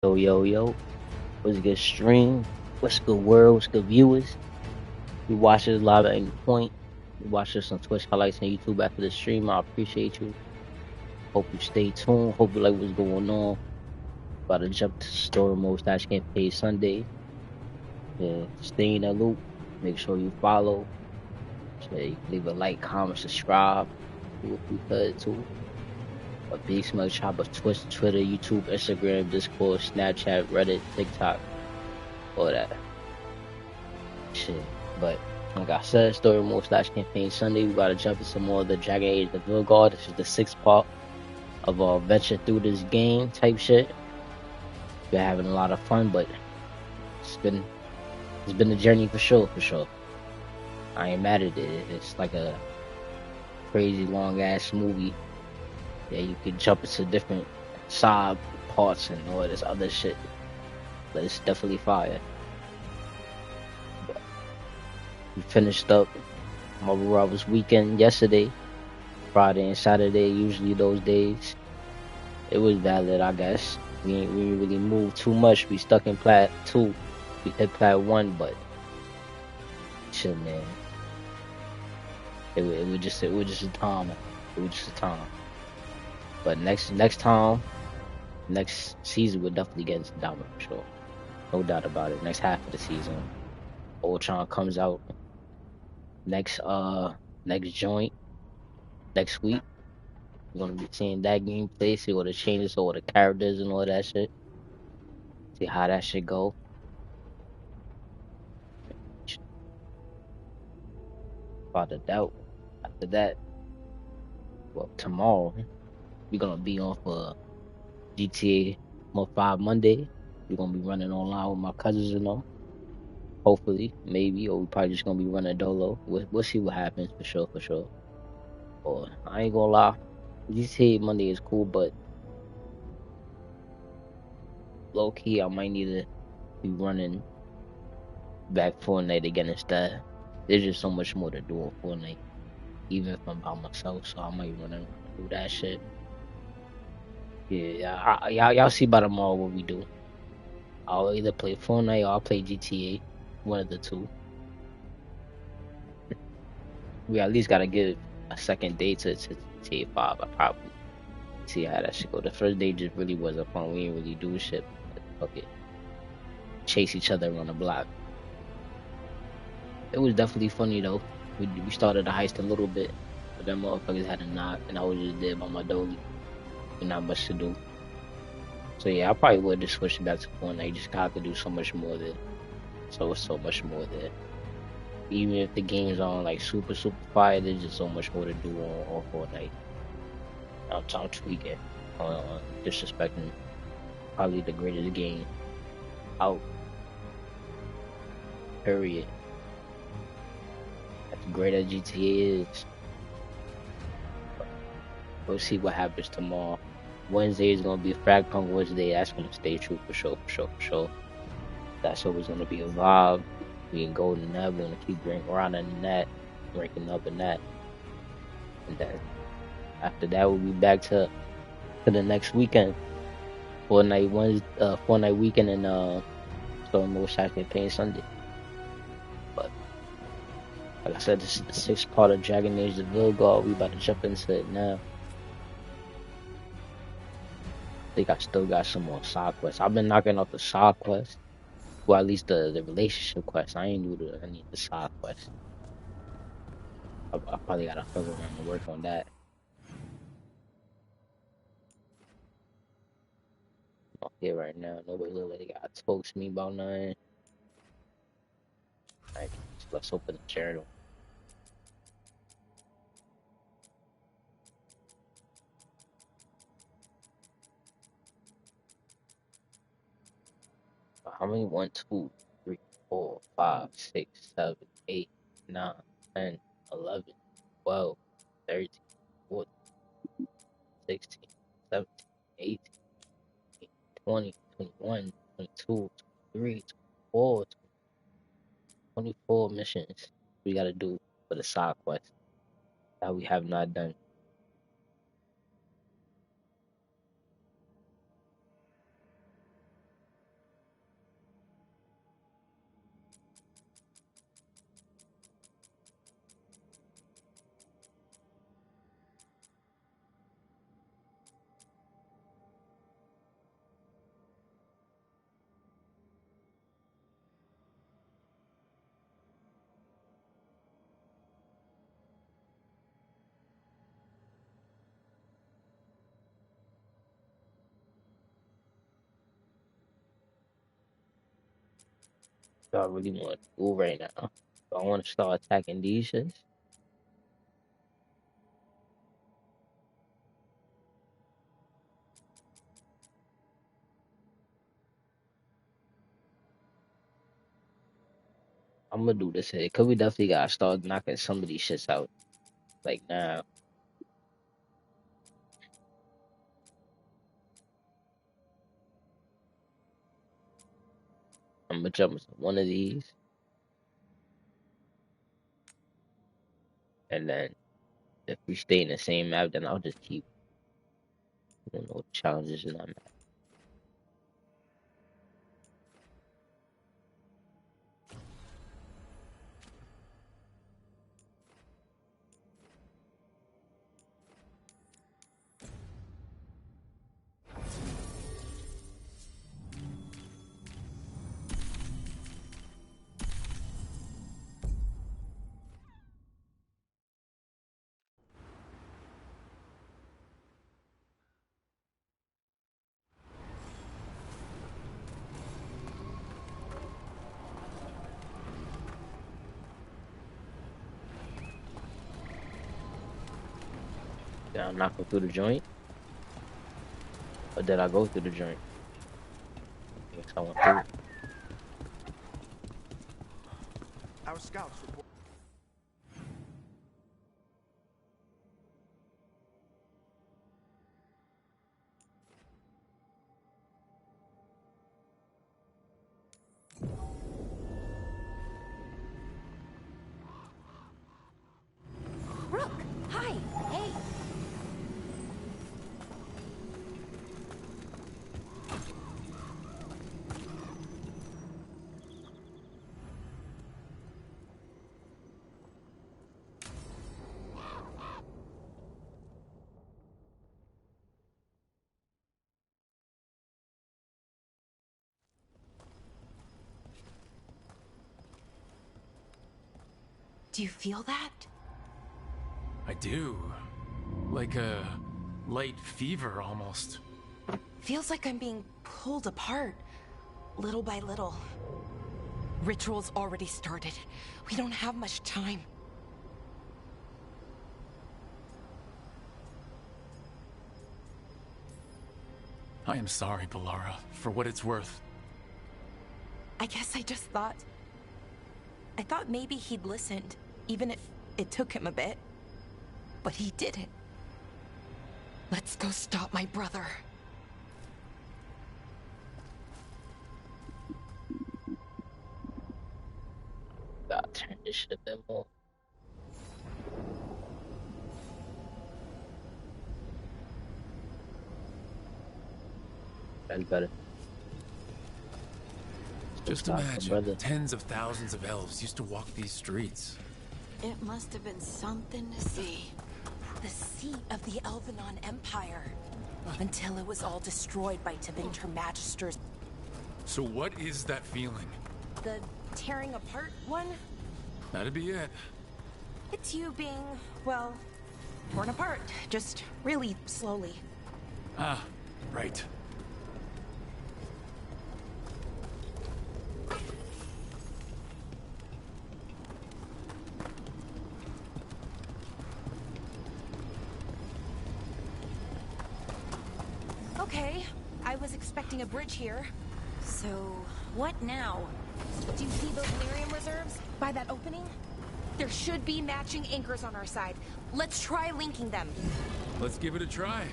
Yo, yo, yo. What's good, stream? What's good, world? What's good, viewers? You watch this live at any point. You watch this on Twitch highlights and YouTube after the stream. I appreciate you. Hope you stay tuned. Hope you like what's going on. About to jump to story mode slash campaign Sunday. Yeah, stay in the loop. Make sure you follow. Yeah, you can leave a like, comment, subscribe. Do if you could too. A big smug chop of Twitch, Twitter, YouTube, Instagram, Discord, Snapchat, Reddit, TikTok, all that shit. But like I said, story mode slash campaign Sunday. We gotta jump into more of the Dragon Age, the Veilguard. This is the sixth part of our venture through this game type shit. We're having a lot of fun, but it's been a journey for sure, for sure. I ain't mad at it. It's like a crazy long ass movie. Yeah, you could jump into different side parts and all this other shit. But it's definitely fire. But we finished up Marvel Rivals weekend yesterday. Friday and Saturday, usually those days. It was valid, I guess. We ain't really moved too much. We stuck in Plat 2. We hit Plat 1, but shit, man. It was just a time. It was just a time. But next time, next season, we'll definitely get into Diamond for sure. No doubt about it. Next half of the season, Ultron comes out next joint next week. We're gonna be seeing that gameplay, see what the changes, all the characters and all that shit. See how that shit go. Without a doubt. After that, well, tomorrow we're gonna be on for GTA Mo 5 Monday. We're gonna be running online with my cousins and them. Hopefully, maybe, or we probably just gonna be running dolo. We'll see what happens for sure, for sure. Or I ain't gonna lie, GTA Monday is cool, but low key I might need to be running back Fortnite again instead. There's just so much more to do on Fortnite, even if I'm by myself. So I might run and do that shit. Yeah, y'all see by tomorrow what we do. I'll either play Fortnite or I'll play GTA. One of the two. We at least gotta give a second day to GTA 5. I probably see how that should go. The first day just really wasn't fun. We didn't really do shit. But fuck it. Chase each other around the block. It was definitely funny though. We started the heist a little bit, but them motherfuckers had a knock, and I was just there by my dolly. And not much to do. So yeah, I probably would just switch back to Fortnite. Just 'cause I could do so much more there. So much more there. Even if the games aren't like super fire, there's just so much more to do on Fortnite. I'm tweaking disrespecting probably the greatest game out. Period. As great as GTA is, we'll see what happens tomorrow. Wednesday is gonna be Fragpunk Wednesday. That's gonna stay true for sure, for sure, for sure. That's always gonna be a vibe. We can go in that. We're gonna keep grinding in that, ranking up in that, and then after that we'll be back to the next weekend. Fortnite weekend and Storymode Saturday campaign Sunday. But like I said, this is the sixth part of Dragon Age the Veilguard. We about to jump into it now. I think I still got some more side quests. I've been knocking off the side quests. Well, at least the relationship quests. I ain't do any of the side quests. I probably gotta fuck around and work on that. Not here right now. Nobody look like they got spoke to me about nothing. Alright, so let's open the journal. How many? 1, 2, 3, 4, 5, 6, 7, 8, 9, 10, 11, 12, 13, 14, 16, 17, 18, 20, 21, 22, 23, 24, 24 missions we gotta do for the side quest that we have not done. Do I really want to do right now? Do I want to start attacking these shits? I'm gonna do this here, cause we definitely gotta start knocking some of these shits out. Like now, I'm gonna jump into one of these, and then if we stay in the same map, then I'll just keep doing no challenges in that map. Did I knock him through the joint, or did I go through the joint? I guess I went through. Our scouts report. Rook, hi, hey. Do you feel that? I do. Like a light fever, almost. Feels like I'm being pulled apart, little by little. Ritual's already started. We don't have much time. I am sorry, Balara, for what it's worth. I guess I just thought... I thought maybe he'd listened, even if it took him a bit. But he didn't. Let's go stop my brother. Gotta turn this shit a bit more. That's better. Just Stop, imagine, brother. tens of thousands of elves used to walk these streets. It must have been something to see. The seat of the Elvenon Empire. Until it was all destroyed by Tevinter Magisters. So what is that feeling? The tearing apart one? That'd be it. It's you being, well, torn apart. Just really slowly. Ah, right. Okay, I was expecting a bridge here. So, what now? Do you see those lyrium reserves by that opening? There should be matching anchors on our side. Let's try linking them. Let's give it a try.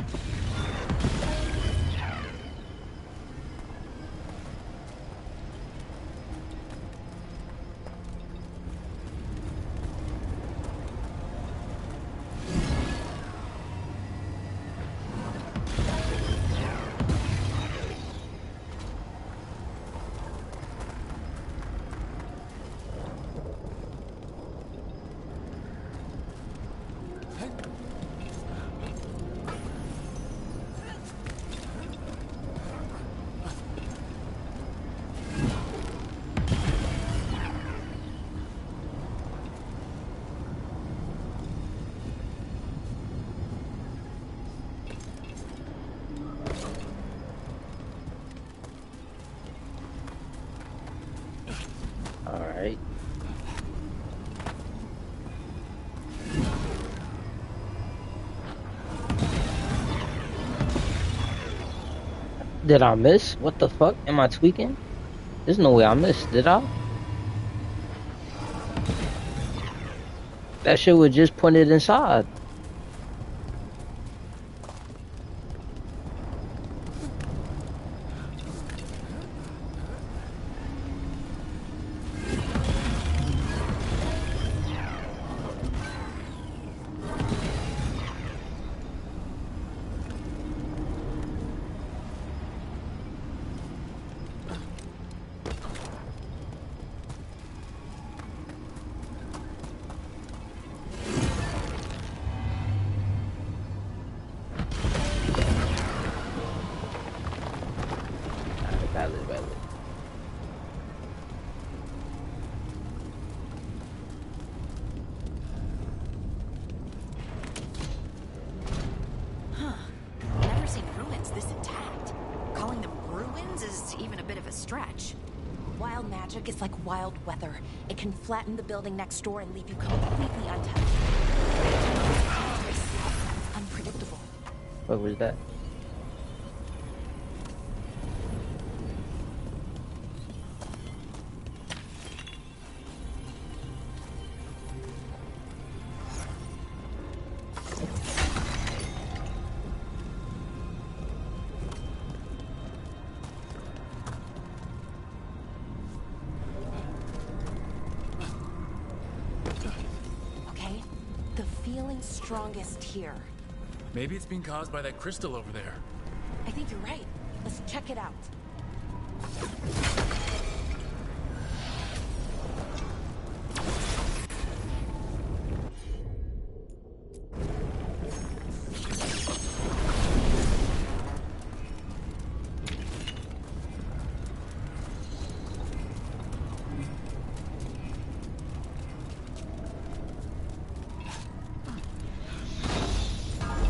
Alright. Did I miss? What the fuck? Am I tweaking? There's no way I missed, did I? That shit was just pointed inside. Valid. Huh. Never seen ruins this intact. Calling them ruins is even a bit of a stretch. Wild magic is like wild weather. It can flatten the building next door and leave you completely untouched. It's unpredictable. What was that? Okay? The feeling's strongest here. Maybe it's being caused by that crystal over there. I think you're right. Let's check it out.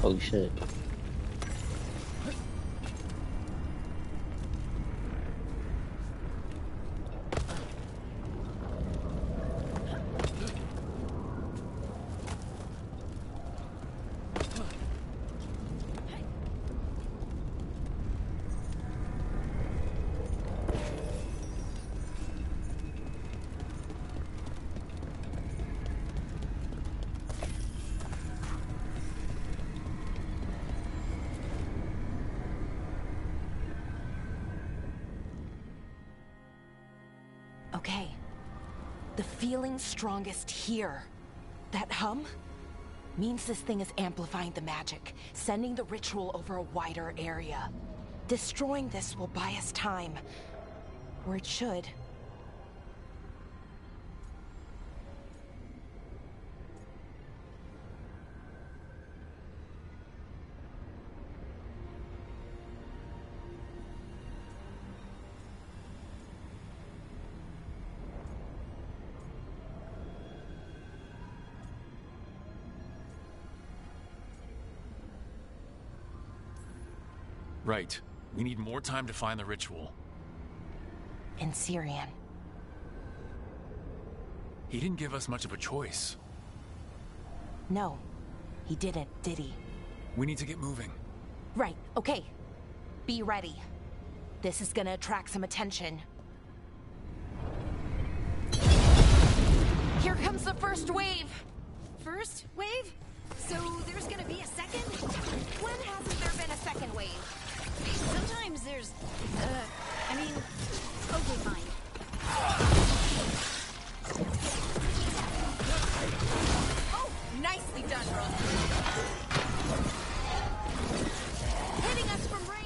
Holy shit. Okay. The feeling's strongest here. That hum means this thing is amplifying the magic, sending the ritual over a wider area. Destroying this will buy us time. Or it should. Right. We need more time to find the ritual. In Syrian. He didn't give us much of a choice. No, he didn't, did he? We need to get moving. Right, okay. Be ready. This is gonna attract some attention. Here comes the first wave! First wave? So there's gonna be a second? When hasn't there been a second wave? Sometimes there's, I mean, okay, fine. Oh, nicely done, brother. Hitting us from range.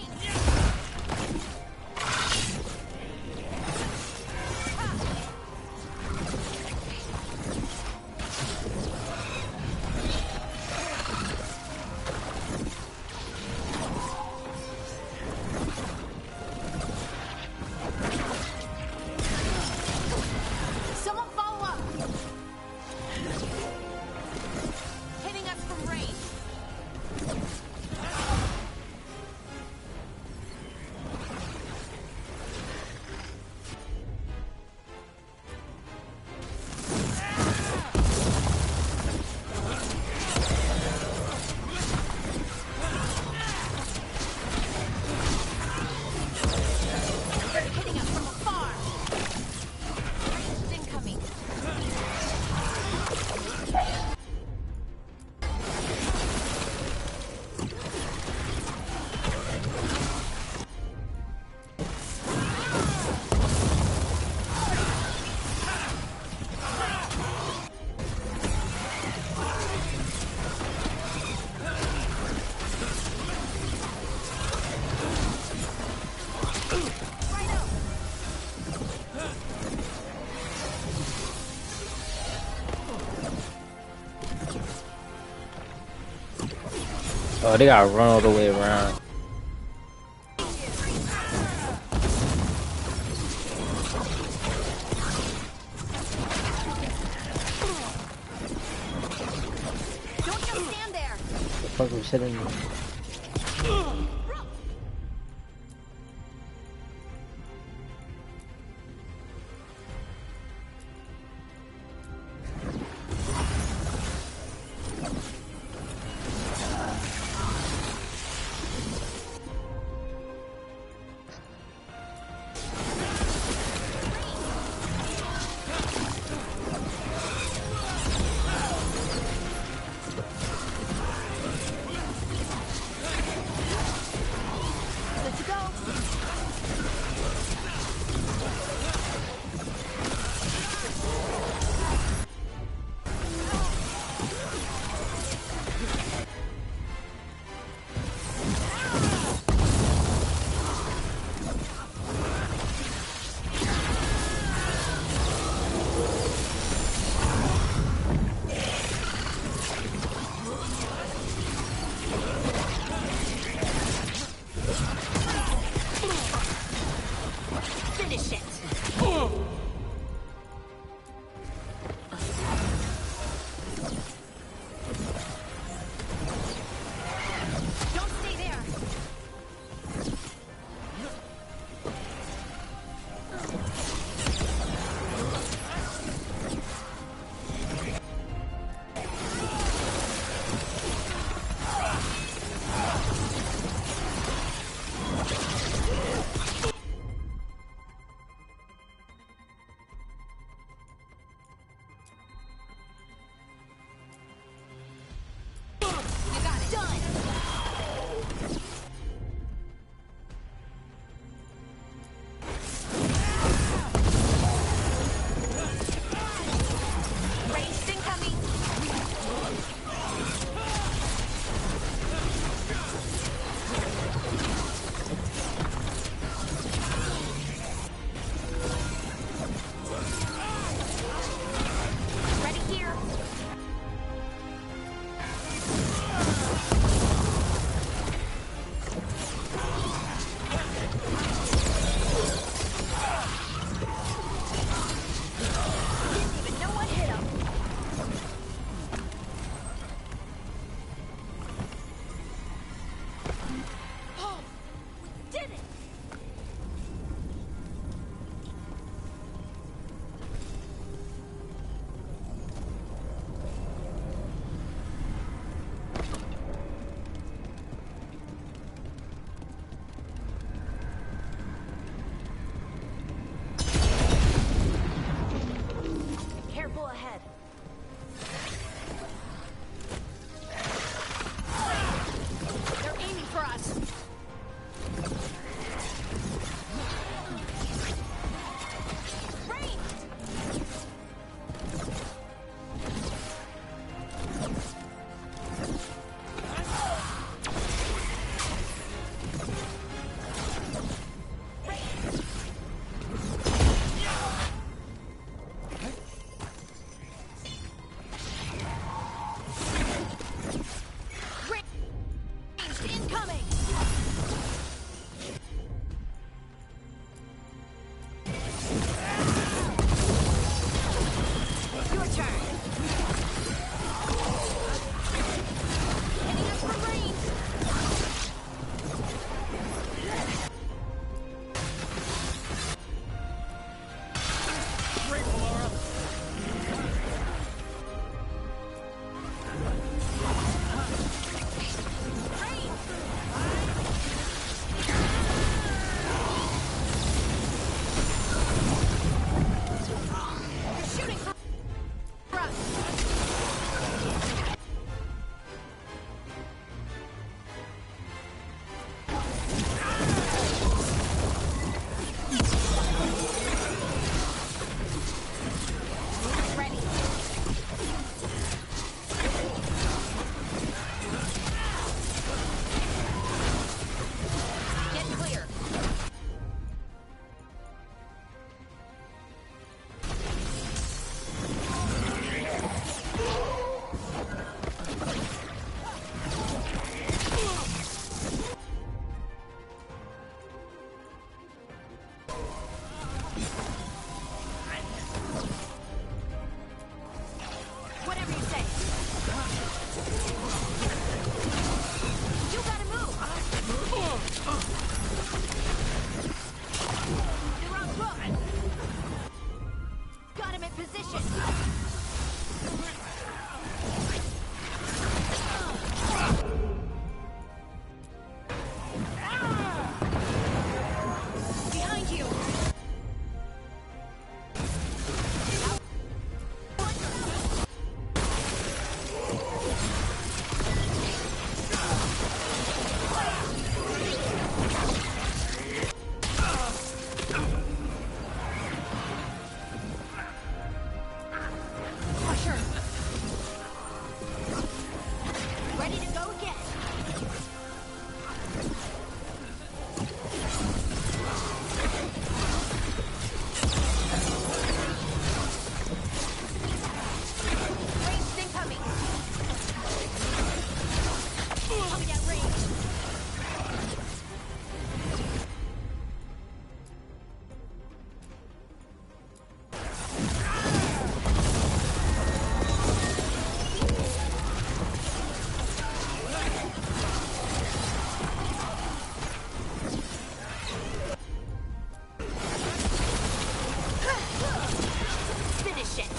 Oh, they gotta run all the way around. Don't just stand there. The fuck was hitting me? Good to go. Finish it. Don't stay there. Whatever you say. You gotta move. You're on book. Got him in position. Behind you. Crusher. Ready to go again. Ranged incoming. Coming at range. Finish it.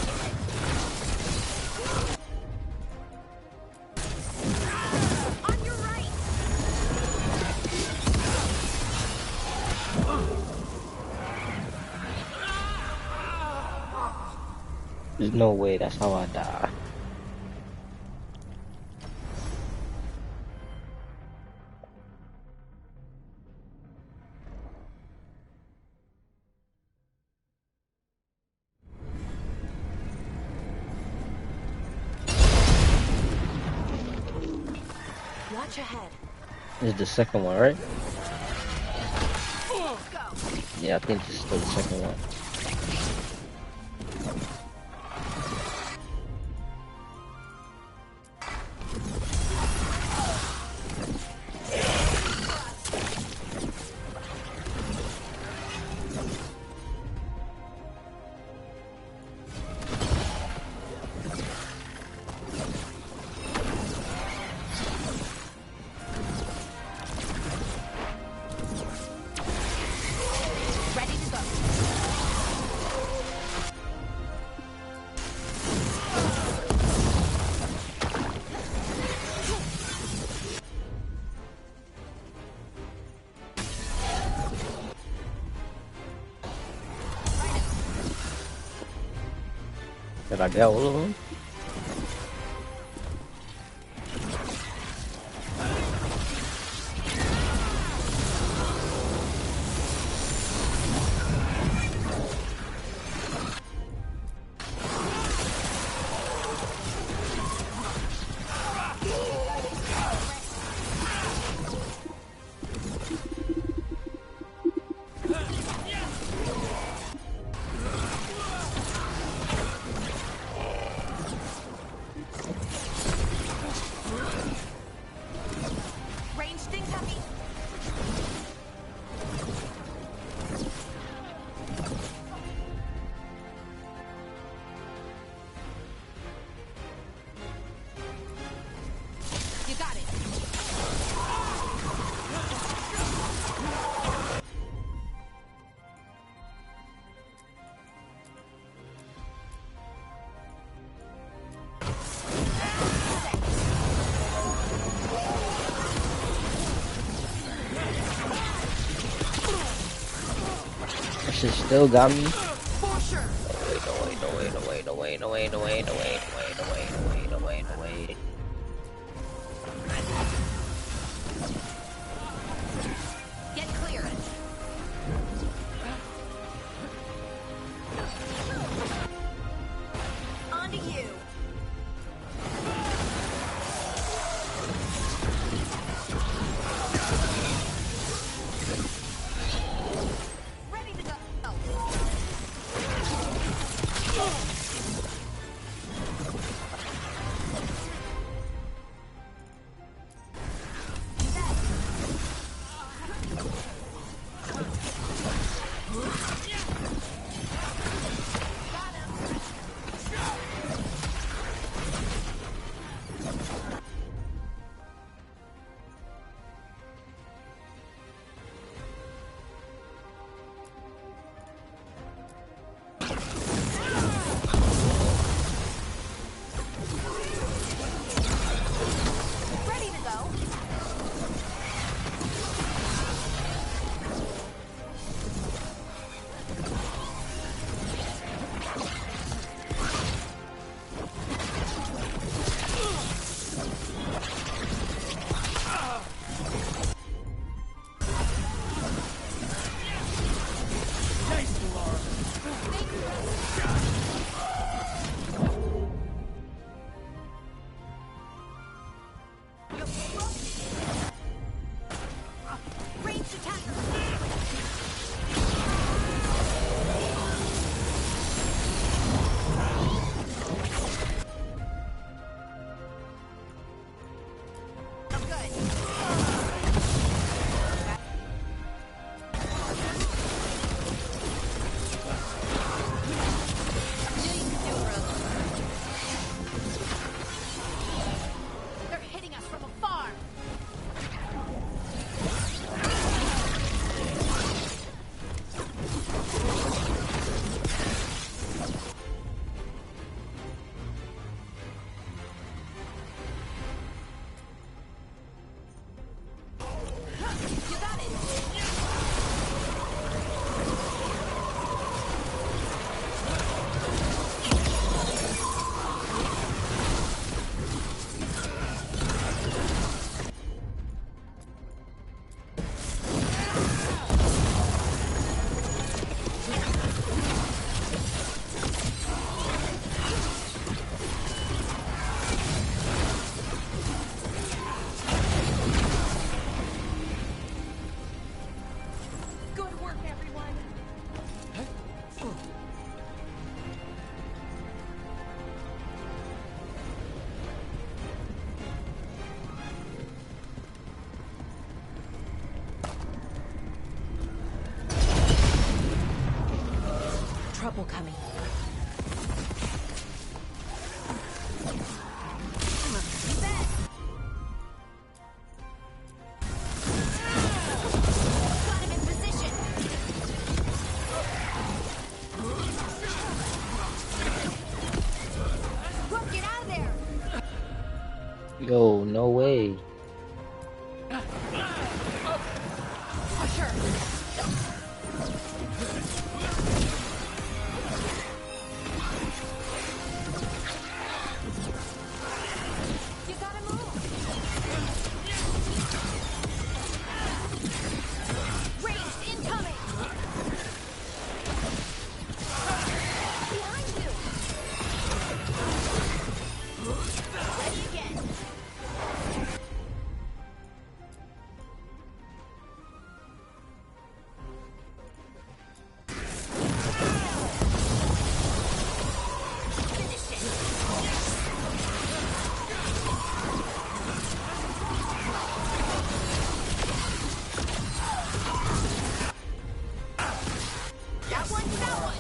On your right. There's no way that's how I die. Watch ahead. This is the second one, right? Go. Yeah, I think this is still the second one. Ready to go. Did I get all of them? Ranged incoming. You got it. That shit still got me. For sure. No way. Get clear. On to you. Ready to go. Ranged attacker! I'm good. Knew you could do it, Rose. They're hitting us from afar. You got it. Good work, everyone. Trouble coming. You bet. Got him in position. Quick, get out of there. Yo, no way. Usher. You gotta move. Ranged incoming. Behind you. Ready again. Finish it. That one, that one.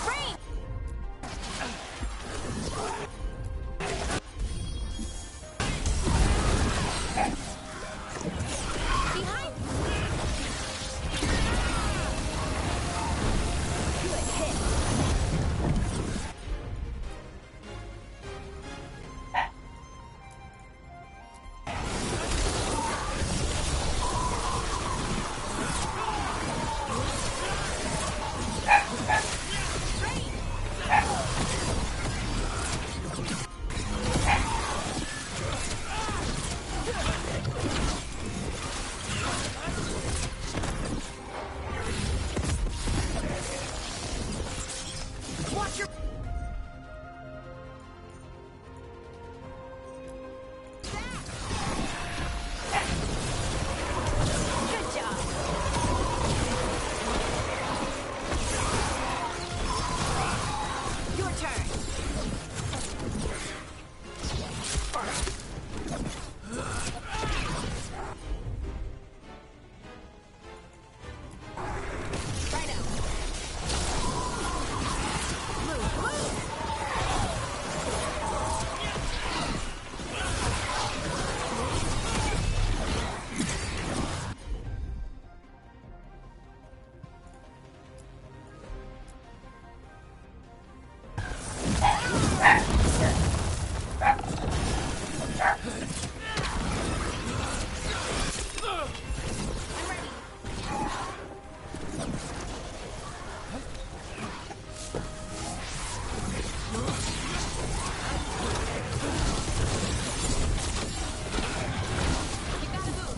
Rain. Behind. Good hit. Watch your Good job. Your turn. Righto. Move, move. I'm ready. You gotta move.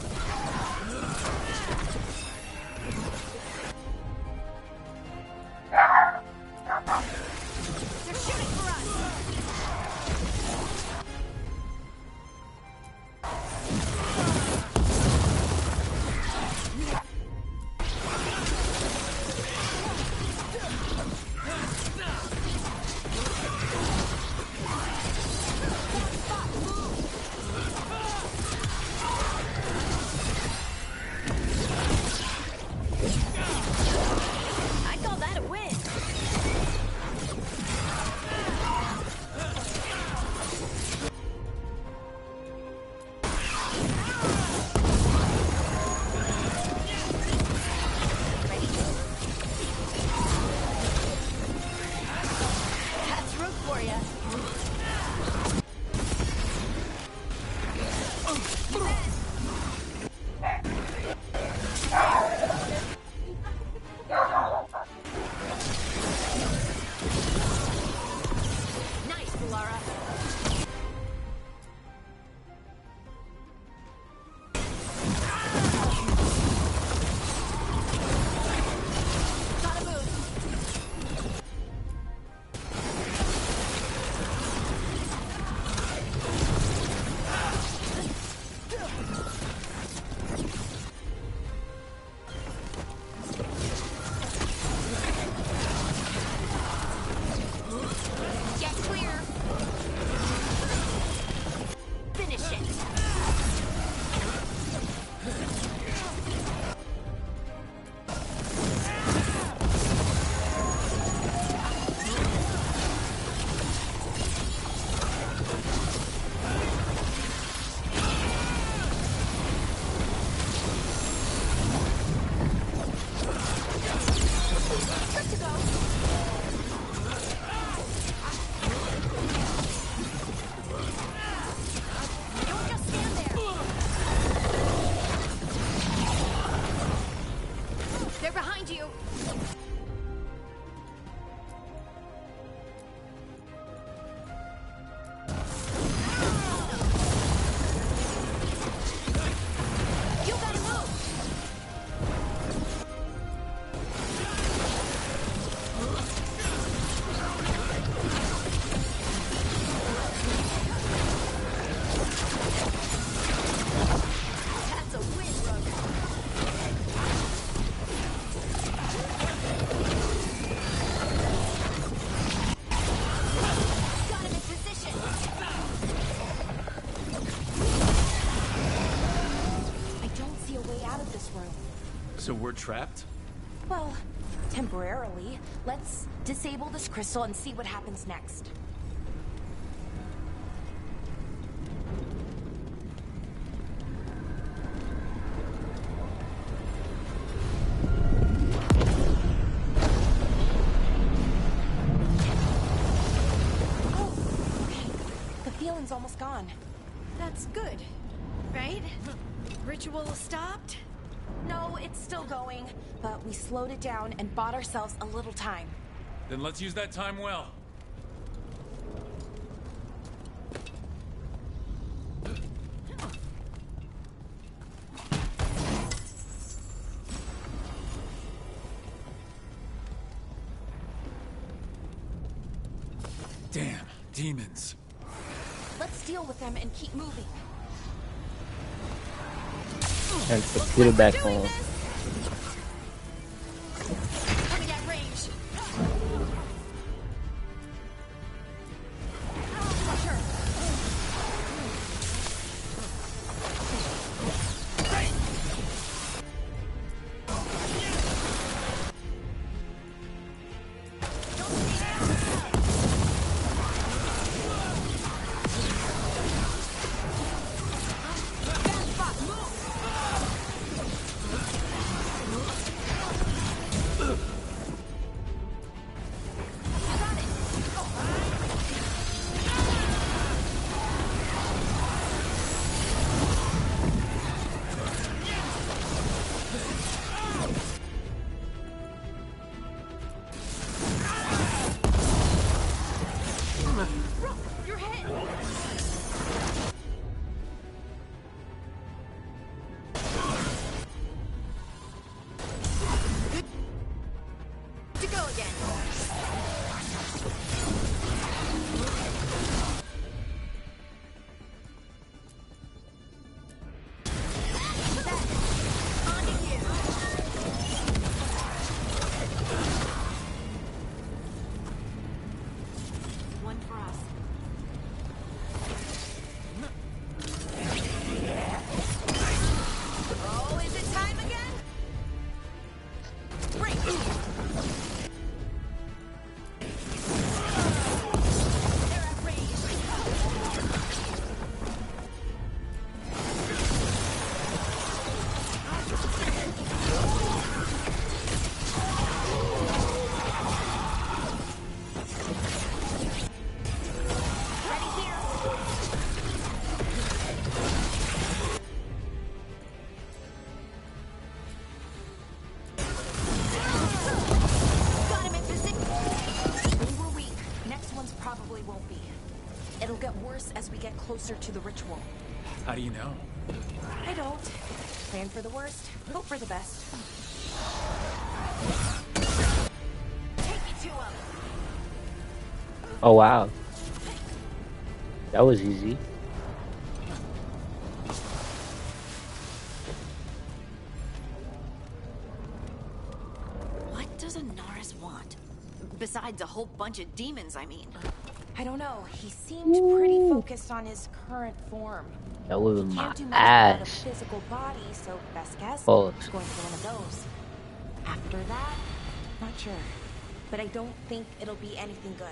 room. So we're trapped? Well, temporarily. Let's disable this crystal and see what happens next. Oh, okay. The feeling's almost gone. That's good, right? Ritual stopped? No, it's still going, but we slowed it down and bought ourselves a little time. Then let's use that time well. Damn, demons. Let's deal with them and keep moving. Turn the computer back on. Coming at range. As we get closer to the ritual. How do you know? I don't. Plan for the worst, hope for the best. Take me to him. Oh wow. That was easy. What does Anaris want? Besides a whole bunch of demons, I mean. I don't know. He seemed pretty focused on his current form. That was He my can't do much without a ass. physical body, so best guess, Pause. he's going for one of those. After that, not sure. But I don't think it'll be anything good.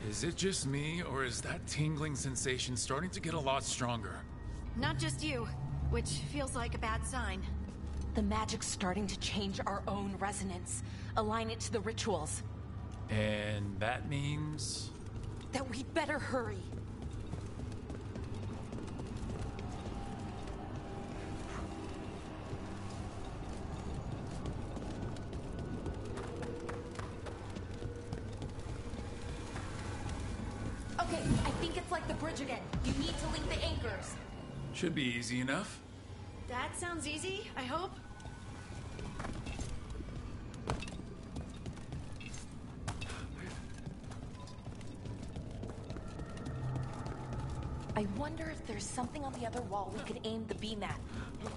Is it just me, or is that tingling sensation starting to get a lot stronger? Not just you, which feels like a bad sign. The magic's starting to change our own resonance. Align it to the rituals. And that means... That we'd better hurry. Okay, I think it's like the bridge again. You need to link the anchors. Should be easy enough. That sounds easy, I hope. I wonder if there's something on the other wall we could aim the beam at.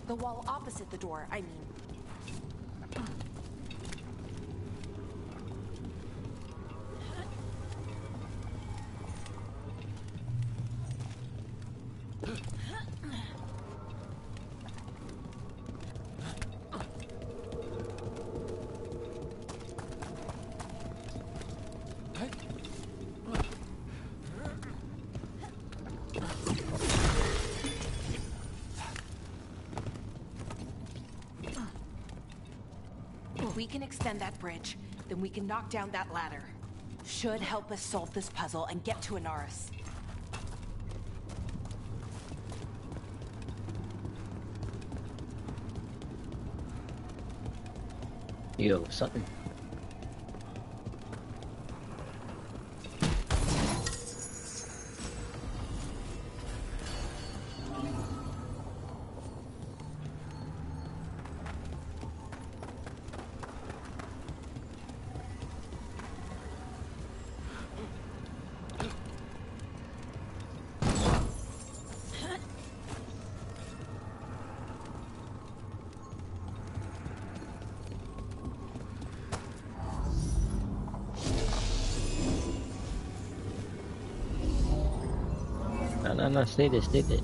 The wall opposite the door, I mean. If we can extend that bridge, then we can knock down that ladder. Should help us solve this puzzle and get to Anaris. Yo, something. No, stay there, stay there.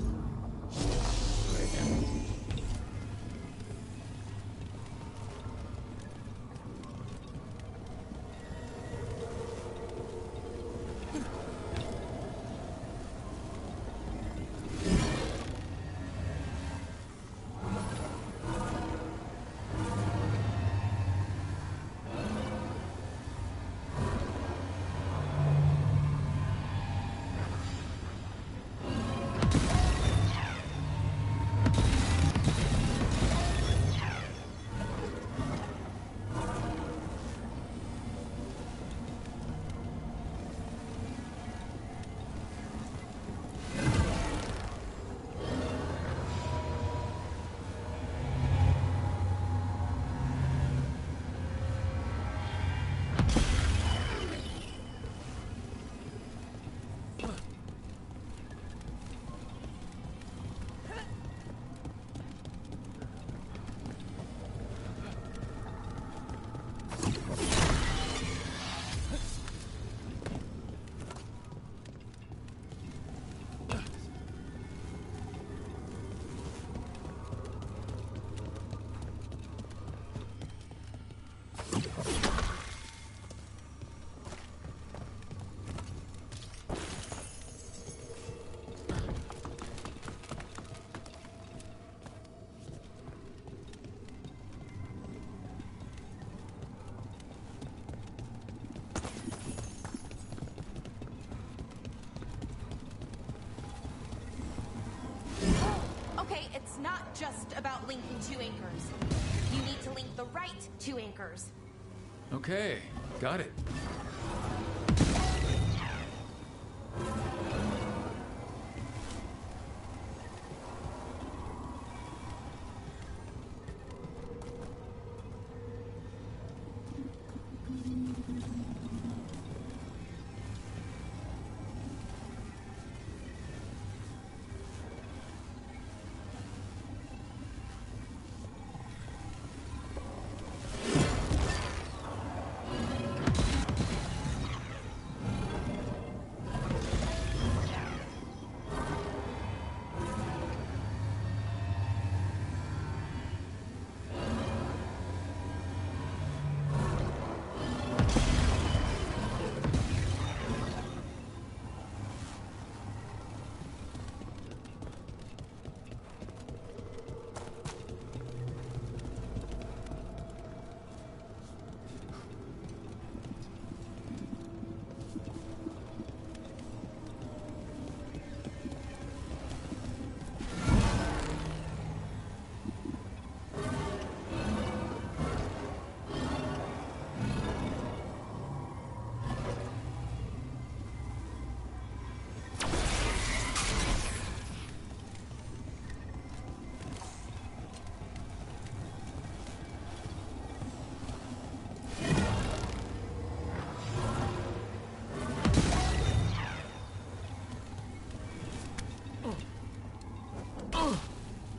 Okay, it's not just about linking two anchors. You need to link the right two anchors. Okay, got it.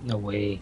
No way.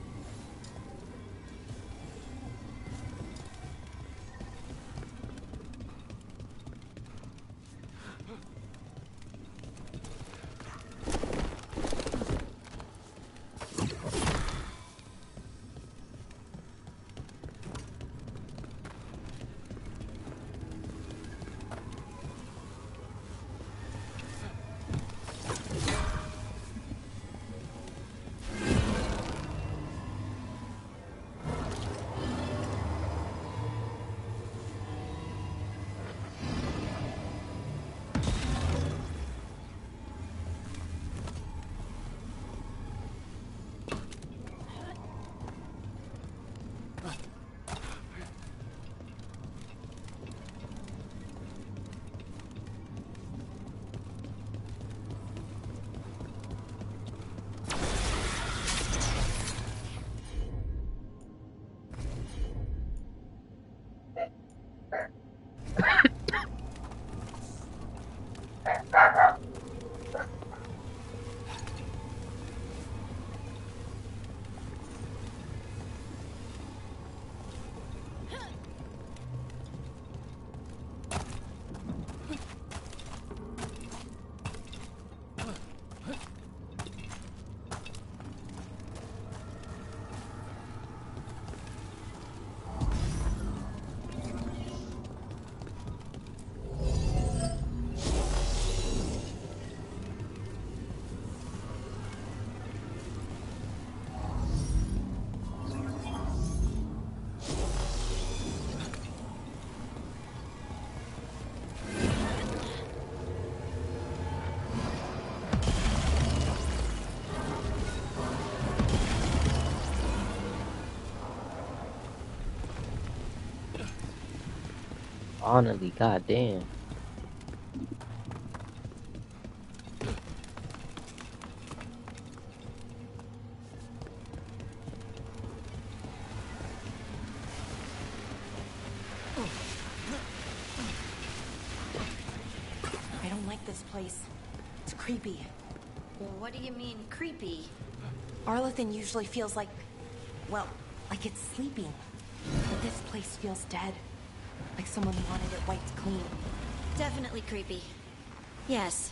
Honestly, goddamn. I don't like this place. It's creepy. What do you mean, creepy? Arlathan usually feels like, well, like it's sleeping. But this place feels dead. Like someone wanted it wiped clean. Definitely creepy. Yes.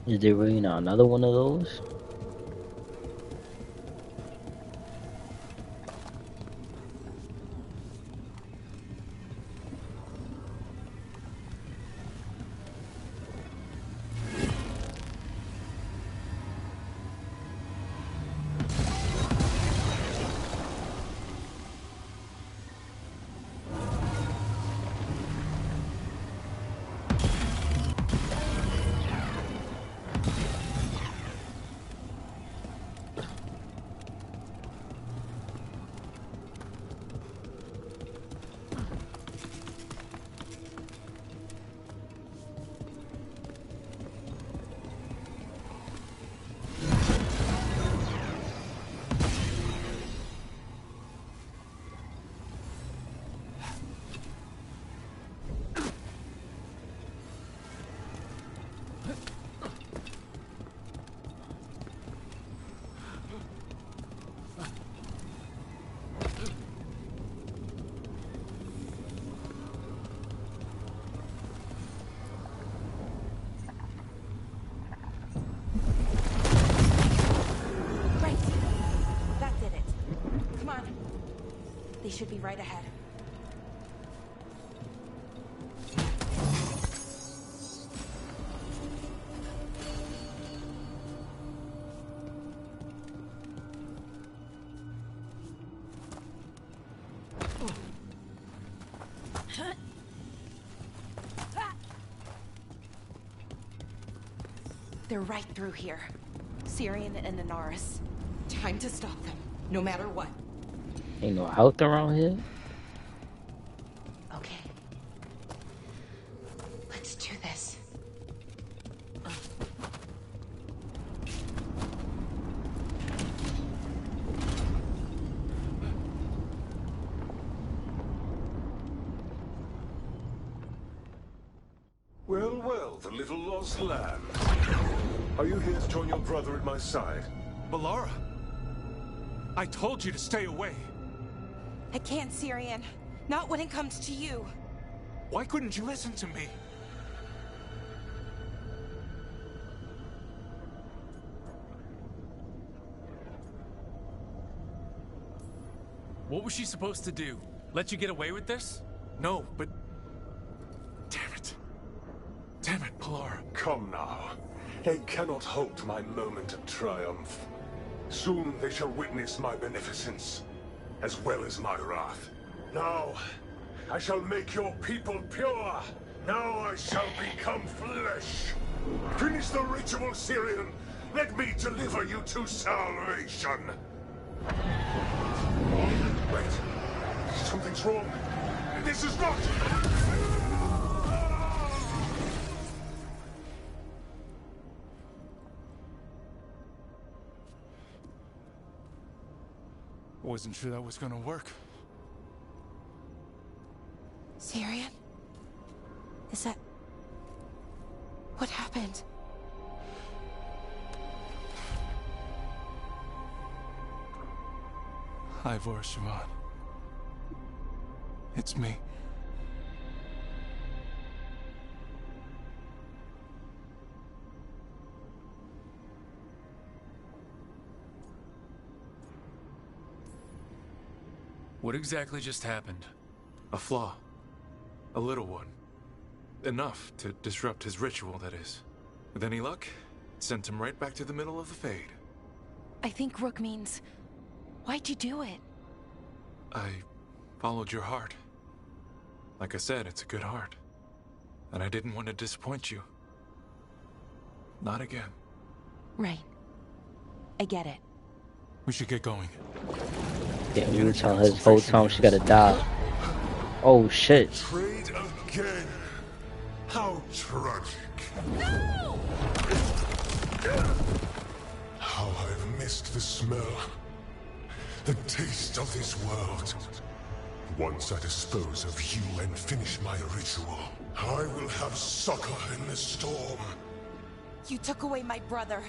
Is there really not another one of those? Right. That did it. Come on. They should be right ahead. They're right through here. Syrian and Inaris. Time to stop them, no matter what. Ain't no health around here? Okay. Let's do this. Well, well, the little lost lamb. Are you here to join your brother at my side? Balara! I told you to stay away! I can't, Syrian. Not when it comes to you. Why couldn't you listen to me? What was she supposed to do? Let you get away with this? No, but... Damn it, Polara. Come now. They cannot halt my moment of triumph. Soon they shall witness my beneficence, as well as my wrath. Now, I shall make your people pure. Now I shall become flesh. Finish the ritual, Syrian. Let me deliver you to salvation. Wait. Something's wrong. This is not... I wasn't sure that was gonna work. Syrian? Is that... What happened? Ivor Siobhan. It's me. What exactly just happened? A flaw. A little one. Enough to disrupt his ritual, that is. With any luck, sent him right back to the middle of the Fade. I think Rook means... Why'd you do it? I followed your heart. Like I said, it's a good heart. And I didn't want to disappoint you. Not again. Right. I get it. We should get going. Yeah, you were telling her this whole time she gotta die. Oh shit. Trade again. How tragic. No! How I've missed the smell. The taste of this world. Once I dispose of you and finish my ritual, I will have succor in the storm. You took away my brother.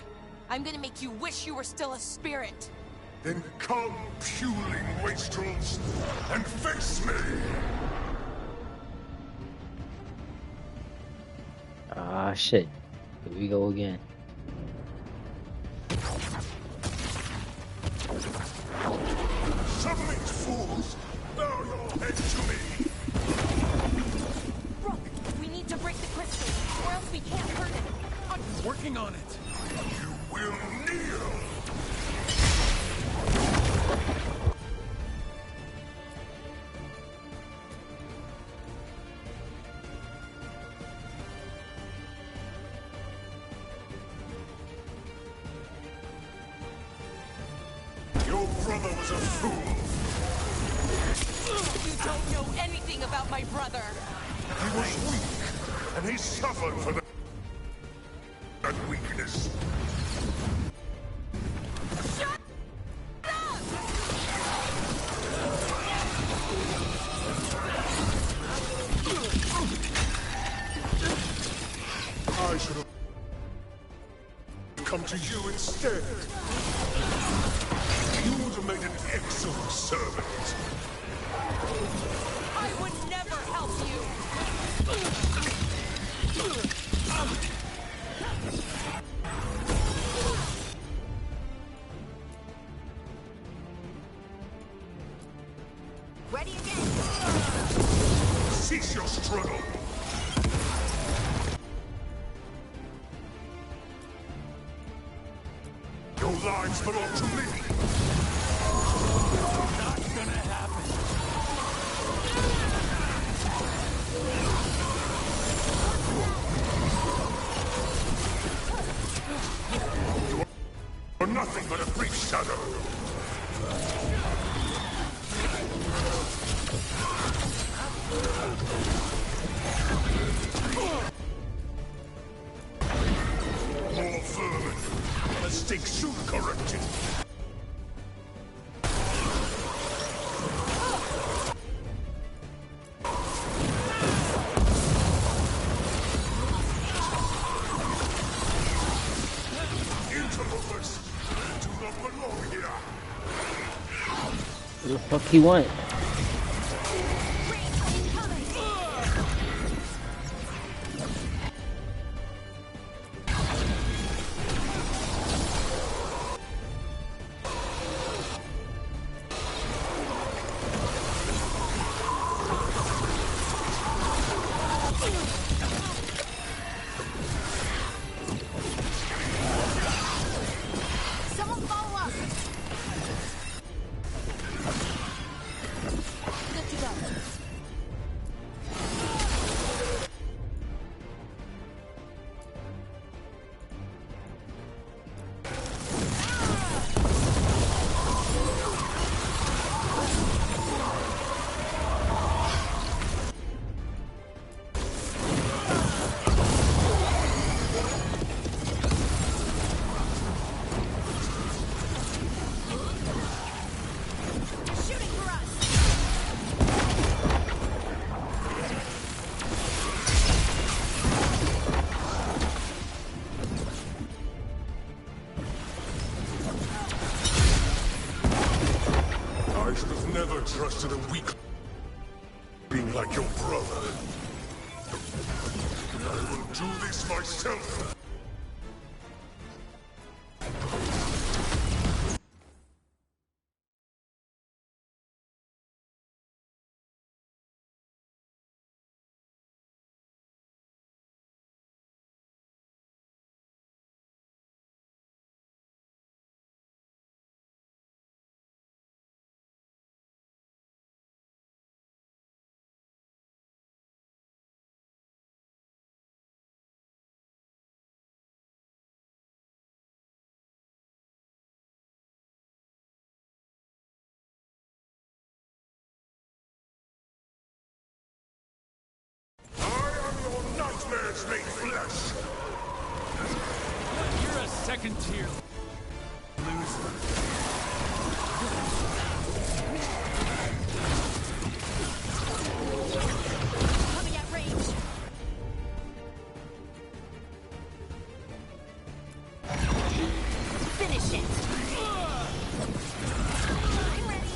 I'm gonna make you wish you were still a spirit. Then come, puling wastrels, and face me! Ah shit. Here we go again. Submit, fools! Bow your heads to me! Rook, we need to break the crystal, or else we can't hurt it. I'm working on it. You will kneel! Your brother was a fool. You don't know anything about my brother. He was weak, and he suffered for that weakness. I should have come to you instead. You would have made an excellent servant. I would never help you. Ready again. Cease your struggle. Your lives belong to me. Not gonna happen. You're nothing but a brief shadow. More vermin. Mistake soon corrected. Interlopers do not belong here. What the fuck he want? never trusted a weak being like your brother. I will do this myself. Nightmares made flesh! You're a second tier loser. Coming at range. Finish it. I'm ready.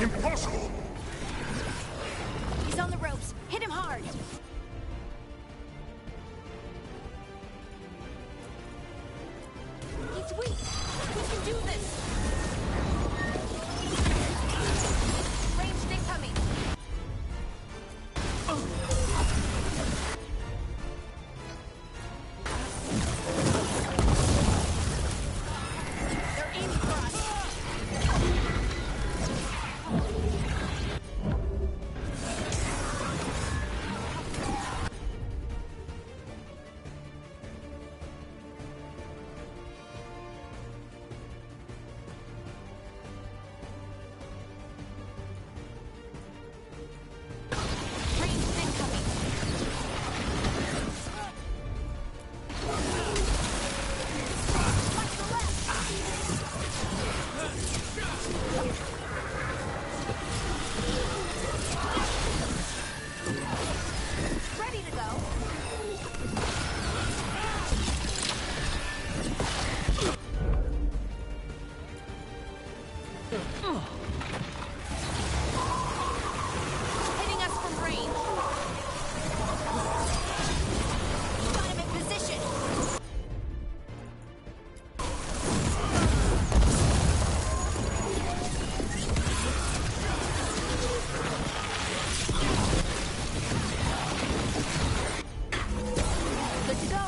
Impossible! He's on the ropes. Hit him hard. He's weak. We can do this. Ranged incoming. They're aiming for us. Ready to go. Hitting us from range. Got him in position. Good to go.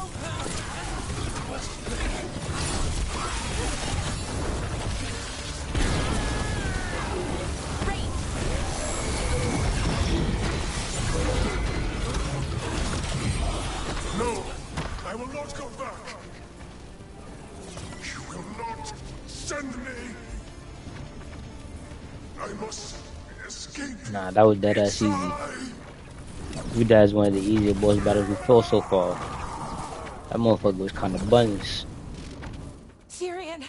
Range. No! I will not go back! You will not send me! I must escape. Nah, that was dead ass easy. You guys one of the easier boss battles we fought so far. That motherfucker was kind of buns. Tyrion.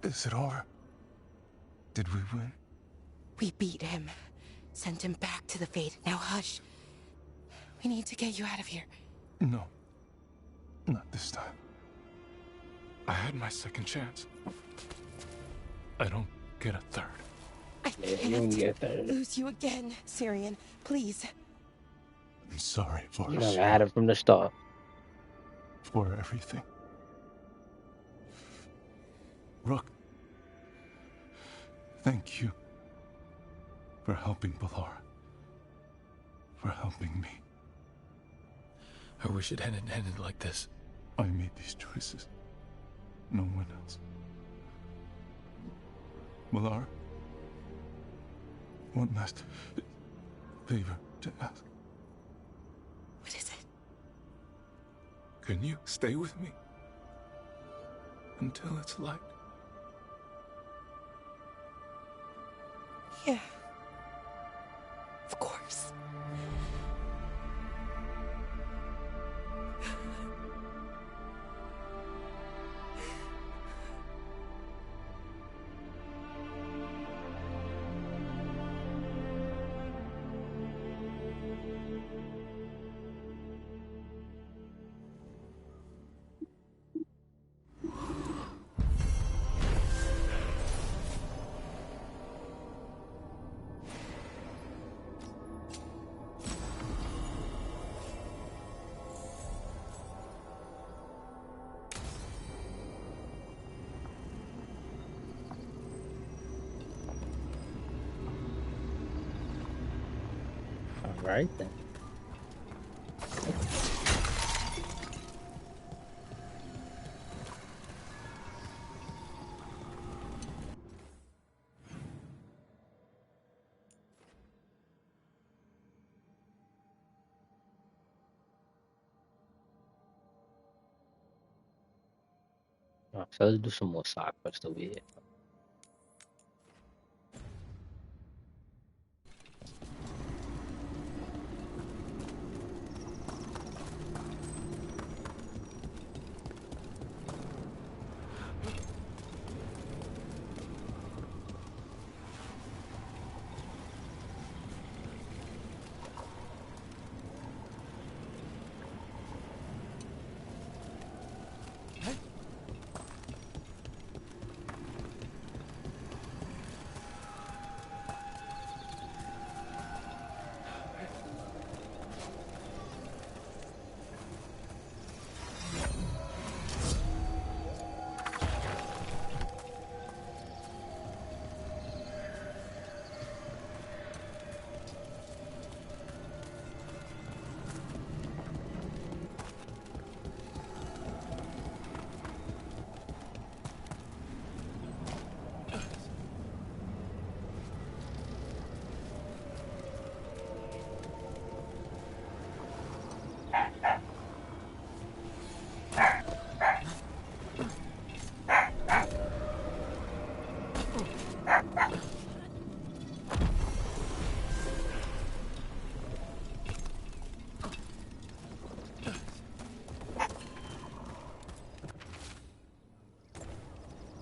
Is it over? Did we win? We beat him. Sent him back to the Fate. Now hush. We need to get you out of here. No. Not this time. I had my second chance. I don't get a third. I Yeah, you don't get can't that. lose you again, Syrian. Please. I'm sorry, You know, Forrest, I had it from the start. for everything. Rook, thank you for helping Balar. For helping me. I wish it hadn't ended like this. I made these choices. No one else. Balar, one last favor to ask. What is it? Can you stay with me until it's light? Yeah. Of course. All right then. All right, so let's do some more side quests over here.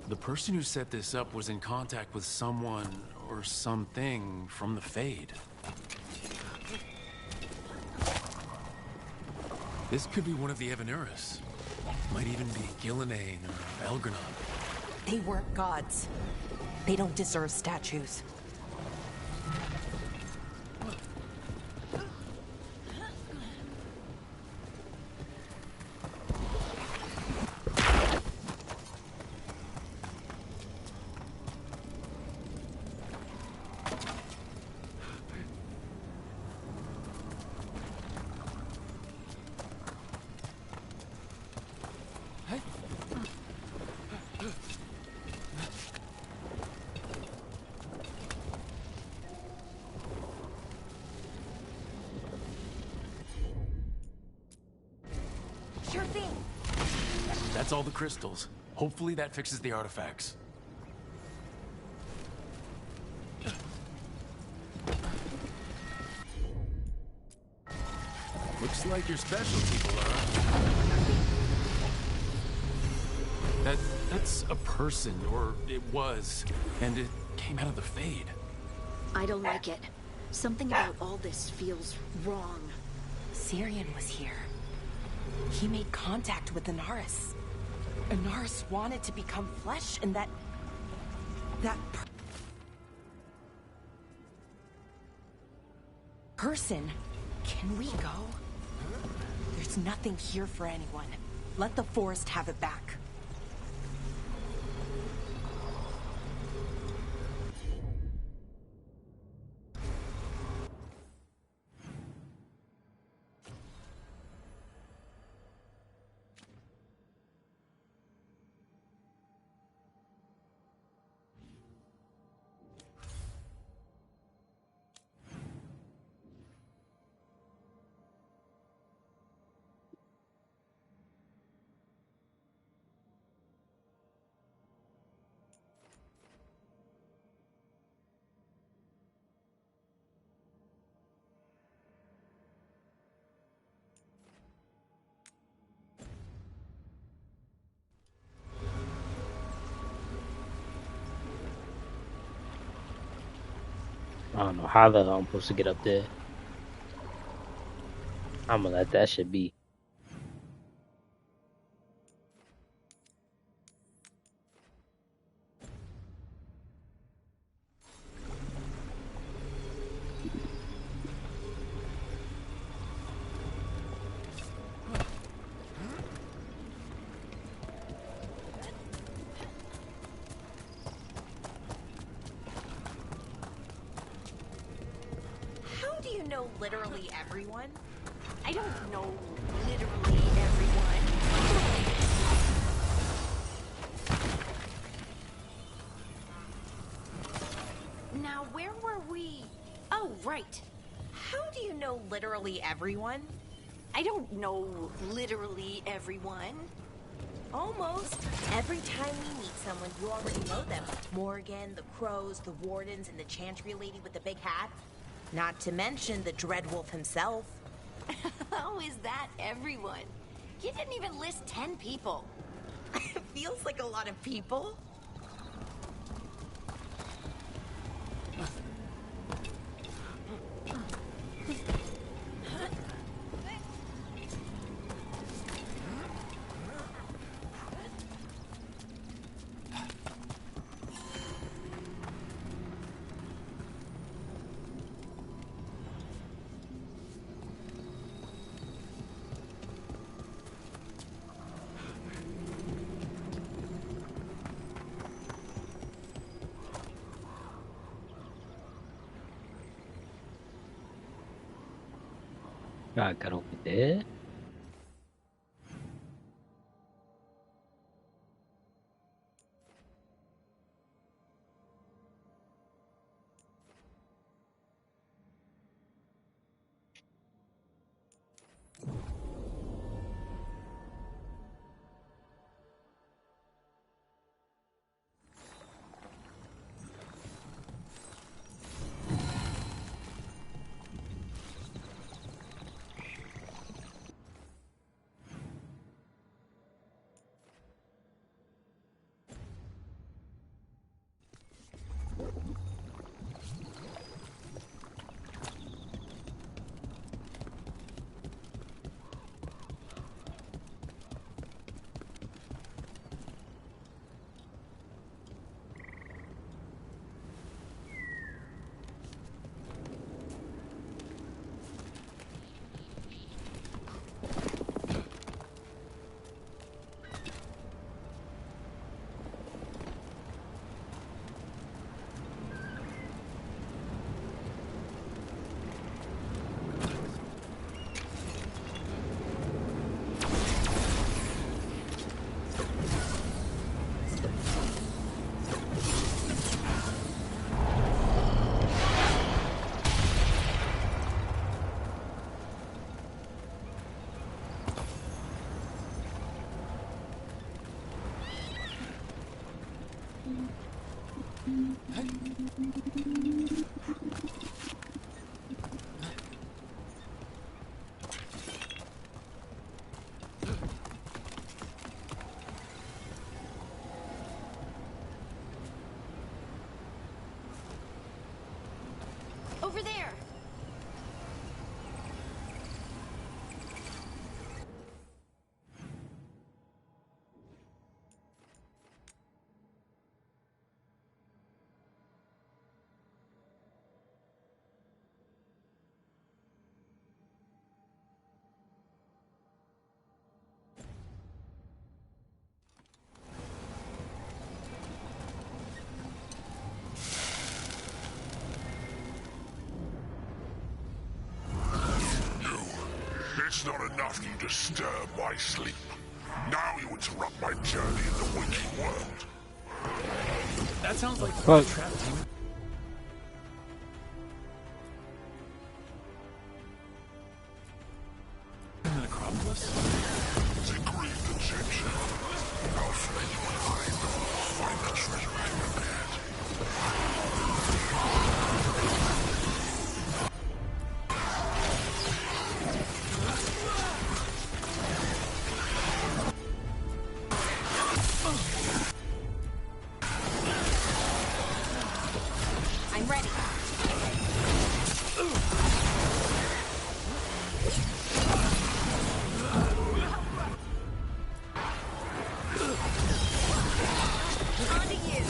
The person who set this up was in contact with someone or something from the Fade. This could be one of the Evanuris. Might even be Gillenane or Elgranon. They weren't gods. They don't deserve statues. Sure thing. That's all the crystals. Hopefully that fixes the artifacts. Looks like your specialty, Balara. That's a person, or it was, and it came out of the Fade. I don't like it. Something about all this feels wrong. Syrian was here. He made contact with the Naris. Inaris wanted to become flesh, and that person. Can we go? There's nothing here for anyone. Let the forest have it back. I don't know how the hell I'm supposed to get up there. I'm gonna let that shit be. How do you know literally everyone? I don't know literally everyone. Now, where were we? Oh, right. How do you know literally everyone? I don't know literally everyone. Almost. Every time we meet someone, you already know them. Morgan, the crows, the wardens, and the chantry lady with the big hat. Not to mention the Dreadwolf himself. How is that everyone? You didn't even list 10 people. Feels like a lot of people. I got over there. Over there. enough you disturb my sleep. Now you interrupt my journey in the waking world. That sounds like Fuck. a trap demon. In the necropolis? It's a grave conception. I'll flay you alive before you find the treasure I prepared. I'm ready. On to you.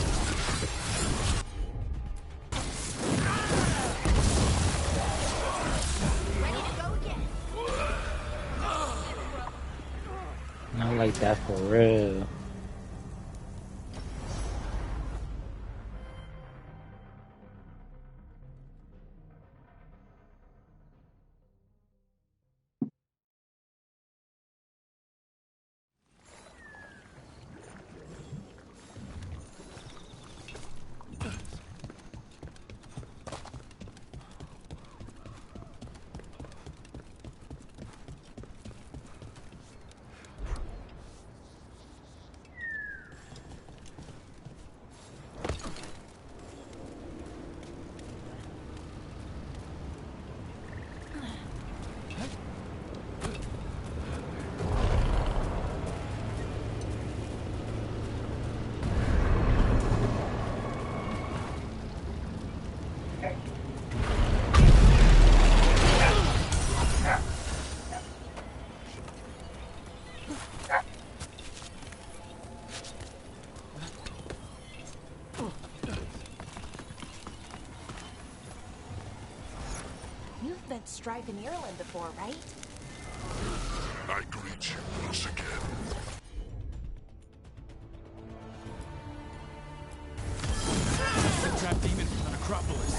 Ready to go again. Not like that for real. You've been striping Ireland before, right? I greet you once again. The trap demon from the necropolis.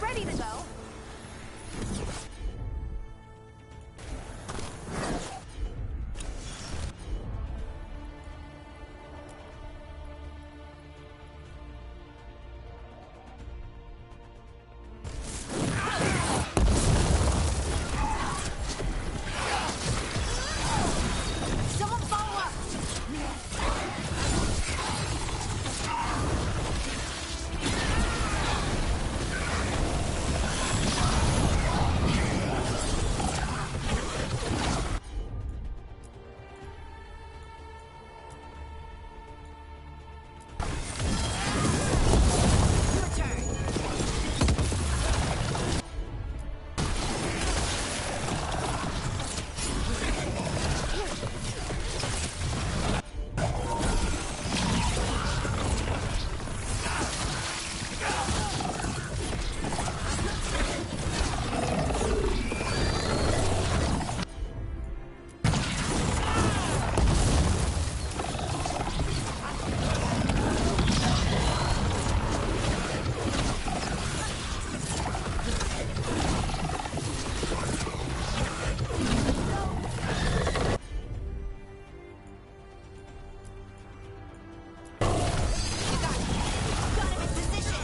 Ready to go. Someone follow up. Your turn. Got him in position.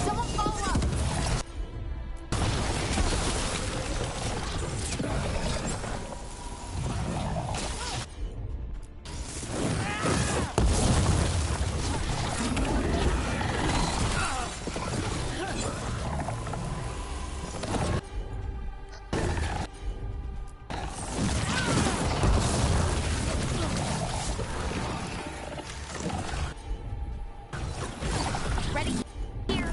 Someone follow up. Ready? Here.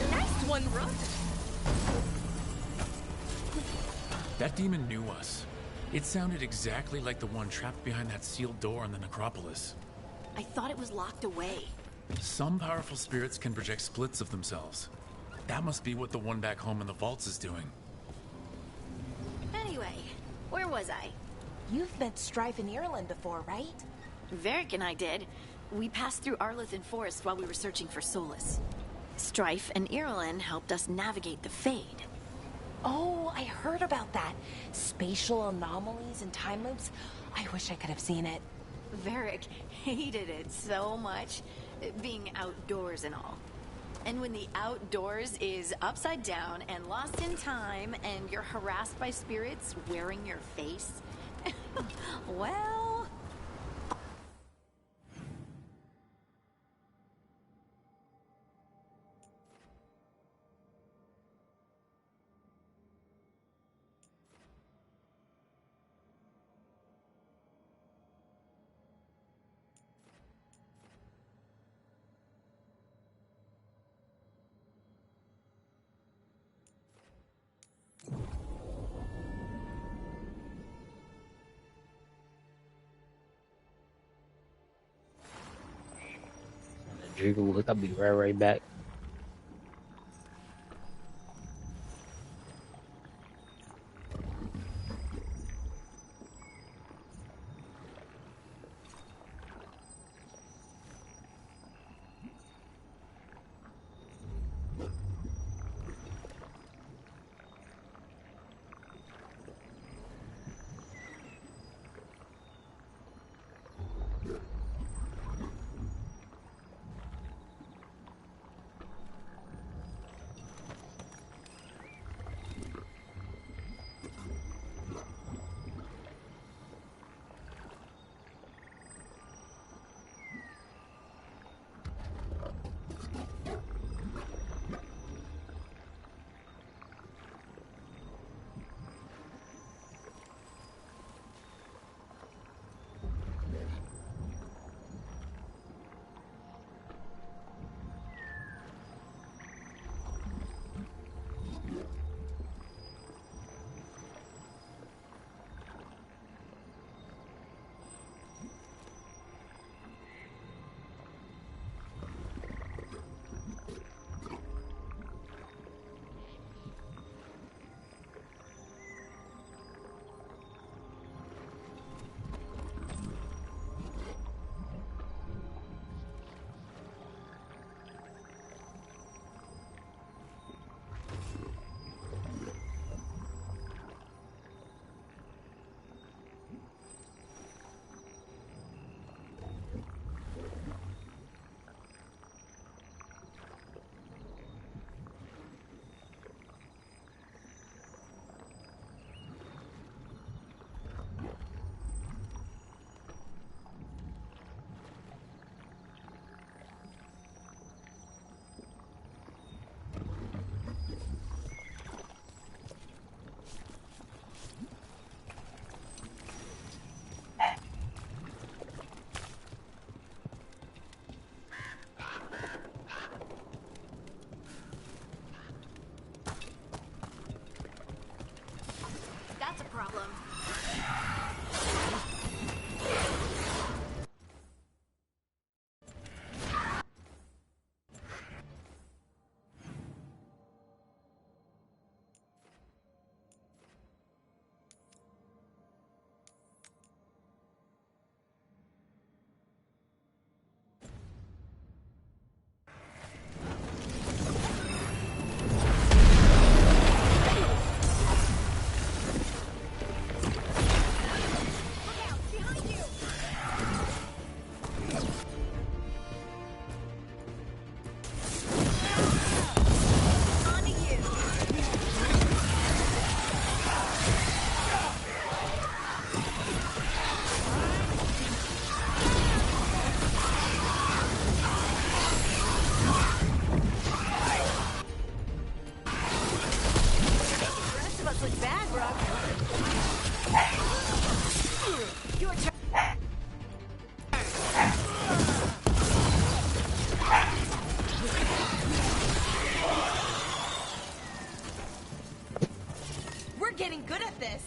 Nice one, Rook. That demon knew us. It sounded exactly like the one trapped behind that sealed door in the necropolis. I thought it was locked away. Some powerful spirits can project splits of themselves. That must be what the one back home in the vaults is doing. Anyway, where was I? You've met Strife in Ireland before, right? Varric and I did. We passed through Arlothan Forest while we were searching for Solus. Strife and Irulan helped us navigate the Fade. Oh, I heard about that. Spatial anomalies and time loops. I wish I could have seen it. Varric hated it so much, being outdoors and all. And when the outdoors is upside down and lost in time and you're harassed by spirits wearing your face, well... drink real quick. I'll be right back. That's a problem. Getting good at this.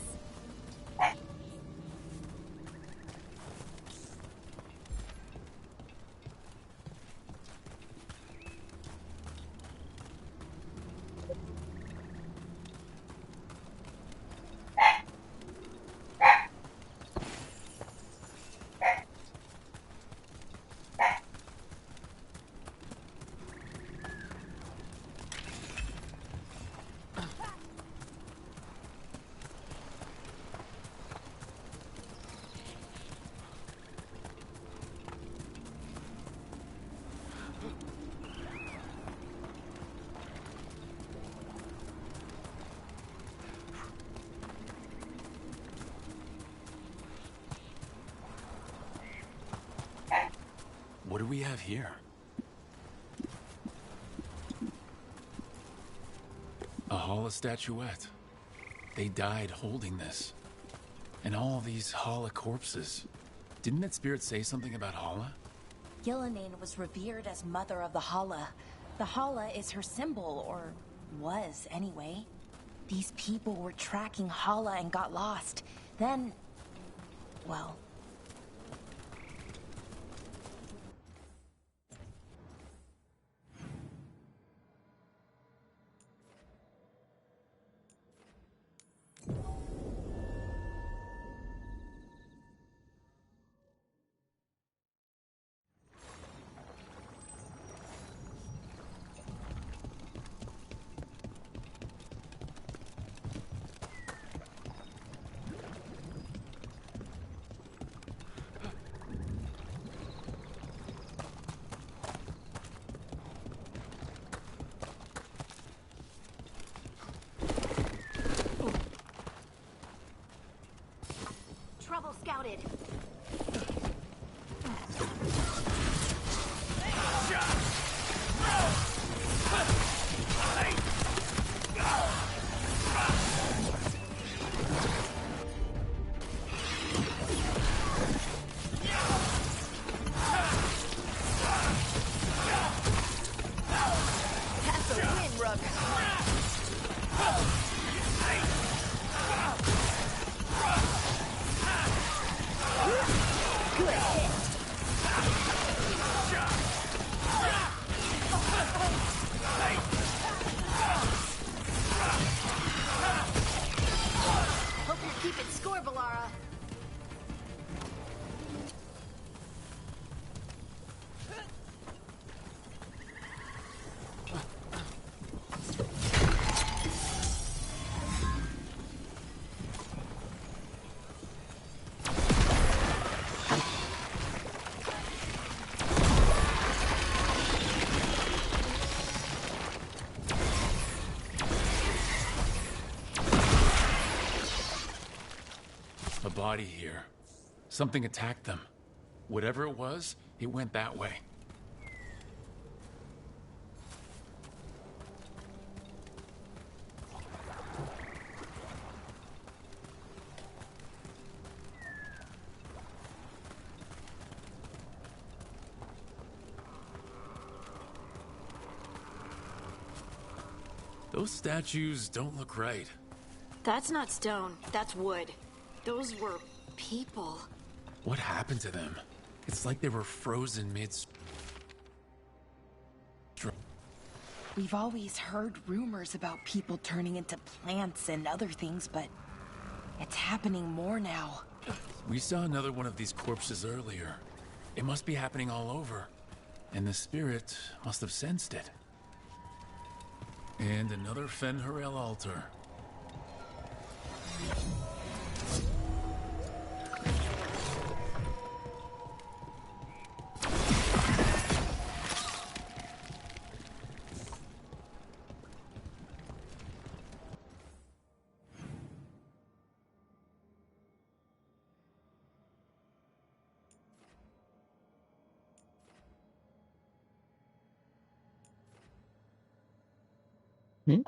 What do we have here? A Hala statuette. They died holding this. And all these Hala corpses. Didn't that spirit say something about Hala? Gillenane was revered as mother of the Hala. The Hala is her symbol, or was anyway. These people were tracking Hala and got lost. Then, well... spotted. That's a win, Rucker. Good hit. Hope you're keeping score, Valara. A body here. Something attacked them. Whatever it was, it went that way. Those statues don't look right. That's not stone. That's wood. Those were people. What happened to them? It's like they were frozen mid. We've always heard rumors about people turning into plants and other things, but it's happening more now. We saw another one of these corpses earlier. It must be happening all over. And the spirit must have sensed it. And another Fen'Harel altar. Hmm?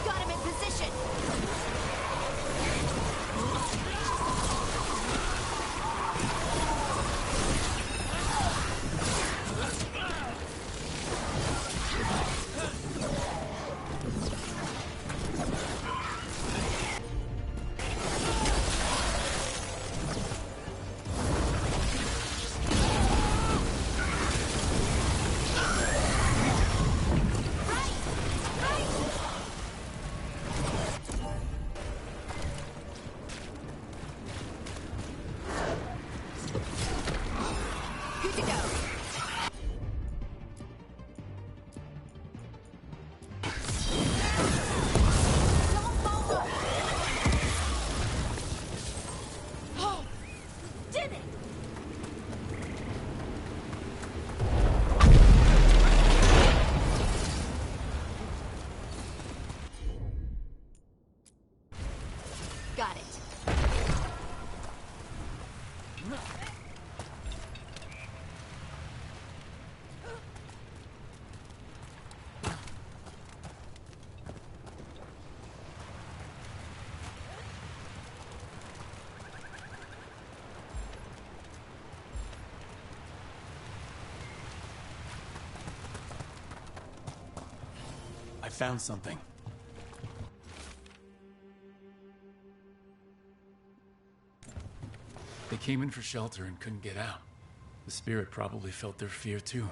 Got him in position. Good to go. Oh, did it! Got it. I found something. They came in for shelter and couldn't get out. The spirit probably felt their fear too.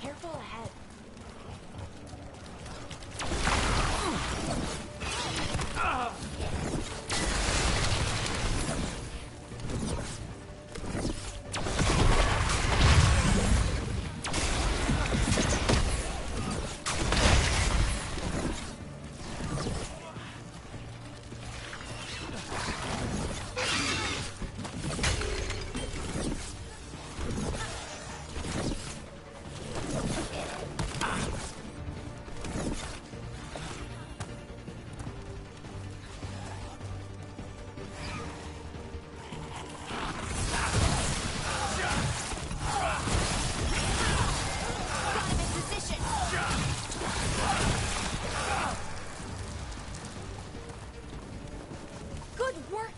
Careful ahead.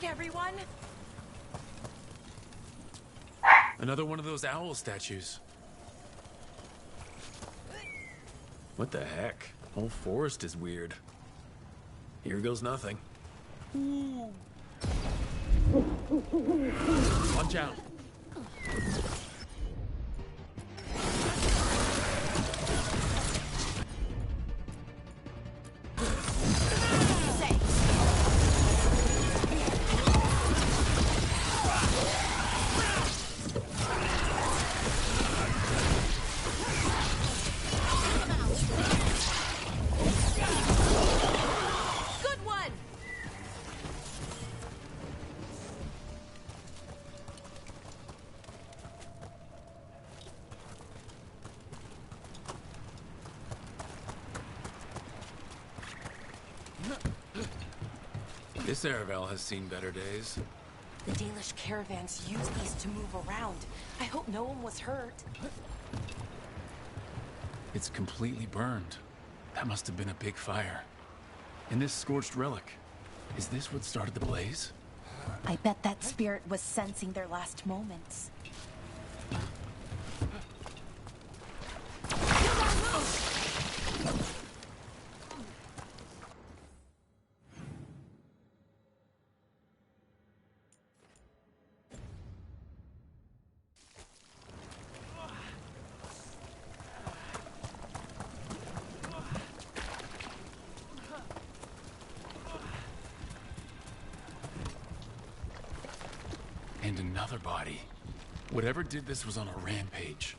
Everyone? Another one of those owl statues. What the heck? Whole forest is weird. Here goes nothing. Watch out. This Aravel has seen better days. The Dalish caravans use these to move around. I hope no one was hurt. It's completely burned. That must have been a big fire. And this scorched relic, is this what started the blaze? I bet that spirit was sensing their last moments. And another body. Whatever did this was on a rampage.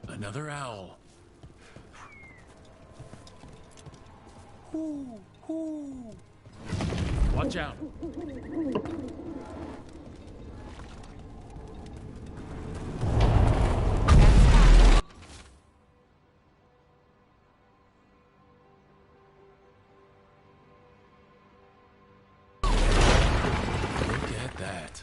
Another owl. Hoo, hoo. Watch out. Look at that.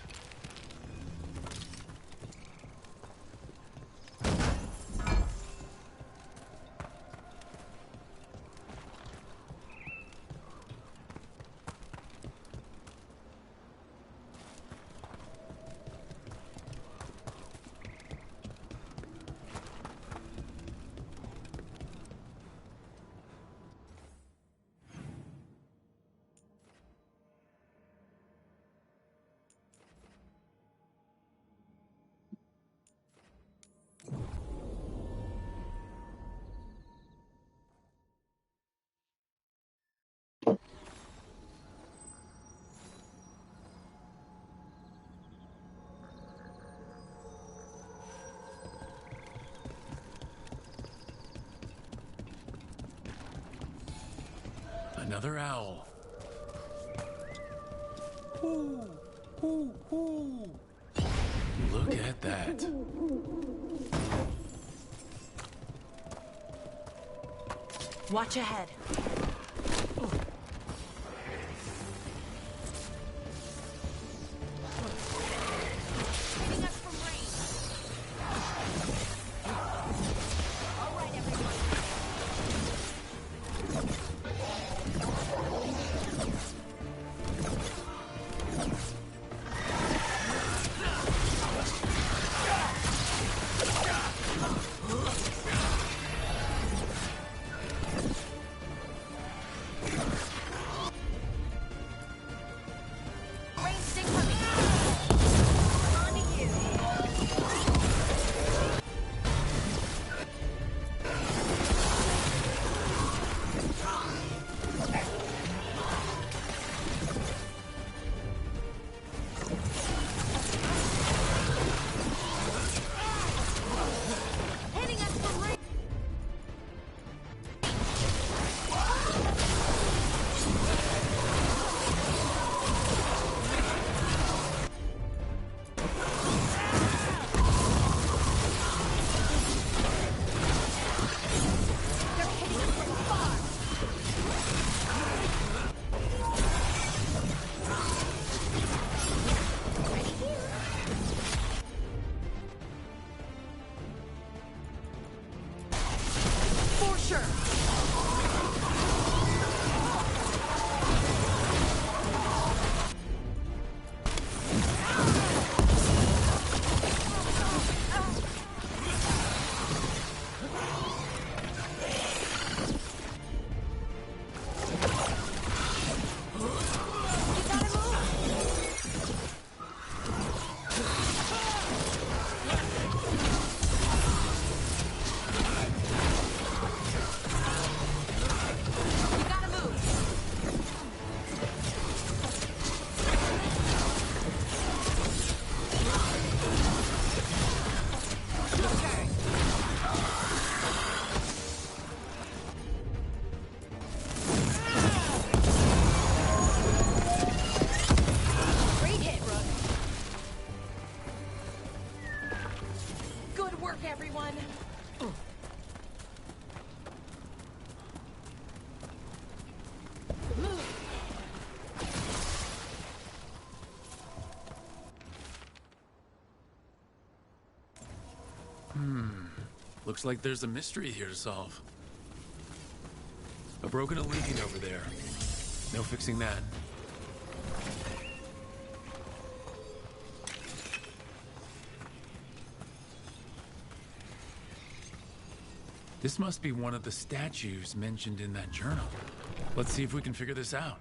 Another owl. Hoo, hoo, hoo. Look at that. Watch ahead. Saving us from rain. All right, everyone. Looks like there's a mystery here to solve. A broken and leaking over there. No fixing that. This must be one of the statues mentioned in that journal. Let's see if we can figure this out.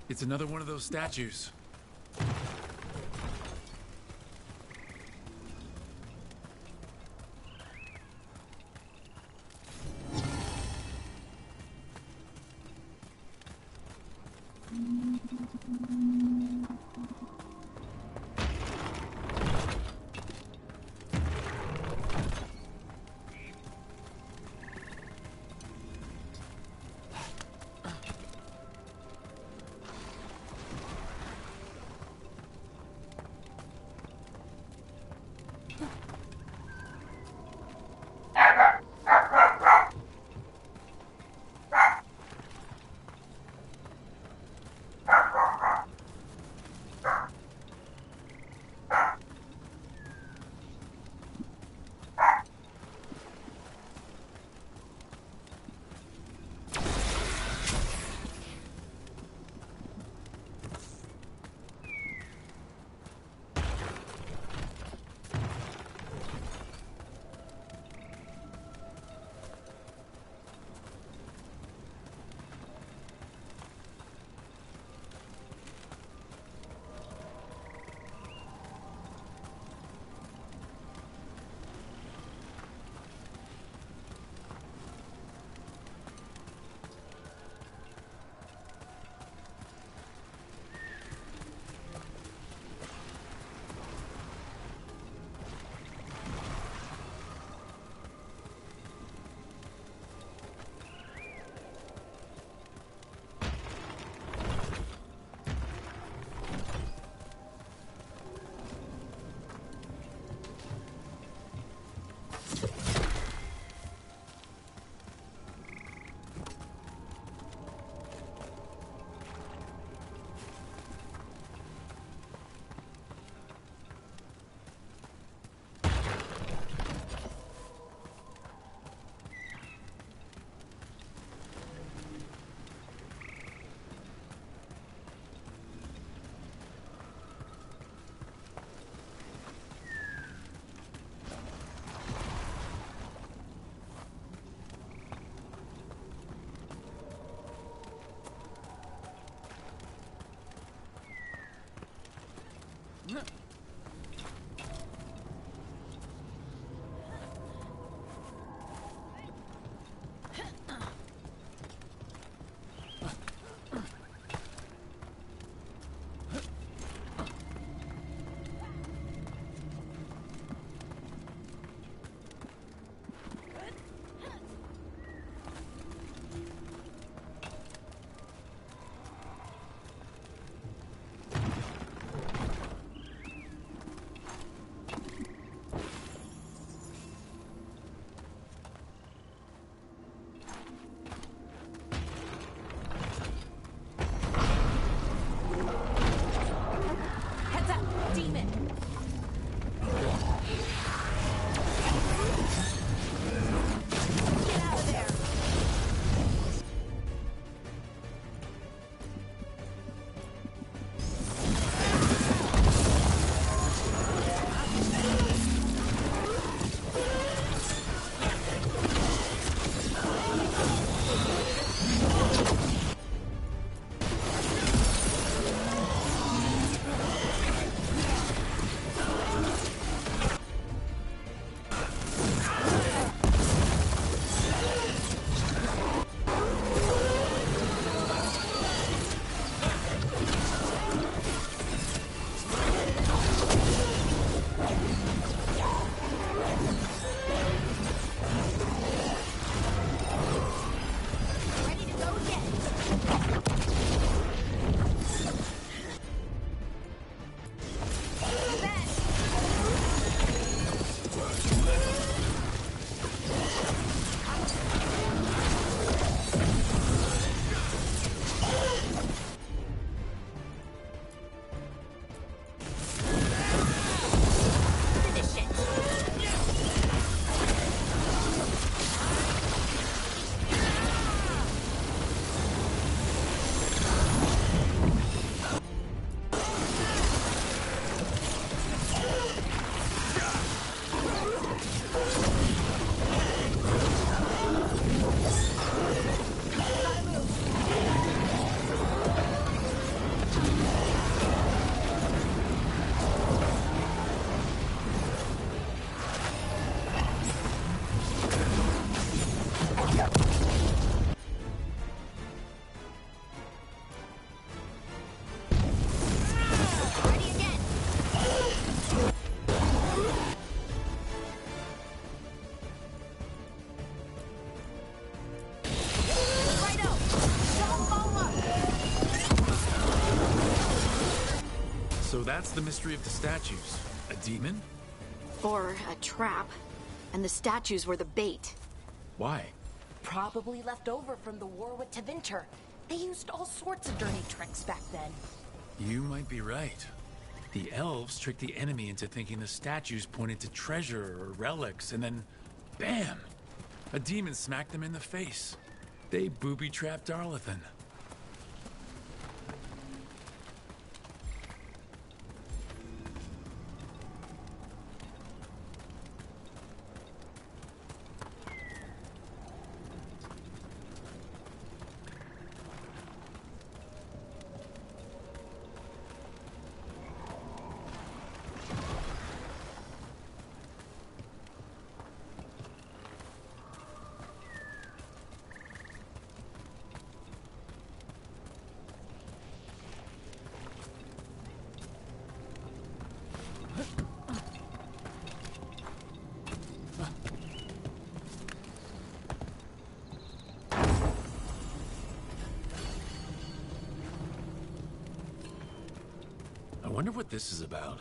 It's another one of those statues. that's the mystery of the statues. A demon? Or a trap. And the statues were the bait. Why? Probably left over from the war with Tevinter. They used all sorts of dirty tricks back then. You might be right. The elves tricked the enemy into thinking the statues pointed to treasure or relics, and then, bam! A demon smacked them in the face. They booby-trapped Darlathan. I wonder what this is about.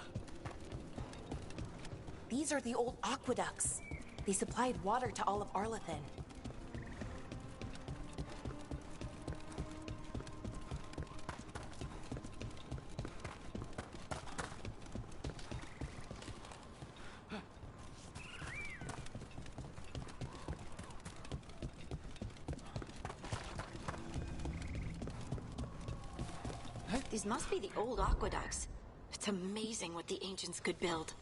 These are the old aqueducts. They supplied water to all of Arlathan. These must be the old aqueducts. It's amazing what the ancients could build.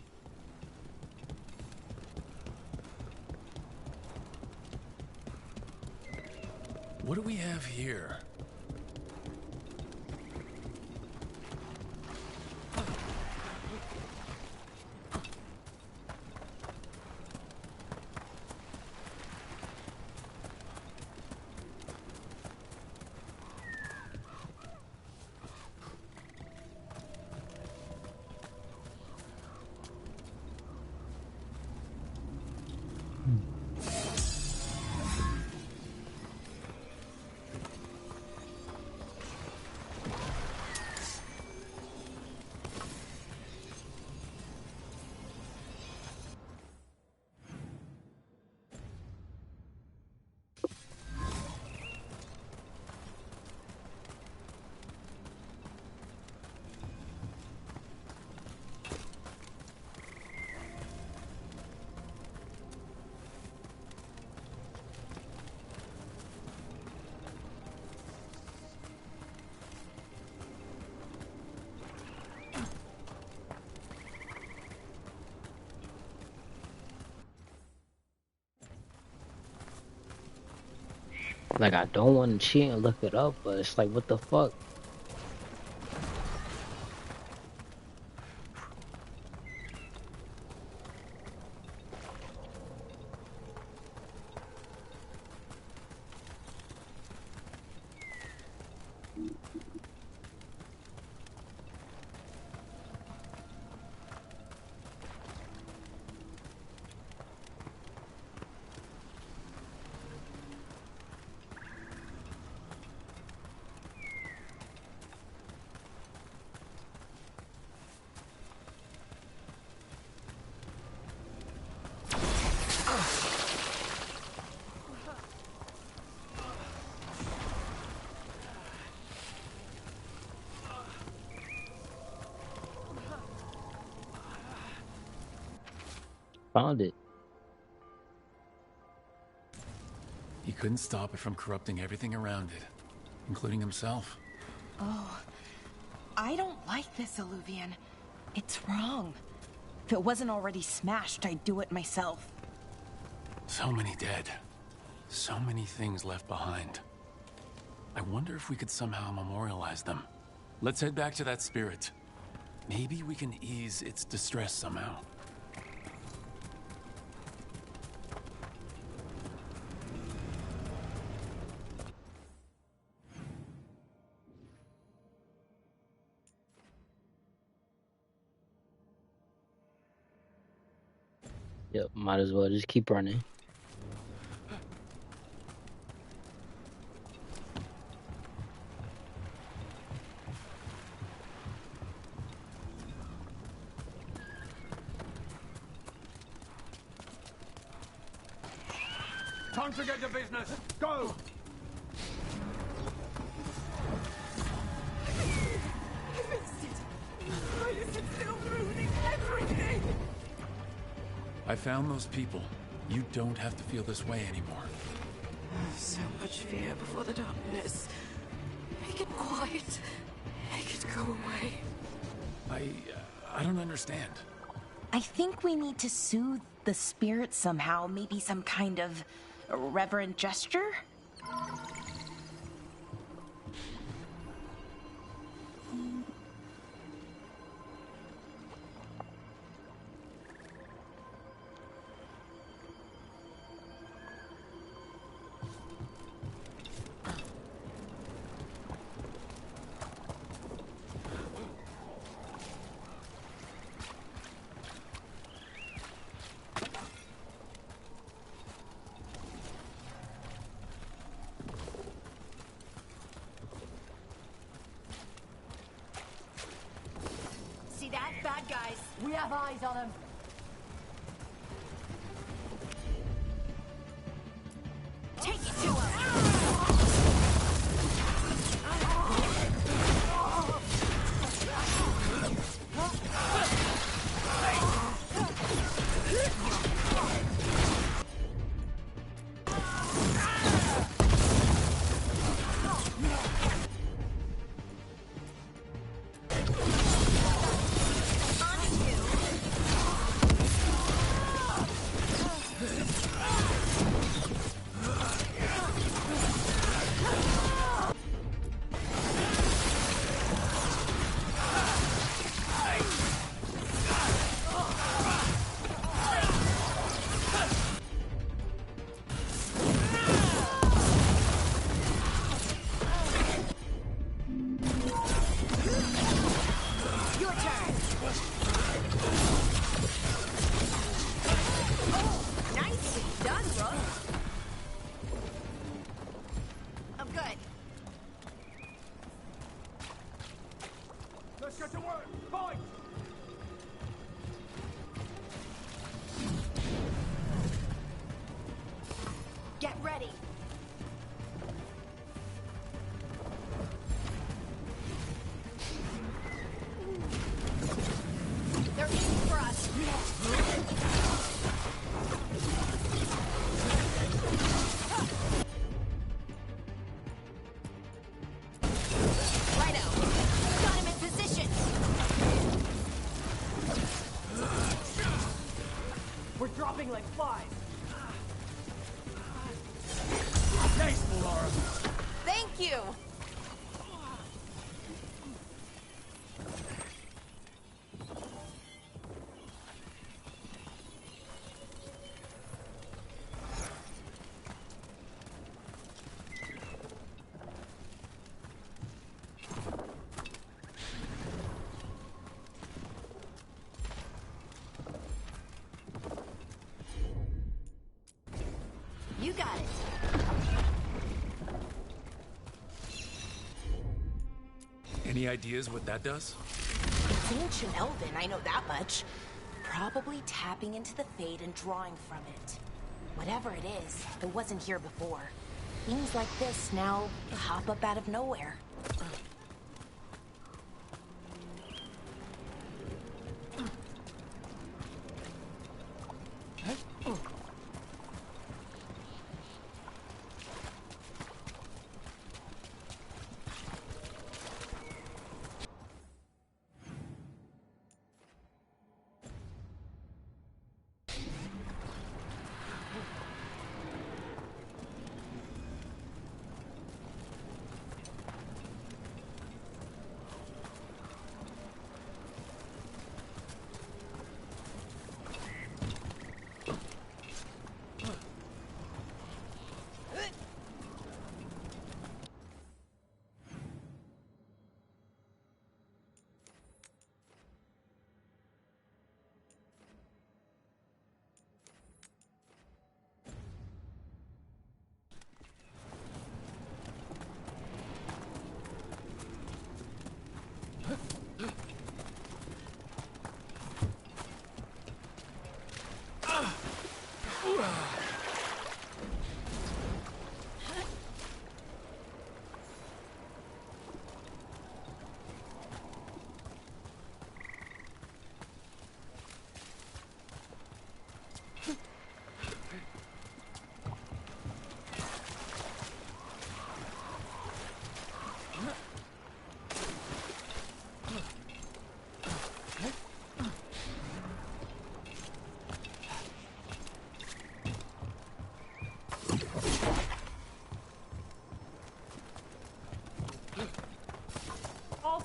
What do we have here? Like, I don't want to cheat and look it up, but it's like, what the fuck? Found it. He couldn't stop it from corrupting everything around it, including himself. Oh, I don't like this, Illuvian. It's wrong. If it wasn't already smashed, I'd do it myself. So many dead. So many things left behind. I wonder if we could somehow memorialize them. Let's head back to that spirit. Maybe we can ease its distress somehow. Yep, might as well just keep running. Don't forget your business. Go! I missed it. Why is it still ruining everything? I found those people. You don't have to feel this way anymore. So much fear before the darkness. Make it quiet. Make it go away. I don't understand. I think we need to soothe the spirit somehow. Maybe some kind of reverent gesture? See that? Bad guys. We have eyes on him. Take it to him. Your turn. Oh, nicely done, bro. I'm good. Let's get to work. Fight! Get ready. They're aiming for us. Righto. Got him in position. We're dropping like flies. Tasteful, Laura. Thank you. You got it. Any ideas what that does? It's ancient Elven, I know that much. Probably tapping into the Fade and drawing from it. Whatever it is, it wasn't here before. Things like this now pop up out of nowhere.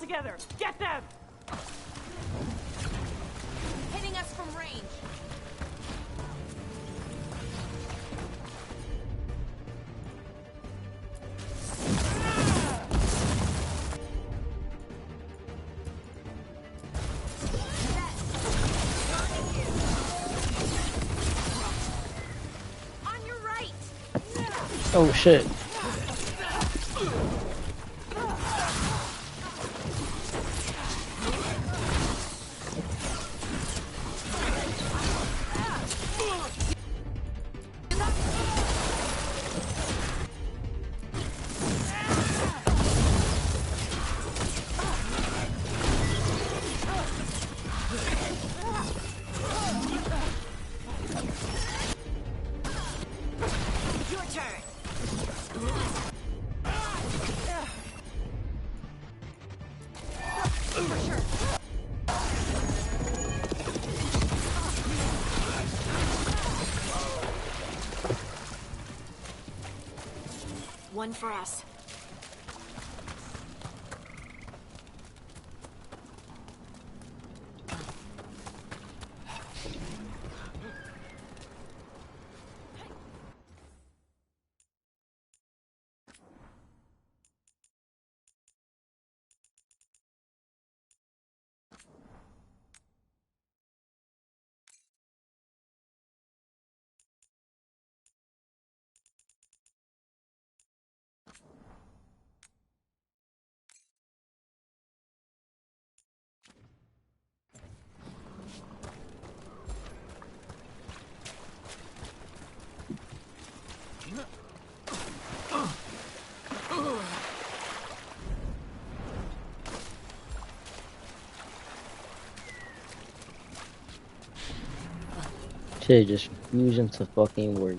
together! Get them! Hitting us from range. On your right. Oh shit. Your turn. For sure. One for us. Shit just refusing to fucking work.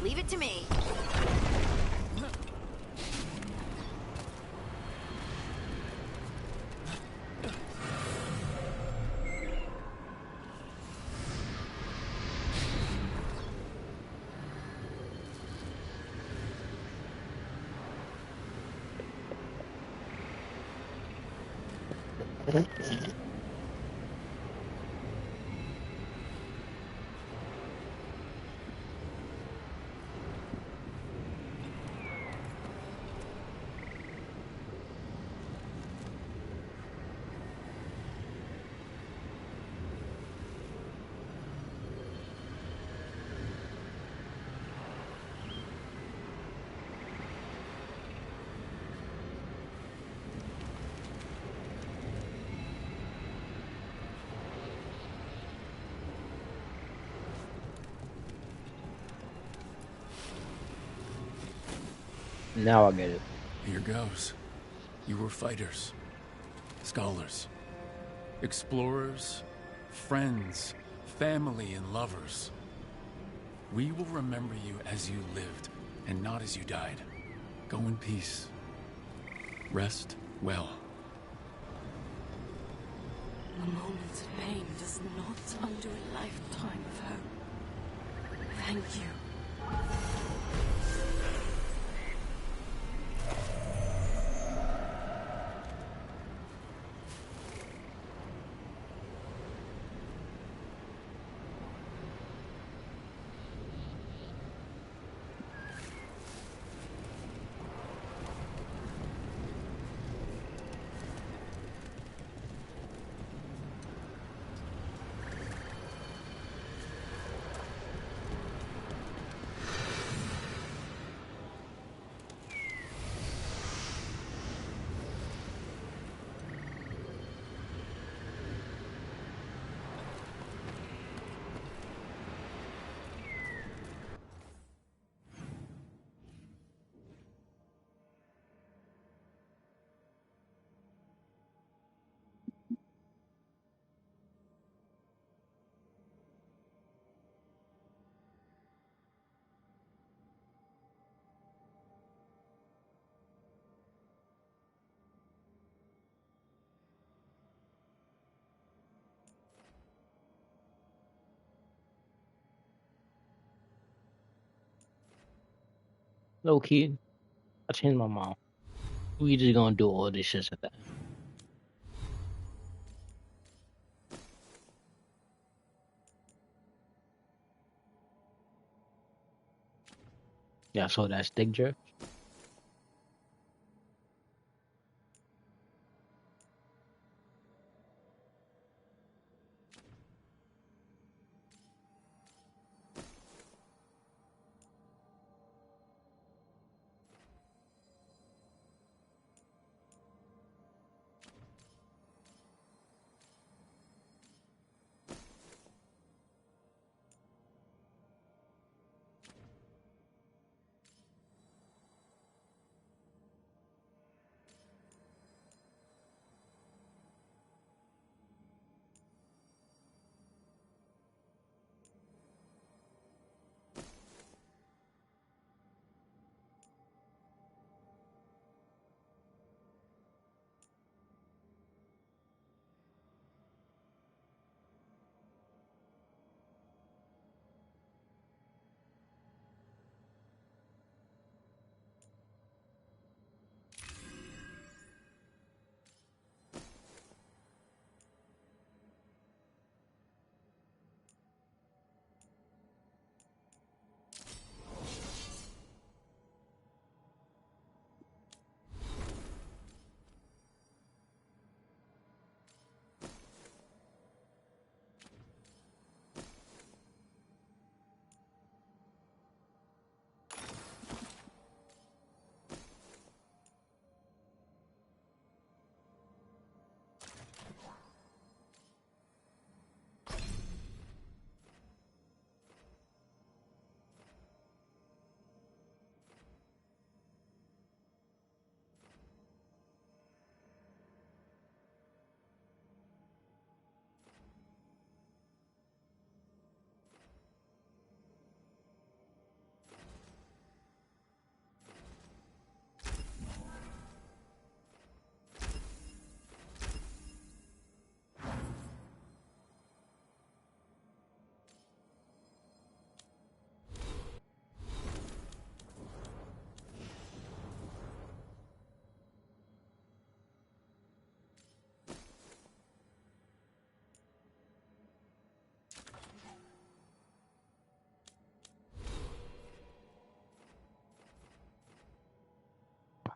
Leave it to me. Now I get it. Here goes. You were fighters, scholars, explorers, friends, family, and lovers. We will remember you as you lived, and not as you died. Go in peace. Rest well. A moment's pain does not undo a lifetime of hope. Thank you. Low key, I changed my mind. We just gonna do all this shit at that. Yeah, so that stick drift.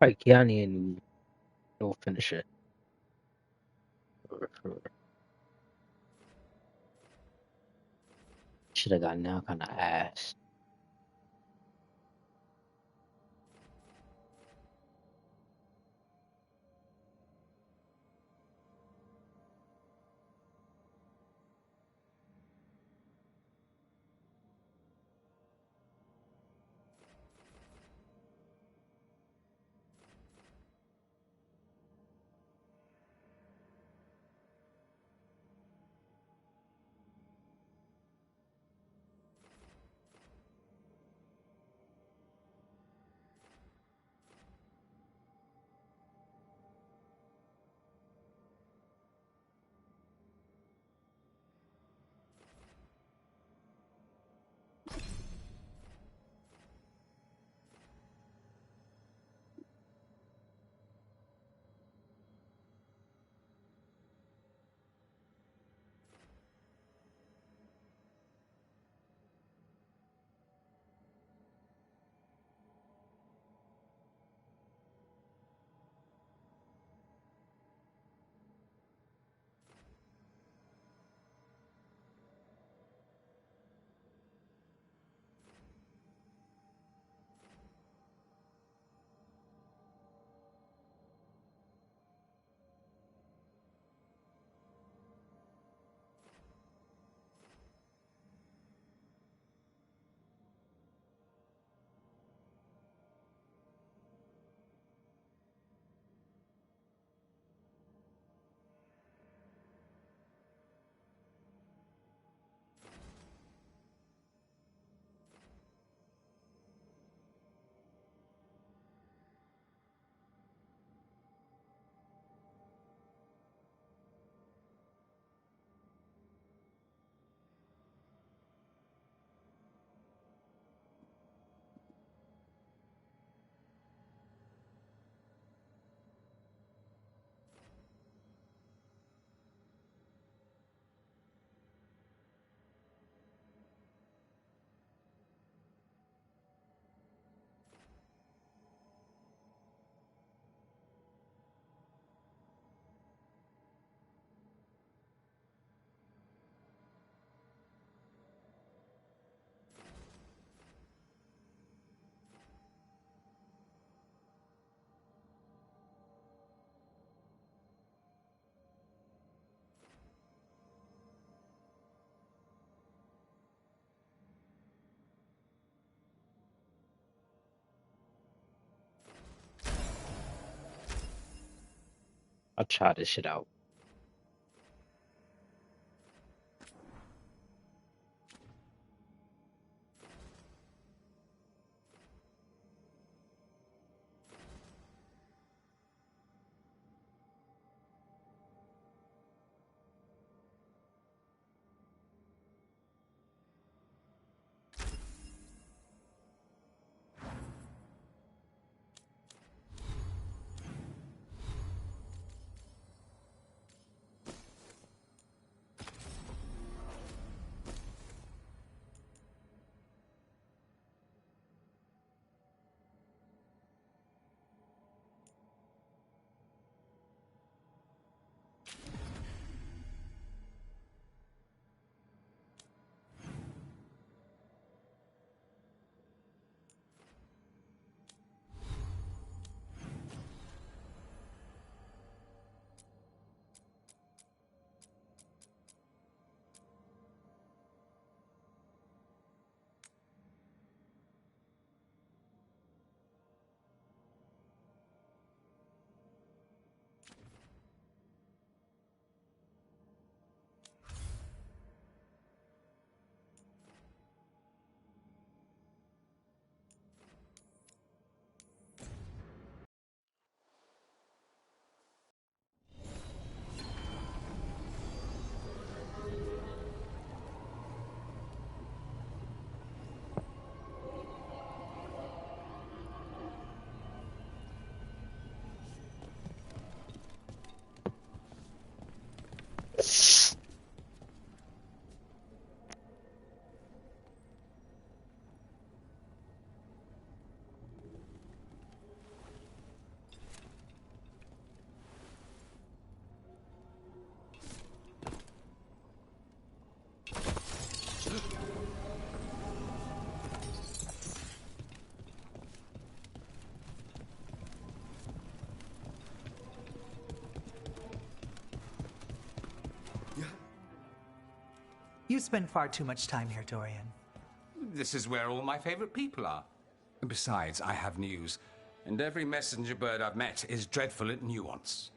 Alright, Kiani and we'll finish it. Should have got now kind of ass. I'll try this shit out. You spend far too much time here, Dorian. This is where all my favorite people are. Besides, I have news, and every messenger bird I've met is dreadful at nuance.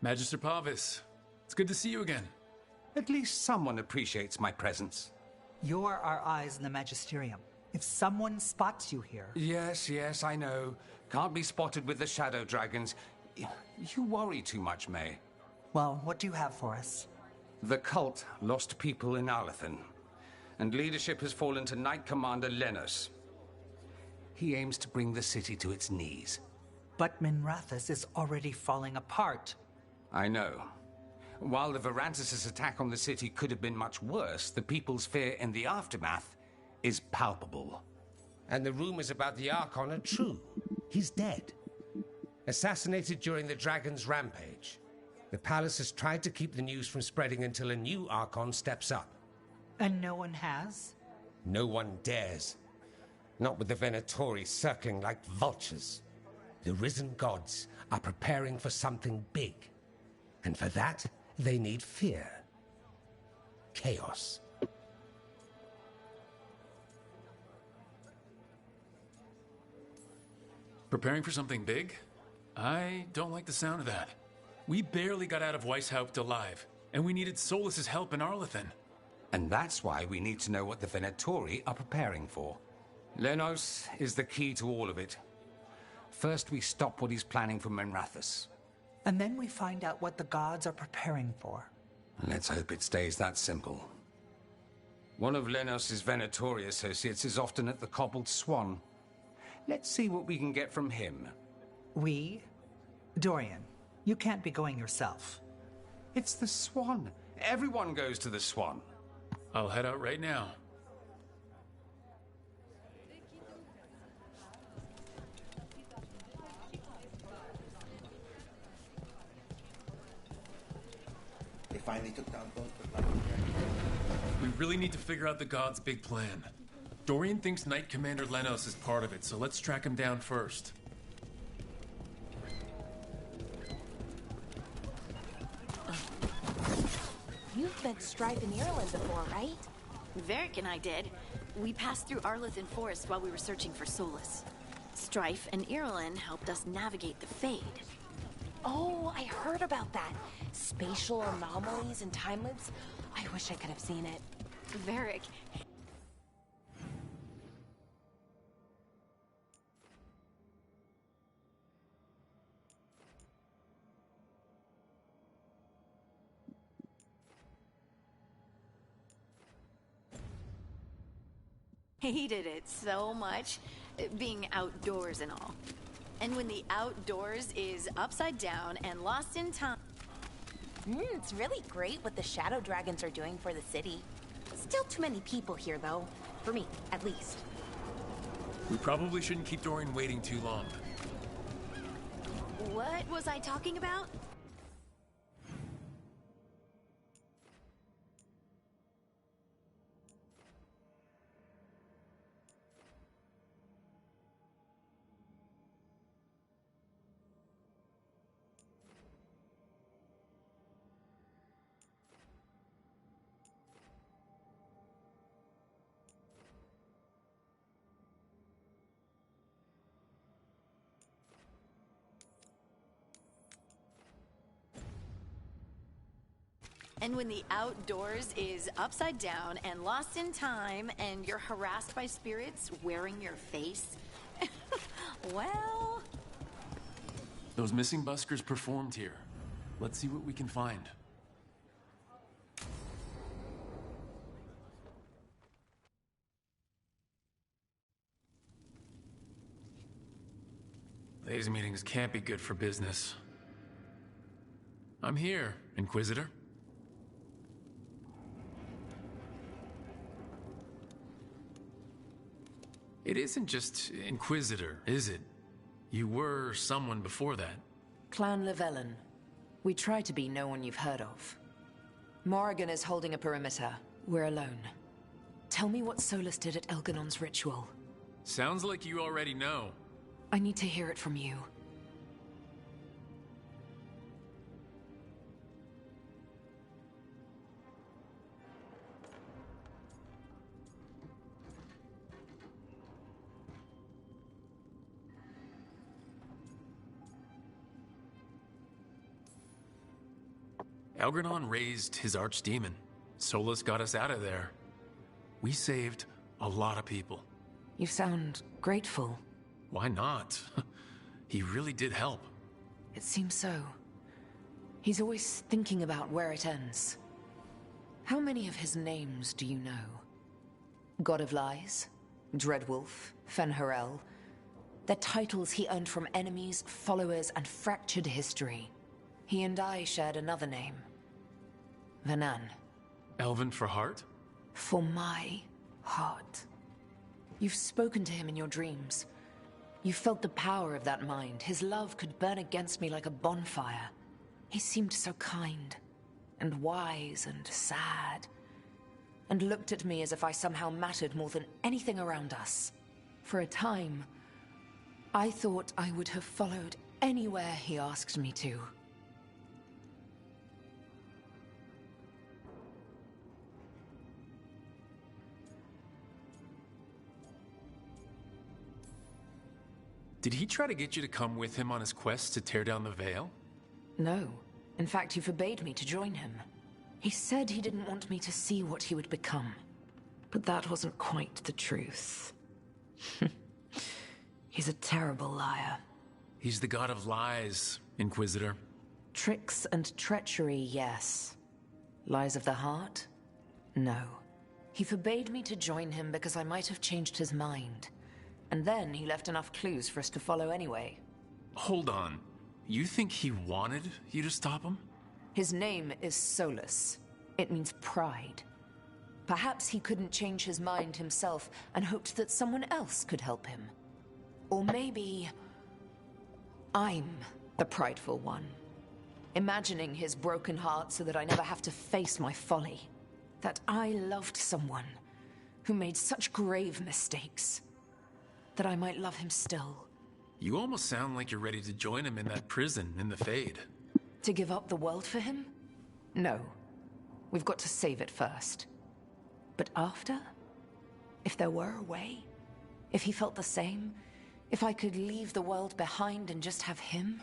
Magister Pavis, it's good to see you again. At least someone appreciates my presence. You're our eyes in the Magisterium. If someone spots you here... Yes, I know. Can't be spotted with the Shadow Dragons. You worry too much, May. Well, what do you have for us? The cult lost people in Arlethan, and leadership has fallen to Knight Commander Lenos. He aims to bring the city to its knees. But Minrathous is already falling apart. I know. While the Varantis' attack on the city could have been much worse, the people's fear in the aftermath is palpable. And the rumors about the Archon are true. He's dead. Assassinated during the Dragon's rampage. The palace has tried to keep the news from spreading until a new Archon steps up. And no one has? No one dares. Not with the Venatori circling like vultures. The risen gods are preparing for something big. And for that, they need fear. Chaos. Preparing for something big? I don't like the sound of that. We barely got out of Weishaupt alive, and we needed Solus's help in Arlethan. And that's why we need to know what the Venatori are preparing for. Lenos is the key to all of it. First, we stop what he's planning for Minrathous. And then we find out what the gods are preparing for. Let's hope it stays that simple. One of Lenos' Venatori associates is often at the Cobbled Swan. Let's see what we can get from him. We? Dorian, you can't be going yourself. It's the Swan. Everyone goes to the Swan. I'll head out right now. They finally took down both the We really need to figure out the gods' big plan. Dorian thinks Knight Commander Lenos is part of it, so let's track him down first. You've met Strife in Ireland before, right? Varric and I did. We passed through Arlithan Forest while we were searching for Solus. Strife and Irulan helped us navigate the Fade. Oh, I heard about that. Spatial anomalies and time loops. I wish I could have seen it. Varric... hated it so much, being outdoors and all. And when the outdoors is upside down and lost in time... It's really great what the Shadow Dragons are doing for the city. Still too many people here, though. For me, at least. We probably shouldn't keep Dorian waiting too long. What was I talking about? And when the outdoors is upside down and lost in time and you're harassed by spirits wearing your face, well... Those missing buskers performed here. Let's see what we can find. These meetings can't be good for business. I'm here, Inquisitor. It isn't just Inquisitor, is it? You were someone before that. Clan Llewellyn. We try to be no one you've heard of. Morrigan is holding a perimeter. We're alone. Tell me what Solus did at Elganon's ritual. Sounds like you already know. I need to hear it from you. Elganon raised his archdemon. Solus got us out of there. We saved a lot of people. You sound grateful. Why not? He really did help. It seems so. He's always thinking about where it ends. How many of his names do you know? God of Lies, Dreadwolf, Fen'Harel. They're titles he earned from enemies, followers, and fractured history. He and I shared another name. Vanan. Elven for heart? For my heart. You've spoken to him in your dreams. You felt the power of that mind. His love could burn against me like a bonfire. He seemed so kind, and wise, and sad, and looked at me as if I somehow mattered more than anything around us. For a time, I thought I would have followed anywhere he asked me to. Did he try to get you to come with him on his quest to tear down the Veil? No. In fact, he forbade me to join him. He said he didn't want me to see what he would become. But that wasn't quite the truth. He's a terrible liar. He's the god of lies, Inquisitor. Tricks and treachery, yes. Lies of the heart? No. He forbade me to join him because I might have changed his mind. And then he left enough clues for us to follow anyway. Hold on. You think he wanted you to stop him? His name is Solus. It means pride. Perhaps he couldn't change his mind himself and hoped that someone else could help him. Or maybe I'm the prideful one. Imagining his broken heart so that I never have to face my folly. That I loved someone who made such grave mistakes. That I might love him still. You almost sound like you're ready to join him in that prison in the Fade. To give up the world for him? No. We've got to save it first. But after? If there were a way? If he felt the same? If I could leave the world behind and just have him?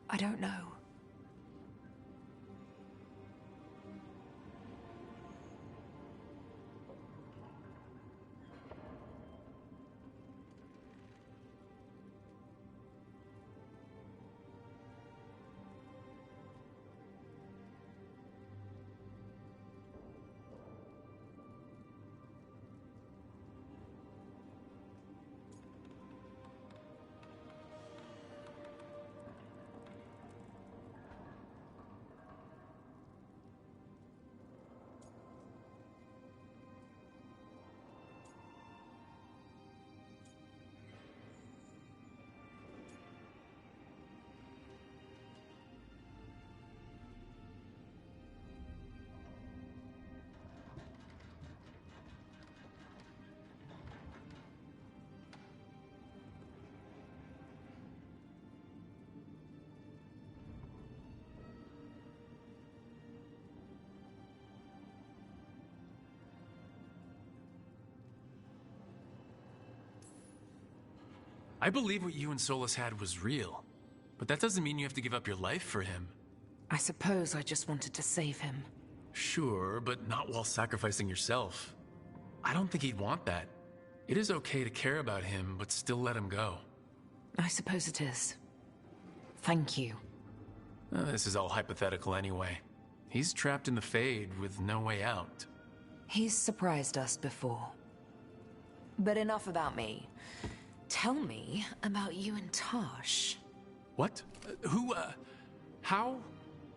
I don't know. I believe what you and Solus had was real, but that doesn't mean you have to give up your life for him. I suppose I just wanted to save him. Sure, but not while sacrificing yourself. I don't think he'd want that. It is okay to care about him, but still let him go. I suppose it is. Thank you. This is all hypothetical anyway. He's trapped in the Fade with no way out. He's surprised us before. But enough about me. Tell me about you and Tosh. What? How?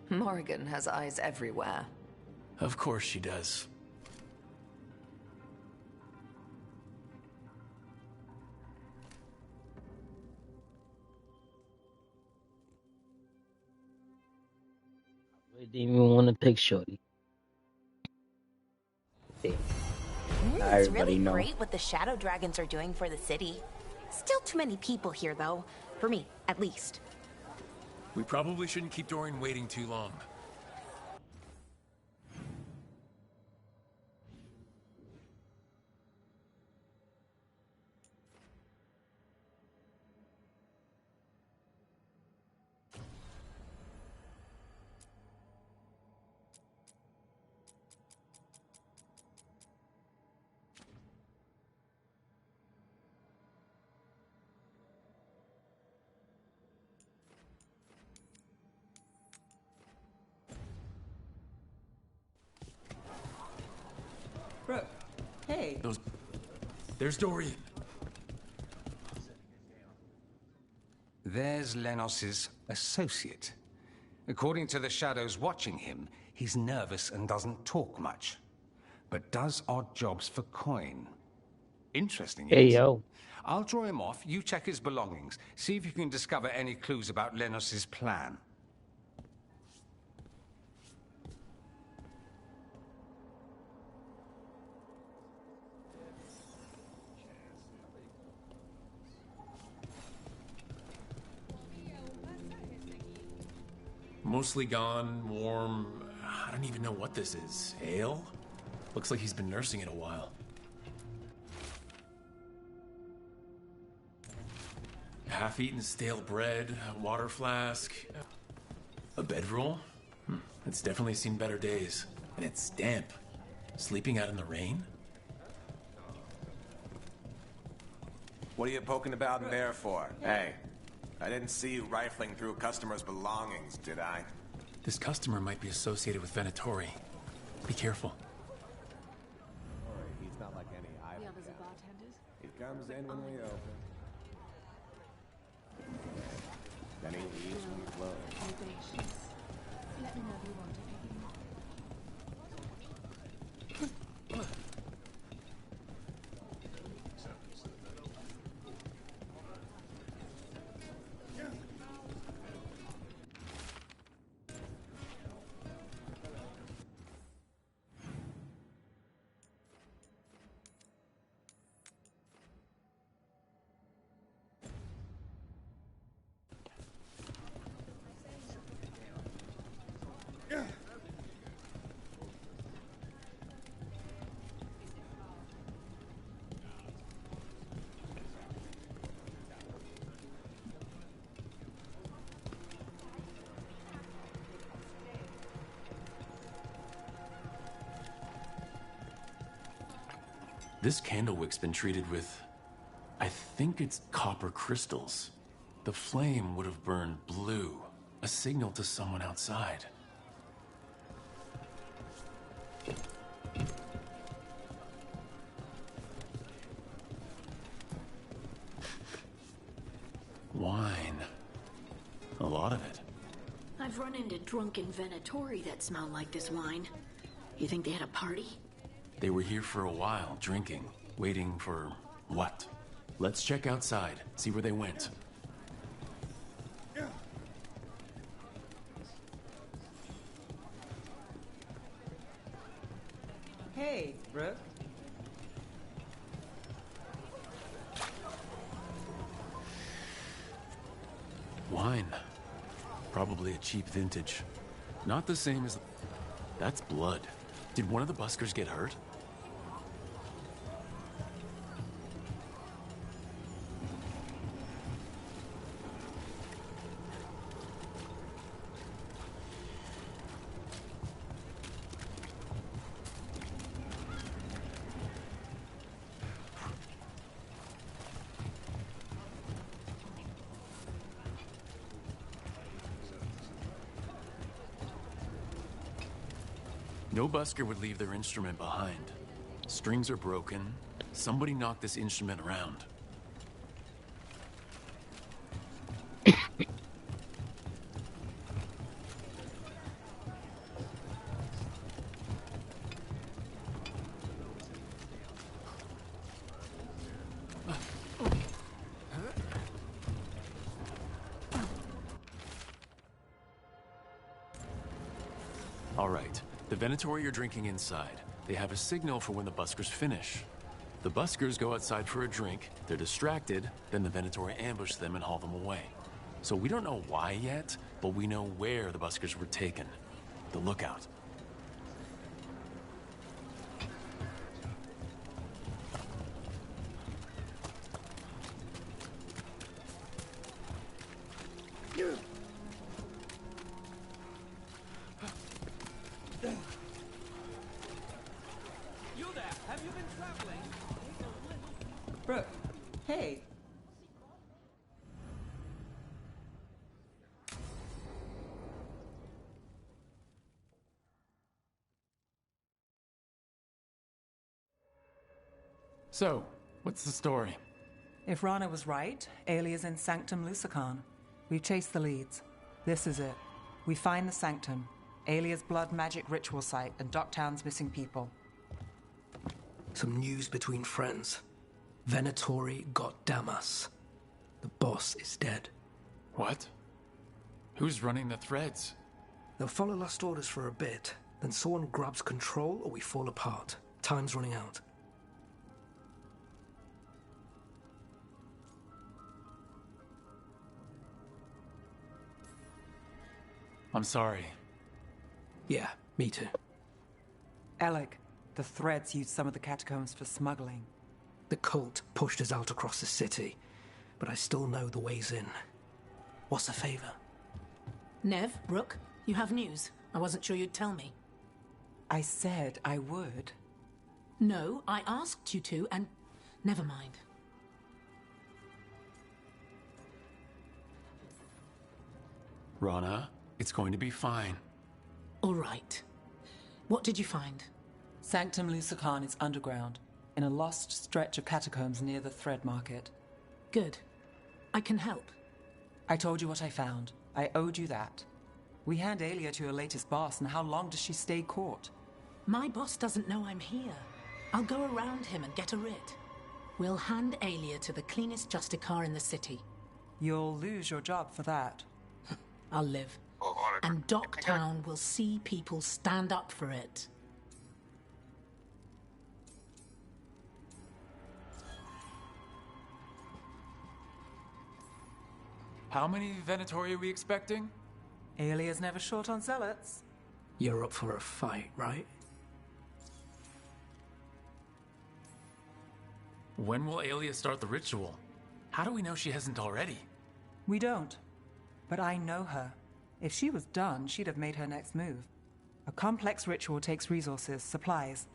Morrigan has eyes everywhere. Of course she does. I didn't even want to pick Shorty. Damn. It's really great what the Shadow Dragons are doing for the city. Still too many people here, though. For me, at least. We probably shouldn't keep Dorian waiting too long. Brooke, hey. There's Dorian. There's Lenos's associate. According to the shadows watching him, he's nervous and doesn't talk much, but does odd jobs for coin. Interesting. Hey, yes? yo. I'll draw him off, you check his belongings, see if you can discover any clues about Lenos's plan. Mostly gone, warm. I don't even know what this is. Ale? Looks like he's been nursing it a while. Half-eaten stale bread, a water flask, a bedroll. It's definitely seen better days. And it's damp. Sleeping out in the rain? What are you poking about in there for? Hey, I didn't see you rifling through customers' belongings, did I? This customer might be associated with Venatori. Be careful. He's not like any idle guy. He comes in when we open. Then he leaves when we close. Let me know if you want anything. This candlewick's been treated with... I think it's copper crystals. The flame would have burned blue, a signal to someone outside. Wine. A lot of it. I've run into drunken Venatori that smell like this wine. You think they had a party? They were here for a while, drinking, waiting for what? Let's check outside, see where they went. Hey, Brooke. Wine. Probably a cheap vintage. Not the same as... That's blood. Did one of the buskers get hurt? No busker would leave their instrument behind. Strings are broken. Somebody knocked this instrument around. All right. The Venatori are drinking inside. They have a signal for when the buskers finish. The buskers go outside for a drink, they're distracted, then the Venatori ambush them and haul them away. So we don't know why yet, but we know where the buskers were taken. The lookout. Brooke, hey. So, what's the story? If Rana was right, Alia's in Sanctum Lucican. We've chased the leads. This is it. We find the Sanctum, Alia's blood magic ritual site, and Docktown's missing people. Some news between friends. Venatori got Damas. The boss is dead. What? Who's running the threads? They'll follow last orders for a bit, then someone grabs control or we fall apart. Time's running out. I'm sorry. Yeah, me too. Alec, the threads used some of the catacombs for smuggling. The cult pushed us out across the city, but I still know the ways in. What's the favor? Nev, Brooke, you have news. I wasn't sure you'd tell me. I said I would. No, I asked you to, and never mind. Rana, it's going to be fine. All right. What did you find? Sanctum Lucican is underground, in a lost stretch of catacombs near the Thread Market. Good. I can help. I told you what I found. I owed you that. We hand Alia to her latest boss, and how long does she stay caught? My boss doesn't know I'm here. I'll go around him and get a writ. We'll hand Alia to the cleanest Justicar in the city. You'll lose your job for that. I'll live. And Docktown will see people stand up for it. How many Venatori are we expecting? Alia's never short on zealots. You're up for a fight, right? When will Alia start the ritual? How do we know she hasn't already? We don't. But I know her. If she was done, she'd have made her next move. A complex ritual takes resources, supplies.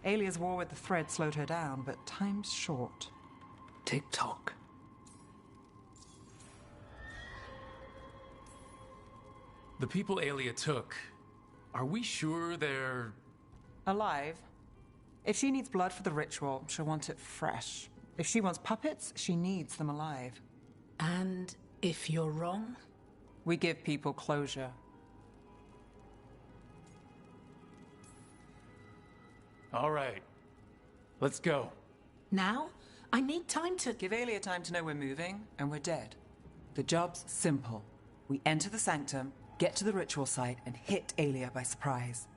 Alia's war with the thread slowed her down, but time's short. Tick-tock. The people Alia took, are we sure they're... Alive? If she needs blood for the ritual, she'll want it fresh. If she wants puppets, she needs them alive. And if you're wrong? We give people closure. All right. Let's go. Now? I need time to... Give Alia time to know we're moving, and we're dead. The job's simple. We enter the sanctum, get to the ritual site, and hit Alia by surprise.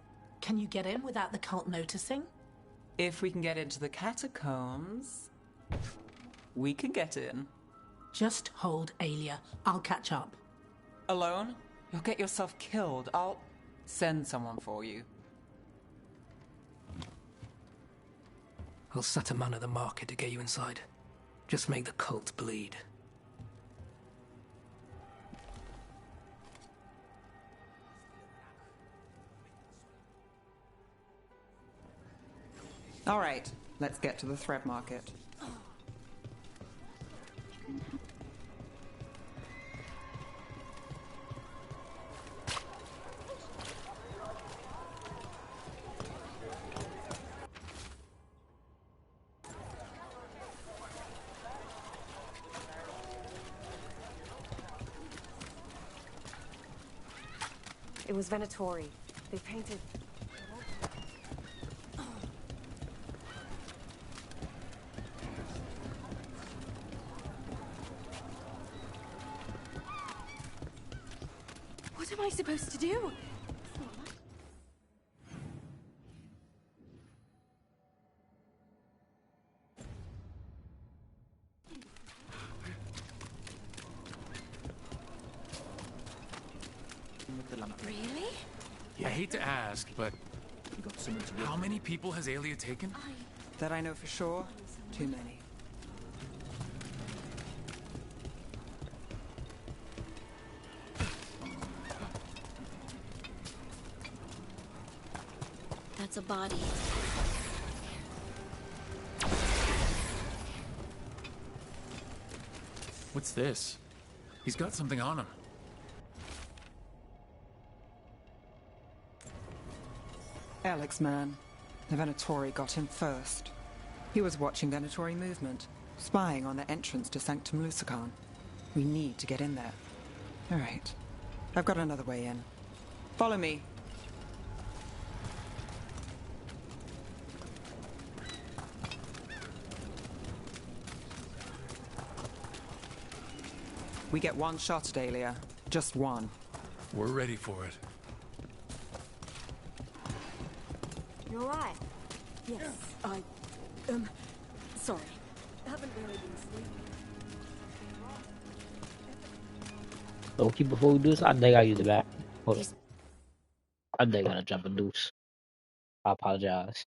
Can you get in without the cult noticing? If we can get into the catacombs, we can get in. Just hold Alia. I'll catch up. Alone? You'll get yourself killed. I'll send someone for you. I'll set a man at the market to get you inside. Just make the cult bleed. All right, let's get to the thread market. It was Venatori. They painted... What am I supposed to do? Really? I hate to ask, but how many people has Alia taken? That I know for sure, too many. That's a body. What's this? He's got something on him. Alex, man. The Venatori got him first. He was watching Venatori movement, spying on the entrance to Sanctum Lusican. We need to get in there. All right. I've got another way in. Follow me. We get one shot at Alia. Just one. We're ready for it. You alright? Yes, sorry. Haven't really been sleeping. Okay, before we do this, I think I use the back. Hold on. I think I'm gonna jump a deuce. I apologize.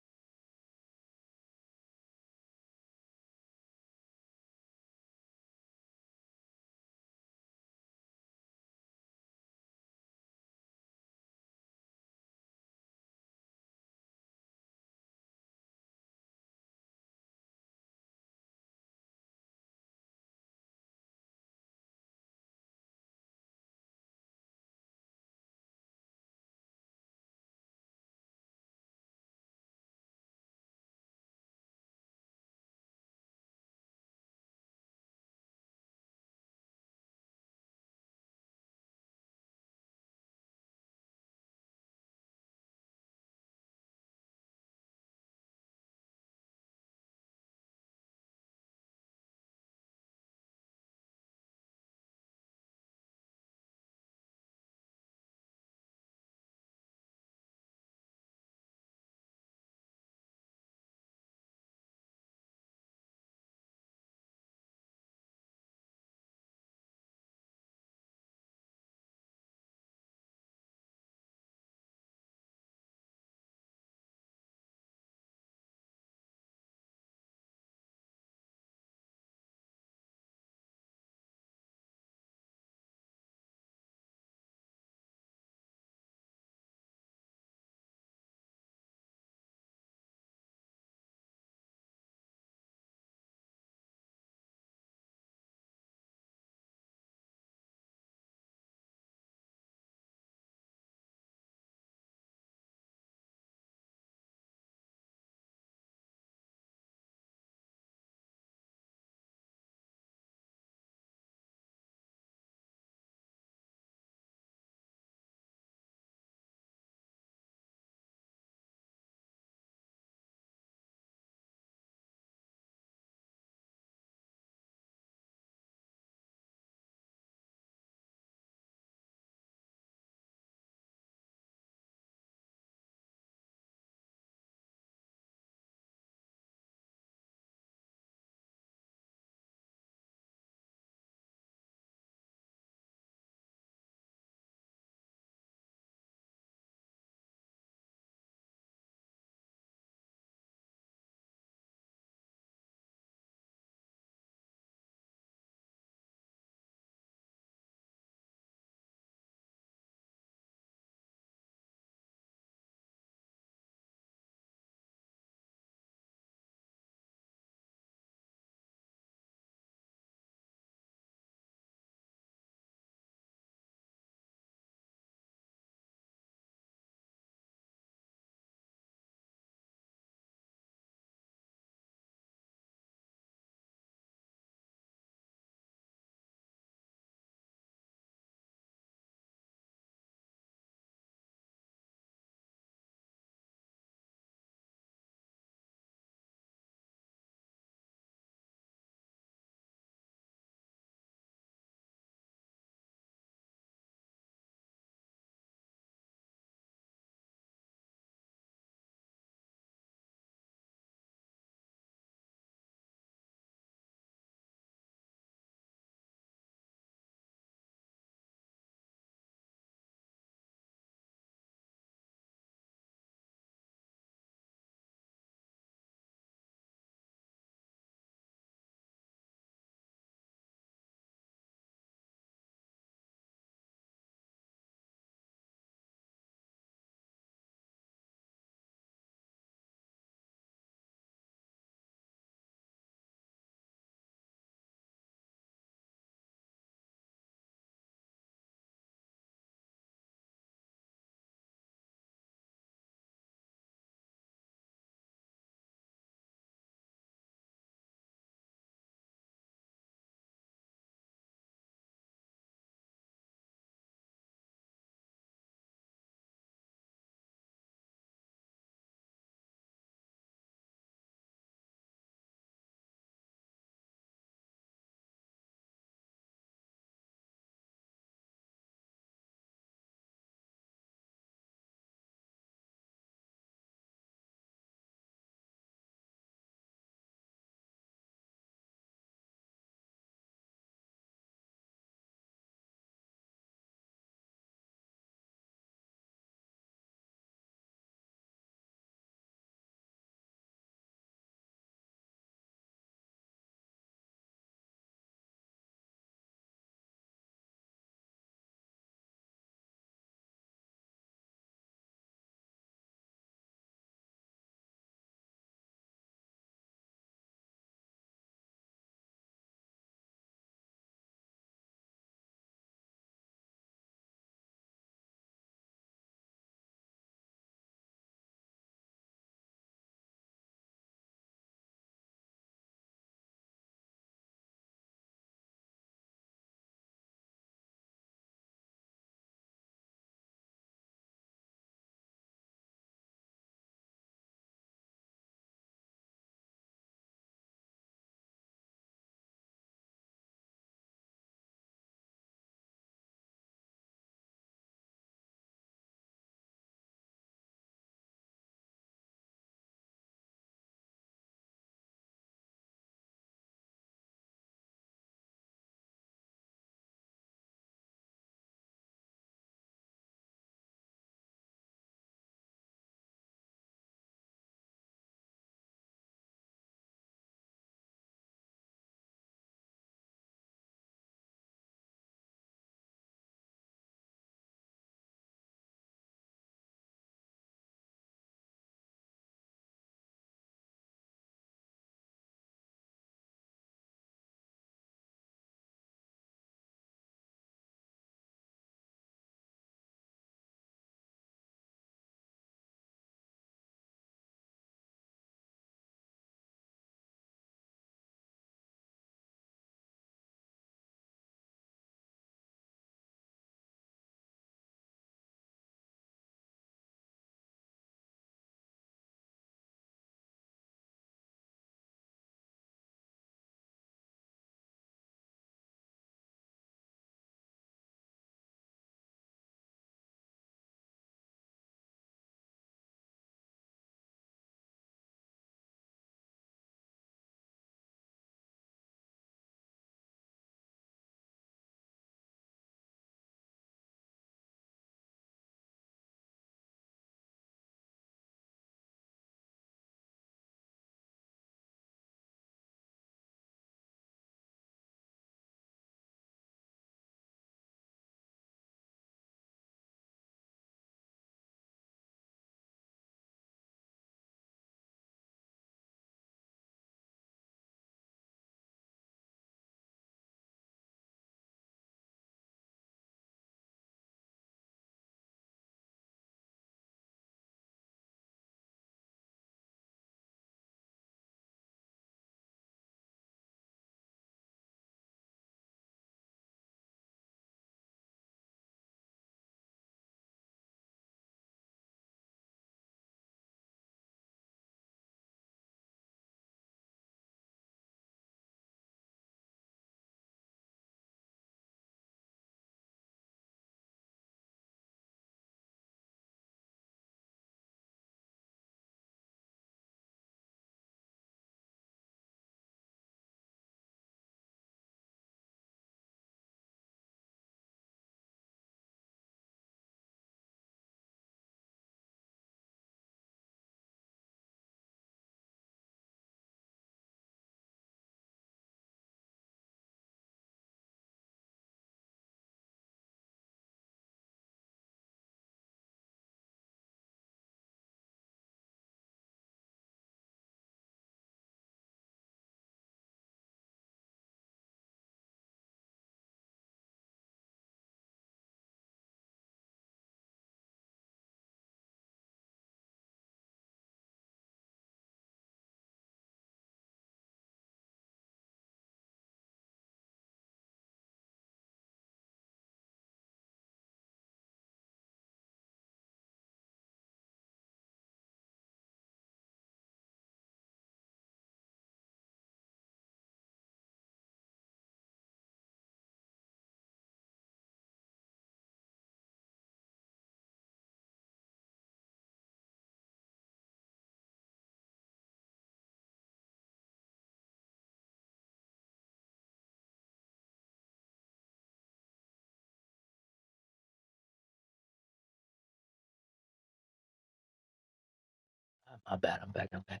My bad. I'm back. I'm back.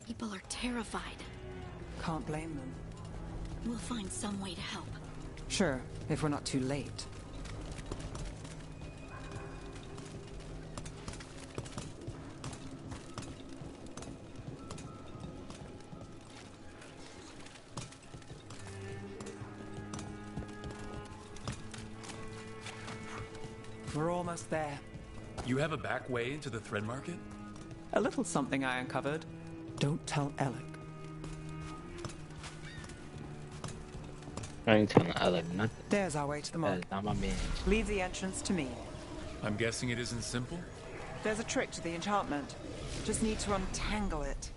People are terrified. Can't blame them. We'll find some way to help. Sure, if we're not too late. We're almost there. You have a back way into the thread market? A little something I uncovered. Don't tell Alec. I ain't telling Alec nothing. There's our way to the market. That's not my man. Leave the entrance to me. I'm guessing it isn't simple? There's a trick to the enchantment. Just need to untangle it.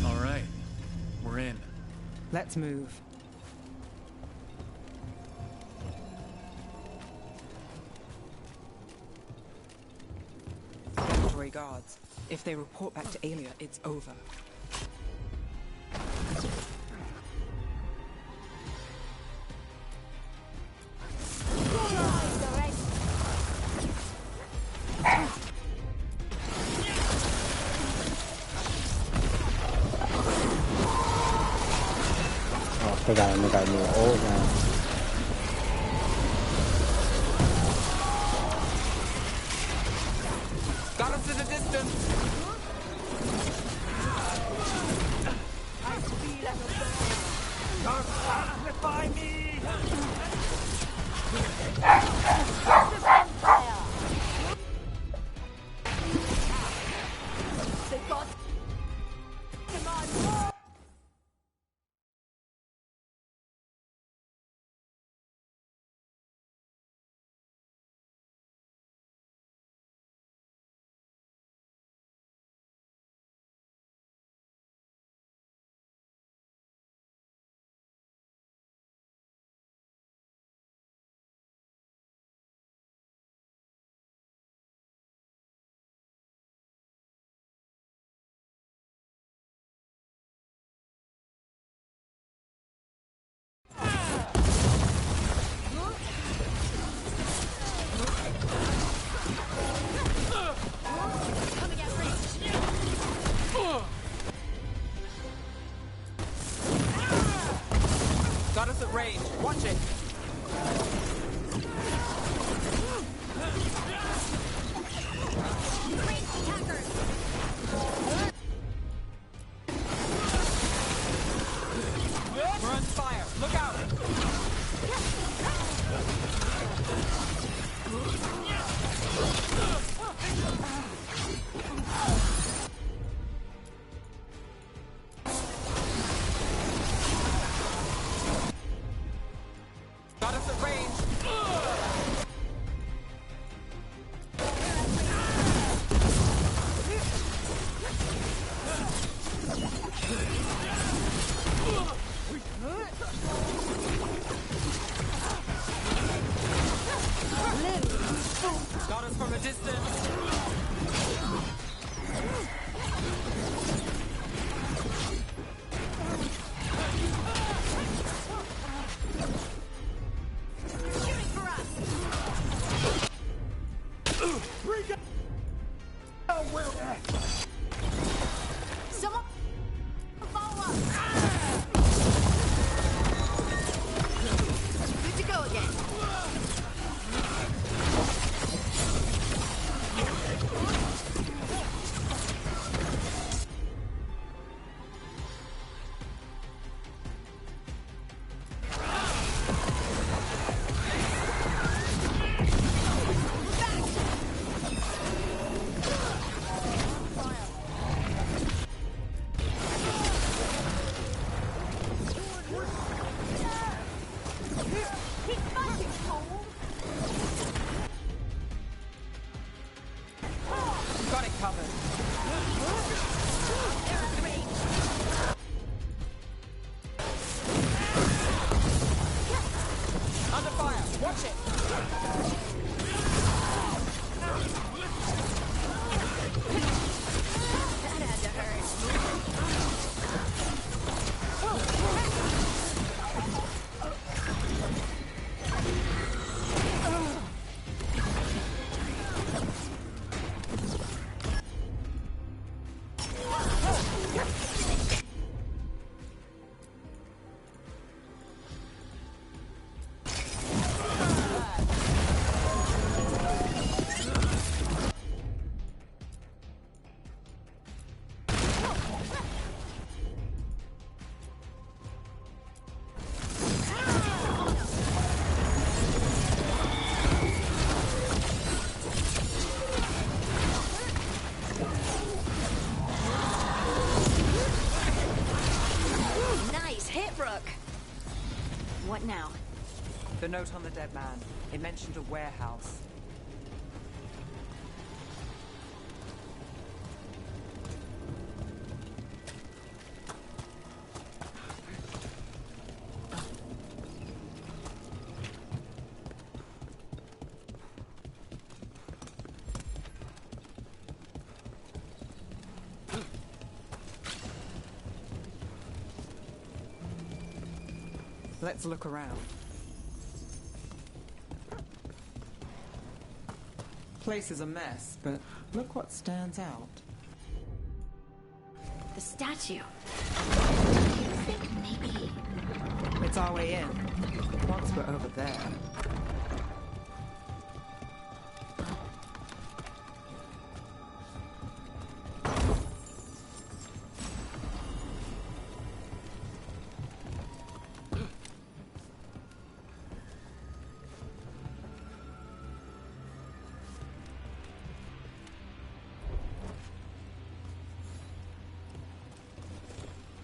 All right. We're in. Let's move. Laboratory guards. If they report back to Aelia, it's over. Oh, I forgot I got new old now. Got us in the distance! Don't amplify me! Nice hit, Rook. What now? The note on the dead man. It mentioned a warehouse. Let's look around. Place is a mess, but look what stands out. The statue. Do you think maybe... It's our way in. Once we're over there.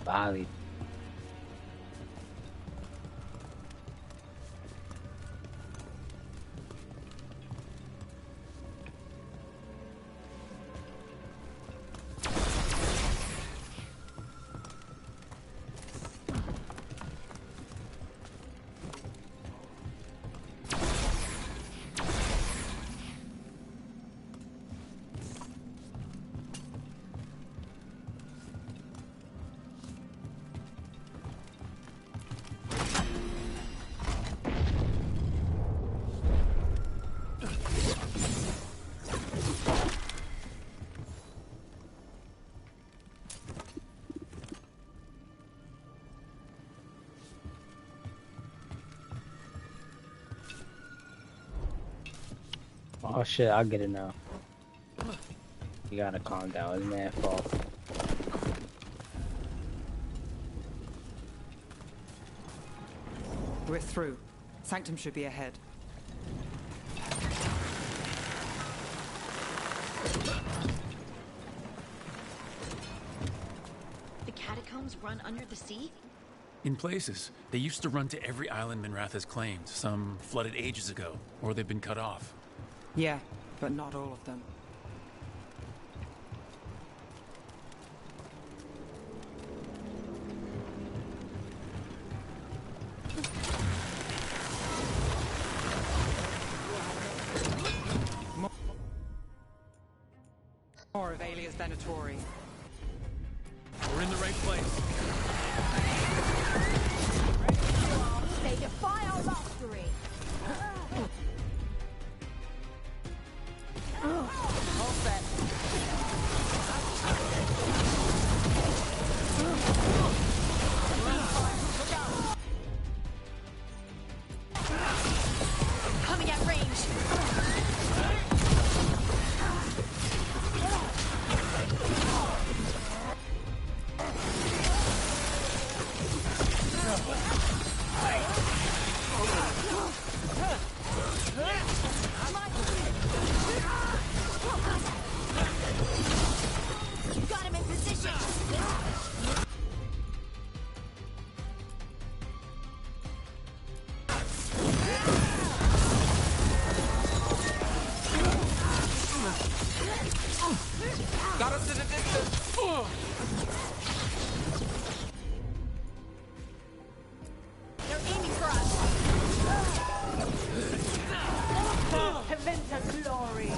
Bali. Oh shit, I'll get it now. You gotta calm down, it's man's fault. We're through. Sanctum should be ahead. The catacombs run under the sea? In places. They used to run to every island Minrath has claimed. Some flooded ages ago, or they've been cut off. Yeah, but not all of them. More of Alia's Venatori. We're in the right place. They defy our mastery. All set. Coming at range. Got him in position. Got us in a distance. They're aiming for us. Aventa glory.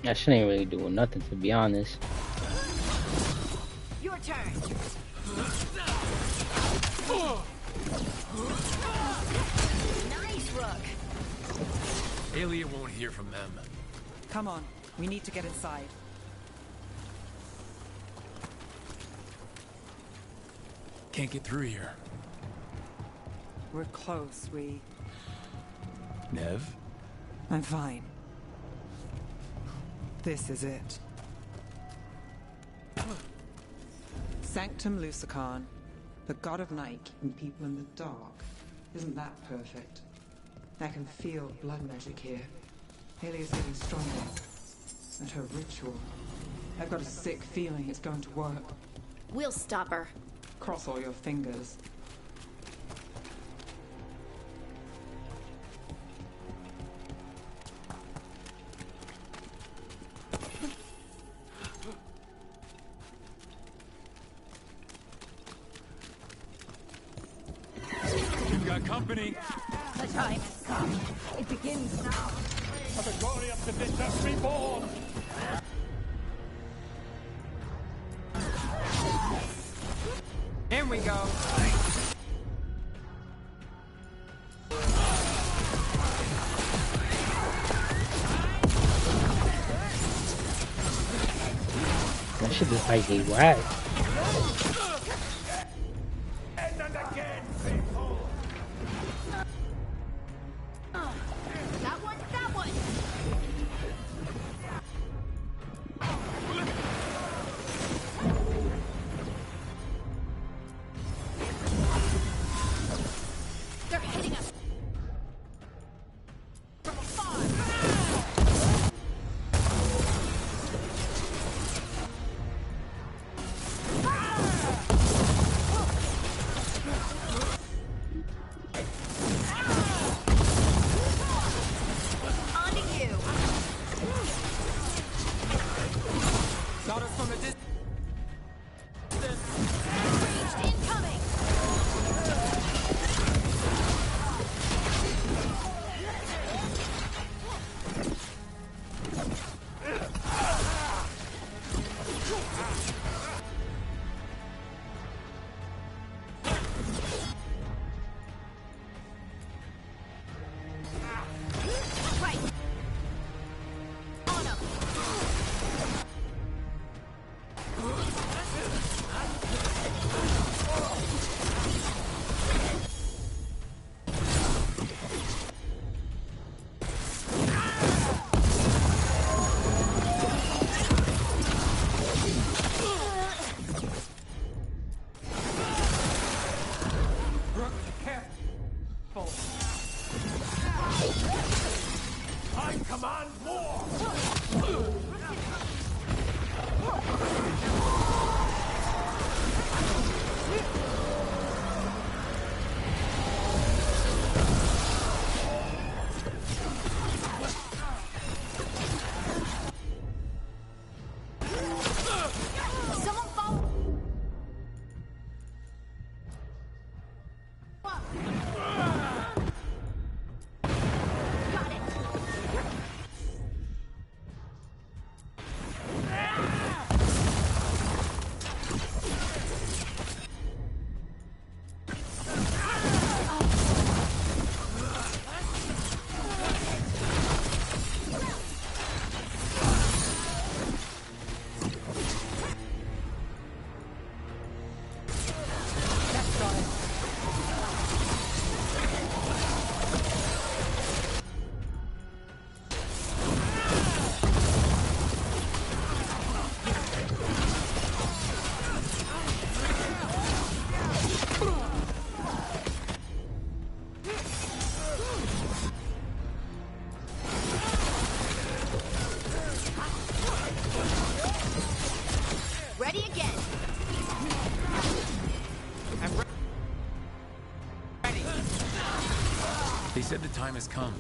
That shit ain't really doing nothing, to be honest. Your turn. Nice, Rook. Aelia won't hear from them. Come on, we need to get inside. Can't get through here. We're close, Nev? I'm fine. This is it. Sanctum Lucican, the god of night keeping people in the dark. Isn't that perfect? I can feel blood magic here. Alia's getting stronger. And her ritual. I've got a sick feeling it's going to work. We'll stop her. Cross all your fingers. You've got company. The time has come. It begins now. For the glory of the Vicious Reborn! Here we go. That shit is like a whack. And again, faithful! That one, that one! They're hitting us from afar! On to you! Got us from a distance. Ranged incoming! Right! On 'em! Brooke, careful. I command more! Someone follow! Got it! Ready again! They said the time has come.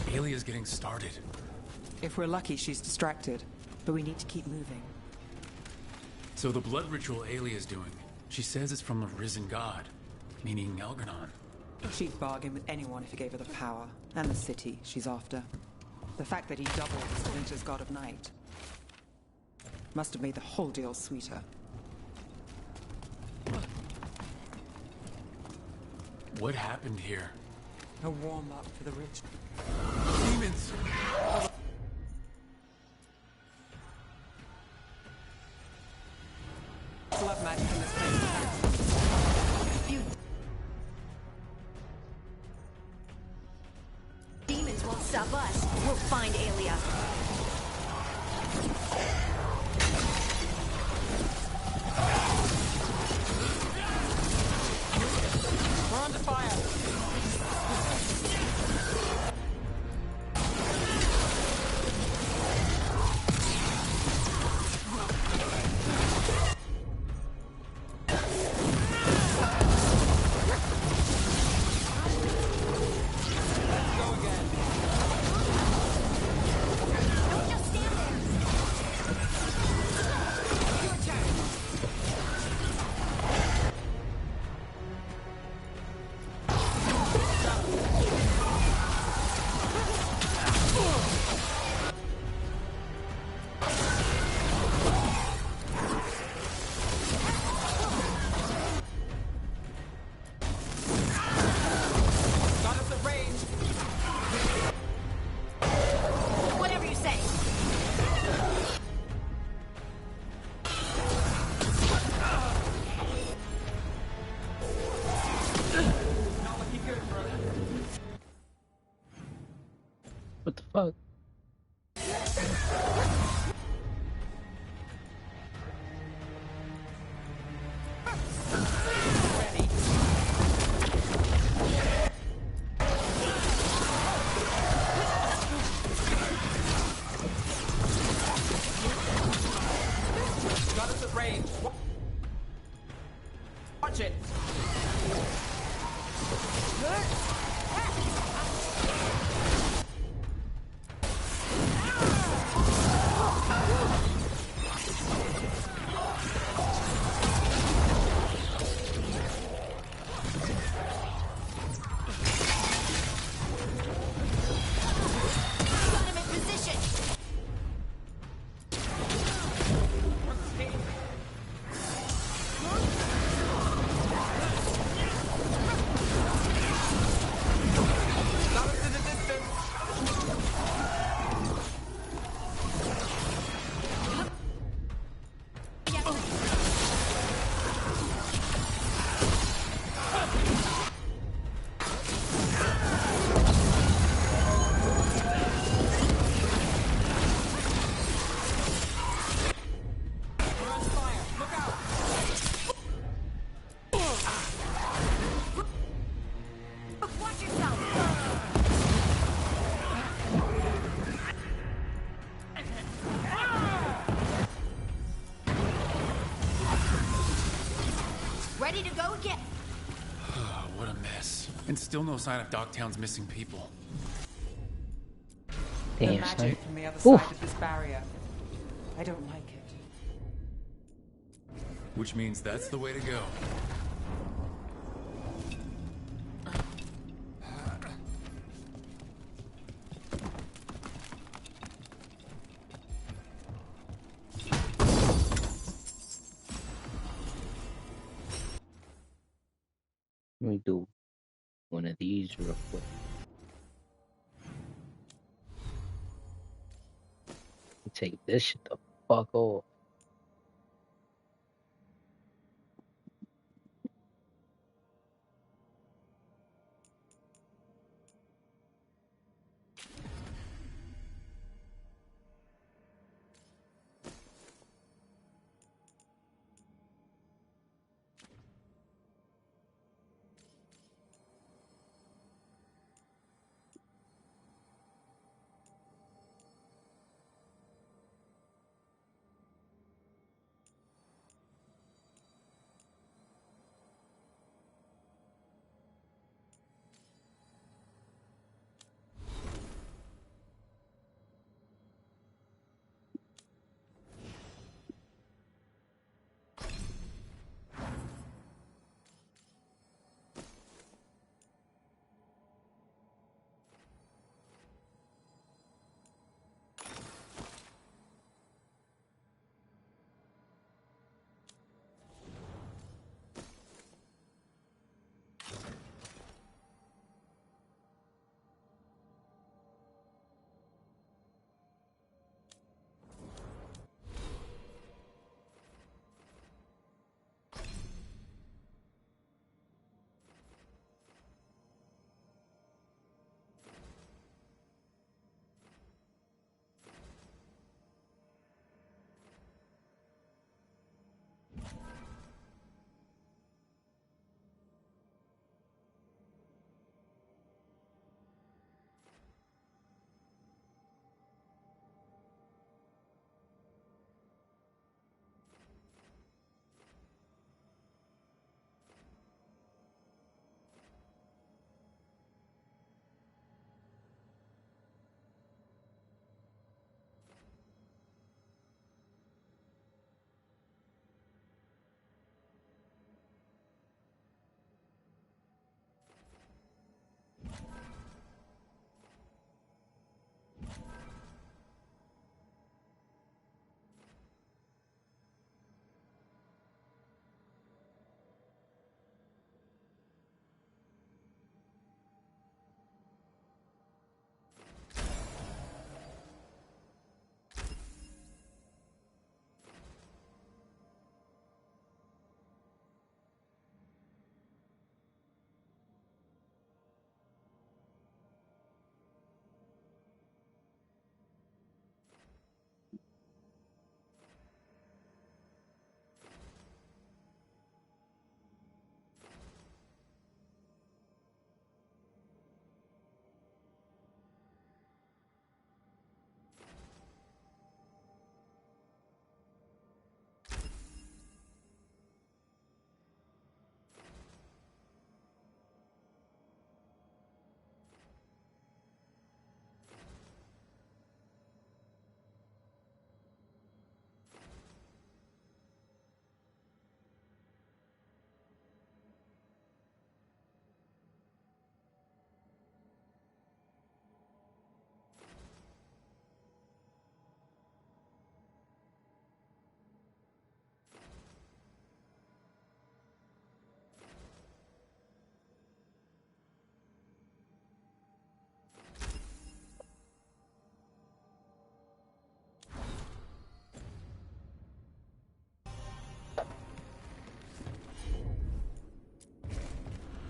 Aelia's getting started. If we're lucky, she's distracted. But we need to keep moving. So the blood ritual Aelia's doing, she says it's from the risen god, meaning Algernon. She'd bargain with anyone if he gave her the power. And the city she's after. The fact that he doubled as the winter's god of night must have made the whole deal sweeter. What happened here? A warm-up for the rich. Demons! Blood magic in this place. Demons won't stop us. We'll find Aelia. We're under fire. Whatever you say. What the fuck? Got us at range. Watch it. Got him in position. Got us in the distance. We're on fire. Look out. Watch yourself. Ready to go again. What a mess. And still no sign of Dogtown's missing people. The Damn, magic son. from the other Oof. side of this barrier. I don't like it. Which means that's the way to go. Let me do one of these real quick. Take this shit the fuck off.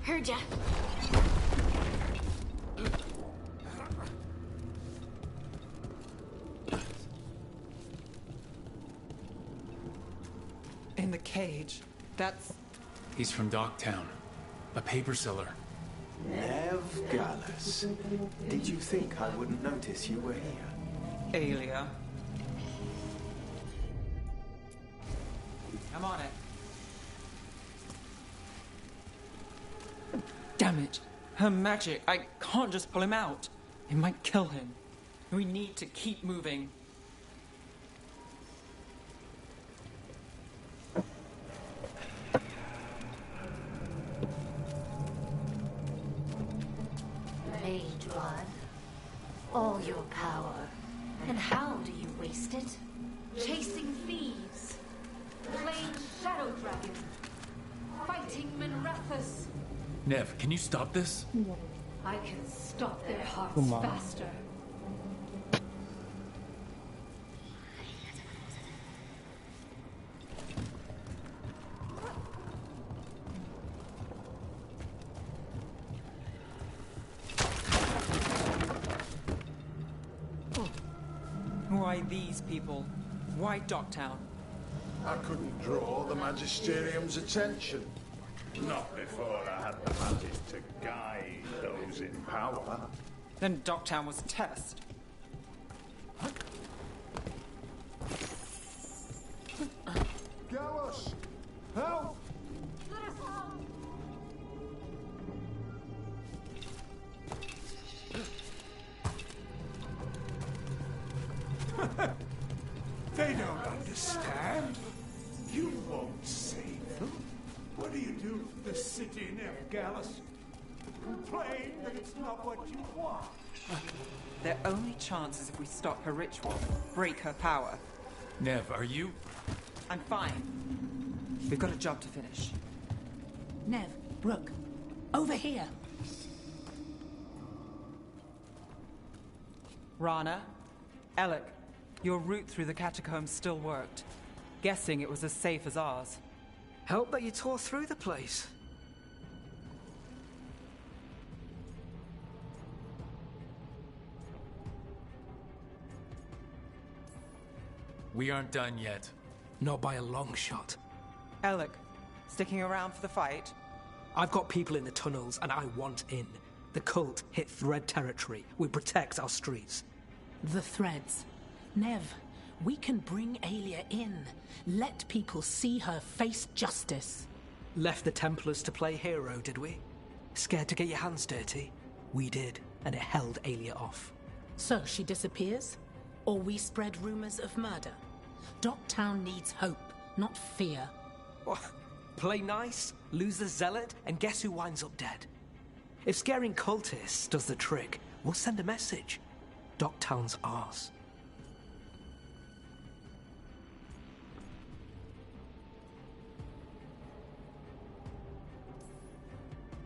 Heard ya. In the cage. That's... He's from Docktown. A paper seller. Nev Gallus. Did you think I wouldn't notice you were here? Aelia. I'm on it. Damn it. Her magic. I can't just pull him out. It might kill him. We need to keep moving. Veilguard, all your power. And how do you waste it? Chasing thieves, playing Shadow Dragon, fighting Minrathus. Nev, can you stop this? I can stop their hearts Come on. faster. Why these people? Why Docktown? I couldn't draw the Magisterium's attention. Not before I had the magic to guide those in power. Then Docktown was a test. Gallus! Help! They don't understand. You won't save them. What do you do for the city, Nev Gallus? Complain that it's not what you want. Their only chance is if we stop her ritual, break her power. Nev, are you... I'm fine. We've got a job to finish. Nev, Brooke, over here. Rana, Alec, your route through the catacombs still worked. Guessing it was as safe as ours. Help that you tore through the place. We aren't done yet. Not by a long shot. Alec, sticking around for the fight? I've got people in the tunnels and I want in. The cult hit Thread territory. We protect our streets. The threads. Nev, we can bring Aelia in. Let people see her face justice. Left the Templars to play hero, did we? Scared to get your hands dirty? We did, and it held Aelia off. So she disappears? Or we spread rumors of murder? Docktown needs hope, not fear. What? Play nice, lose the zealot, and guess who winds up dead? If scaring cultists does the trick, we'll send a message. Docktown's ours.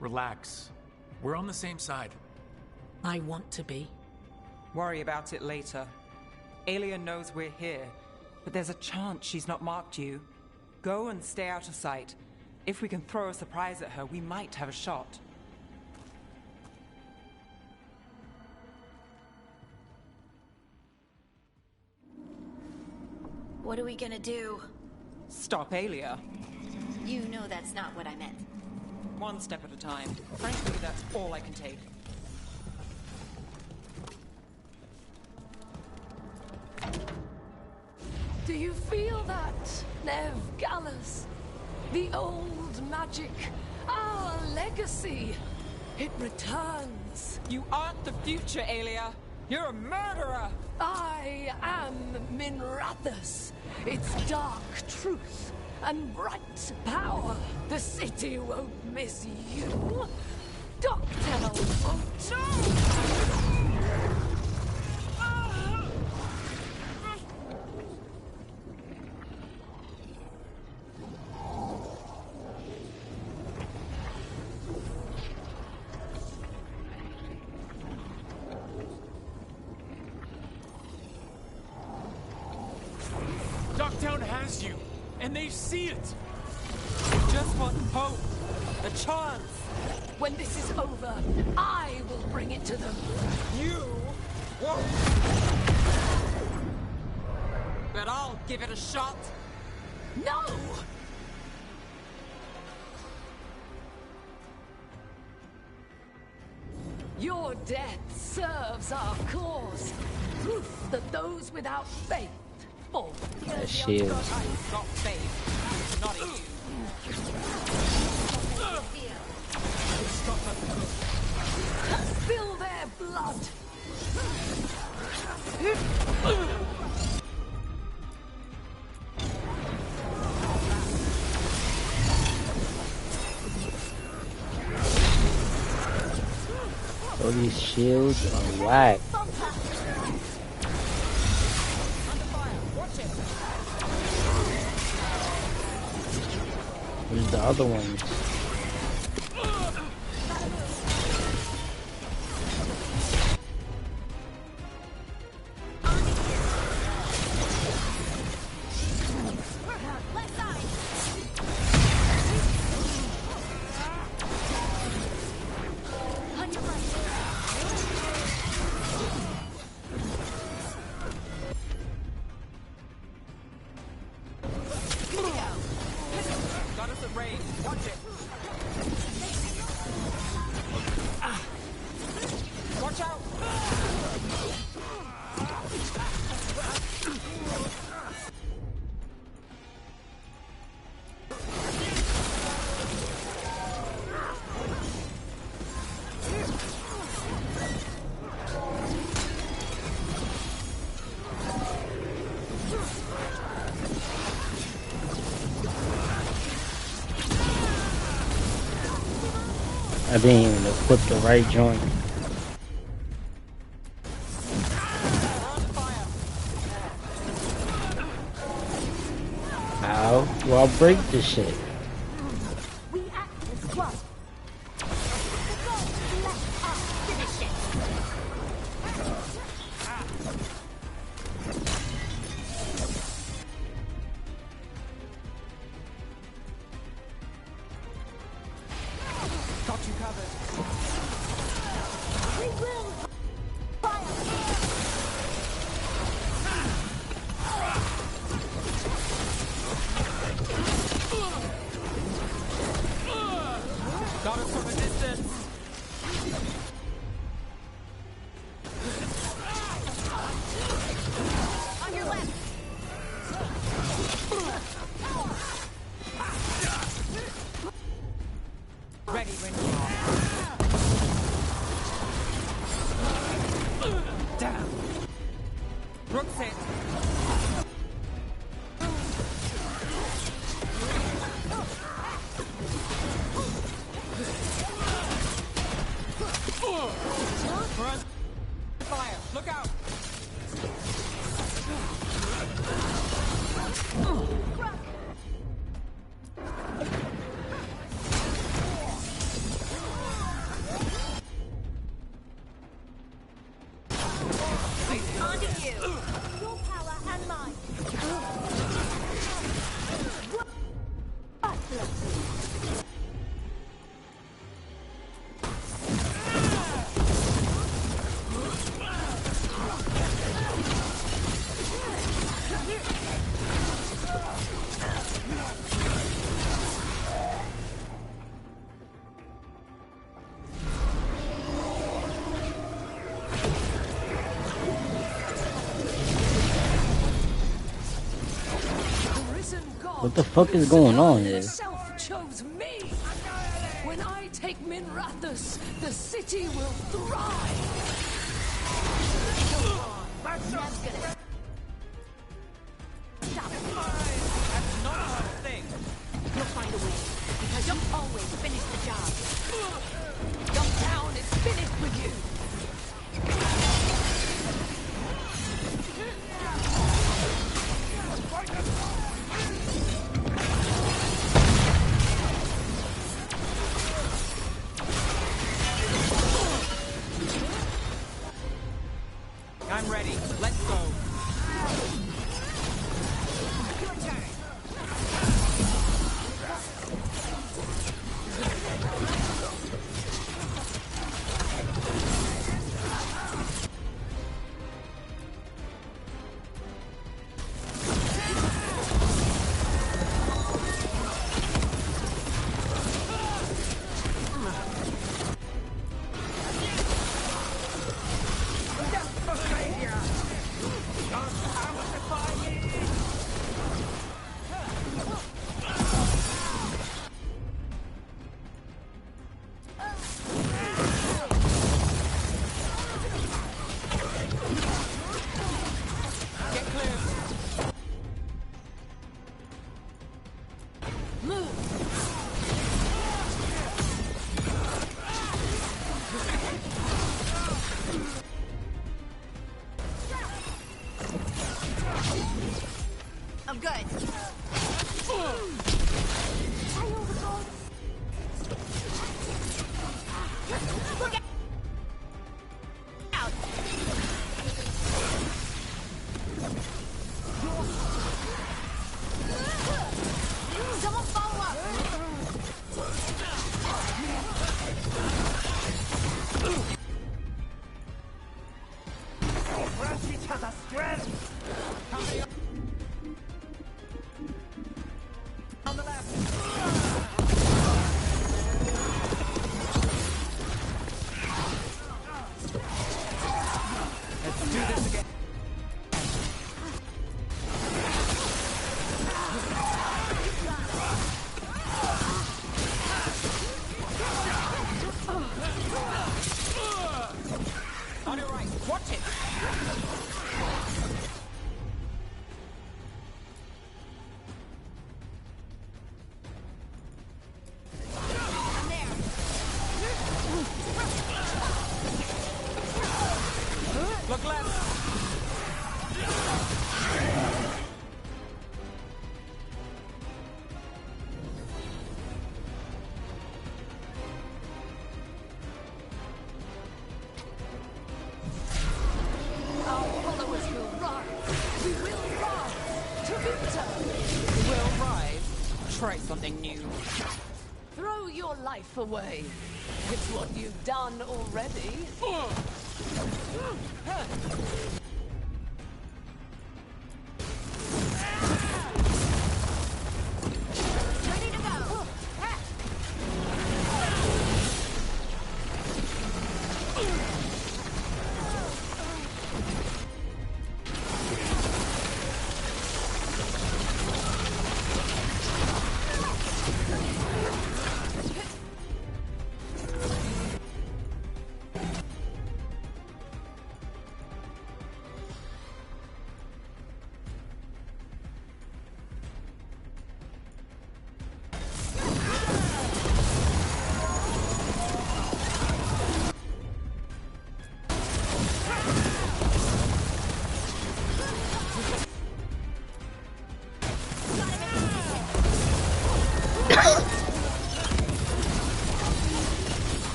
Relax. We're on the same side. I want to be. Worry about it later. Aelia knows we're here, but there's a chance she's not marked you. Go and stay out of sight. If we can throw a surprise at her, we might have a shot. What are we gonna do? Stop Aelia. You know that's not what I meant. One step at a time. Frankly, that's all I can take. Do you feel that, Nev Gallus? The old magic, our legacy. It returns. You aren't the future, Aelia. You're a murderer. I am Minrathus. It's dark truth and bright power. The city won't miss you. Docktown won't too. Docktown has you, and they see it! Just want hope. A chance! When this is over, I will bring it to them. You won't! But I'll give it a shot. No! Your death serves our cause. Proof that those without faith fall. That shield. I've got faith, not in you. Spill their blood. All these shields are whack. Where's the other ones? I didn't even equip the right joint. How? Well, I'll break this shit. We act as one. The gods let us finish it. Got you covered. We will fire. Got us from a distance. On your left. Ready when you are. Down. Brooks it. Fire! Look out! On to you. Your power and mine. What the fuck is going on here? Himself chose me. When I take Minrathous, the city will thrive. That's gonna stop it. That's not our thing. You'll find a way, because you always finish the job. Dumptown is finished with you. I'm ready. Let's go. I'm good. Look out! Someone follow up! Grant each other strength! On the left! Let's do this again. On your right, watch it! Look left! Our followers will rise. We will rise. To victor. Will rise. Try something new. Throw your life away. It's what you've done already. Ready to go!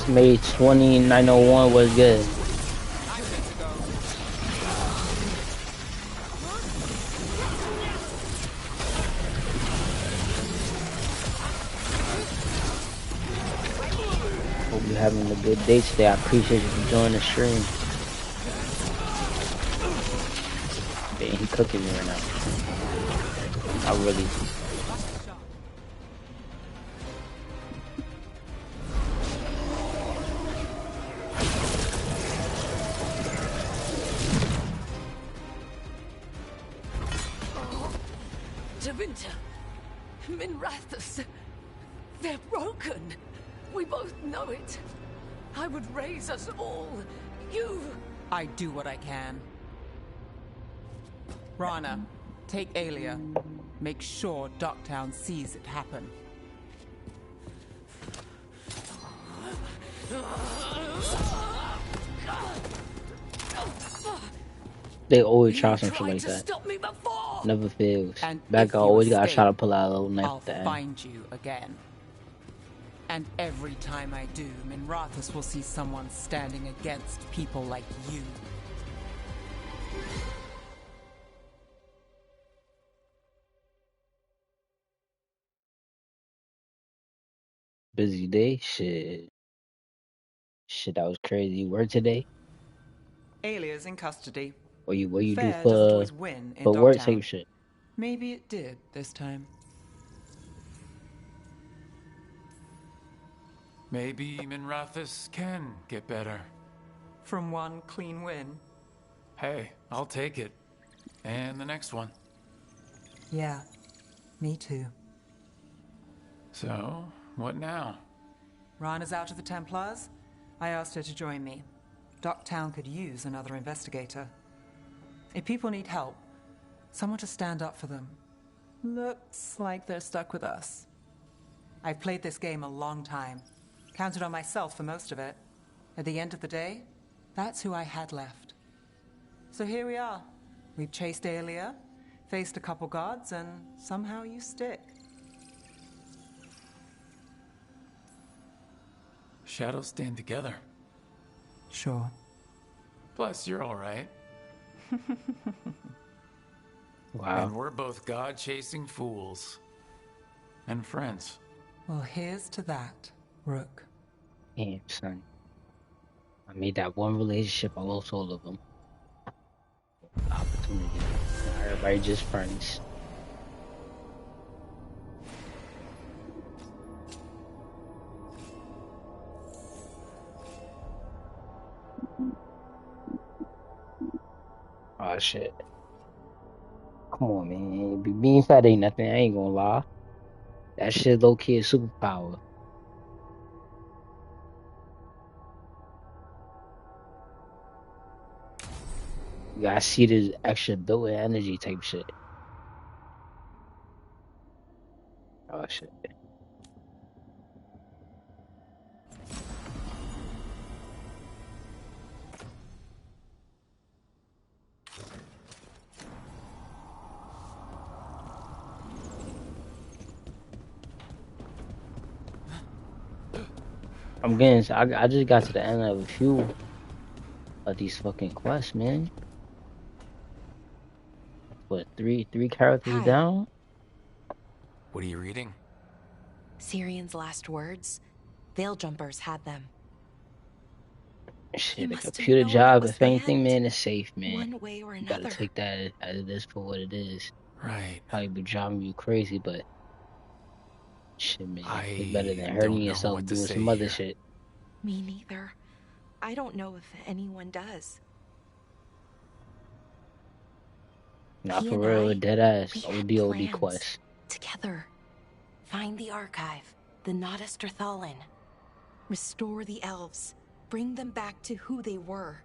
May 2901 was good. Hope you're having a good day today. I appreciate you for joining the stream. Man, he cooking me right now. I really. Winter, Minrathus, they're broken. We both know it. I would raise us all. You... I do what I can. Rana, take Aelia. Make sure Ducktown sees it happen. They always try some shit like that. Never fails. Bad guy always gotta try to pull out a little knife I'll at the end. find you again. And every time I do, Minrathus will see someone standing against people like you. Busy day? Shit. Shit, that was crazy. You work today? Aelia's in custody. What you do Fair doesn't always win in for work Dogtown. type shit? Maybe it did this time. Maybe Minrathus can get better. From one clean win. Hey, I'll take it. And the next one. Yeah, me too. So, what now? Rana's out of the Templars. I asked her to join me. Ducktown could use another investigator. If people need help, someone to stand up for them. Looks like they're stuck with us. I've played this game a long time. Counted on myself for most of it. At the end of the day, that's who I had left. So here we are. We've chased Aelia, faced a couple gods, and somehow you stick. Shadows stand together. Sure. Plus, you're alright. Wow. And we're both god-chasing fools. And friends. Well, here's to that, Rook. Damn, son. I made that one relationship, I lost all of them. Opportunity. Now everybody just friends. Oh shit. Come on, man. Being fat ain't nothing, I ain't gonna lie. That shit low key a superpower. You gotta see this extra built-in energy type shit. Oh shit. I'm getting. I just got to the end of a few of these fucking quests, man. What, three characters Hi. down? What are you reading? Sirian's last words? Veil jumpers had them. Shit, the must have computer known it job, was if the anything, end. man, is safe, man. One way or You gotta another. take that as it is for what it is. Right. Probably be driving you crazy, but shit, man, it's better than I hurting don't know yourself what to doing say some other here. shit. Me neither. I don't know if anyone does. Not He for and real, I, dead ass. we had OD plans. quest. Together. Find the archive, the Nodaster Thalin. Restore the elves. Bring them back to who they were.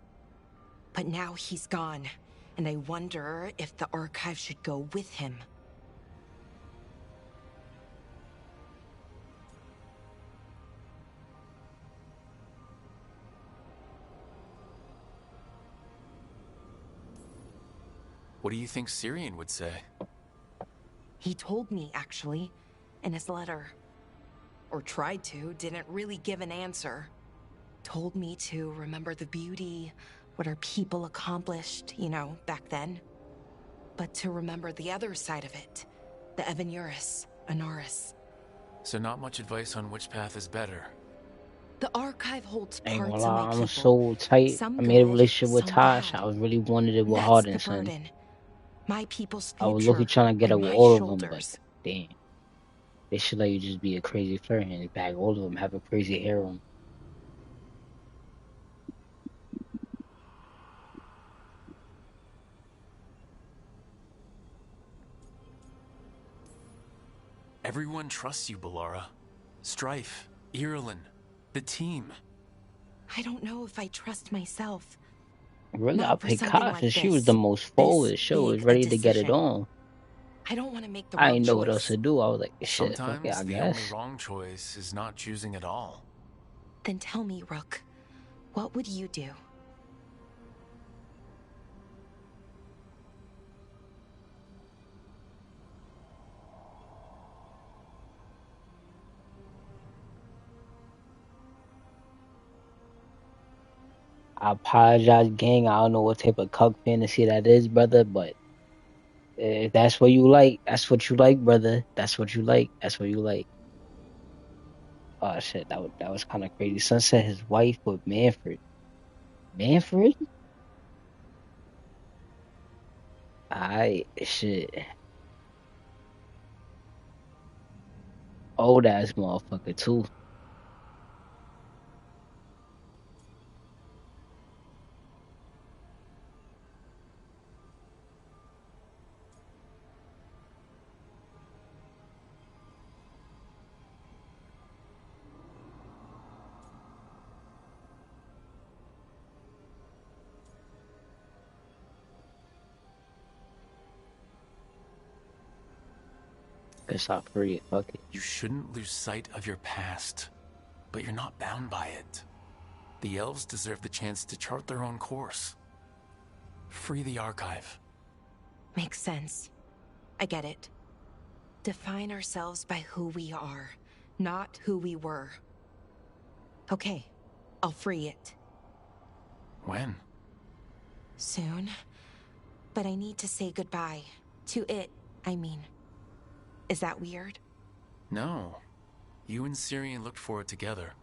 But now he's gone, and I wonder if the archive should go with him. What do you think Sirian would say? He told me, actually, in his letter. Or tried to, didn't really give an answer. Told me to remember the beauty, what our people accomplished, you know, back then. But to remember the other side of it, the Evanuris, Anaris. So not much advice on which path is better. The archive holds Ain't gonna parts of my lie, people. I'm so tight. Some I made a good, relationship with some Tosh. bad. I was really wanted it with That's Harden, the son. burden. My people's I was future looking trying to get on up with my all of them, but shoulders. damn. They should let you just be a crazy flirt and bag all of them, have a crazy harem. Everyone trusts you, Bellara. Strife, Irulan, the team. I don't know if I trust myself. Really, Not I for picked something Kosh, like and she was the this. most This forward. Show was big a ready to get it decision. on. I don't want to make the I wrong didn't know choice. what else to do. I was like, shit, fuck it, Sometimes I the only guess. wrong choice is not choosing at all. Then tell me, Rook, what would you do? I apologize, gang. I don't know what type of cuck fantasy that is, brother, but if that's what you like, that's what you like, brother. That's what you like. That's what you like. Oh shit, that was kind of crazy. Sunset, his wife with Manfred. Manfred? Shit. Old ass motherfucker too. Guess I'll free it. Fuck it. You shouldn't lose sight of your past, but you're not bound by it. The elves deserve the chance to chart their own course. Free the archive. Makes sense. I get it. Define ourselves by who we are, not who we were. Okay, I'll free it. When? Soon. But I need to say goodbye. To it, I mean. Is that weird? No. You and Syrian looked for it together.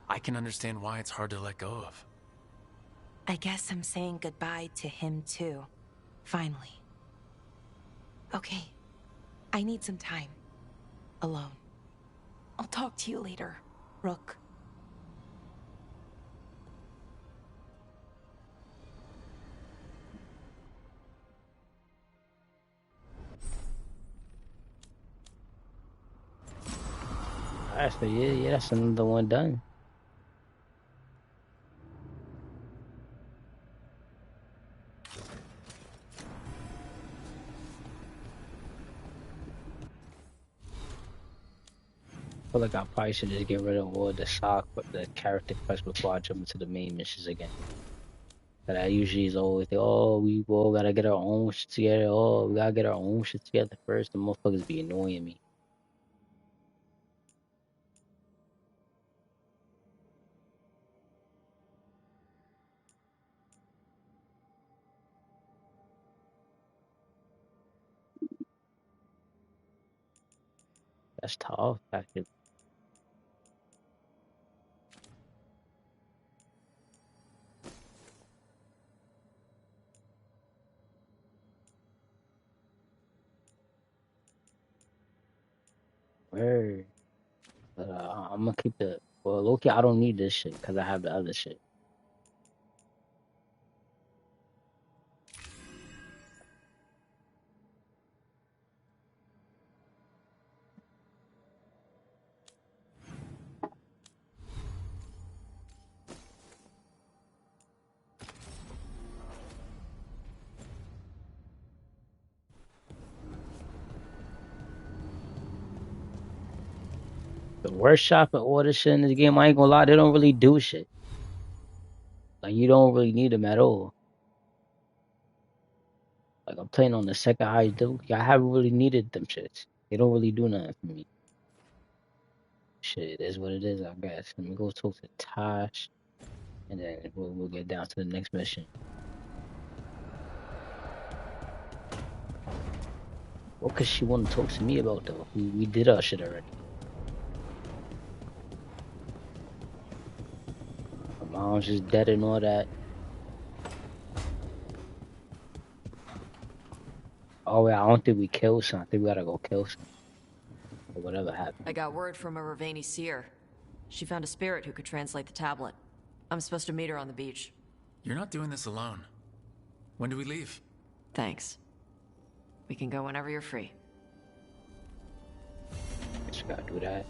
I can understand why it's hard to let go of. I guess I'm saying goodbye to him too. Finally. Okay. I need some time. Alone. I'll talk to you later, Rook. Actually, yeah, that's another one done. I feel like I probably should just get rid of all the character quests before I jump into the main missions again. But I usually is always like, oh, we all gotta get our own shit together. Oh, we gotta get our own shit together first. The motherfuckers be annoying me. That's tough, actually. Word. But I'm gonna keep the. Well, Loki, I don't need this shit because I have the other shit. The workshop and all this shit in this game, I ain't gonna lie, they don't really do shit. Like, you don't really need them at all. Like, I'm playing on the second highest difficulty. I haven't really needed them shits. They don't really do nothing for me. Shit, it is what it is, I guess. Let me go talk to Tosh, and then we'll get down to the next mission. What could she want to talk to me about, though? We did our shit already. My mom's just dead and all that. Oh, yeah, I don't think we killed something. I think we gotta go kill something. Or whatever happened. I got word from a Ravani seer. She found a spirit who could translate the tablet. I'm supposed to meet her on the beach. You're not doing this alone. When do we leave? Thanks. We can go whenever you're free. Just gotta do that.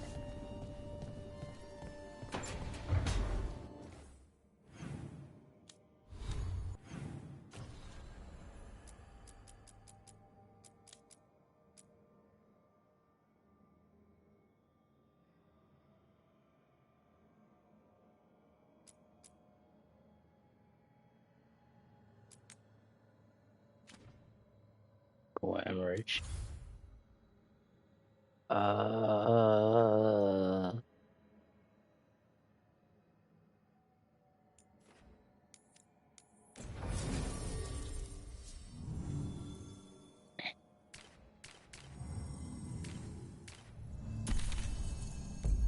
Go Emerge.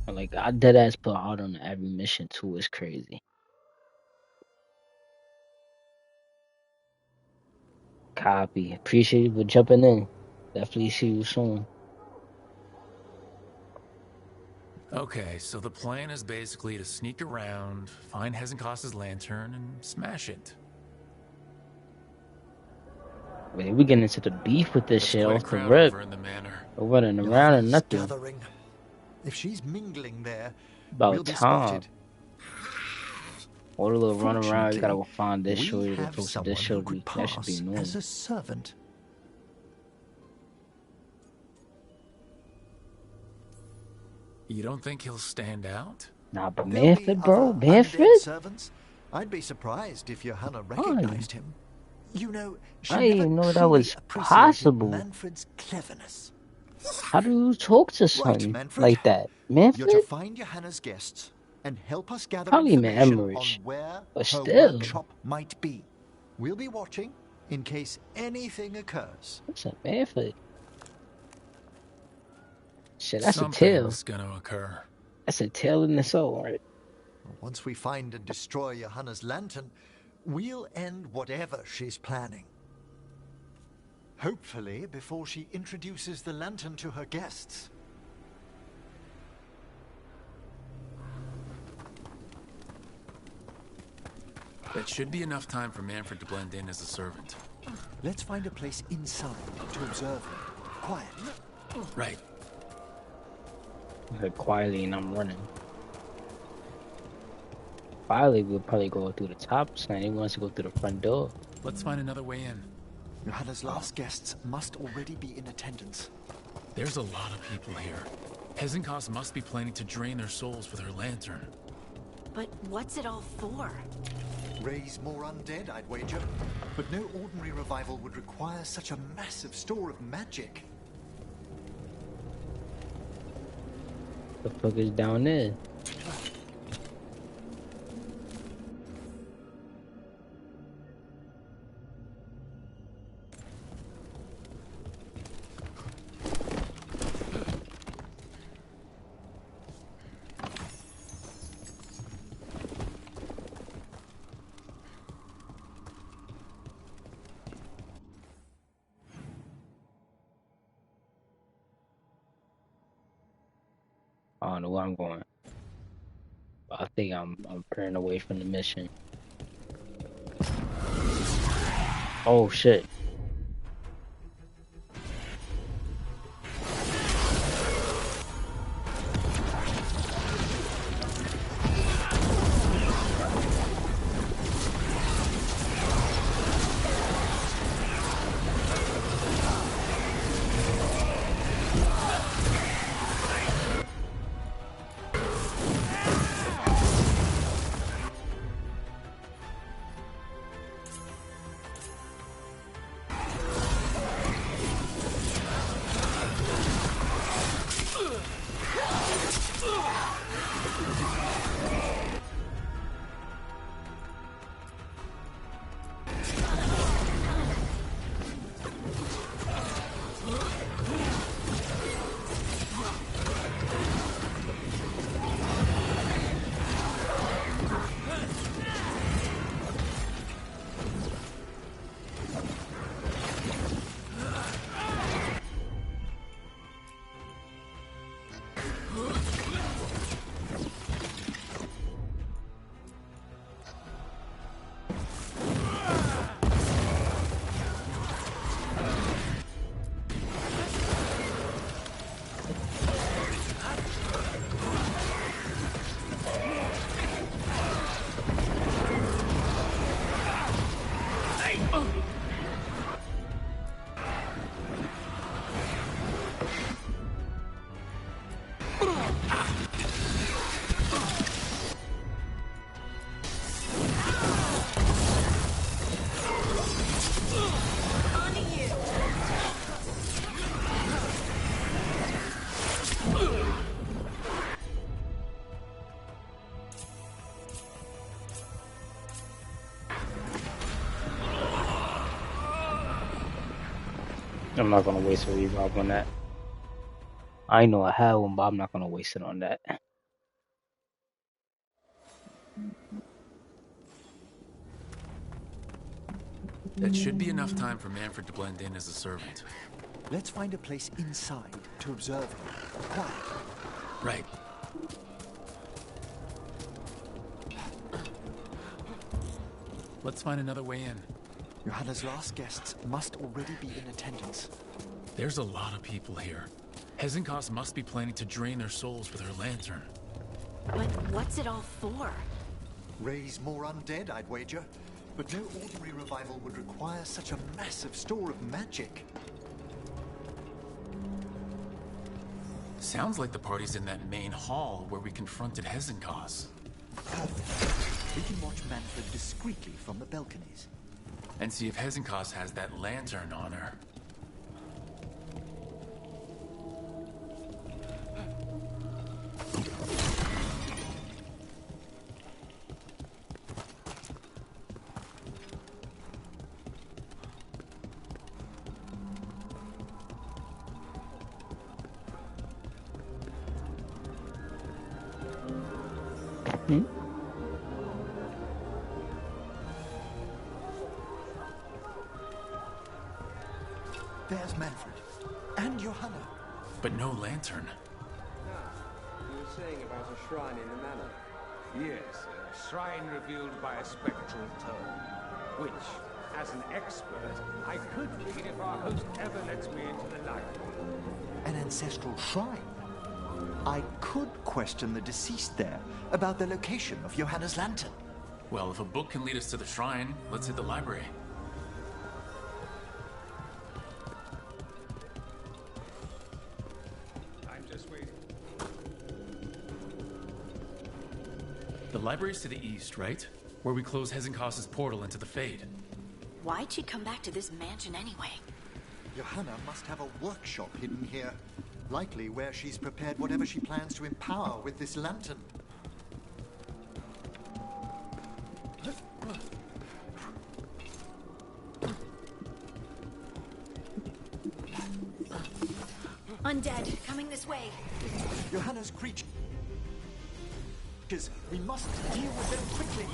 Like, I dead ass put hard on every mission too. It's crazy. Copy. Appreciate you for jumping in. Definitely see you soon. Okay, so the plan is basically to sneak around, find Hezenkos's lantern, and smash it. Wait, we getting into the beef with this That's shit quite a off the crowd rip. over in the manor. We're running around and nothing. Gathering. If she's mingling there, About we'll be time. spotted. All the little run around, you gotta go find this we shorty, go have talk to someone this who shorty. could That should be pass annoying. as a servant. You don't think he'll stand out? Nah, but There'll be Manfred, bro, other Manfred? undead servants. I'd be surprised if Johanna recognized him. You know, she I didn't never even know that truly was appreciated possible. Manfred's cleverness. How do you talk to Right, someone Manfred. like that? You're to Manfred? find Johanna's guests and help us gather Probably information on Mamrish, where but her still. workshop might be. We'll be watching in case anything occurs. What's up, Manfred? Shit, that's a tail. Something's gonna occur. That's a tail in the soul, right? Once we find and destroy Johanna's lantern, we'll end whatever she's planning. Hopefully before she introduces the lantern to her guests. That should be enough time for Manfred to blend in as a servant. Let's find a place inside to observe him. Quiet. Right. I said quietly and I'm running. Quietly, we'll probably go through the top. So he wants to go through the front door. Let's find another way in. Johanna's last guests must already be in attendance. There's a lot of people here. Hezenkos must be planning to drain their souls with her lantern. But what's it all for? Raise more undead, I'd wager. But no ordinary revival would require such a massive store of magic. The fuck is down there? I don't know where I'm going. I think I'm turning away from the mission. Oh shit. I'm not gonna waste a revive on that. I know I have one, but I'm not gonna waste it on that. That should be enough time for Manfred to blend in as a servant. Let's find a place inside to observe him. Quiet. Right. Let's find another way in. Johanna's last guests must already be in attendance. There's a lot of people here. Hezenkos must be planning to drain their souls with her lantern. But what's it all for? Raise more undead, I'd wager. But no ordinary revival would require such a massive store of magic. Sounds like the party's in that main hall where we confronted Hezenkos. Perfect. We can watch Manfred discreetly from the balconies. And see if Hezenkos has that lantern on her. There's Manfred. And Johanna. But no lantern. You were saying about a shrine in the manor. Yes, a shrine revealed by a spectral tome, which, as an expert, I could read if our host ever lets me into the library. An ancestral shrine? I could question the deceased there about the location of Johanna's lantern. Well, if a book can lead us to the shrine, let's hit the library. I'm just waiting. The library's to the east, right? Where we close Hezenkos' portal into the Fade. Why'd she come back to this mansion anyway? Johanna must have a workshop hidden here. Likely where she's prepared whatever she plans to empower with this lantern. Undead, coming this way. Johanna's creatures. We must deal with them quickly.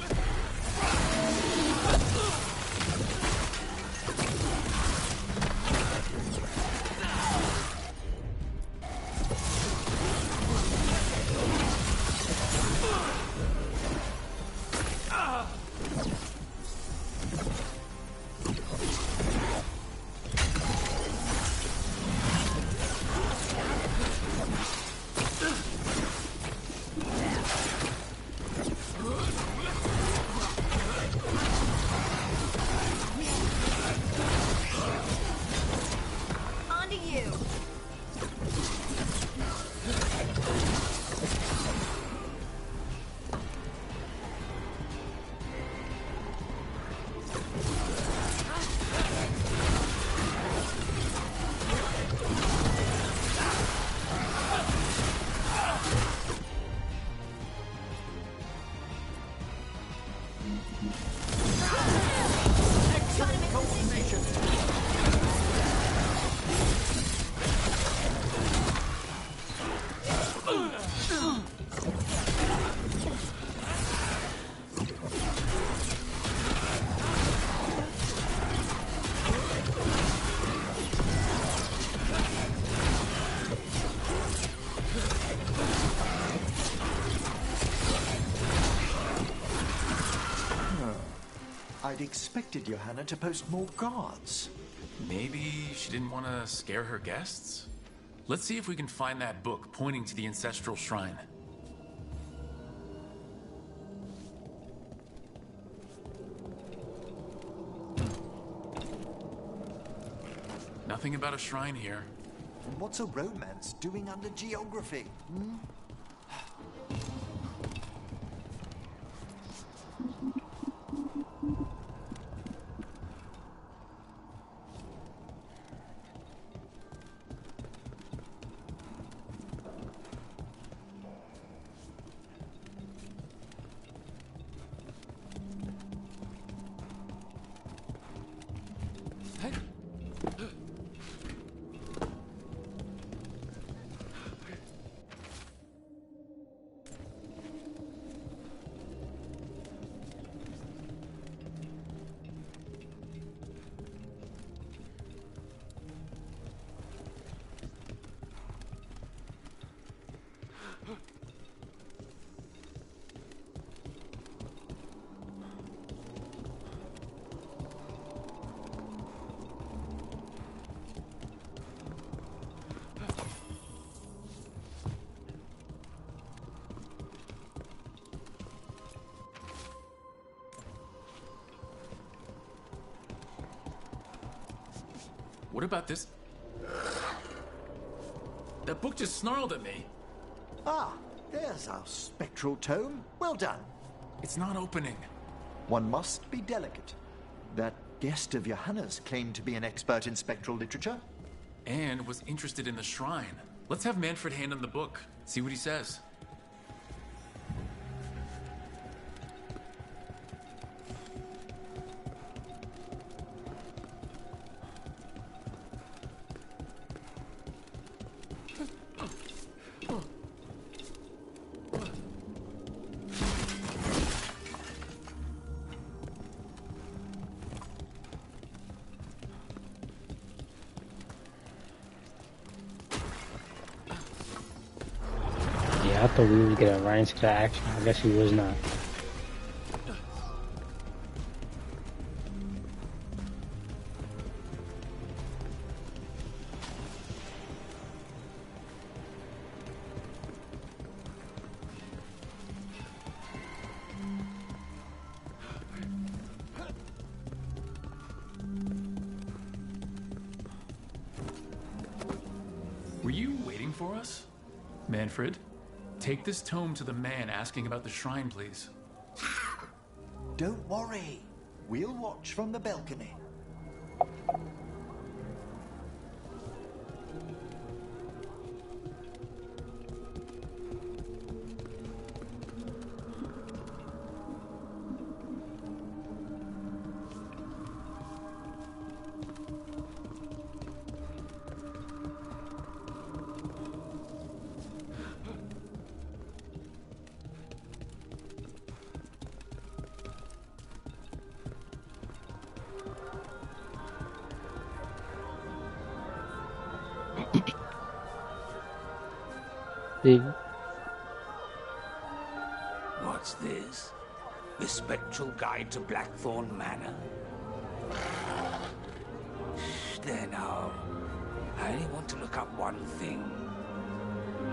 I'd expected Johanna to post more guards. Maybe she didn't want to scare her guests? Let's see if we can find that book pointing to the ancestral shrine. Nothing about a shrine here. And what's a romance doing under geography? Hmm? What about this? That book just snarled at me. Ah, there's our spectral tome. Well done. It's not opening. One must be delicate. That guest of Johanna's claimed to be an expert in spectral literature. And was interested in the shrine. Let's have Manfred hand him the book. See what he says. I thought we would get a range to action. I guess he was not. Were you waiting for us? Manfred? Take this tome to the man asking about the shrine, please. Don't worry. We'll watch from the balcony. What's this? The Spectral Guide to Blackthorn Manor? Shh, there now. I only want to look up one thing.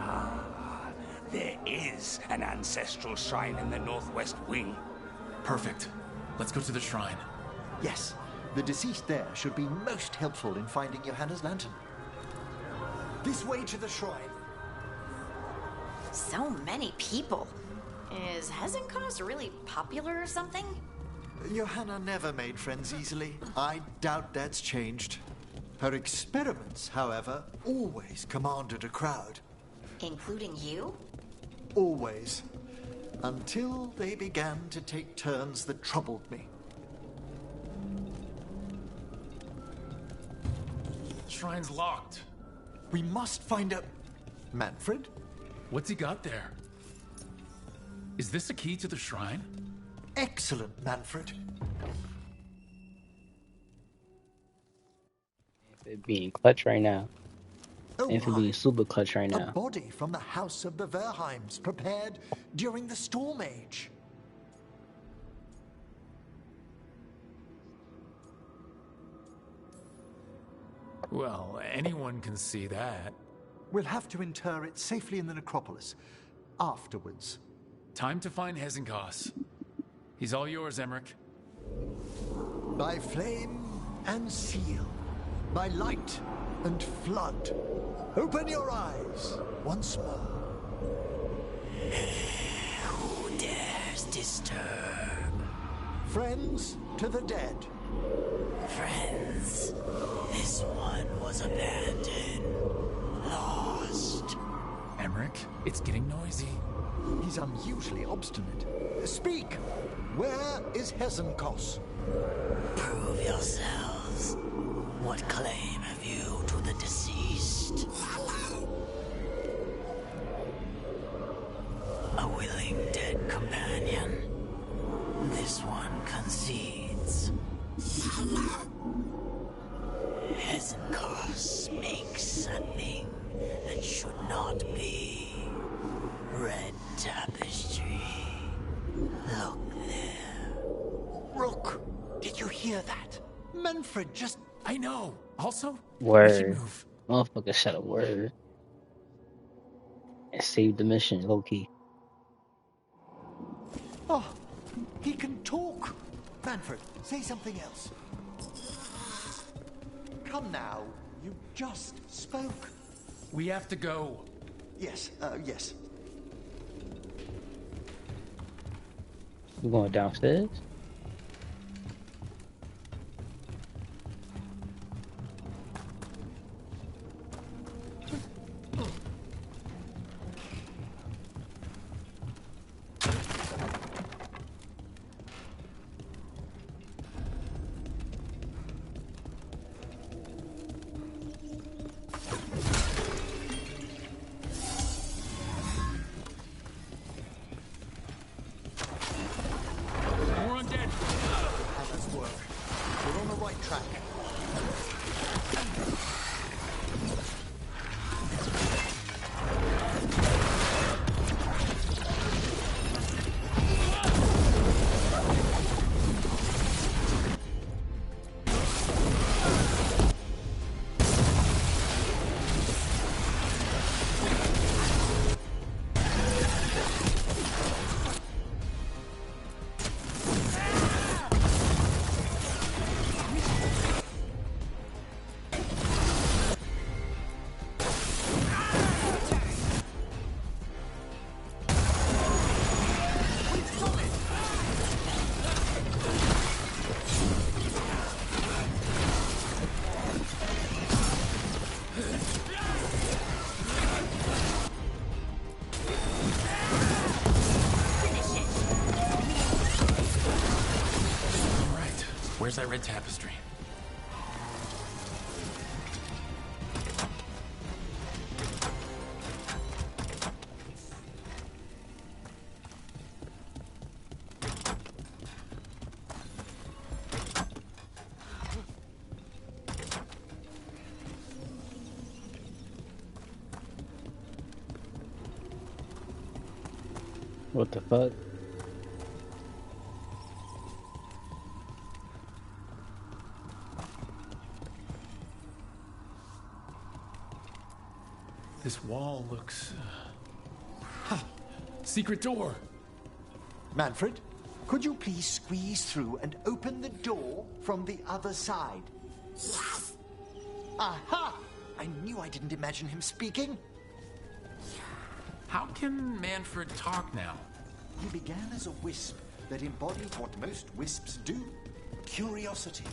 Ah, there is an ancestral shrine in the northwest wing. Perfect. Let's go to the shrine. Yes, the deceased there should be most helpful in finding Johanna's lantern. This way to the shrine. So many people. Is Hezenkos really popular or something? Johanna never made friends easily. I doubt that's changed. Her experiments, however, always commanded a crowd. Including you? Always. Until they began to take turns that troubled me. Shrine's locked. We must find a... Manfred? What's he got there? Is this a key to the shrine? Excellent, Manfred. Manfred being clutch right now. Oh, Manfred being super clutch right a now. body from the house of the Verheims, prepared during the Storm Age. Well, anyone can see that. We'll have to inter it safely in the necropolis. Afterwards. Time to find Hezenkos. He's all yours, Emmerich. By flame and seal. By light and flood. Open your eyes once more. Who dares disturb? Friends to the dead. Friends, this one was abandoned. Lost. Emmerich, it's getting noisy. He's unusually obstinate. Speak! Where is Hezenkos? Prove yourselves. What claim have you to the deceased? A willing dead companion. This one concedes. Hezenkos makes something that should not be. Red tapestry. Look there. Rook, did you hear that? Manfred just... I know. Also, Word. Motherfucker said a word. And saved the mission, low key. Oh, he can talk. Manfred, say something else. Come now, you just spoke. We have to go. Yes, yes. You going downstairs? Where's that red tapestry? What the fuck? This wall looks... Secret door! Manfred, could you please squeeze through and open the door from the other side? Aha! I knew I didn't imagine him speaking. How can Manfred talk now? He began as a wisp that embodied what most wisps do. Curiosity.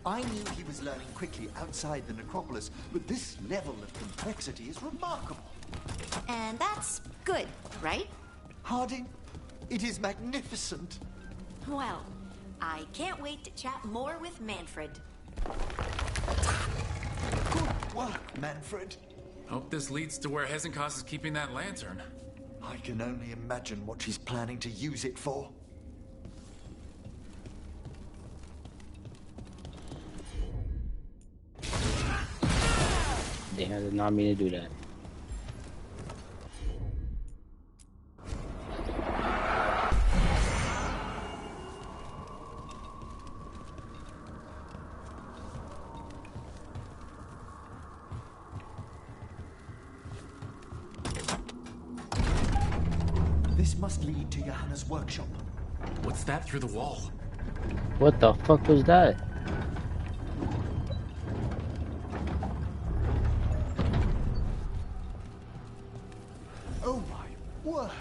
I knew he was learning quickly outside the necropolis, but this level of complexity is remarkable. And that's good, right? Harding, it is magnificent. Well, I can't wait to chat more with Manfred. Good work, Manfred. Hope this leads to where Hezenkos is keeping that lantern. I can only imagine what she's planning to use it for. Damn, I did not mean to do that. This must lead to Johanna's workshop. What's that through the wall? What the fuck was that? Oh my word!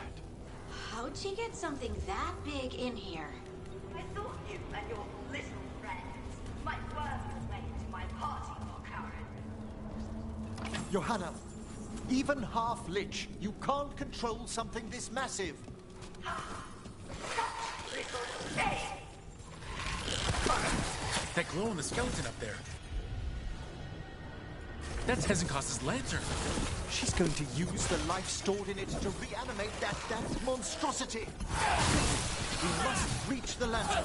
How'd she get something that big in here? I thought you and your little friends might work your way into my party more current. Johanna, even half-lich, you can't control something this massive. Little thing! That glow in the skeleton up there. That's Hezenkos' lantern. She's going to use the life stored in it to reanimate that monstrosity. We must reach the lantern.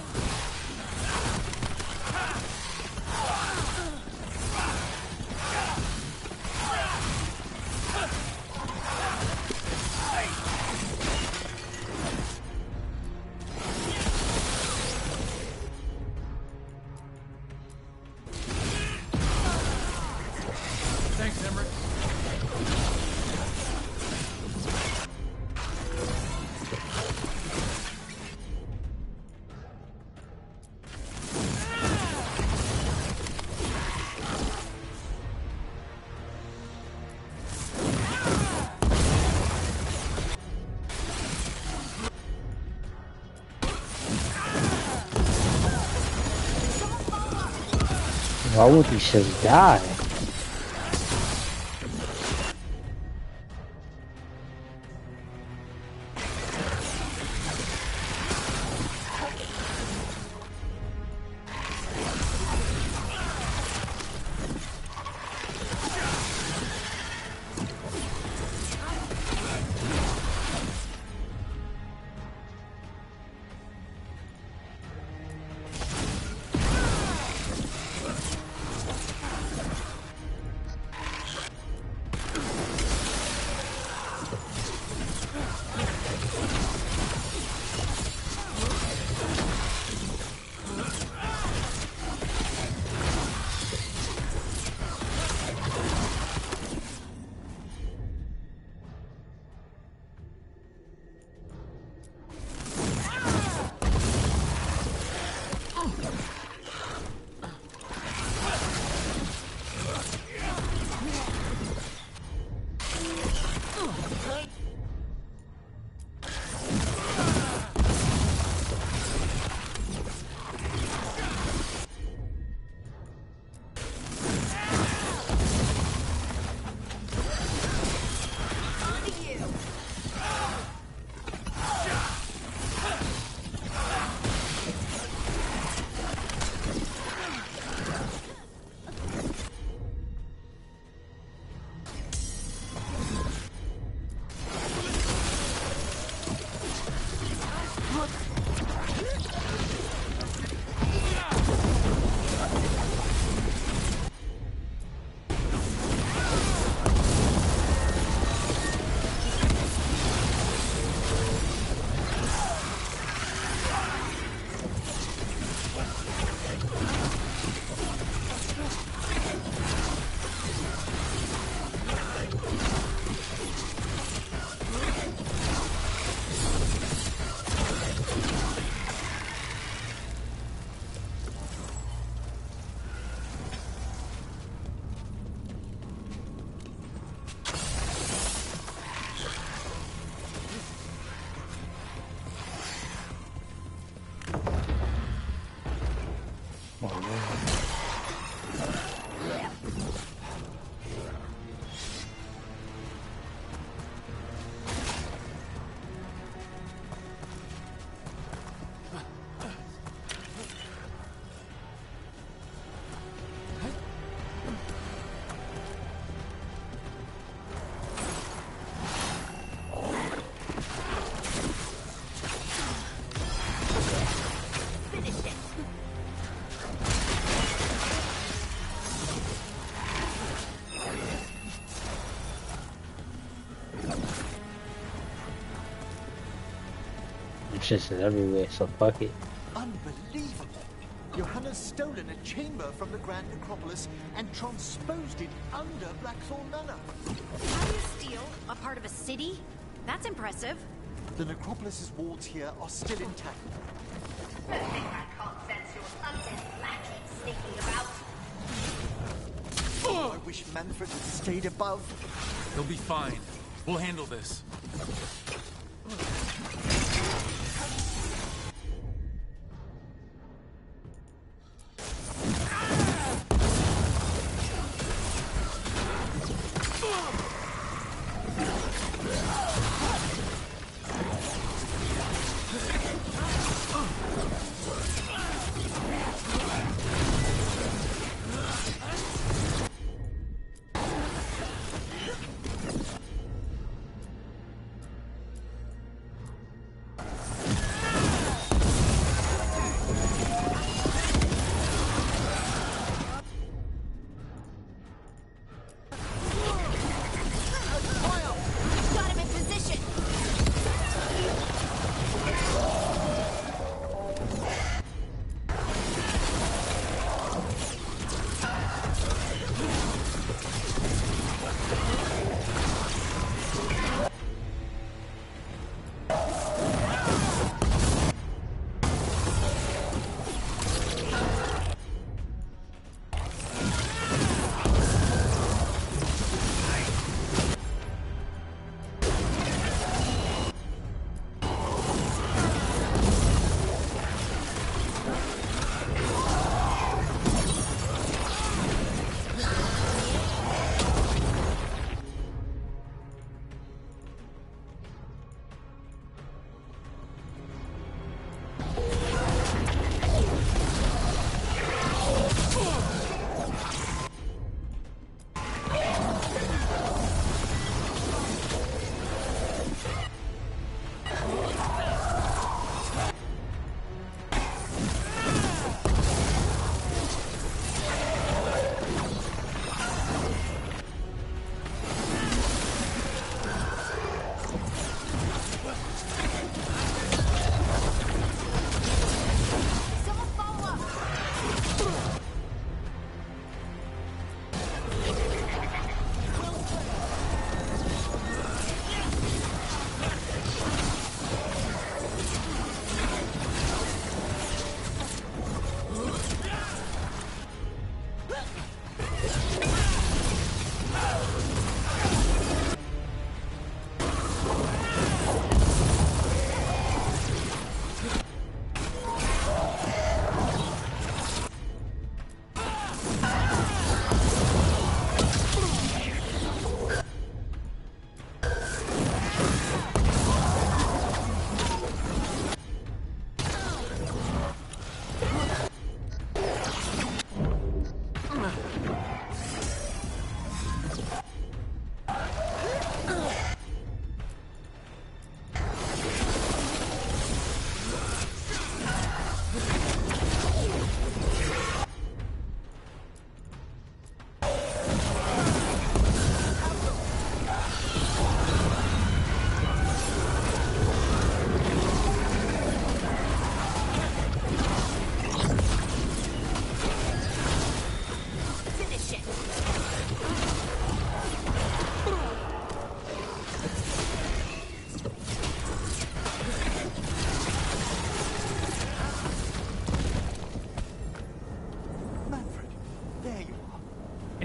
Thanks, Emmerich. Why would he just die? Just everywhere, so fuck it. Unbelievable! Johanna's stolen a chamber from the Grand Necropolis and transposed it under Blackthorn Manor. How do you steal a part of a city? That's impressive. The Necropolis's walls here are still intact. I think I can't sense your undead lackey sneaking about. Oh, I wish Manfred had stayed above. He'll be fine. We'll handle this.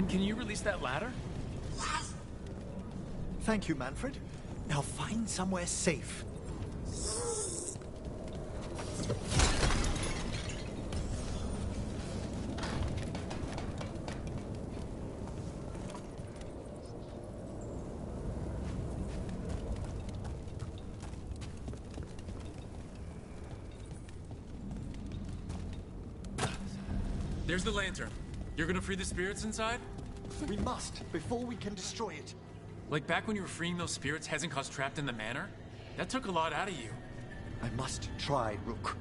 Can you release that ladder? Thank you, Manfred. Now find somewhere safe. There's the lantern. You're gonna free the spirits inside? We must, before we can destroy it. Like back when you were freeing those spirits Hezekiah's trapped in the manor? That took a lot out of you. I must try, Rook.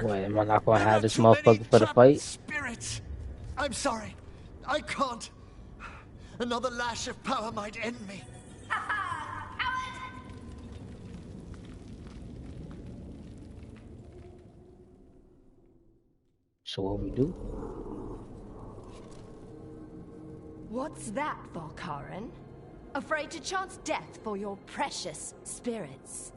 Wait, am I not gonna have this motherfucker for the fight? Spirits! I'm sorry. I can't. Another lash of power might end me. So what we do? What's that, Volkaren? Afraid to chance death for your precious spirits?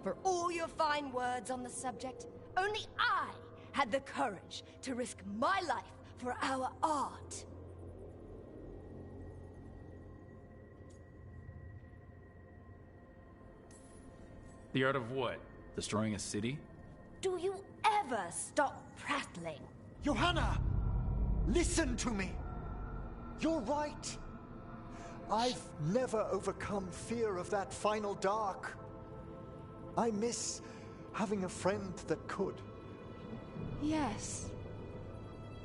For all your fine words on the subject, only I had the courage to risk my life for our art. The art of what? Destroying a city? Do you ever stop prattling? Johanna! Listen to me! You're right. I've never overcome fear of that final dark. I miss having a friend that could. Yes.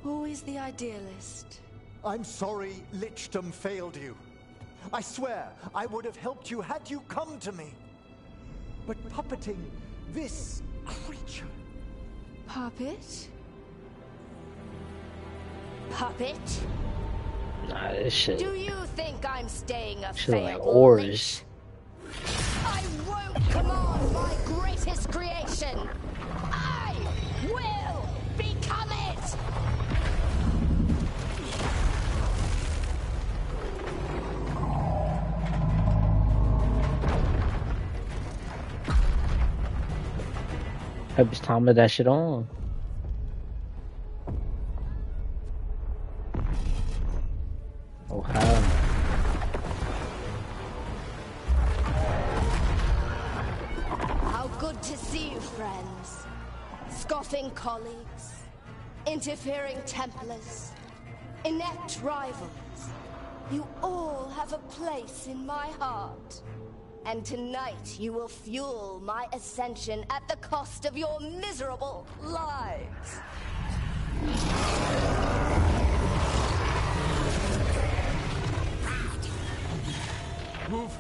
Always the idealist. I'm sorry Lichdom failed you. I swear I would have helped you had you come to me. But puppeting this creature... Puppet? Puppet? Nah, this shit. Do you think I'm staying a Shit like failed oars. I won't command my greatest creation! I will become it! Hope it's time to that shit on. Oh hell. How good to see you, friends. Scoffing colleagues, interfering Templars, inept rivals. You all have a place in my heart. And tonight you will fuel my ascension at the cost of your miserable lives. Move!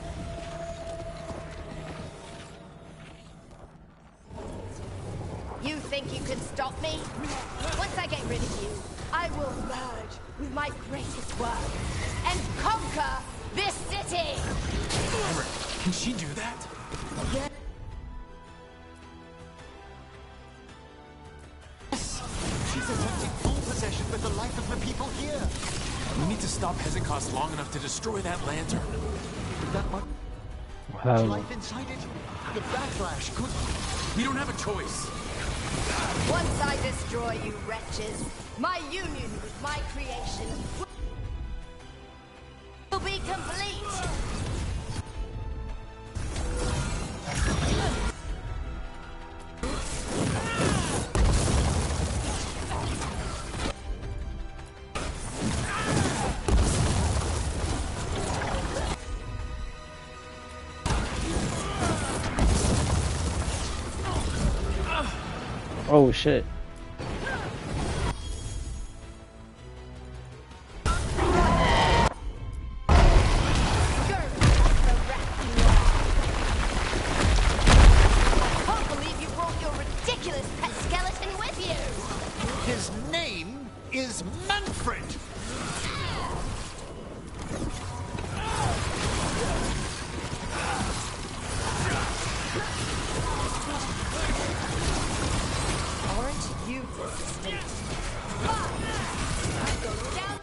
You think you can stop me? Once I get rid of you, I will merge with my greatest work and conquer this city! Emmerich, can she do that? Yeah. She's attempting full possession with the life of the people here. We need to stop Hezekiah long enough to destroy that lantern. With that much life inside it, the backlash could... We don't have a choice. Once I destroy you wretches, my union with my creation will be complete. Oh shit. His name is Manfred! Aren't you sweet? I go down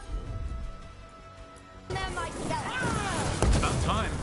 there myself. About time.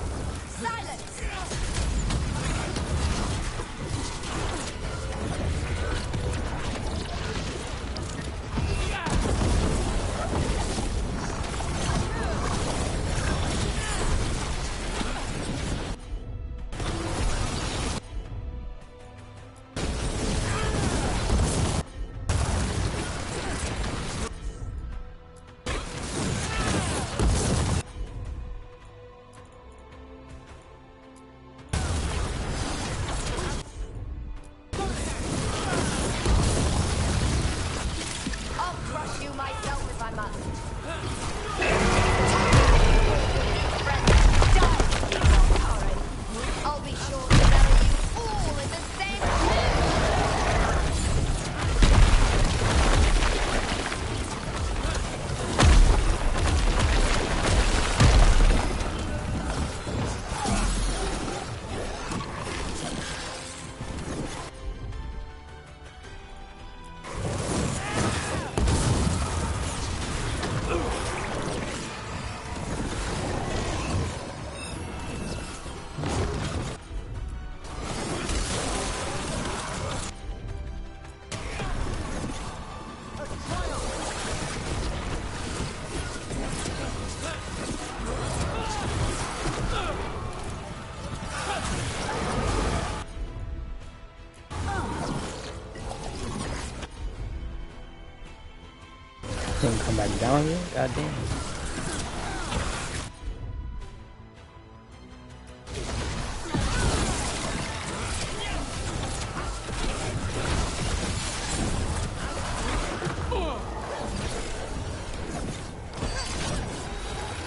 Couldn't come back down here? Goddamn.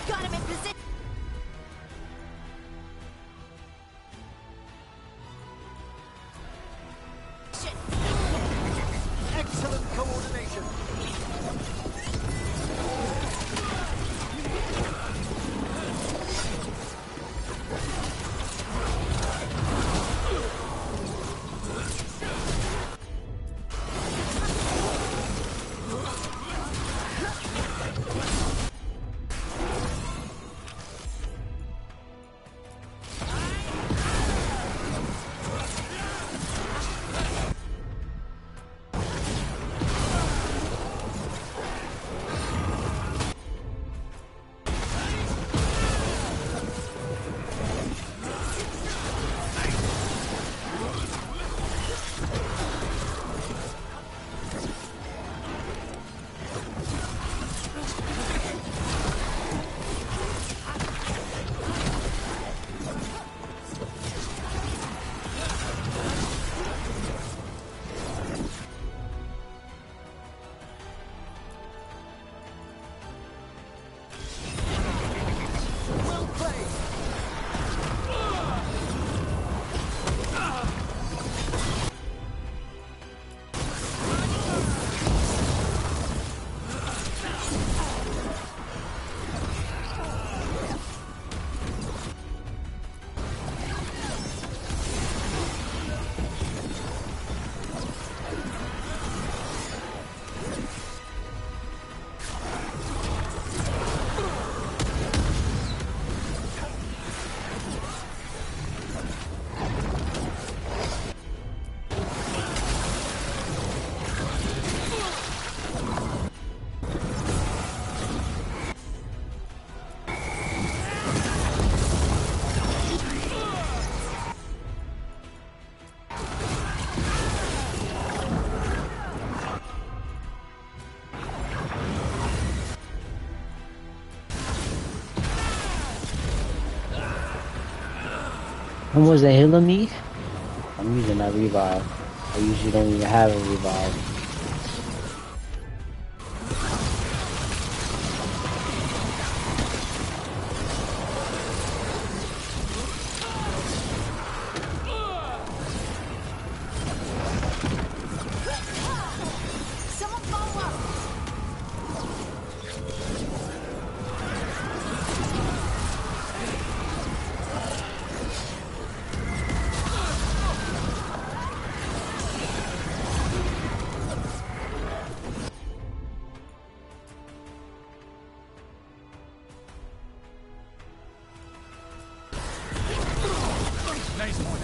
Got him in position. Excellent coordination. When was they healing me? I'm using that revive. I usually don't even have a revive. Someone follow up. Nice one.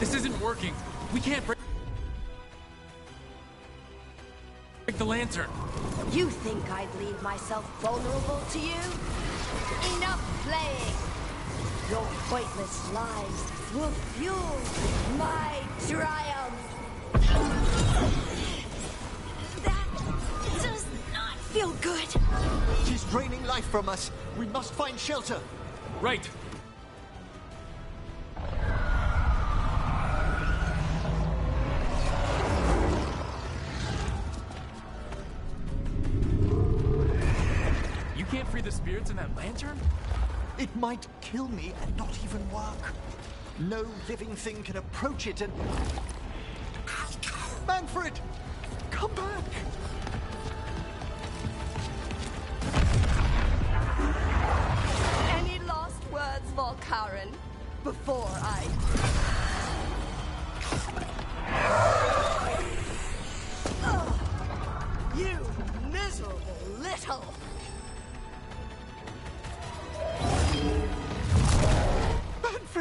This isn't working. We can't break the lantern. You think I'd leave myself vulnerable to you? Enough playing! Your pointless lies will fuel my triumph! That does not feel good. She's draining life from us. We must find shelter. Right. You can't free the spirits in that lantern? It might kill me and not even work. No living thing can approach it and... Manfred! Come back! Any last words, Volkaren, before I... Ugh, you miserable little...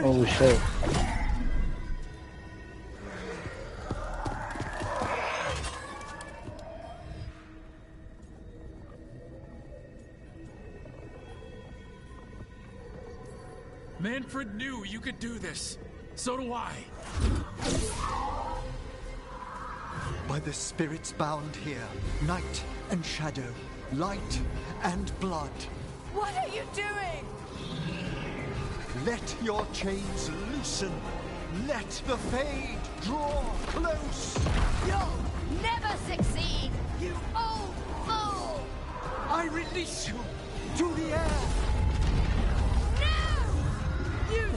Oh shit. Manfred knew you could do this. So do I. By the spirits bound here, night and shadow, light and blood. What are you doing? Let your chains loosen. Let the Fade draw close. You'll never succeed, you old fool! I release you to the air.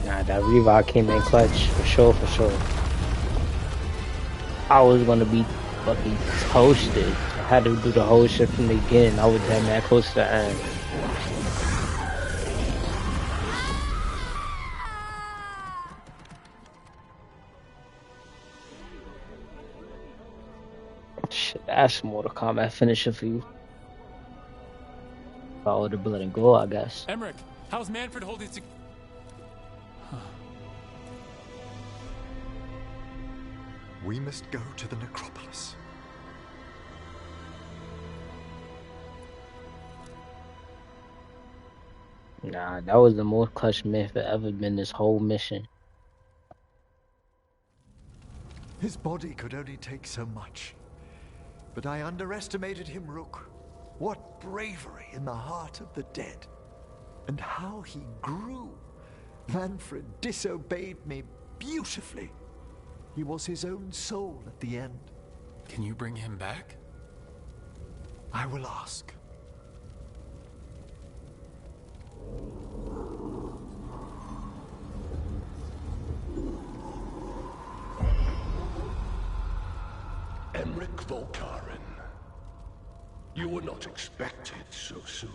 Nah, that revive came in clutch for sure, for sure. I was gonna be fucking toasted. I had to do the whole shit from the beginning. I was that close to the end. Shit, that's Mortal Kombat finisher for you. Follow the blood and go, I guess. Emmerich, how's Manfred holding to... We must go to the necropolis. Nah, that was the most clutch Manfred ever been this whole mission. His body could only take so much. But I underestimated him, Rook. What bravery in the heart of the dead. And how he grew. Manfred disobeyed me beautifully. He was his own soul at the end. Can you bring him back? I will ask. Emmerich Volkaren. You were not expected so soon.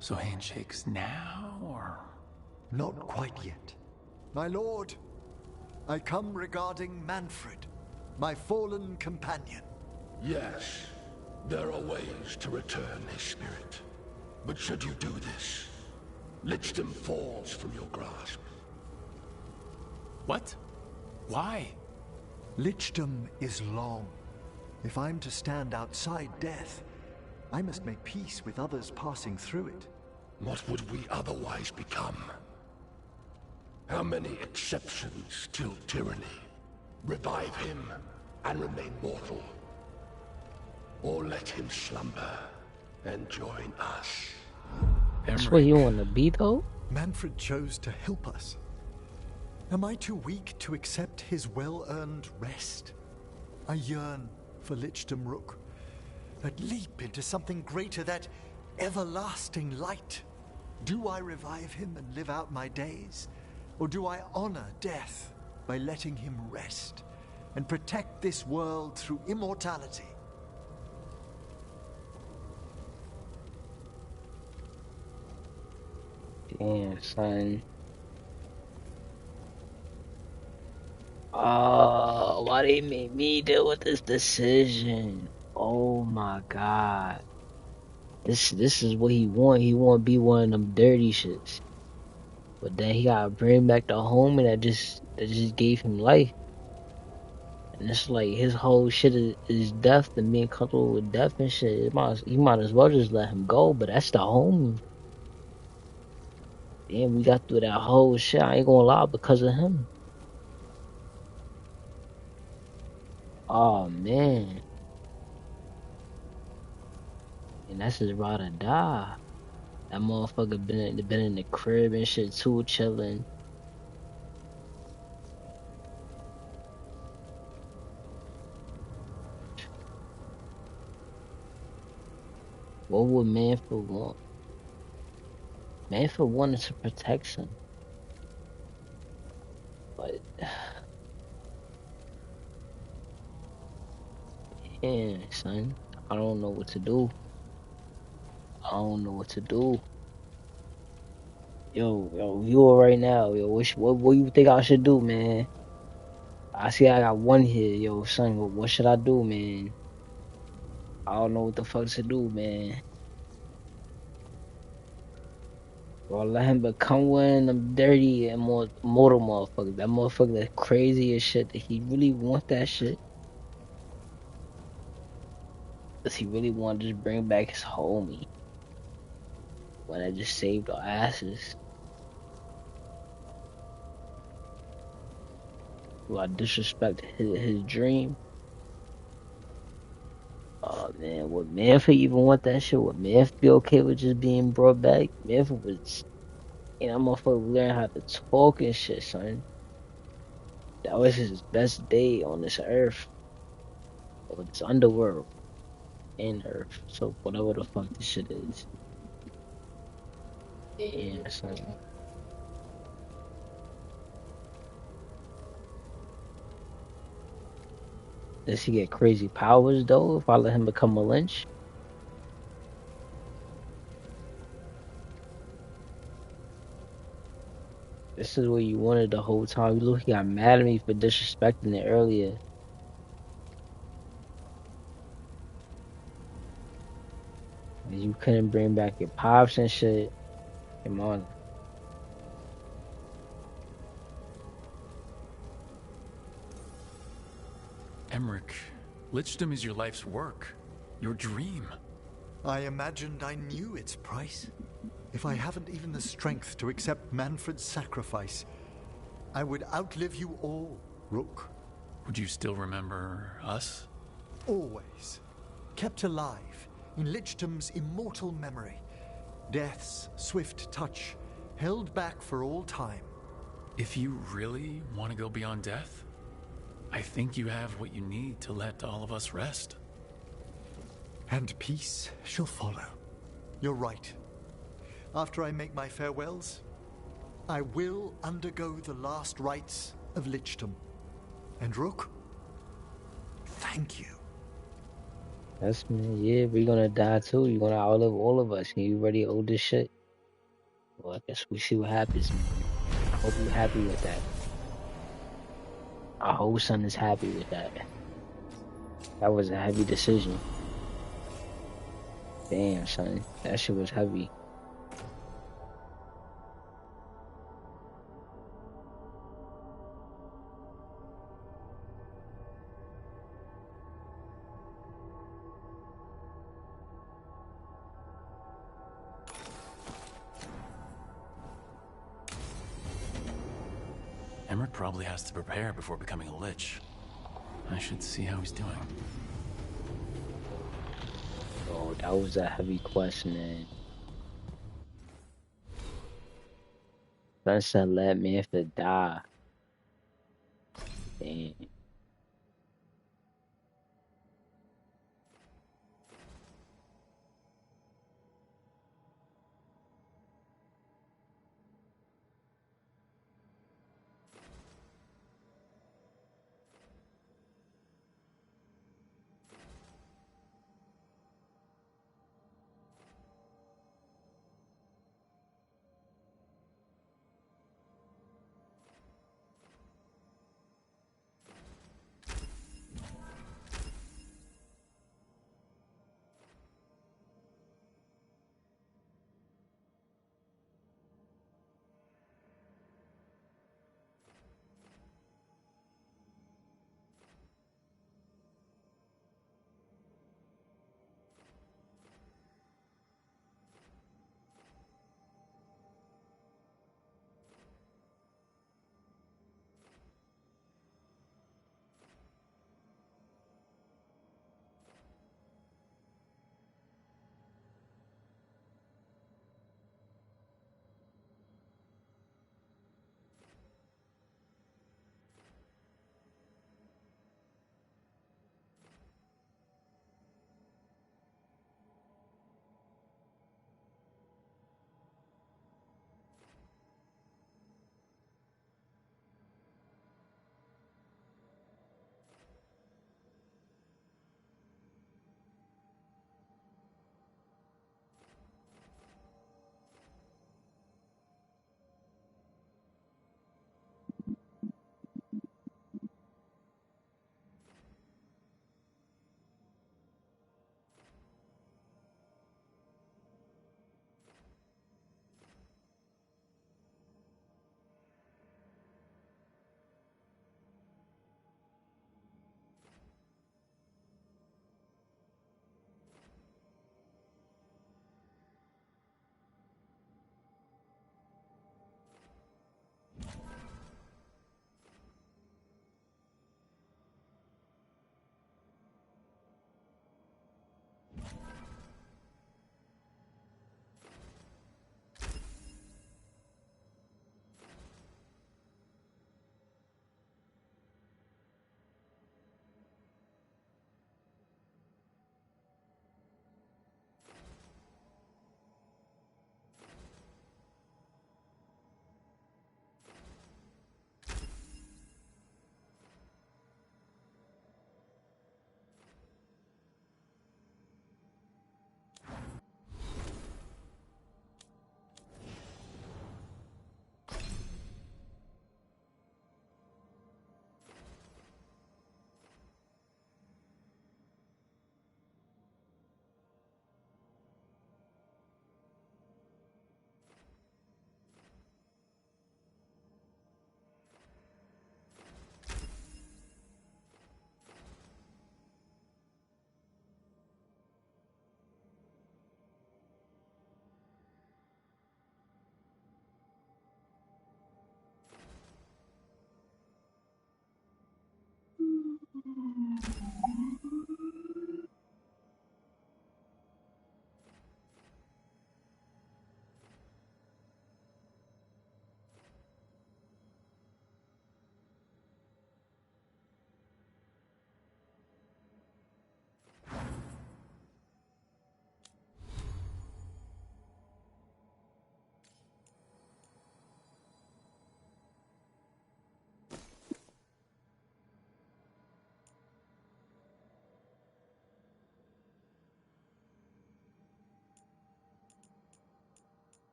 So handshakes now, or...? Not quite yet. My lord, I come regarding Manfred, my fallen companion. Yes, there are ways to return his spirit. But should you do this, Lichdom falls from your grasp. What? Why? Lichdom is long. If I'm to stand outside death, I must make peace with others passing through it. What would we otherwise become? How many exceptions till tyranny? Revive him and remain mortal. Or let him slumber and join us. That's where you want to be, though? Manfred chose to help us. Am I too weak to accept his well-earned rest? I yearn for Lichdom Rook. That leap into something greater, that everlasting light. Do I revive him and live out my days? Or do I honor death by letting him rest and protect this world through immortality? Damn, son. Oh, why they made me deal with this decision? Oh my god. This is what he want. He want to be one of them dirty shits. But then he gotta bring back the homie that just gave him life. And it's like his whole shit is death and being comfortable with death and shit. You might as well just let him go, but that's the homie. Damn, we got through that whole shit, I ain't gonna lie, because of him. Oh man. And that's his ride or die. That motherfucker been in the crib and shit too, chilling. What would Manfred want? Manfred wanted to protect him. But... yeah, son. I don't know what to do. I don't know what to do. Yo, you right now, yo. What you think I should do, man? I see I got one here, yo, son. What should I do, man? I don't know what the fuck to do, man. Or let him become one of them dirty and more mortal motherfuckers. That motherfucker that's crazy as shit. That he really want that shit? Does he really want to just bring back his homie? When I just saved our asses? Do I disrespect his dream? Oh man, would Manfred even want that shit? Would Manfred be okay with just being brought back? Manfred was, that motherfucker learn how to talk and shit, son. That was his best day on this earth, or this underworld and earth. So whatever the fuck this shit is. Yeah, son. Does he get crazy powers though if I let him become a lynch? This is what you wanted the whole time. You look, he got mad at me for disrespecting it earlier. You couldn't bring back your pops and shit. Come on. Emmerich, lichdom is your life's work. Your dream. I imagined I knew its price. If I haven't even the strength to accept Manfred's sacrifice, I would outlive you all, Rook. Would you still remember us? Always. Kept alive in Lichdom's immortal memory. Death's swift touch, held back for all time. If you really want to go beyond death, I think you have what you need to let all of us rest. And peace shall follow. You're right. After I make my farewells, I will undergo the last rites of Lichdom. And Rook, thank you. That's me. Yeah, we're gonna die too. You're gonna outlive all of us. And you already owe this shit. Well, I guess we see what happens, man. I hope you're happy with that. Our whole son is happy with that. That was a heavy decision. Damn, son. That shit was heavy. Emmerich probably has to prepare before becoming a lich. I should see how he's doing. Oh, that was a heavy question, man. Son said let Manfred die. Damn.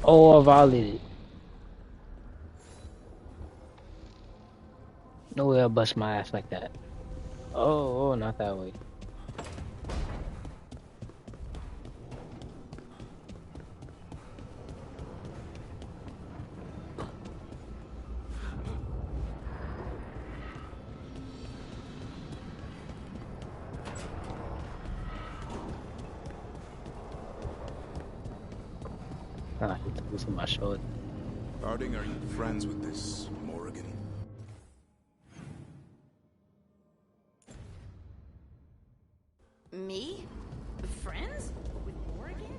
Oh, I violated. No way I bust my ass like that. Oh, not that way. Ah, he took this on my shoulder. Harding, are you friends with this Morrigan? Me? Friends? With Morrigan?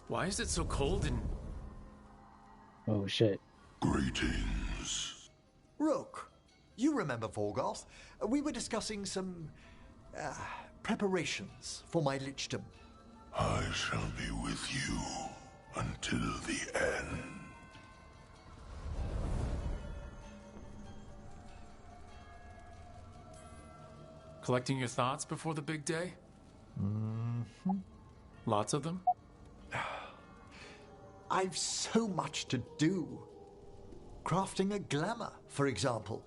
Why is it so cold and... Oh shit. Greetings. Rook, you remember Veilguard? We were discussing some preparations for my lichdom. I shall be with you until the end. Collecting your thoughts before the big day? Mm-hmm. Lots of them? I've so much to do. Crafting a glamour, for example.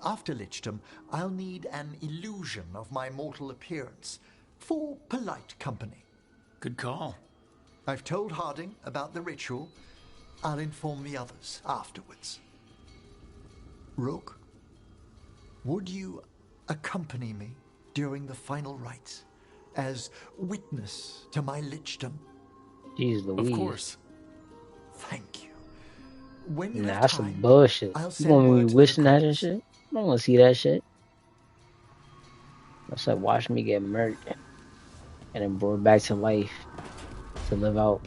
After lichdom, I'll need an illusion of my mortal appearance for polite company. Good call. I've told Harding about the ritual. I'll inform the others afterwards. Rook, would you accompany me during the final rites as witness to my lichdom? Jeez Louise. Of course. Thank you. When you Nah, have that's time, some bullshit. I'll You send want me word to the wishing that and necropolis. shit? I don't want to see that shit. That's like watch me get murked and then brought back to life to live out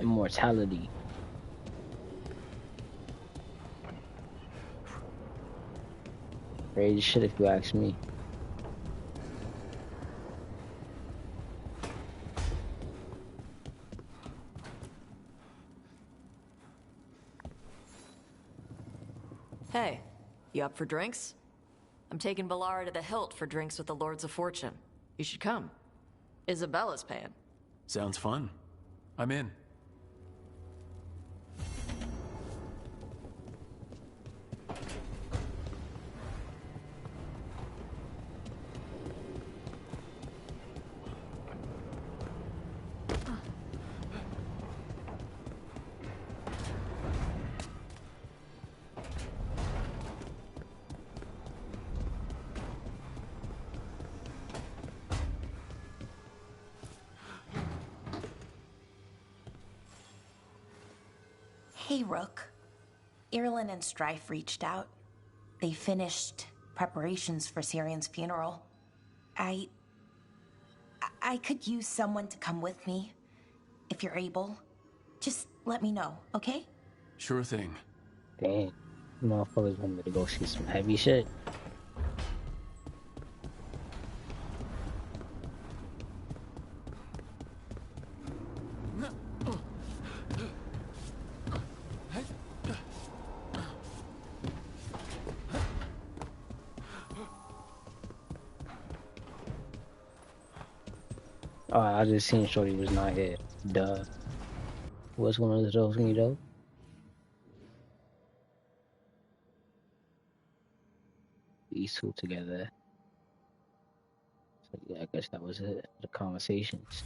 immortality. Crazy shit if you ask me. Hey, you up for drinks? I'm taking Bellara to the Hilt for drinks with the Lords of Fortune. You should come. Isabella's paying. Sounds fun. I'm in. Hey, Rook. Irulan and Strife reached out. They finished preparations for Syrian's funeral. I could use someone to come with me. If you're able, just let me know, okay? Sure thing. Dang. Motherfuckers want me to go see some heavy shit. Oh, I just seen Shorty was not here. Duh. What's one of those me though? These two together. So yeah, I guess that was it. The conversations.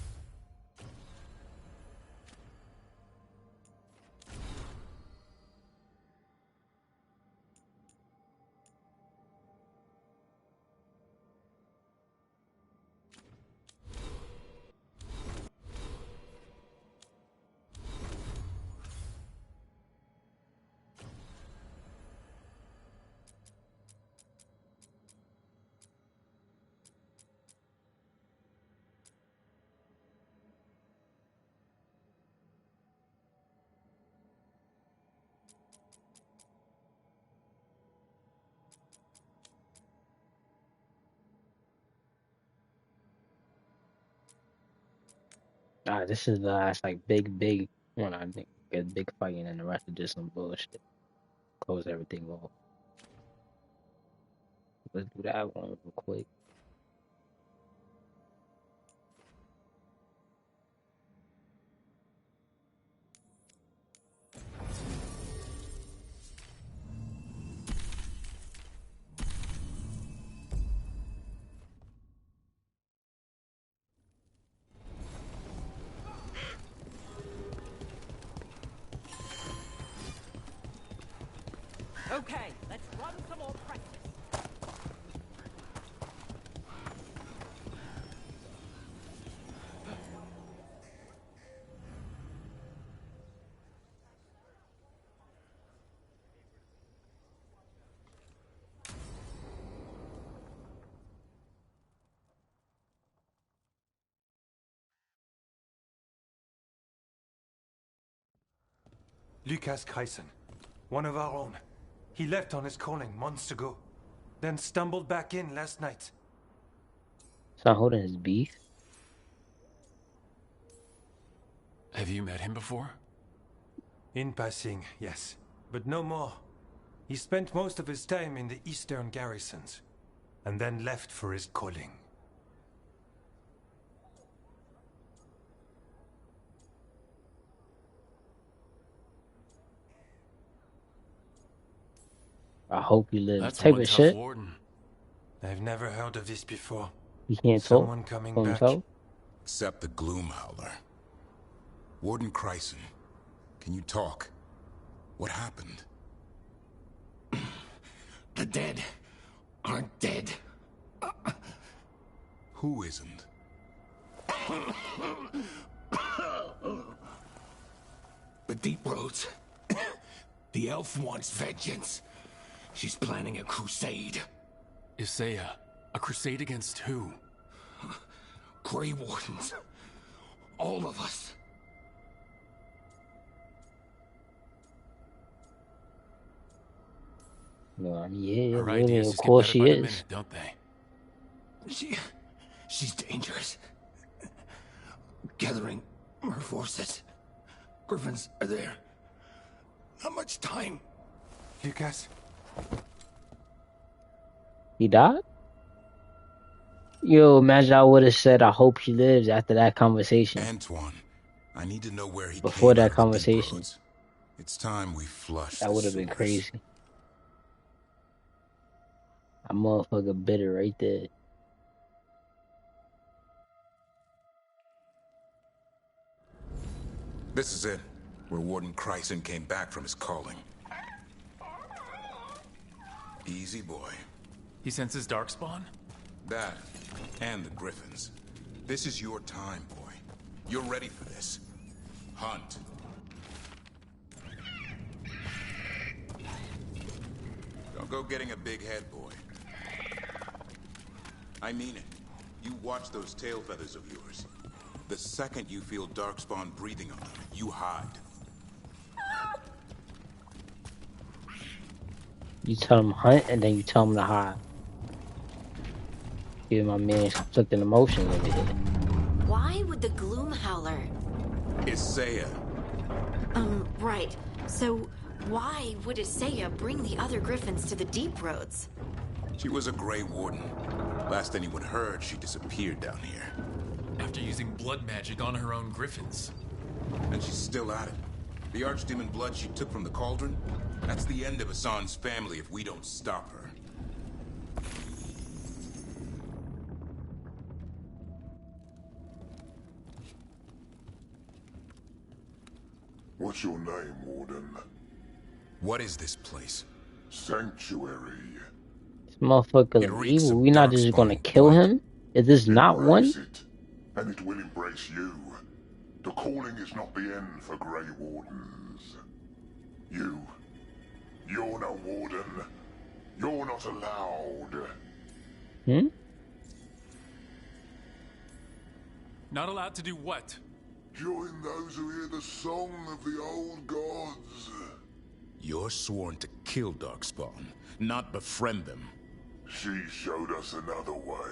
Ah, this is the last like big one. I think a big fight and then the rest is just some bullshit. Close everything off. Let's do that one real quick. Okay, let's run some more practice. Lucas Kreisen, one of our own. He left on his calling months ago, then stumbled back in last night. It's not holding his beef. Have you met him before? In passing, yes, but no more. He spent most of his time in the eastern garrisons, and then left for his calling. I hope he lives. That's Type one of tough shit. warden. I've never heard of this before. He can't Someone talk coming for back. himself. Except the Gloomhowler. Warden Kreisen, can you talk? What happened? The dead aren't dead. Who isn't? The Deep Roads. The elf wants vengeance. She's planning a crusade. Isaiah, a crusade against who? Grey Wardens. All of us. No, yeah, Her really, ideas of just get course better she by the is. minute, don't they? She's dangerous. Gathering her forces. Griffins are there. Not much time. Lucas? He died? Yo, imagine I would have said, I hope he lives after that conversation. Antoine, I need to know where he Before came that out of the Deep conversation. Roads. It's time we flush That the would have been sewers. crazy. A motherfucker bitter right there. This is it, where Warden Kreisen came back from his calling. Easy, boy. He senses Darkspawn? That, and the Griffins. This is your time, boy. You're ready for this. Hunt. Don't go getting a big head, boy. I mean it. You watch those tail feathers of yours. The second you feel Darkspawn breathing on them, you hide. You tell him hunt, and then you tell him to hide. Give my man conflicting emotions over here. Why would the Gloomhowler? Isaiah. Right. So, why would Isaiah bring the other Griffins to the Deep Roads? She was a Grey Warden. Last anyone heard, she disappeared down here. After using blood magic on her own Griffins. And she's still at it. The Archdemon blood she took from the cauldron? That's the end of Hassan's family if we don't stop her. What's your name, Warden? What is this place? Sanctuary. This motherfucker look evil. We not just gonna kill him? Is this not one? Embrace it, and it will embrace you. The calling is not the end for Grey Wardens. You're no warden. You're not allowed. Hmm? Not allowed to do what? Join those who hear the song of the old gods. You're sworn to kill Darkspawn, not befriend them. She showed us another way.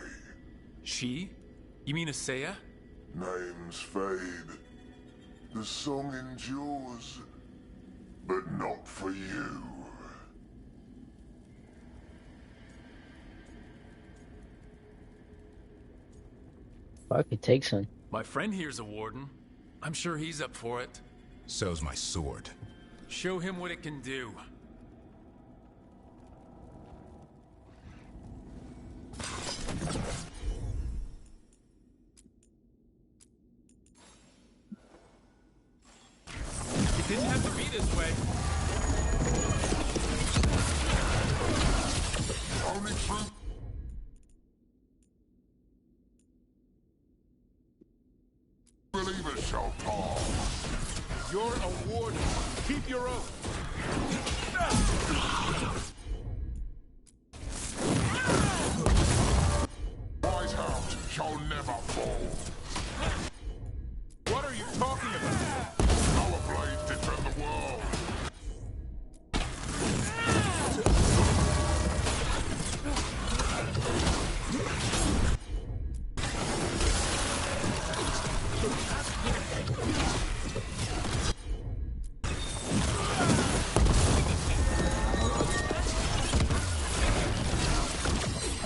She? You mean Isaiah? Names fade. The song endures. But not for you. I could take some. My friend here's a warden. I'm sure he's up for it. So's my sword. Show him what it can do. It didn't have to be this way. Only truth. Believers shall fall. You're a warden. Keep your oath. Wise hound shall never fall. What are you talking about? Our blades defend the world.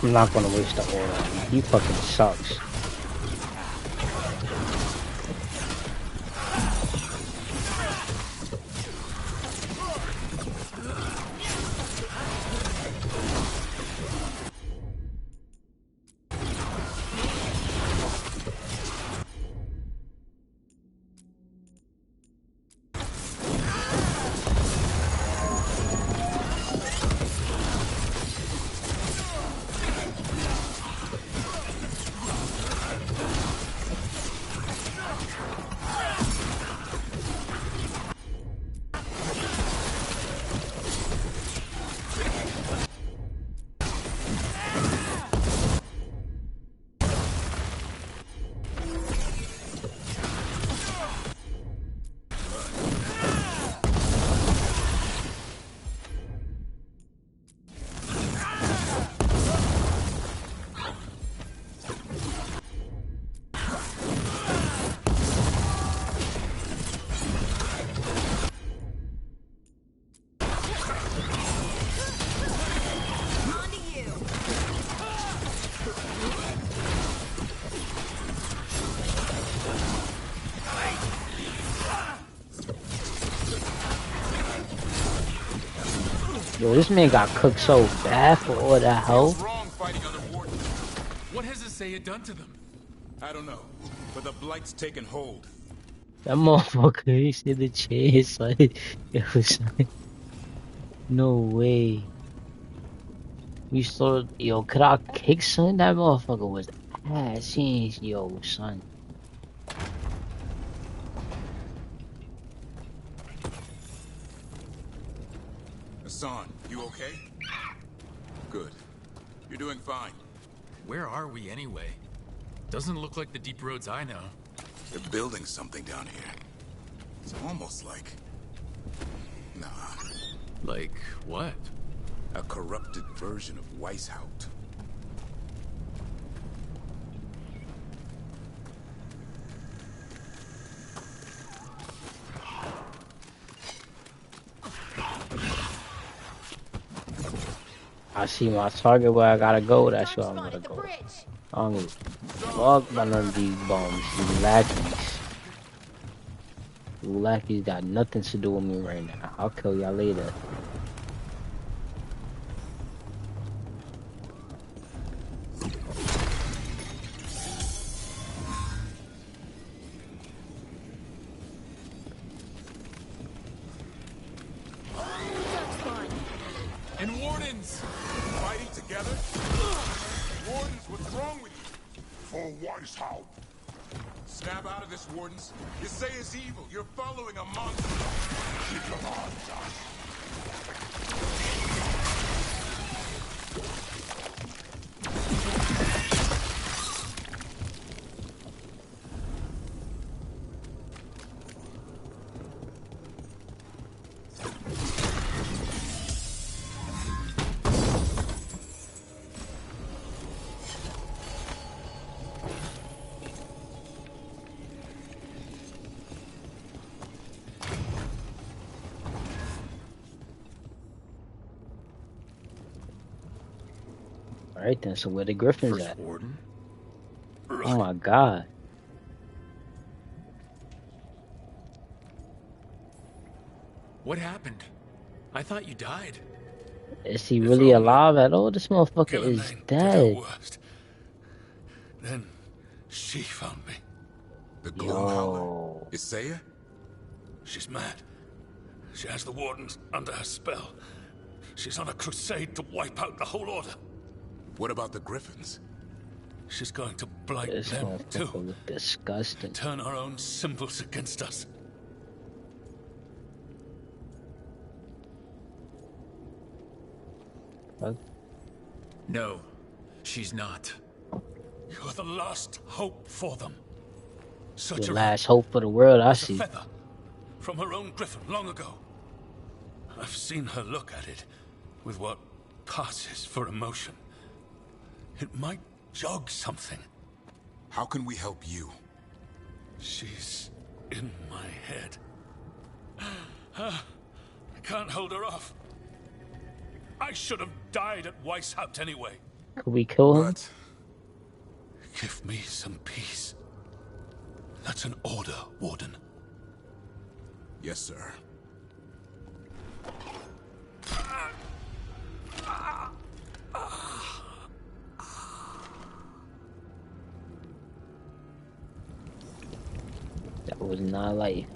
I'm not gonna waste the order. He fucking sucks. Yo, this man got cooked so bad for all that help. What has Isaiah done to them? I don't know, but the blight's taken hold. That motherfucker, he's in the chair, son. Yo, son. No way. We saw, yo, could I kick son? That motherfucker was ass. Yo, son. Hassan, you okay? Good. You're doing fine. Where are we anyway? Doesn't look like the deep roads I know. They're building something down here. It's almost like... Nah. Like what? A corrupted version of Weishaupt. I see my target where I gotta go, that's where I'm gonna go. I don't give a fuck about none of these bums, these lackeys. These lackeys got nothing to do with me right now. I'll kill y'all later. And wardens! Fighting together? Wardens, what's wrong with you? For Weishaupt. Snap out of this, Wardens. Isaiah's evil. You're following a monster. Keep your arms up. Alright then, so where the griffins First at? warden? Oh my my god. What happened? I thought you died. Is he really alive at all? This motherfucker is dead. Worst. Then she found me. The Gloom Howler. Isaiah? She's mad. She has the Wardens under her spell. She's on a crusade to wipe out the whole Order. What about the Griffins? She's going to blight This them motherfucker too. look disgusting. Turn our own symbols against us. What? No, she's not. You're the last hope for them. Such The a last hope for the world, I as a see. feather from her own griffin long ago. I've seen her look at it with what passes for emotion. It might jog something. How can we help you? She's in my head. I can't hold her off. I should have died at Weishaupt anyway. Could we kill him? Give me some peace. That's an order, Warden. Yes, sir. That was not life.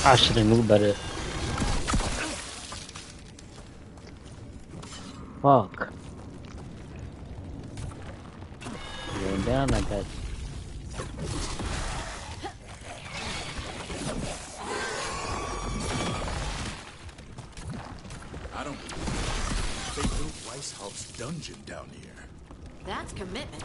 I should have knew better. Fuck. Going down like that. I don't. They built Weishaupt's dungeon down here. That's commitment.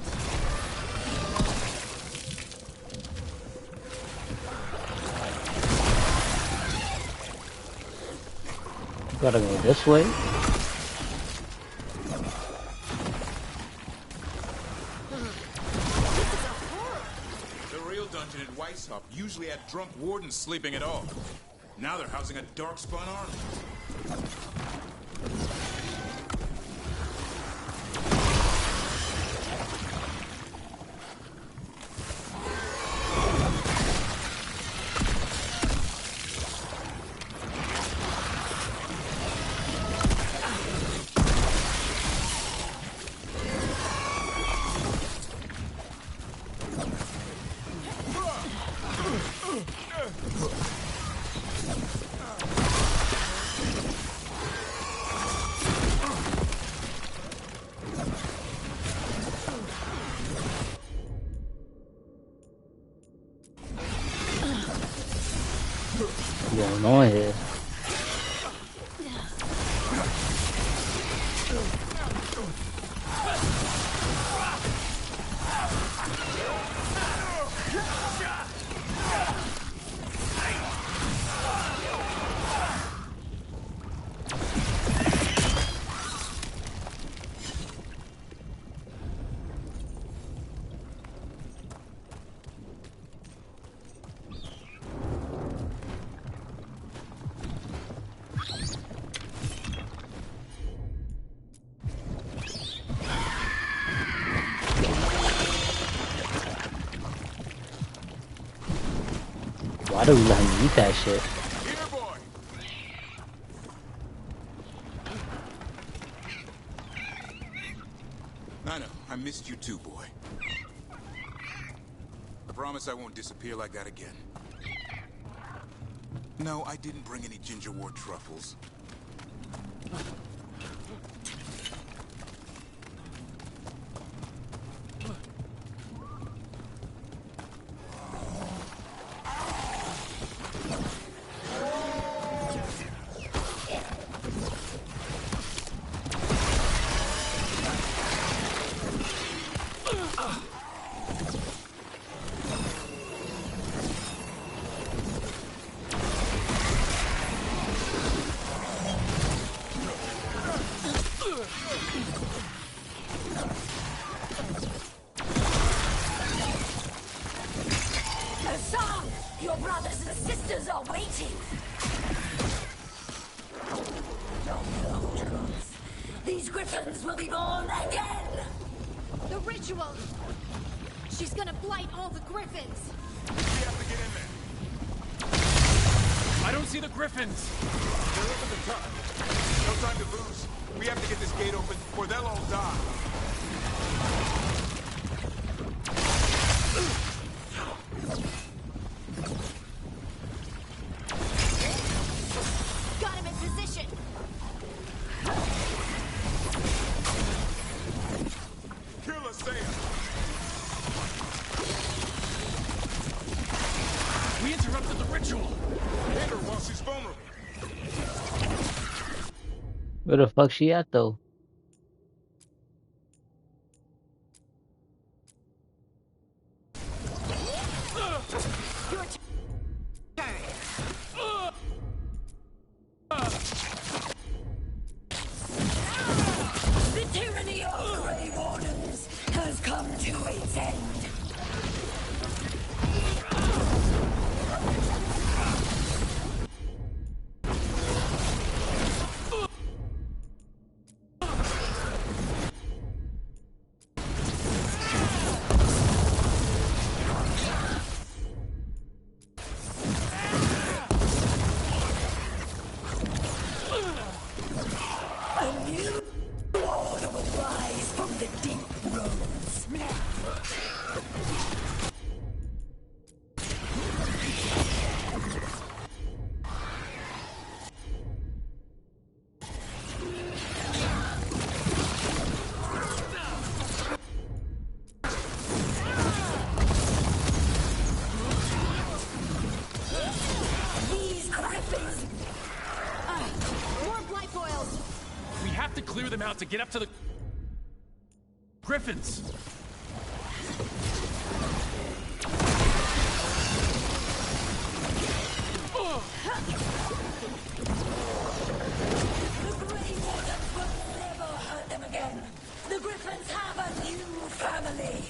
Gotta go this way. The real dungeon at Weishaupt usually had drunk wardens sleeping at all. Now they're housing a darkspawn army. What's going on here? Why do we let him eat that shit? I know. I missed you too, boy. I promise I won't disappear like that again. No, I didn't bring any gingerwort truffles. Come! Your brothers and sisters are waiting! Don't hold truth. These griffins will be born again! The ritual! She's gonna blight all the griffins! We have to get in there. I don't see the griffins! They're over the top. No time to lose. We have to get this gate open, or they'll all die. Got him in position! Kill Asaya! We interrupted the ritual! Hit her while she's vulnerable. Where the fuck she at though? Your turn! The tyranny of the Grey Wardens has come to its end. A new order will rise from the deep roads. These griffins. More blight boils! We have to clear them out to get up to the griffins! The Grey Wardens will never hurt them again. The griffins have a new family.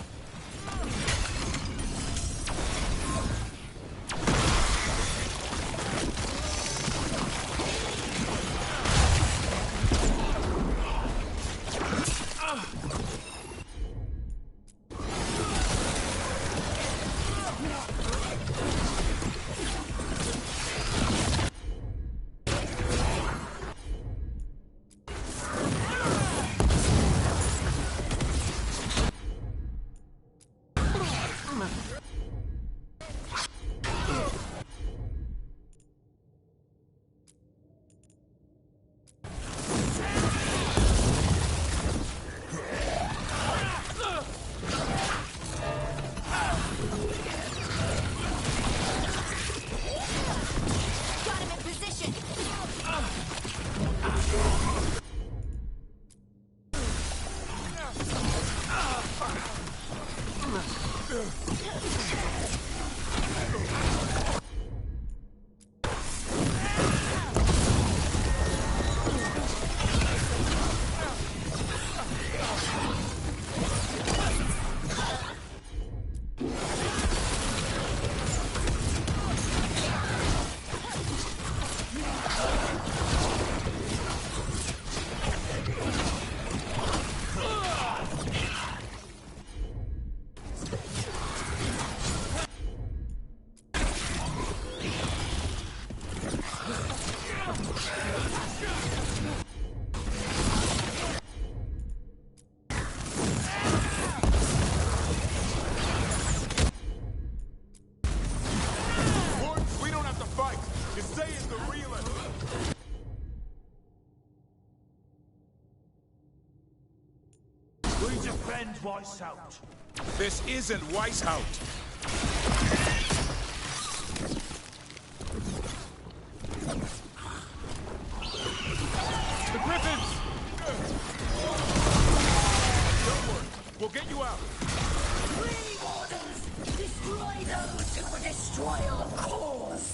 Got him in position! Wardens, we don't have to fight. Asaya's the realist. We defend Weishaupt. This isn't Weishaupt. The griffins! Don't worry. We'll get you out. Grey Wardens, destroy those who would destroy our cause.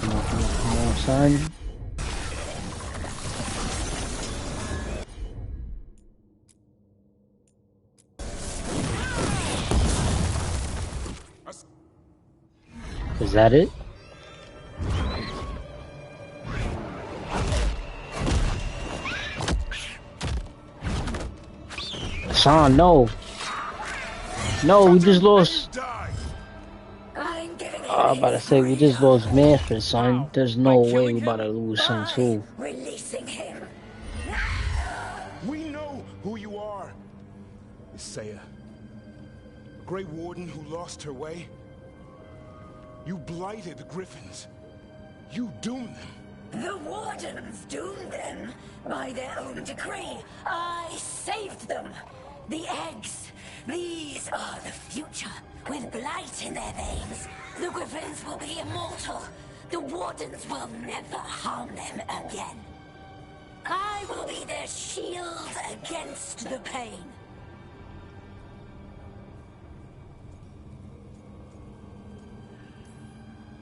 Come on, son. Is that it? Son, no. No, we just lost. I'm about to say, we just lost Manfred, son. There's no way we about to lose son, too. Releasing him. We know who you are. Isaiah. A Grey Warden who lost her way. You blighted the Griffins. You doomed them. The Wardens doomed them by their own decree. I saved them. The eggs. These are the future. With blight in their veins, the Griffins will be immortal. The Wardens will never harm them again. I will be their shield against the pain.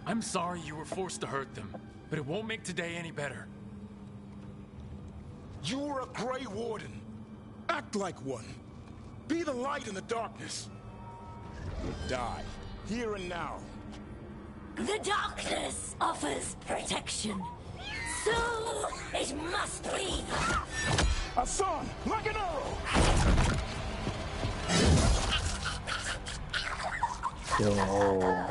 I'm sorry you were forced to hurt them, but it won't make today any better. You're a Grey Warden. Act like one. Be the light in the darkness. Die, here and now. The darkness offers protection. So it must be. Hassan, like an arrow! Yo,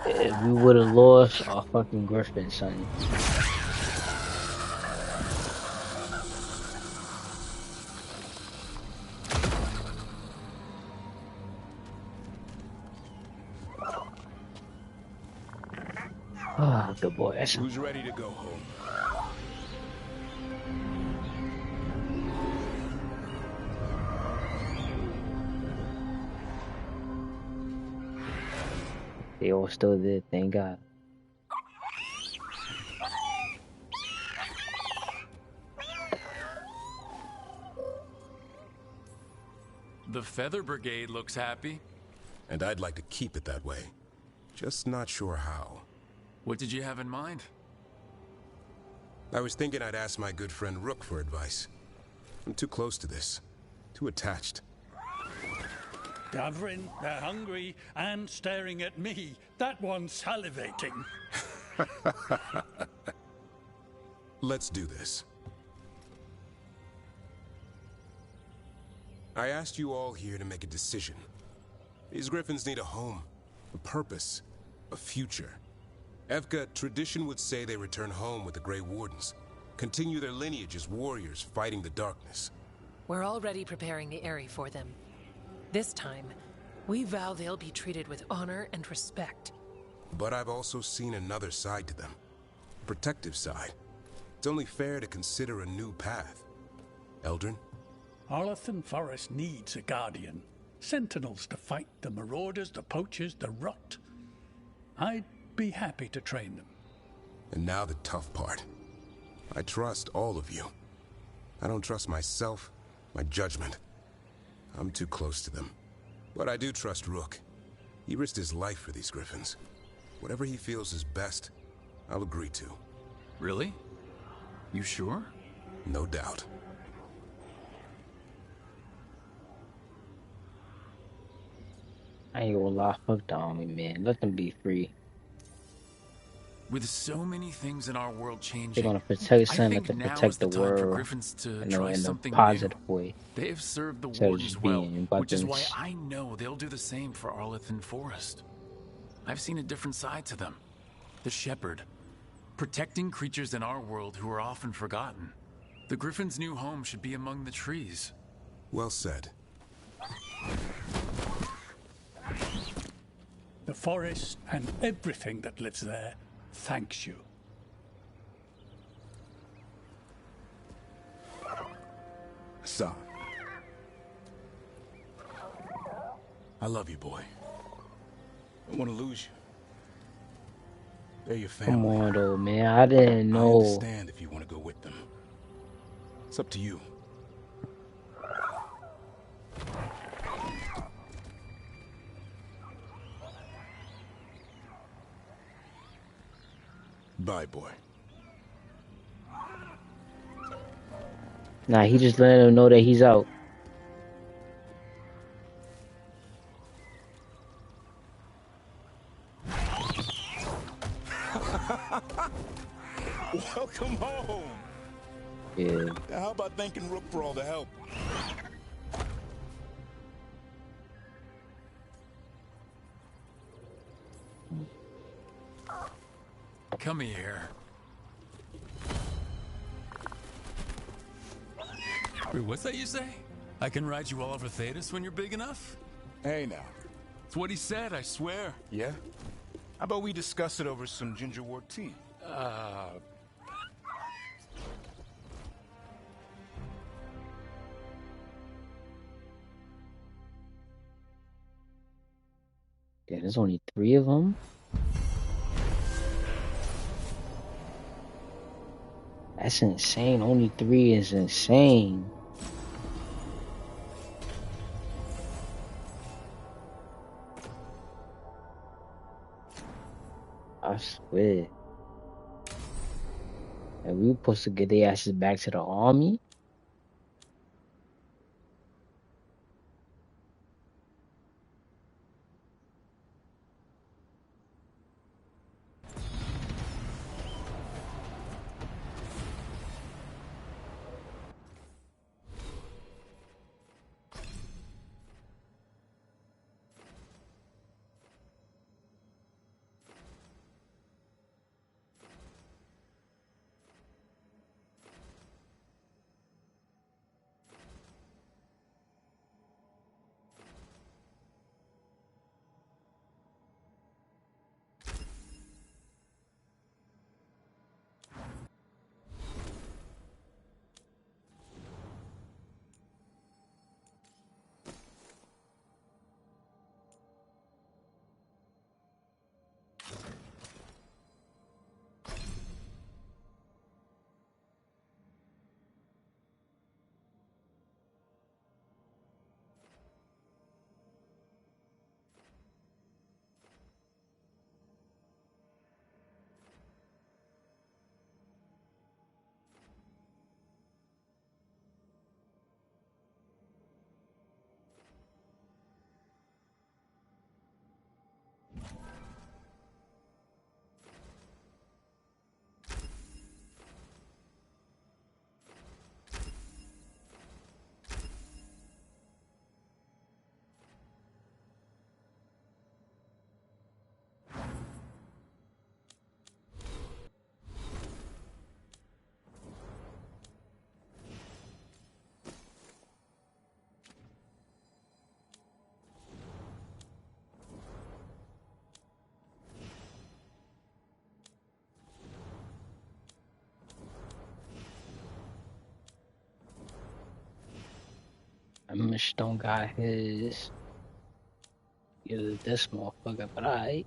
if we would have lost our fucking Griffin, son. Ah, good boy. Who's ready to go home? They all still there, thank God. The Feather Brigade looks happy. And I'd like to keep it that way. Just not sure how. What did you have in mind? I was thinking I'd ask my good friend Rook for advice. I'm too close to this. Too attached. Gavrin, they're hungry and staring at me. That one's salivating. Let's do this. I asked you all here to make a decision. These Griffins need a home, a purpose, a future. Evka, tradition would say they return home with the Grey Wardens. Continue their lineage as warriors fighting the darkness. We're already preparing the Eyrie for them. This time, we vow they'll be treated with honor and respect. But I've also seen another side to them. A protective side. It's only fair to consider a new path. Eldrin? Arlathan Forest needs a guardian. Sentinels to fight the marauders, the poachers, the rot. I'd be happy to train them. And now the tough part. I trust all of you. I don't trust myself, my judgment. I'm too close to them. But I do trust Rook. He risked his life for these Griffins. Whatever he feels is best, I'll agree to. Really? You sure? No doubt. I ain't gonna lie, fuck the army, man. Let them be free. With so many things in our world changing, They're gonna protect I something think to now protect is the the time for world Griffins to in try a something positive new. way. They have served the Instead of Wardens just well, being which is why weapons. I know they'll do the same for Arlathan Forest. I've seen a different side to them. The Shepherd. Protecting creatures in our world who are often forgotten. The Griffin's new home should be among the trees. Well said. The forest and everything that lives there thanks you. Son. I love you, boy. Don't want to lose you. They're your family. Come on, though, man. I didn't I know. understand if you want to go with them. It's up to you. Bye, boy. Nah, he just letting him know that he's out. Welcome home. Yeah. How about thanking Rook for all the help? Come here. Wait, what's that you say? I can ride you all over Thetis when you're big enough? Hey, now. It's what he said, I swear. Yeah? How about we discuss it over some gingerwort tea? Yeah, there's only 3 of them. That's insane. Only 3 is insane. I swear. And we were supposed to get their asses back to the army? Amish don't got his. Yeah, this motherfucker, but alright.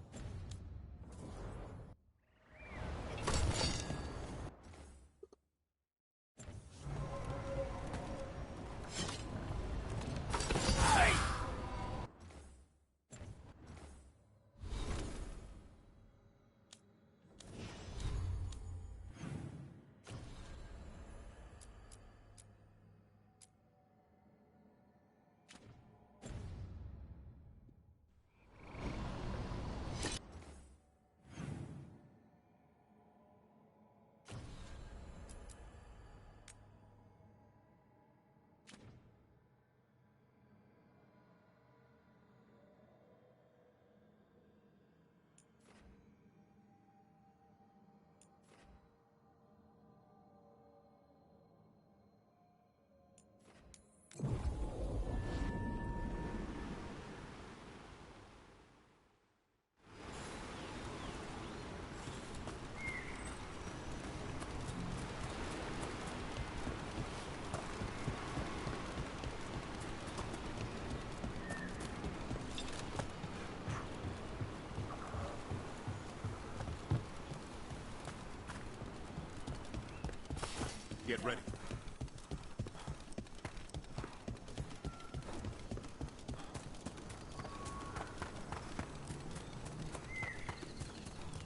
Get ready.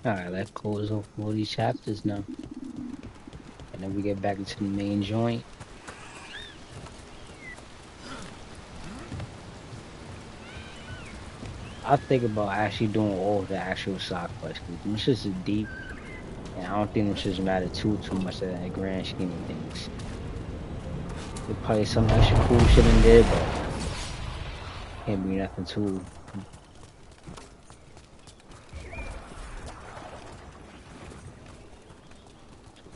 Alright, let's close off all these chapters now. And then we get back into the main joint. I think about actually doing all of the actual side quests. This is deep, and I don't think this just matter too much in the grand scheme of things. There's probably some extra cool shit in there, but can't be nothing too.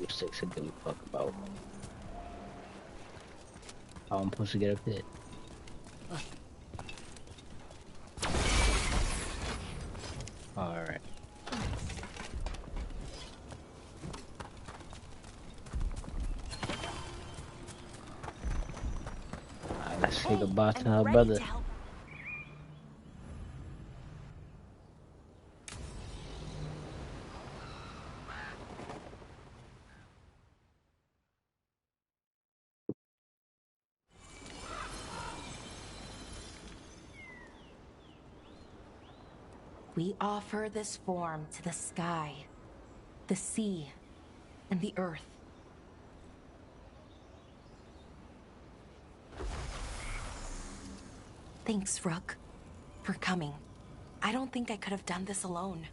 Six to give a fuck about. How I'm supposed to get up there. Alright. Alright, let's say goodbye to her brother. We offer this form to the sky, the sea, and the earth. Thanks, Rook, for coming. I don't think I could have done this alone.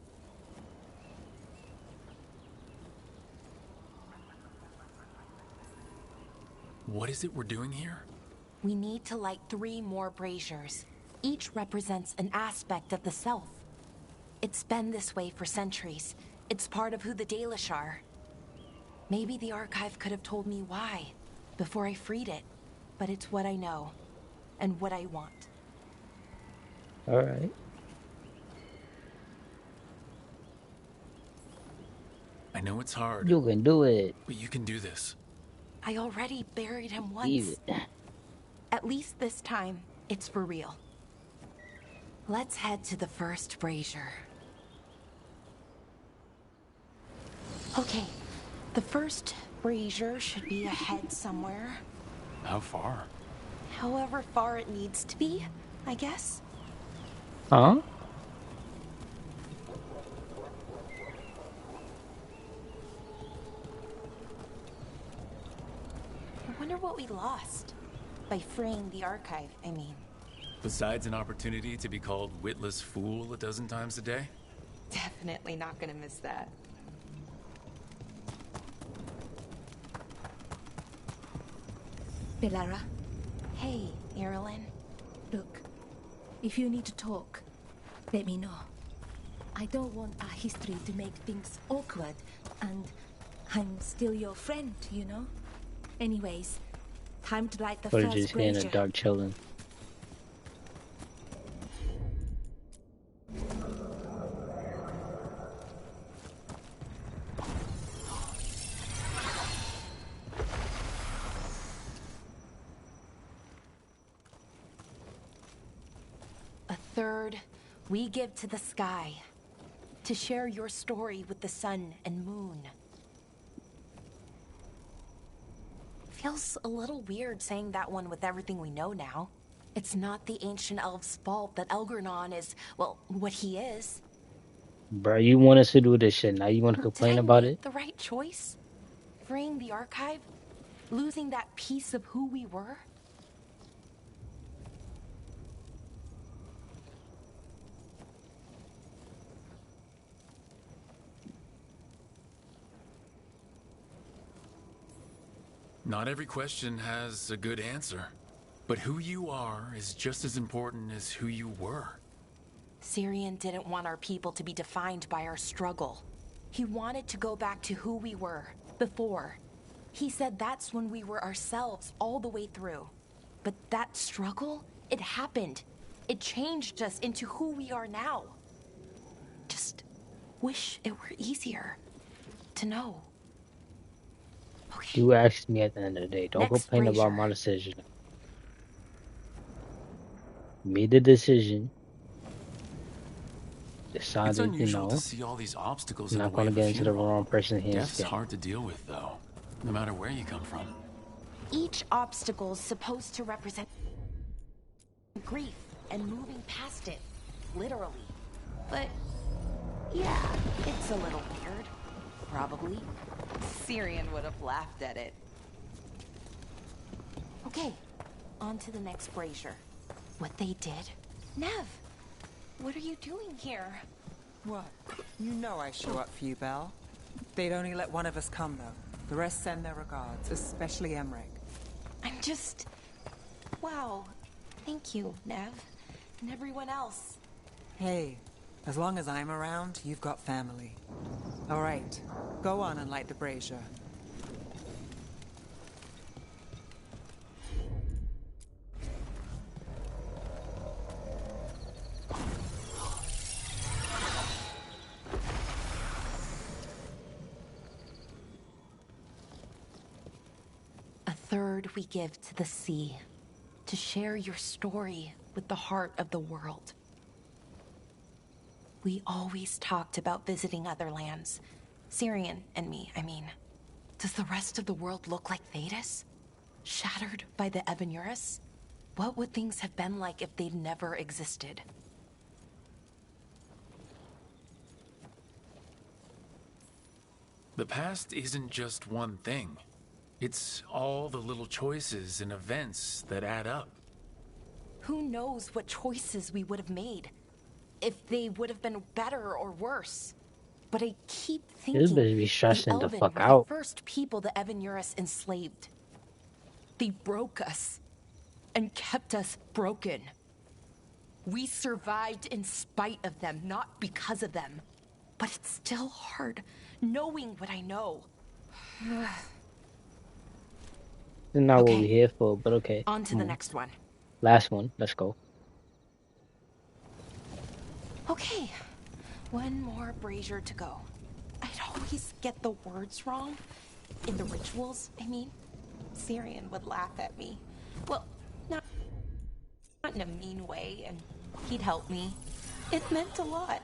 What is it we're doing here? We need to light 3 more braziers. Each represents an aspect of the self. It's been this way for centuries. It's part of who the Dalish are. Maybe the archive could have told me why before I freed it, but it's what I know and what I want. Alright. I know it's hard. You can do it. But you can do this. I already buried him once. At least this time, it's for real. Let's head to the first brazier. Okay, the first brazier should be ahead somewhere. How far? However far it needs to be, I guess. Huh? I wonder what we lost by freeing the archive, I mean. Besides an opportunity to be called witless fool a dozen times a day? Definitely not gonna miss that. Belara. Hey, Irulan. Look, if you need to talk, let me know. I don't want our history to make things awkward, and I'm still your friend, you know? Anyways, time to light the Or first just in brazier. a dark chilling. A third, we give to the sky, to share your story with the sun and moon. Feels a little weird saying that one with everything we know now. It's not the ancient elf's fault that Elgernon is, well, what he is. Bro, you want us to do this shit, now you want to complain about it? The right choice? Freeing the archive? Losing that piece of who we were? Not every question has a good answer. But who you are is just as important as who you were. Syrian didn't want our people to be defined by our struggle. He wanted to go back to who we were, before. He said that's when we were ourselves all the way through. But that struggle, it happened. It changed us into who we are now. Just wish it were easier to know. You asked me at the end of the day. Don't Next complain brazier. about my decision. Made the decision. It's Decided, you unusual know. to see all these obstacles I'm in the not way gonna of a get into the funeral. wrong person's hands. Death's yet. hard to deal with, though, no matter where you come from. Each obstacle's supposed to represent grief and moving past it, literally. But yeah, it's a little weird. Probably. Syrian would have laughed at it. Okay, on to the next brazier. What they did. Nev, what are you doing here? What? You know I show up for you, Belle. They'd only let one of us come, though. The rest send their regards, especially Emmerich. I'm just... Wow. Thank you, Nev. And everyone else. Hey, as long as I'm around, you've got family. All right, go on and light the brazier. A third we give to the sea, to share your story with the heart of the world. We always talked about visiting other lands. Syrian and me, I mean. Does the rest of the world look like Thedas? Shattered by the Evanurus? What would things have been like if they'd never existed? The past isn't just one thing. It's all the little choices and events that add up. Who knows what choices we would have made? If they would have been better or worse. But I keep thinking This bitch be stressing the Elven fuck were out. the first people the Evanurus enslaved. They broke us and kept us broken. We survived in spite of them, not because of them. But it's still hard, knowing what I know. This is not what we're here for, but okay. On to the next one. Last one. Let's go. Okay, one more brazier to go. I'd always get the words wrong. In the rituals, I mean. Syrian would laugh at me. Well, not in a mean way, and he'd help me. It meant a lot.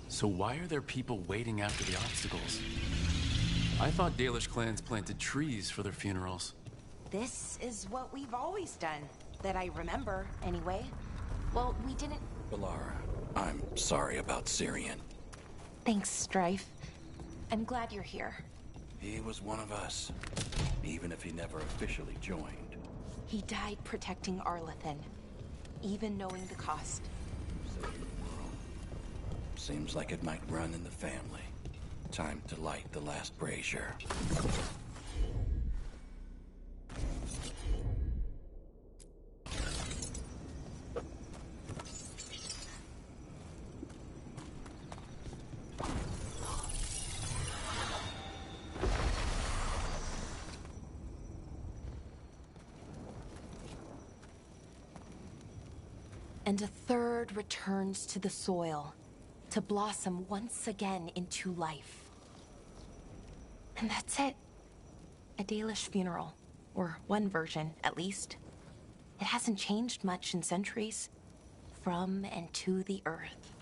So why are there people waiting after the obstacles? I thought Dalish clans planted trees for their funerals. This is what we've always done, that I remember, anyway. Well, we didn't... Valara, I'm sorry about Syrian. Thanks, Strife. I'm glad you're here. He was one of us, even if he never officially joined. He died protecting Arlathan, even knowing the cost. Seems like it might run in the family. Time to light the last brazier. And a third returns to the soil, to blossom once again into life. And that's it. A Dalish funeral, or one version, at least. It hasn't changed much in centuries. From and to the earth.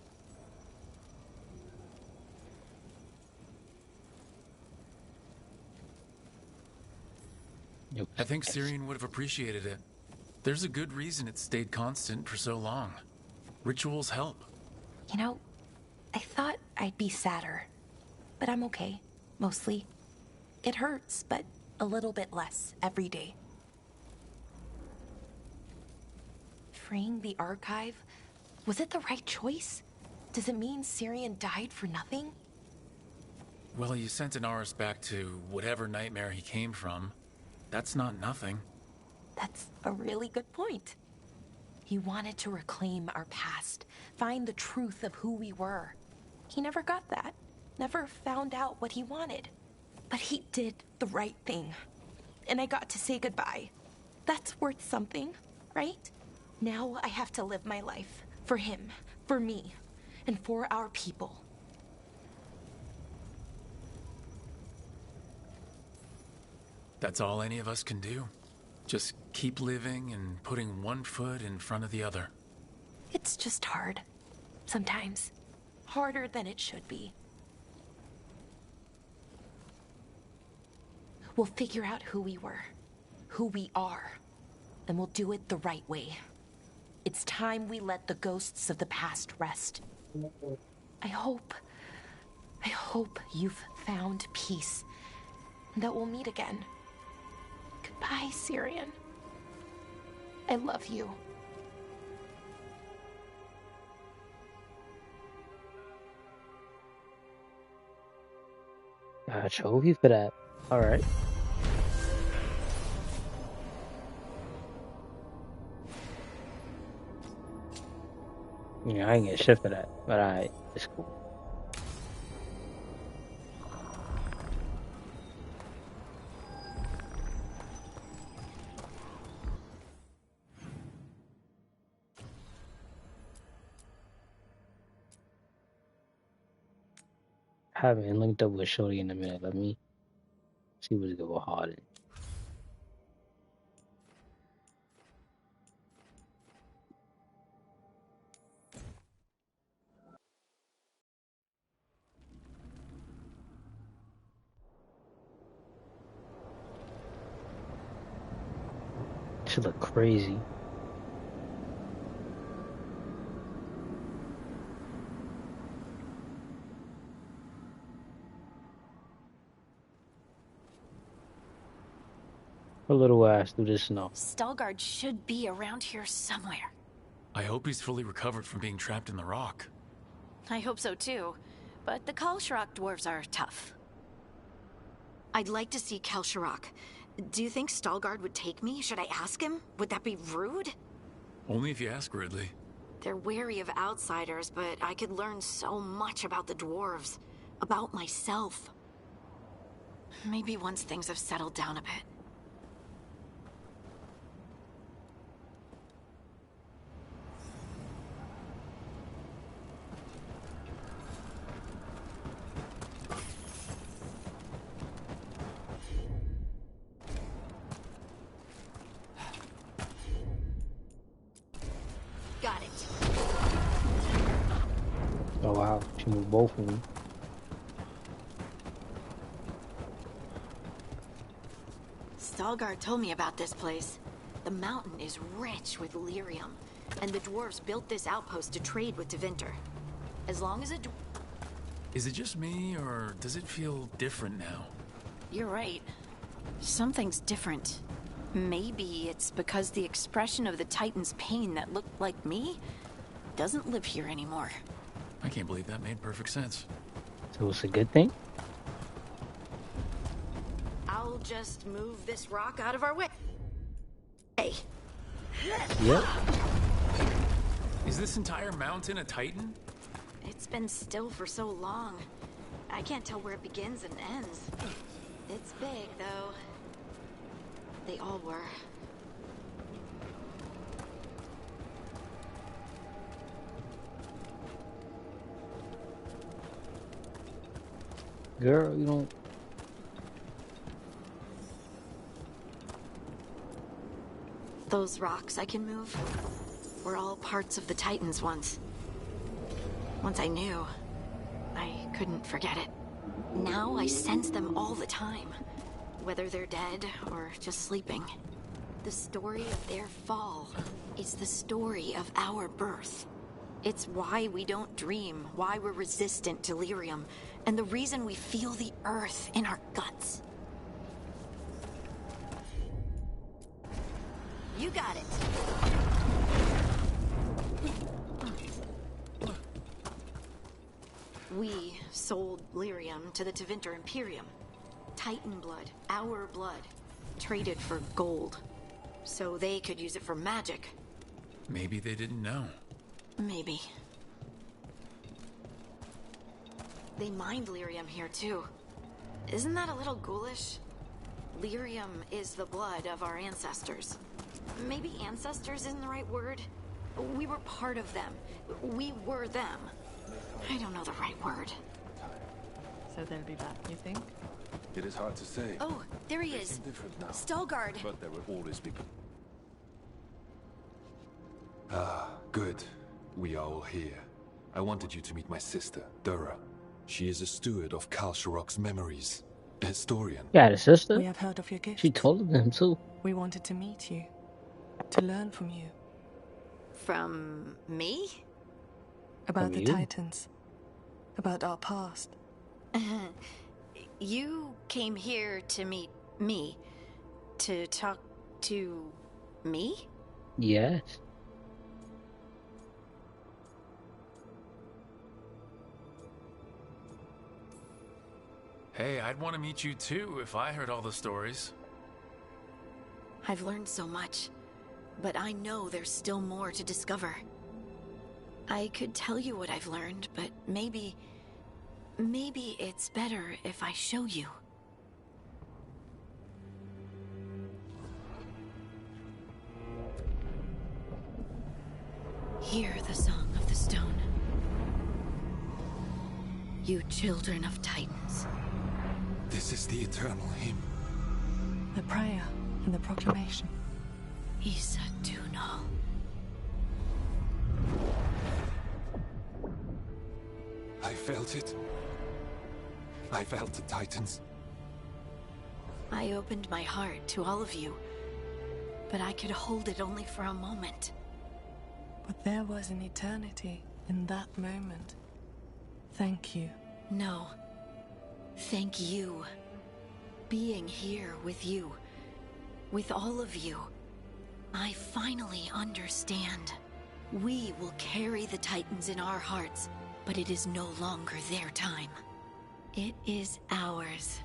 I think Syrian would have appreciated it. There's a good reason it stayed constant for so long. Rituals help. You know, I thought I'd be sadder. But I'm okay, mostly. It hurts, but a little bit less every day. Freeing the archive, was it the right choice? Does it mean Syrian died for nothing? Well, you sent Inaris back to whatever nightmare he came from. That's not nothing. That's a really good point. He wanted to reclaim our past, find the truth of who we were. He never got that, never found out what he wanted. But he did the right thing. And I got to say goodbye. That's worth something, right? Now I have to live my life for him, for me, and for our people. That's all any of us can do. Just keep living and putting one foot in front of the other. It's just hard. Sometimes. Harder than it should be. We'll figure out who we were, who we are, and we'll do it the right way. It's time we let the ghosts of the past rest. I hope hope you've found peace, and that we'll meet again. Goodbye, Syrian. I love you. God, trophy for that. Alright. Yeah, I ain't get shit for that, but alright, it's cool. I haven't linked up with Shorty in a minute. Let me see what's good with Harden. She look crazy. Her little ass through this snow. Stalgard should be around here somewhere. I hope he's fully recovered from being trapped in the rock. I hope so too, but the Kalsharok dwarves are tough. I'd like to see Kalsharok. Do you think Stalgard would take me? Should I ask him? Would that be rude? Only if you ask Ridley. They're wary of outsiders, but I could learn so much about the dwarves. About myself. Maybe once things have settled down a bit. Got it. Oh wow, she moved both of them. Stalgard told me about this place. The mountain is rich with lyrium, and the dwarves built this outpost to trade with Tevinter. As long as Is it just me, or does it feel different now? You're right. Something's different. Maybe it's because the expression of the Titan's pain that looked like me doesn't live here anymore. I can't believe that made perfect sense. So it's a good thing? I'll just move this rock out of our way. Hey. Yep. Is this entire mountain a Titan? It's been still for so long. I can't tell where it begins and ends. It's big, though. They all were. Girl, you don't... Those rocks I can move were all parts of the Titans once. Once I knew, I couldn't forget it. Now I sense them all the time. Whether they're dead or just sleeping. The story of their fall is the story of our birth. It's why we don't dream, why we're resistant to lyrium, and the reason we feel the earth in our guts. You got it. We sold lyrium to the Tevinter Imperium. Titan blood, our blood, traded for gold. So they could use it for magic. Maybe they didn't know. Maybe. They mined lyrium here too. Isn't that a little ghoulish? Lyrium is the blood of our ancestors. Maybe ancestors isn't the right word. We were part of them. We were them. I don't know the right word. So they'll be back, you think? It is hard to say. Oh, there he They is. seem different now. Stalgard. But there will always be... Ah, good. We are all here. I wanted you to meet my sister, Dura. She is a steward of Kalsharok's memories. A historian. Yeah, the sister. We have heard of your gift. She told them too. We wanted to meet you. To learn from you. From me? About From the you? Titans. About our past. You came here to meet me. To talk to me? Yes. Hey, I'd want to meet you too if I heard all the stories. I've learned so much, but I know there's still more to discover. I could tell you what I've learned, but maybe it's better if I show you. Hear the song of the stone. You children of Titans. This is the eternal hymn. The prayer and the proclamation. Isa Tunal. I felt it. I felt the Titans. I opened my heart to all of you, but I could hold it only for a moment. But there was an eternity in that moment. Thank you. No. Thank you. Being here with you, with all of you, I finally understand. We will carry the Titans in our hearts, but it is no longer their time. It is ours.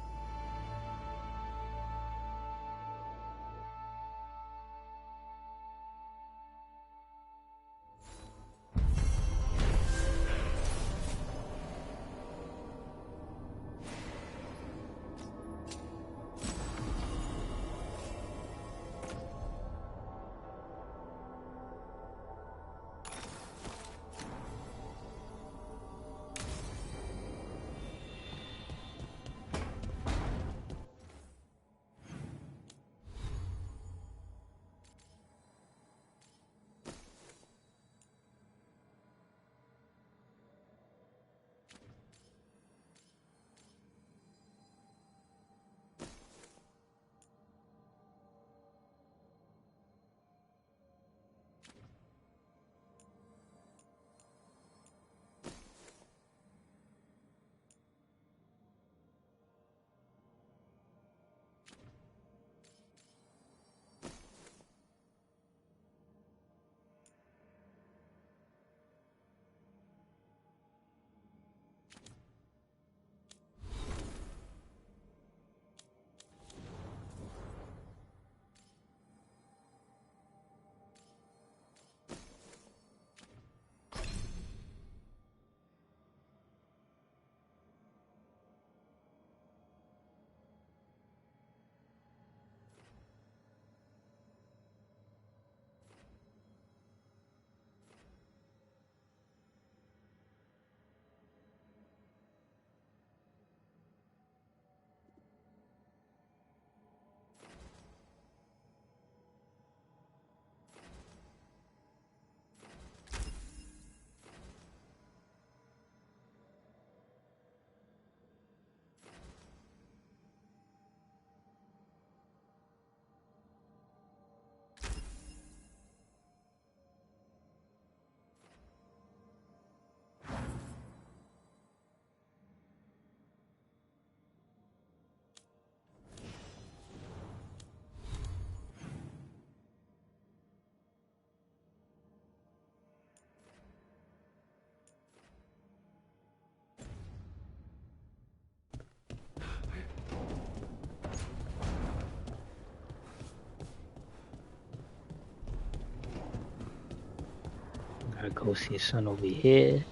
Gotta go see his son over here.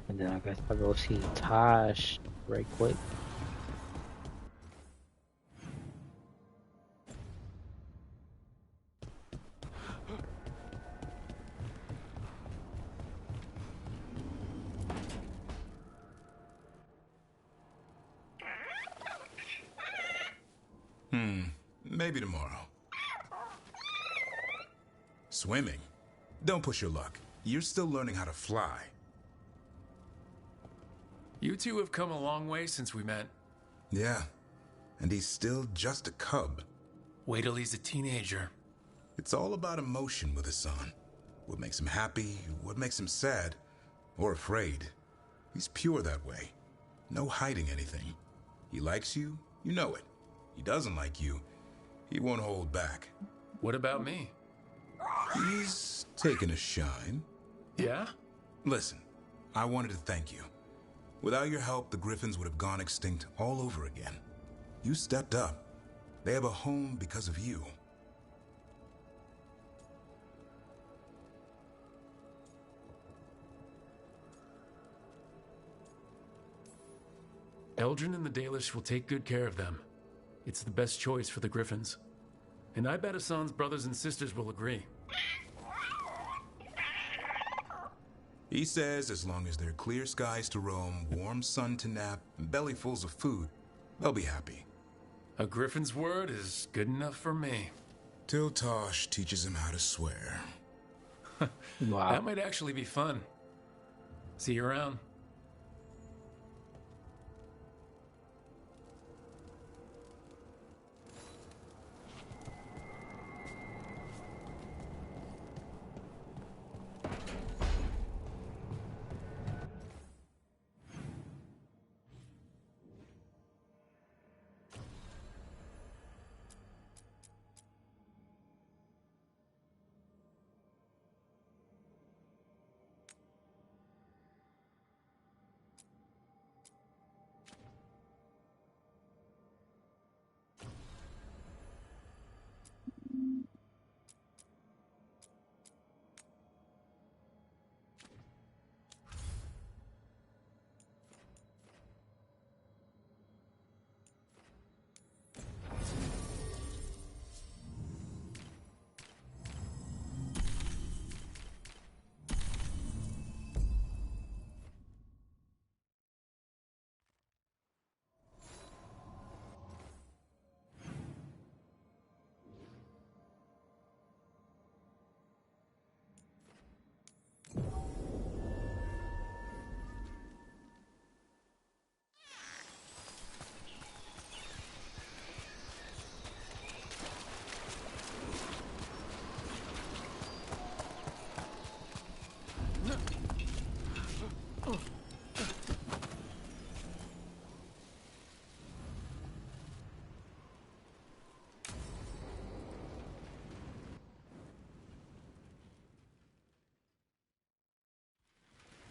And then I guess I'll go see Tosh right quick. Maybe tomorrow. Swimming? Don't push your luck. You're still learning how to fly. You two have come a long way since we met. Yeah, and he's still just a cub. Wait till he's a teenager. It's all about emotion with his son. what makes him happy, what makes him sad, or afraid. He's pure that way. No hiding anything. He likes you, you know it. He doesn't like you, he won't hold back. What about me? He's taken a shine. Yeah? Listen, I wanted to thank you. Without your help, the Griffins would have gone extinct all over again. You stepped up. They have a home because of you. Eldrin and the Dalish will take good care of them. It's the best choice for the Griffins. And I bet Hassan's brothers and sisters will agree. He says as long as there are clear skies to roam, warm sun to nap, and bellyfuls of food, they'll be happy. A Griffin's word is good enough for me. Till Tosh teaches him how to swear. Wow. That might actually be fun. See you around.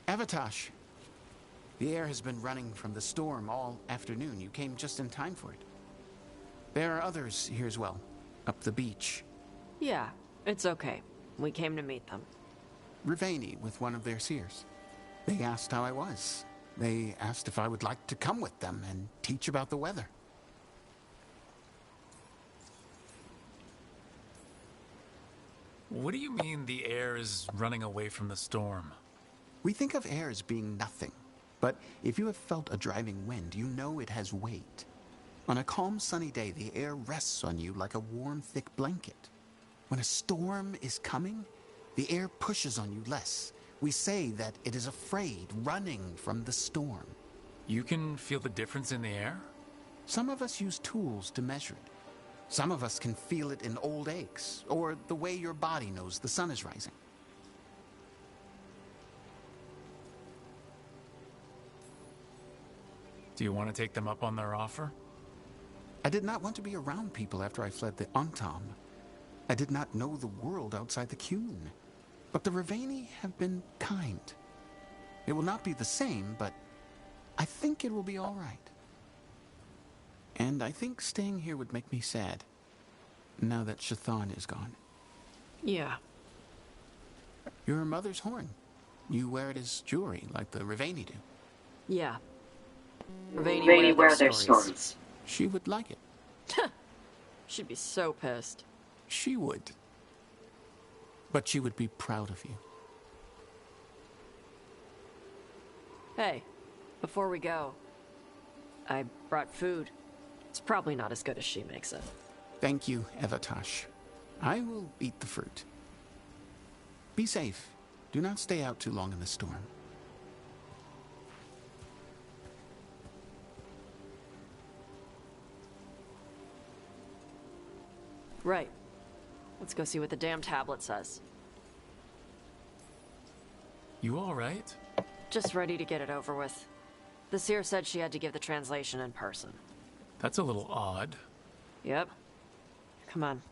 Avatosh, the air has been running from the storm all afternoon. You came just in time for it. There are others here as well, up the beach. Yeah, it's okay. We came to meet them. Rivani with one of their seers. They asked how I was. They asked if I would like to come with them and teach about the weather. What do you mean the air is running away from the storm? We think of air as being nothing, but if you have felt a driving wind, you know it has weight. On a calm, sunny day, the air rests on you like a warm, thick blanket. When a storm is coming, the air pushes on you less. We say that it is afraid, running from the storm. You can feel the difference in the air? Some of us use tools to measure it. Some of us can feel it in old aches, or the way your body knows the sun is rising. Do you want to take them up on their offer? I did not want to be around people after I fled the Antam. I did not know the world outside the Qun. But the Rivani have been kind. It will not be the same, but I think it will be all right. And I think staying here would make me sad, now that Shathan is gone. Yeah. Your mother's horn. You wear it as jewelry, like the Rivani do. Yeah. Rivani wear their stories. She would like it. She'd be so pissed. She would. But she would be proud of you. Hey, before we go, I brought food. It's probably not as good as she makes it. Thank you, Avatosh. I will eat the fruit. Be safe. Do not stay out too long in the storm. Right. Let's go see what the damn tablet says. You all right? Just ready to get it over with. The seer said she had to give the translation in person. That's a little odd. Yep. Come on.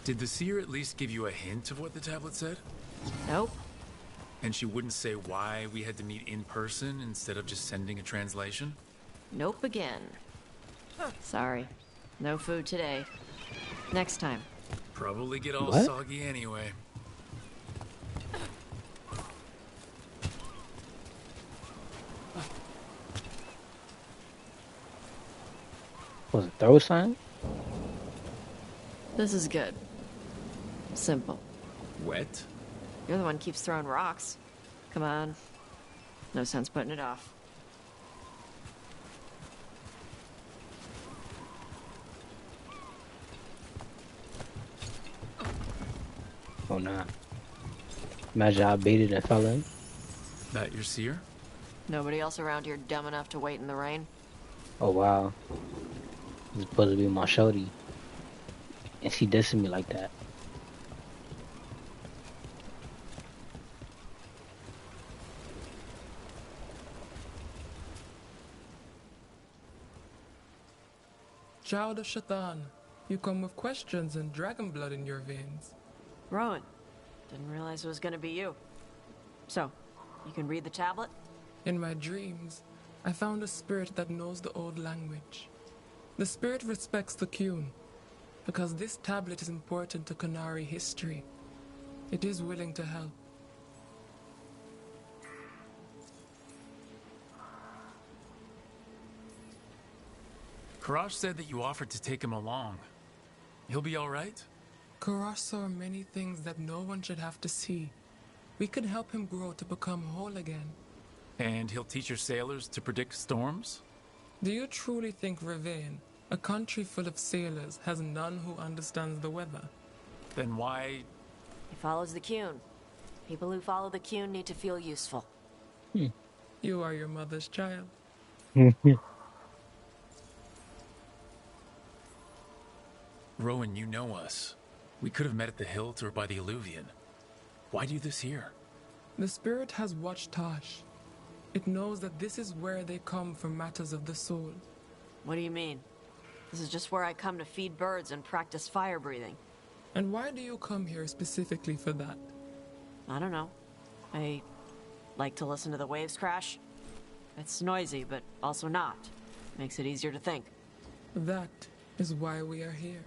Did the seer at least give you a hint of what the tablet said? Nope. And she wouldn't say why we had to meet in person instead of just sending a translation? Nope again. Sorry. No food today. Next time. Probably get all What? soggy anyway. Was it throw sign? This is good. Simple. Wet? You're the one who keeps throwing rocks. Come on. No sense putting it off. Oh nah. Imagine I baited and fell in. That your seer? Nobody else around here dumb enough to wait in the rain? Oh wow. This is supposed to be my shorty. And she dissing me like that. Child of Shaitan, you come with questions and dragon blood in your veins. Rowan. Didn't realize it was gonna be you. So, you can read the tablet? In my dreams, I found a spirit that knows the old language. The spirit respects the Qun, because this tablet is important to Qunari history. It is willing to help. Karash said that you offered to take him along. He'll be alright? Karash saw many things that no one should have to see. We could help him grow to become whole again. And he'll teach your sailors to predict storms? Do you truly think Ravane, a country full of sailors, has none who understands the weather? Then why... He follows the Qun. People who follow the Qun need to feel useful. You are your mother's child. Rowan, you know us. We could have met at the hilt or by the Alluvion. Why do this here? The spirit has watched Tosh. It knows that this is where they come for matters of the soul. What do you mean? This is just where I come to feed birds and practice fire breathing. And why do you come here specifically for that? I don't know. I like to listen to the waves crash. It's noisy, but also not. Makes it easier to think. That is why we are here.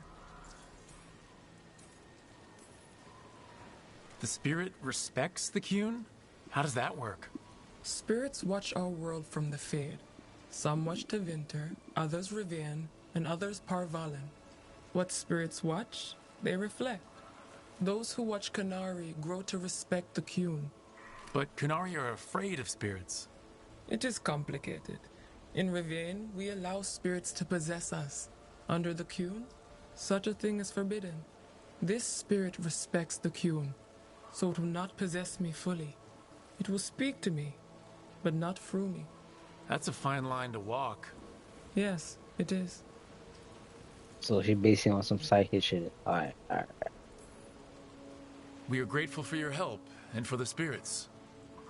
The spirit respects the Qun? How does that work? Spirits watch our world from the Fade. Some watch Tevinter, others Rivian, and others Parvalen. What spirits watch, they reflect. Those who watch Qunari grow to respect the Qun. But Qunari are afraid of spirits. It is complicated. In Rivian, we allow spirits to possess us. Under the Qun, such a thing is forbidden. This spirit respects the Qun, so it will not possess me fully. It will speak to me, but not through me. That's a fine line to walk. Yes, it is. So she basing on some psychic shit. Alright. We are grateful for your help and for the spirits.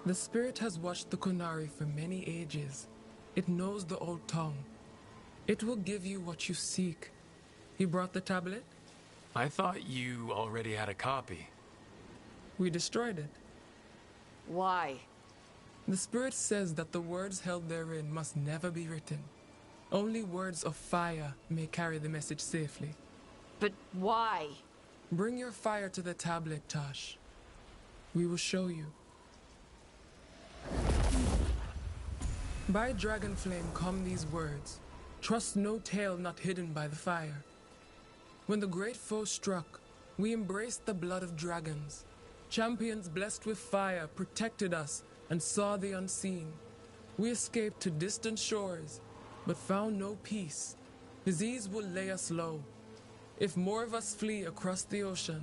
The spirit has watched the Qunari for many ages. It knows the old tongue. It will give you what you seek. He brought the tablet? I thought you already had a copy. We destroyed it. Why? The spirit says that the words held therein must never be written. Only words of fire may carry the message safely. But why? Bring your fire to the tablet, Tosh. We will show you. By dragon flame come these words. Trust no tale not hidden by the fire. When the great foe struck, we embraced the blood of dragons. Champions blessed with fire protected us and saw the unseen. We escaped to distant shores, but found no peace. Disease will lay us low. If more of us flee across the ocean,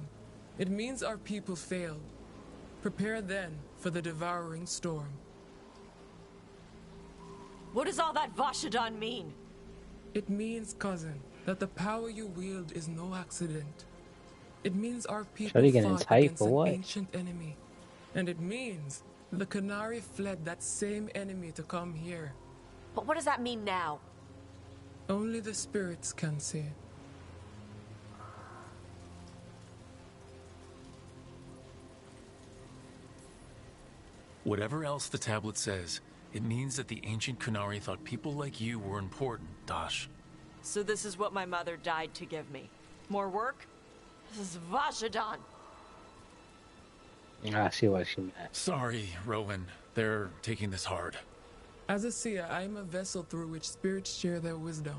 it means our people failed. Prepare then for the devouring storm. What does all that Vashadan mean? It means, cousin, that the power you wield is no accident. It means our people getting fought tight against for an what? ancient enemy. And it means the Canary fled that same enemy to come here. But what does that mean now? Only the spirits can say. Whatever else the tablet says, it means that the ancient Kunari thought people like you were important, Dash. So this is what my mother died to give me. More work? This is Vashadan. I see what she meant. Sorry, Rowan. They're taking this hard. As a seer, I am a vessel through which spirits share their wisdom.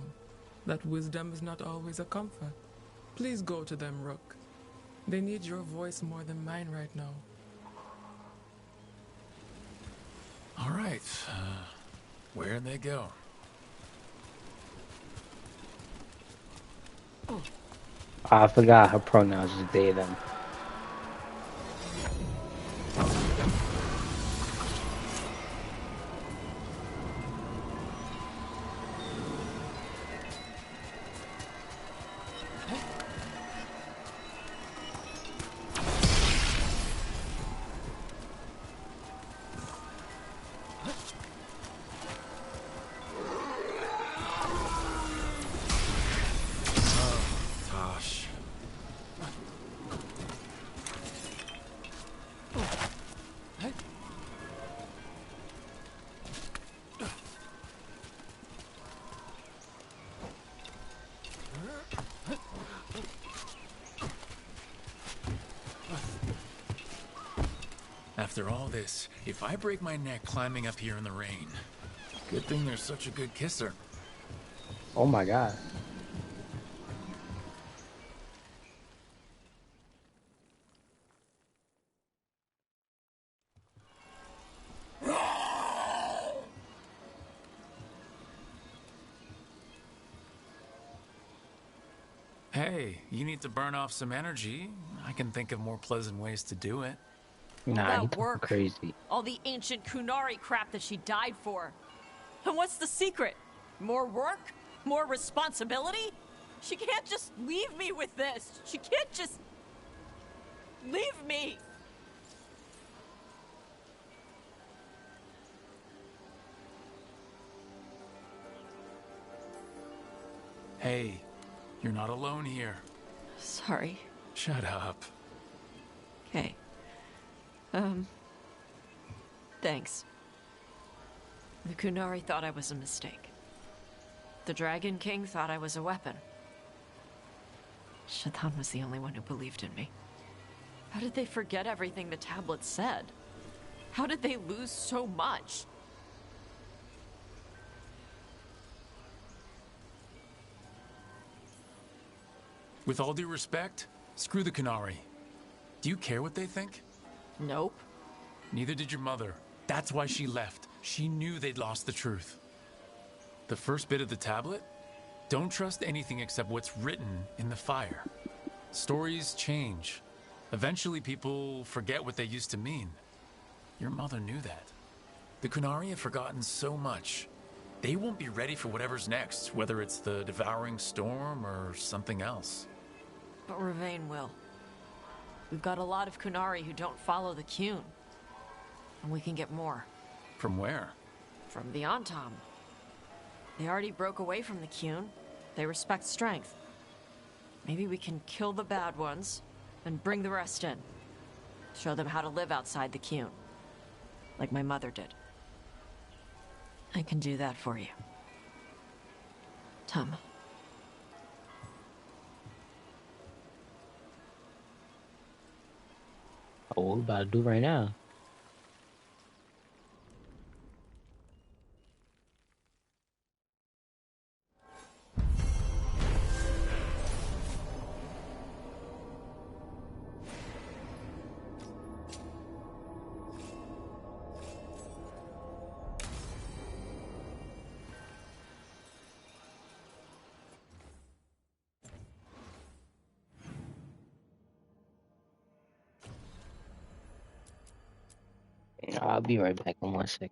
That wisdom is not always a comfort. Please go to them, Rook. They need your voice more than mine right now. All right. Where'd they go? I forgot her pronouns is they, them. After all this, if I break my neck climbing up here in the rain, good thing there's such a good kisser. Oh my god. Hey, you need to burn off some energy. I can think of more pleasant ways to do it. Nah, That he work. crazy. All the ancient Kunari crap that she died for. And what's the secret? More work? More responsibility? She can't just leave me with this. She can't just leave me. Hey, you're not alone here. Sorry. Shut up. Okay. Thanks. The Kunari thought I was a mistake. The Dragon King thought I was a weapon. Shaitan was the only one who believed in me. How did they forget everything the tablet said? How did they lose so much? With all due respect, screw the Kunari. Do you care what they think? Nope. Neither did your mother. That's why she left. She knew they'd lost the truth. The first bit of the tablet? Don't trust anything except what's written in the fire. Stories change. Eventually people forget what they used to mean. Your mother knew that. The Kunari have forgotten so much. They won't be ready for whatever's next, whether it's the devouring storm or something else. But Ravain will. We've got a lot of Kunari who don't follow the Qun. And we can get more. From where? From the Antam. They already broke away from the Qun. They respect strength. Maybe we can kill the bad ones and bring the rest in. Show them how to live outside the Qun. Like my mother did. I can do that for you. Tama. Oh, what we about to do right now? I'll be right back in 1 second.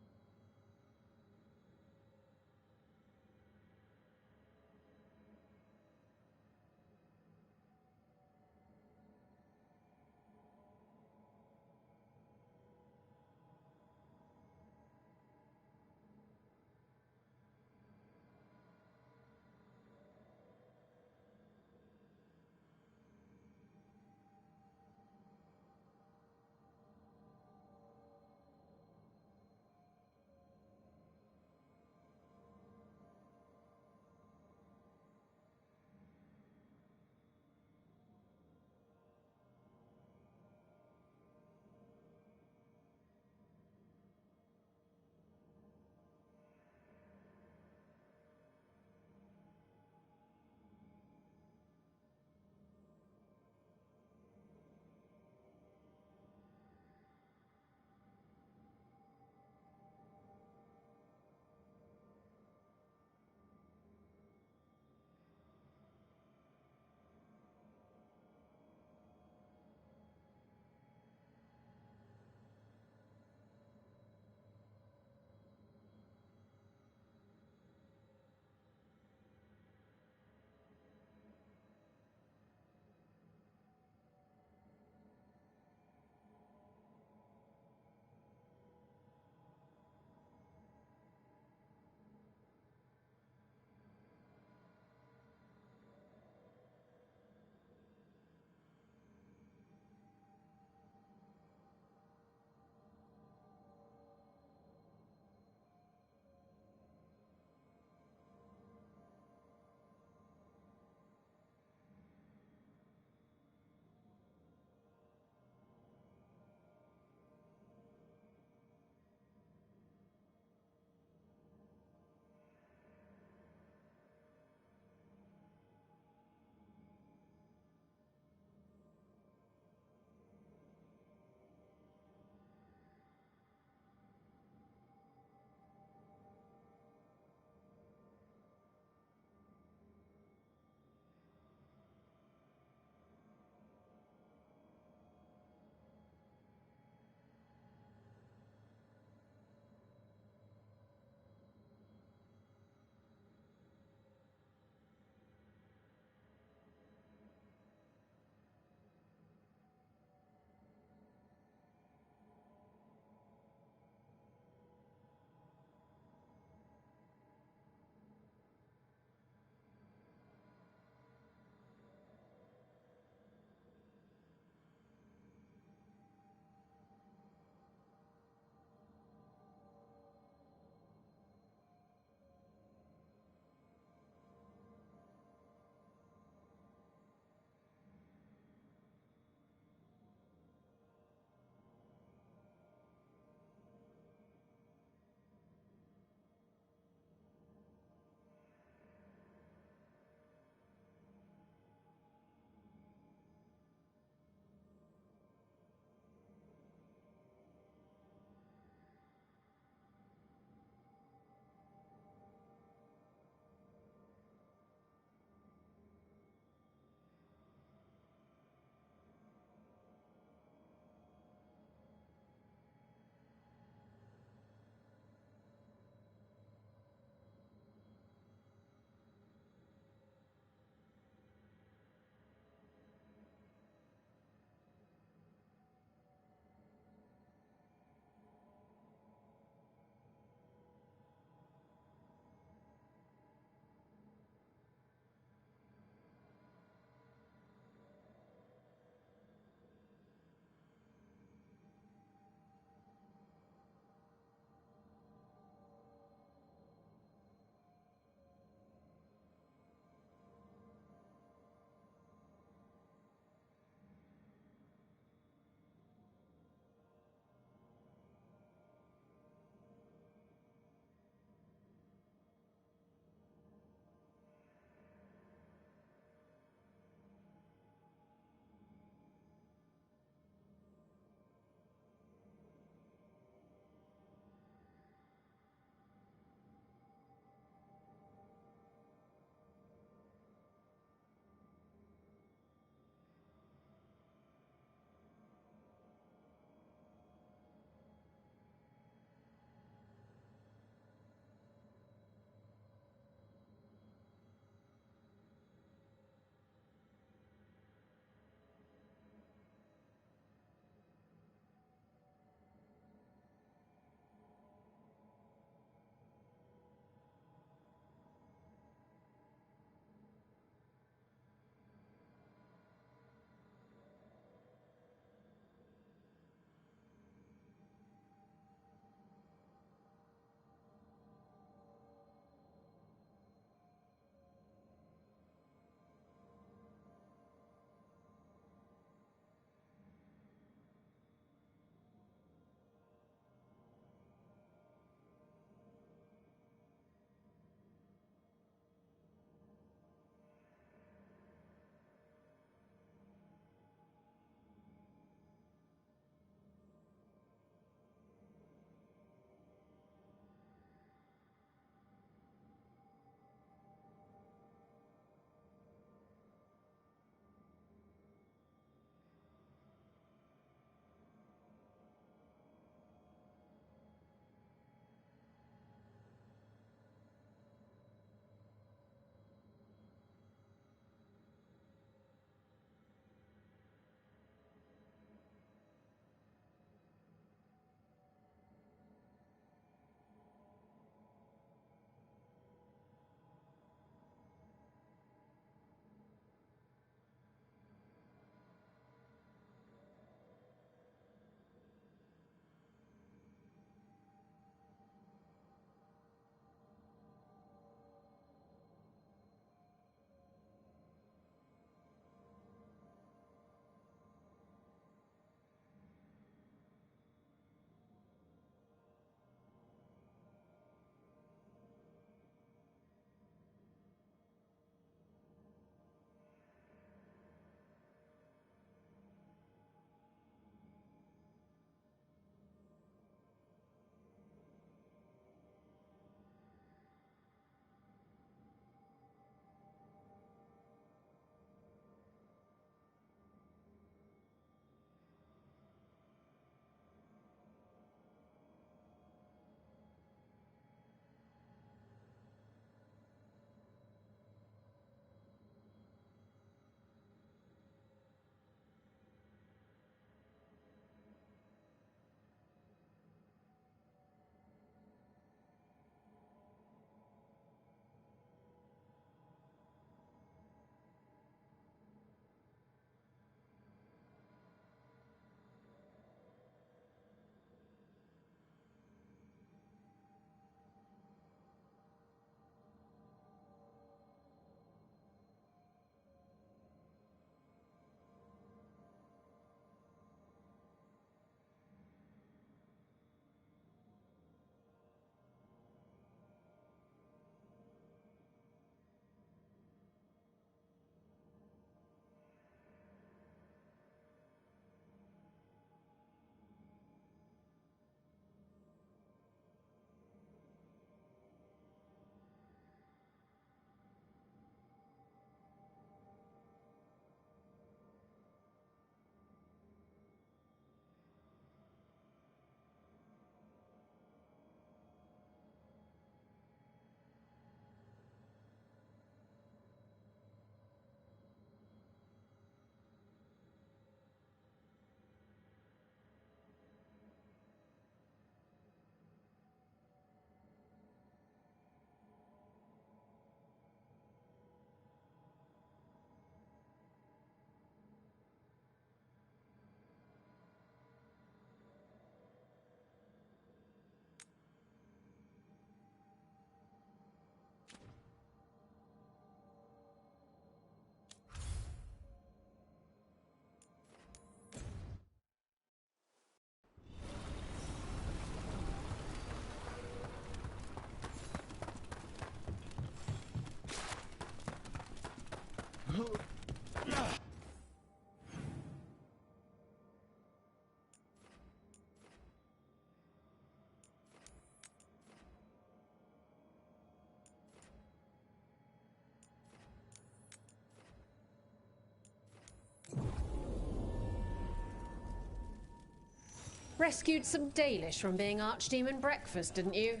Rescued some Dalish from being Archdemon breakfast, didn't you?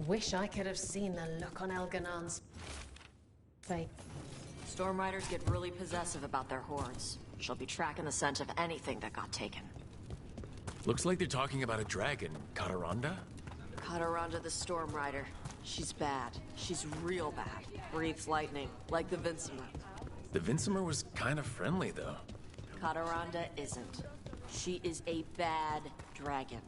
Wish I could have seen the look on Elganon's face. Storm Riders get really possessive about their horns. She'll be tracking the scent of anything that got taken. Looks like they're talking about a dragon. Cataranda? Cataranda the Storm Rider. She's bad. She's real bad. Breathes lightning, like the Vincimer. The Vincimer was kind of friendly, though. Cataranda isn't. She is a bad dragon.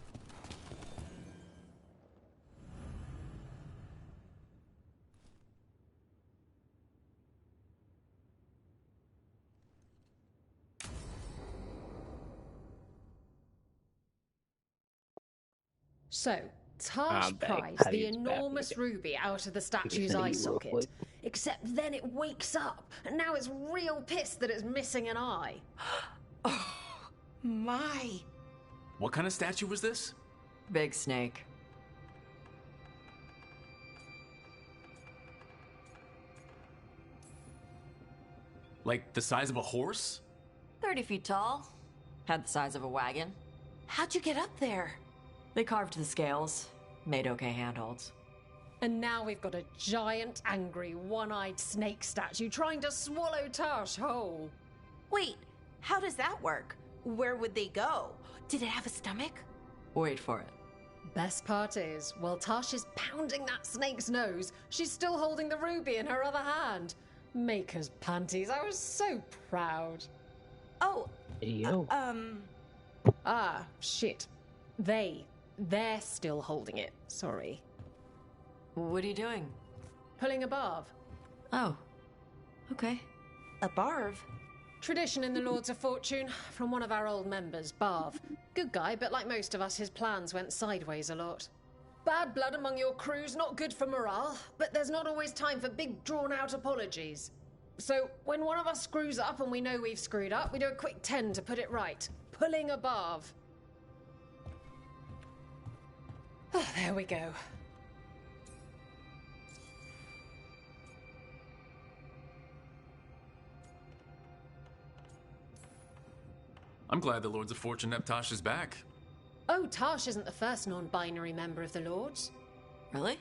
So, Tarsh I'm back. pries How the you back? enormous ruby out of the statue's Listen to eye you real socket. quick. Except then it wakes up, and now it's real pissed that it's missing an eye. My. What kind of statue was this? Big snake. Like the size of a horse? 30 feet tall. Had the size of a wagon. How'd you get up there? They carved the scales. Made okay handholds. And now we've got a giant, angry, one-eyed snake statue trying to swallow Tarsh whole. Wait, how does that work? Where would they go? Did it have a stomach? Wait for it. Best part is, while Tarsh is pounding that snake's nose, she's still holding the ruby in her other hand. Maker's panties, I was so proud. Oh, Yo. Ah, shit. They're still holding it. Sorry. What are you doing? Pulling a barb. Oh. Okay. A barb? Tradition in the Lords of Fortune, from one of our old members, Barv. Good guy, but like most of us, his plans went sideways a lot. Bad blood among your crews, not good for morale, but there's not always time for big, drawn-out apologies. So, when one of us screws up and we know we've screwed up, we do a quick 10 to put it right. Pulling a Barv. Oh, there we go. I'm glad the Lords of Fortune Neptosh is back. Oh, Tarsh isn't the first non-binary member of the Lords. Really?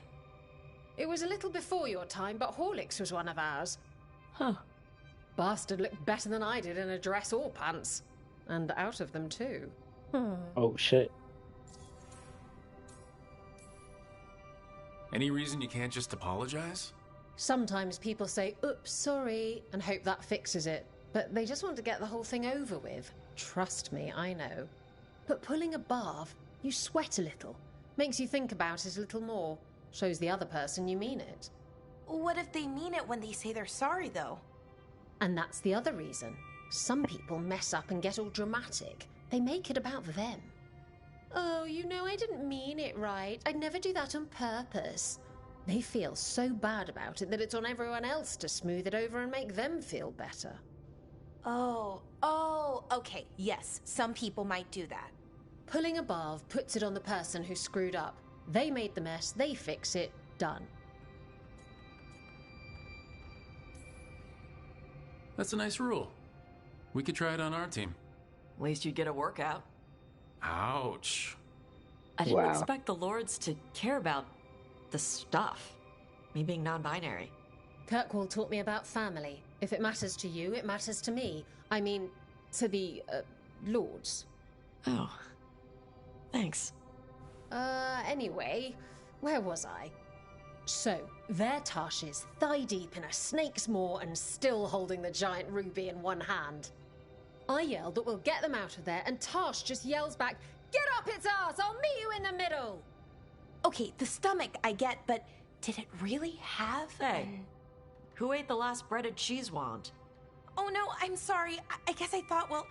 It was a little before your time, but Horlicks was one of ours. Huh. Bastard looked better than I did in a dress or pants. And out of them, too. Oh, shit. Any reason you can't just apologize? Sometimes people say, oops, sorry, and hope that fixes it. But they just want to get the whole thing over with. Trust me, I know. But pulling a barv, you sweat a little. Makes you think about it a little more. Shows the other person you mean it. What if they mean it when they say they're sorry, though? And that's the other reason. Some people mess up and get all dramatic. They make it about them. Oh, you know, I didn't mean it right. I'd never do that on purpose. They feel so bad about it that it's on everyone else to smooth it over and make them feel better. Oh, okay. Yes, some people might do that. Pulling a barv puts it on the person who screwed up. They made the mess, they fix it, done. That's a nice rule. We could try it on our team. At least you'd get a workout. Ouch. I didn't expect the Lords to care about the stuff. Me being non-binary. Kirkwall taught me about family. If it matters to you, it matters to me. I mean, to the, Lords. Oh. Thanks. Anyway, where was I? So, there Tarsh is, thigh-deep in a snake's maw and still holding the giant ruby in one hand. I yell that we'll get them out of there, and Tarsh just yells back, "Get up its ass! I'll meet you in the middle!" Okay, the stomach I get, but did it really have Hey, who ate the last breaded cheese wand? Oh no, I'm sorry. I guess I thought, well,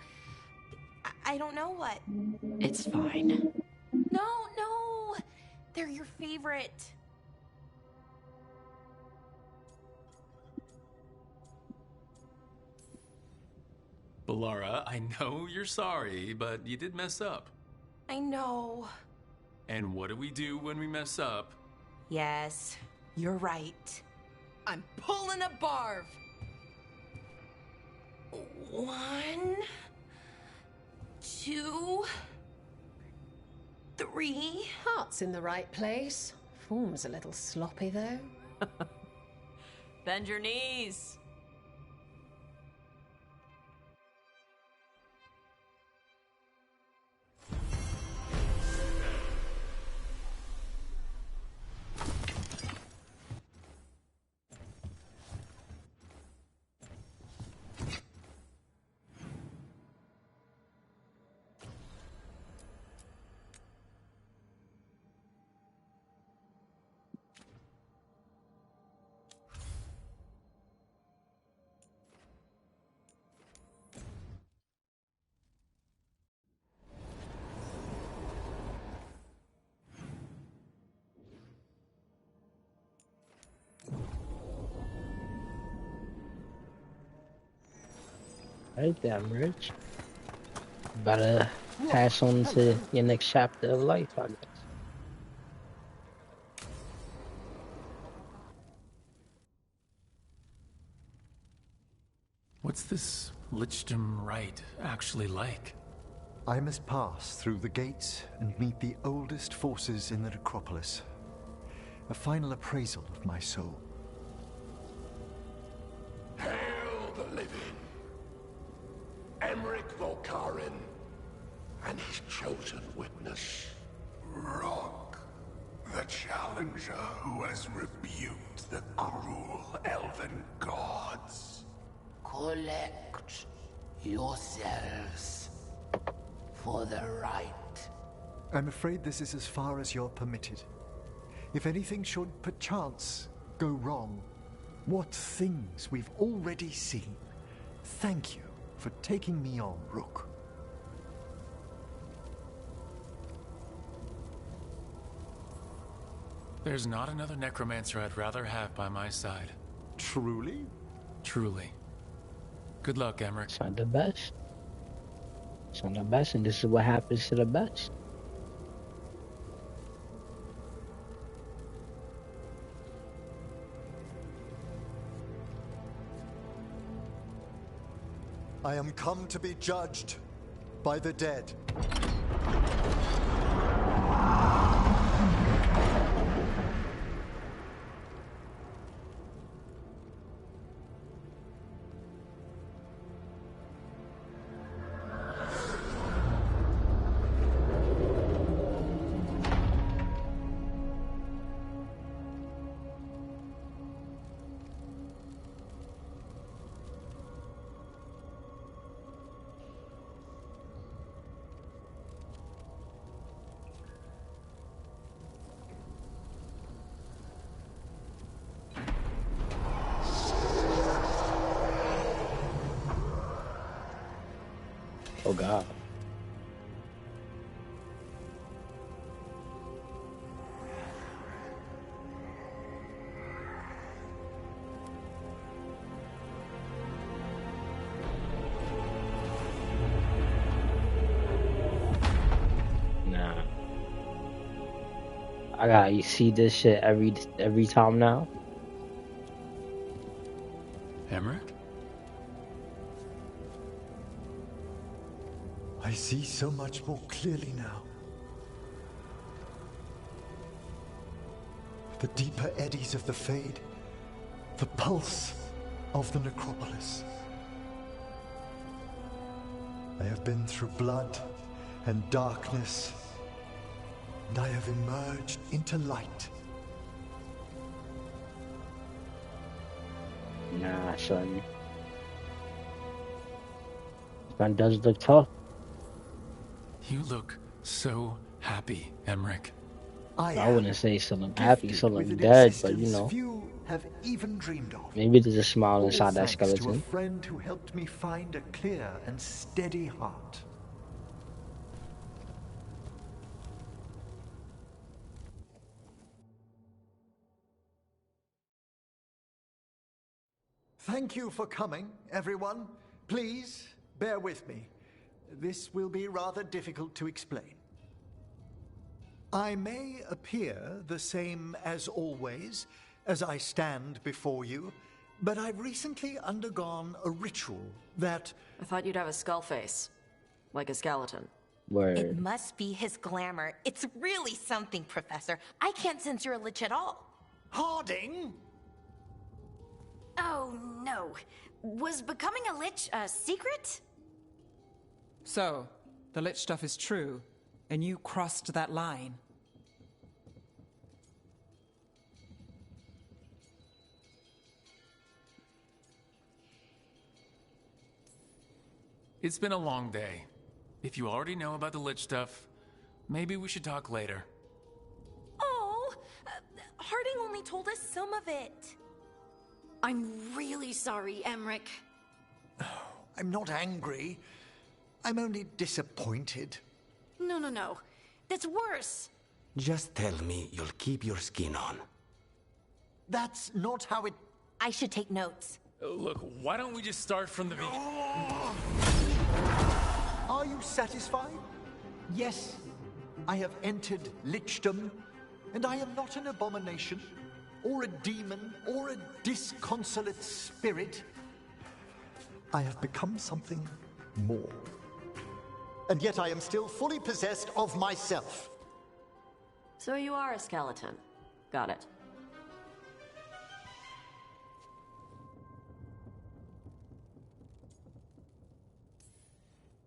I don't know what. It's fine. No, they're your favorite. Balara, I know you're sorry, but you did mess up. I know. And what do we do when we mess up? Yes, you're right. I'm pulling a barv. 1, 2, Sorry. Heart's in the right place. Form's a little sloppy, though. Bend your knees. Right there, Rich. About to pass on to your next chapter of life, I guess. What's this Lichdom Rite actually like? I must pass through the gates and meet the oldest forces in the necropolis. A final appraisal of my soul. Hail the living! Emmerich Volkaren and his chosen witness, Rock, the challenger who has rebuked the cruel elven gods. Collect yourselves for the rite. I'm afraid this is as far as you're permitted. If anything should perchance go wrong, what things we've already seen. Thank you for taking me on, Rook. There's not another necromancer I'd rather have by my side. Truly? Truly. Good luck, Emmerich. It's not the best. It's not the best, and this is what happens to the best. I am come to be judged by the dead. Oh God. Nah. I gotta see this shit every time now. Emmerich? I see so much more clearly now. The deeper eddies of the Fade, the pulse of the necropolis. I have been through blood and darkness, and I have emerged into light. Nah, son. This man does look tough. You look so happy, Emmerich. I wouldn't say something happy, something dead, but you know. Few have even dreamed of. Maybe there's a smile All inside that thanks to a skeleton. friend who helped me find a clear and steady heart. Thank you for coming, everyone. Please, bear with me. This will be rather difficult to explain. I may appear the same as always, as I stand before you, but I've recently undergone a ritual that... I thought you'd have a skull face. Like a skeleton. It Word. must be his glamour. It's really something, Professor. I can't sense you're a lich at all. Harding? Oh, no. Was becoming a lich a secret? So, the lich stuff is true, and you crossed that line. It's been a long day. If you already know about the lich stuff, maybe we should talk later. Oh, Harding only told us some of it. I'm really sorry, Emmerich. I'm not angry. I'm only disappointed. No. That's worse. Just tell me you'll keep your skin on. That's not how it... I should take notes. Look, why don't we just start from the beginning? Are you satisfied? Yes, I have entered lichdom, and I am not an abomination, or a demon, or a disconsolate spirit. I have become something more. And yet I am still fully possessed of myself. So you are a skeleton. Got it.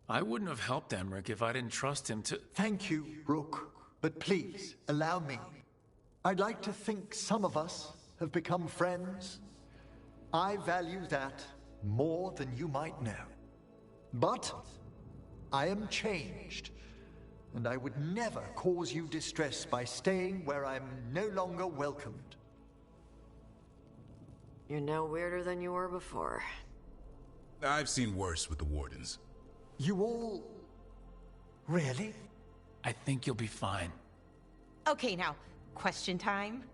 I wouldn't have helped Emmerich if I didn't trust him to... Thank you, Rook. But please, allow me. I'd like to think some of us have become friends. I value that more than you might know. But I am changed, and I would never cause you distress by staying where I'm no longer welcomed. You're no weirder than you were before. I've seen worse with the Wardens. You all... really? I think you'll be fine. Okay, now, question time.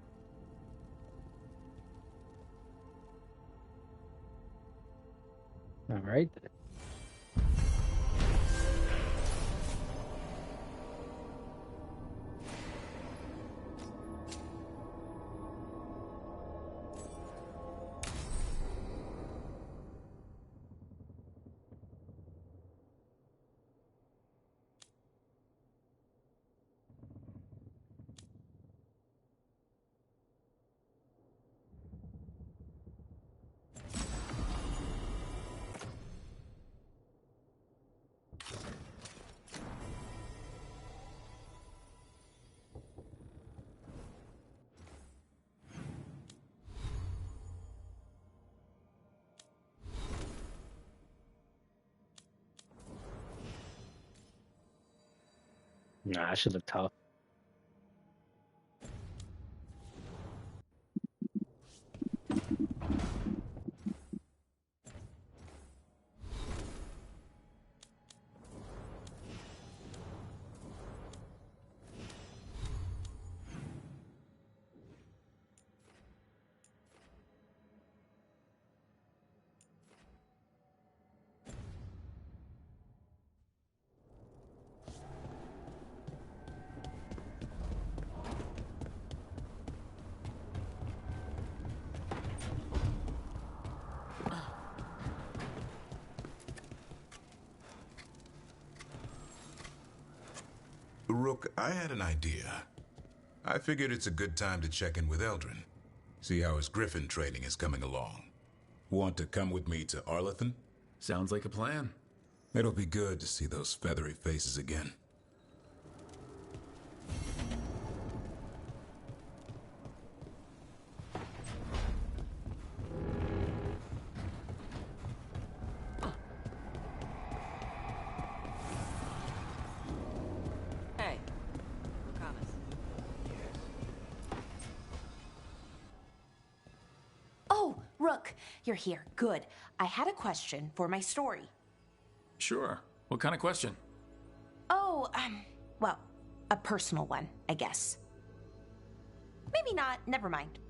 All right. Nah, I should look tough. Rook, I had an idea. I figured it's a good time to check in with Eldrin. See how his griffin training is coming along. Want to come with me to Arlethan? Sounds like a plan. It'll be good to see those feathery faces again. Hey, Lucanus. Oh, Rook, you're here. Good. I had a question for my story. Sure. What kind of question? Oh, well, a personal one, I guess. Maybe not. Never mind.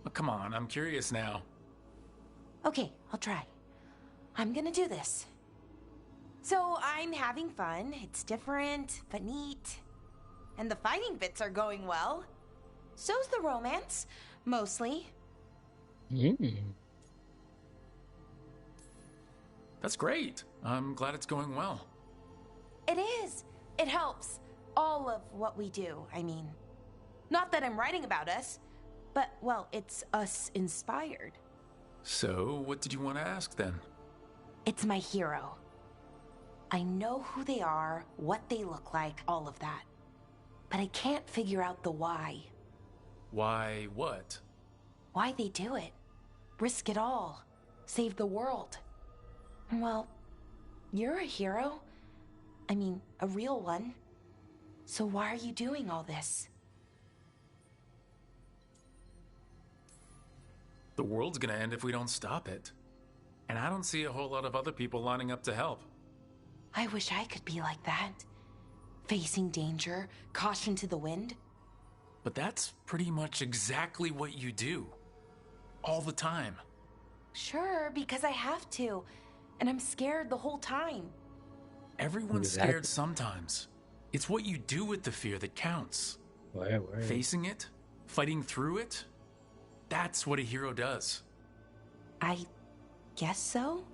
Oh, come on, I'm curious now. Okay, I'll try. I'm gonna do this. So, I'm having fun. It's different, but neat. And the fighting bits are going well. So's the romance, mostly. That's great. I'm glad it's going well. It is. It helps. All of what we do, I mean. Not that I'm writing about us, but, well, it's us inspired. So, what did you want to ask then? It's my hero. I know who they are, what they look like, all of that. But I can't figure out the why. Why what? Why they do it. Risk it all. Save the world. Well, you're a hero. I mean, a real one. So why are you doing all this? The world's gonna end if we don't stop it. And I don't see a whole lot of other people lining up to help. I wish I could be like that. Facing danger, caution to the wind. But that's pretty much exactly what you do. All the time. Sure, because I have to. And I'm scared the whole time. Everyone's scared sometimes. It's what you do with the fear that counts. Word. Facing it, fighting through it, that's what a hero does. I guess so.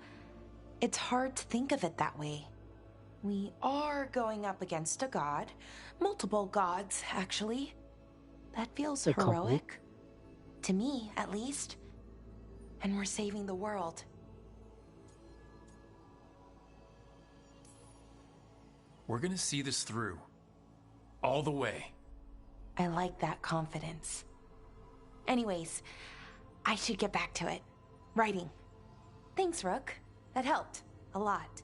It's hard to think of it that way. We are going up against a god. Multiple gods, actually. That feels heroic. To me, at least. And we're saving the world. We're gonna see this through. All the way. I like that confidence. Anyways, I should get back to it. Writing. Thanks, Rook. That helped. A lot.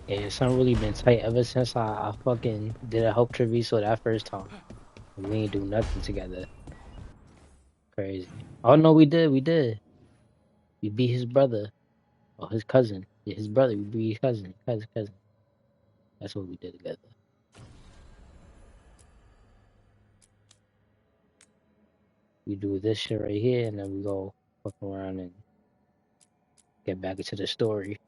Yeah, it's not really been tight ever since I fucking did a Hope Treviso that first time. We ain't do nothing together. Crazy. Oh no, we did. We beat his brother. Or his cousin. Yeah, his brother. We beat his cousin. Cousin. That's what we did together. We do this shit right here, and then we go fuck around and get back into the story.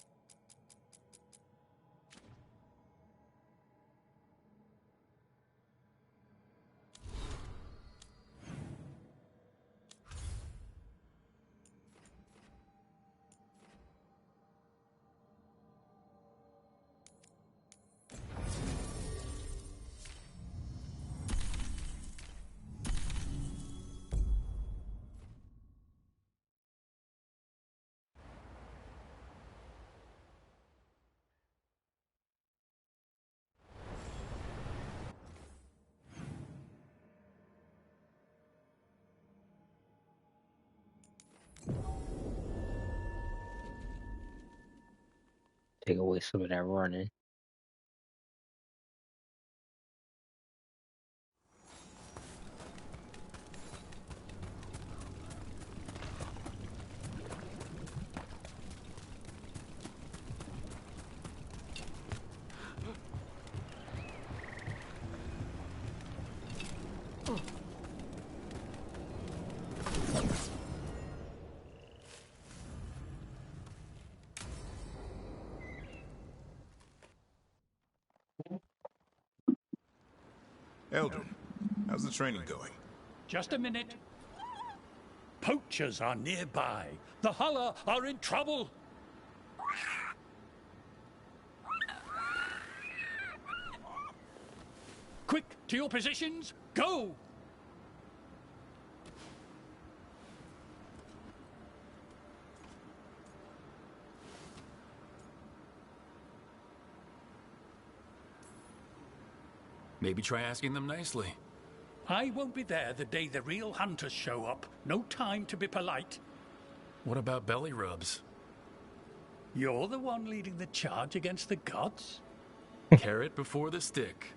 Take away some of that running. Eldrin, how's the training going? Just a minute. Poachers are nearby. The Hulla are in trouble. Quick, to your positions. Go! Maybe try asking them nicely. I won't be there the day the real hunters show up. No time to be polite. What about belly rubs? You're the one leading the charge against the gods? Carrot before the stick.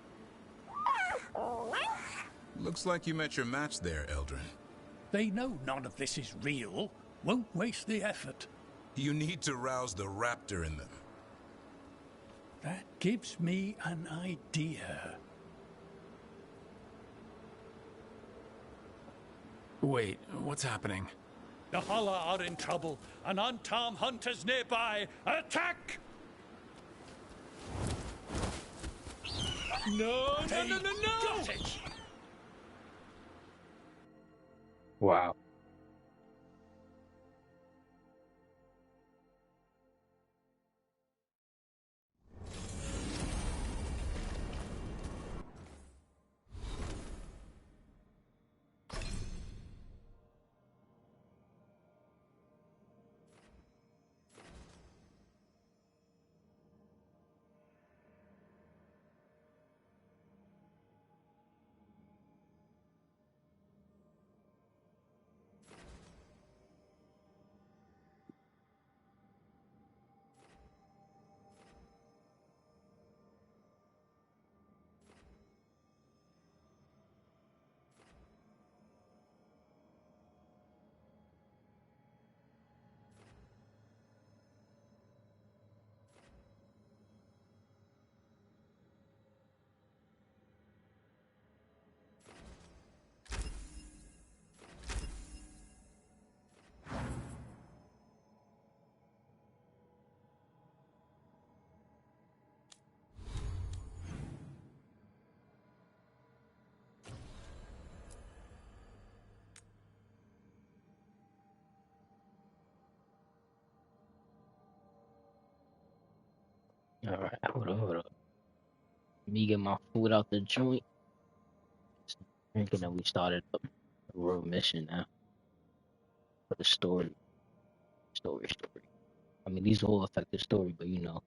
Looks like you met your match there, Eldrin. They know none of this is real. Won't waste the effort. You need to rouse the raptor in them. That gives me an idea. Wait, what's happening? The Hala are in trouble. An Untom hunters nearby. Attack! No, no, no, no, no! Got it! Wow. All right, hold on, hold on. Let me get my food out the joint. Drinking, and we started up a real mission now for the story. I mean, these all affect the story, but you know.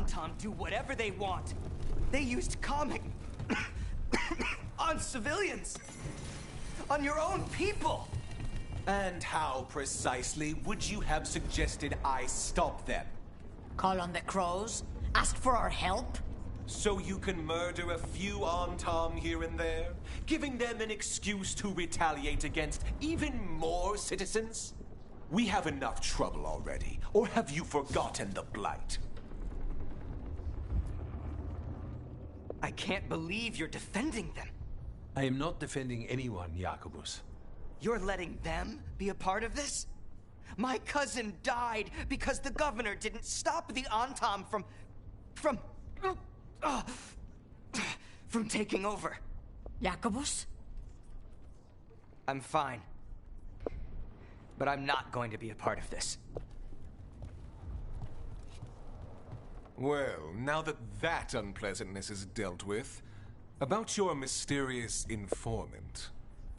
Anton do whatever they want. They used comic on civilians. On your own people. And how precisely would you have suggested I stop them? Call on the crows? Ask for our help? So you can murder a few Antom here and there, giving them an excuse to retaliate against even more citizens? We have enough trouble already, or have you forgotten the Blight? I can't believe you're defending them. I am not defending anyone, Jacobus. You're letting them be a part of this? My cousin died because the governor didn't stop the Antom from taking over. Jacobus? I'm fine. But I'm not going to be a part of this. Well, now that that unpleasantness is dealt with, about your mysterious informant.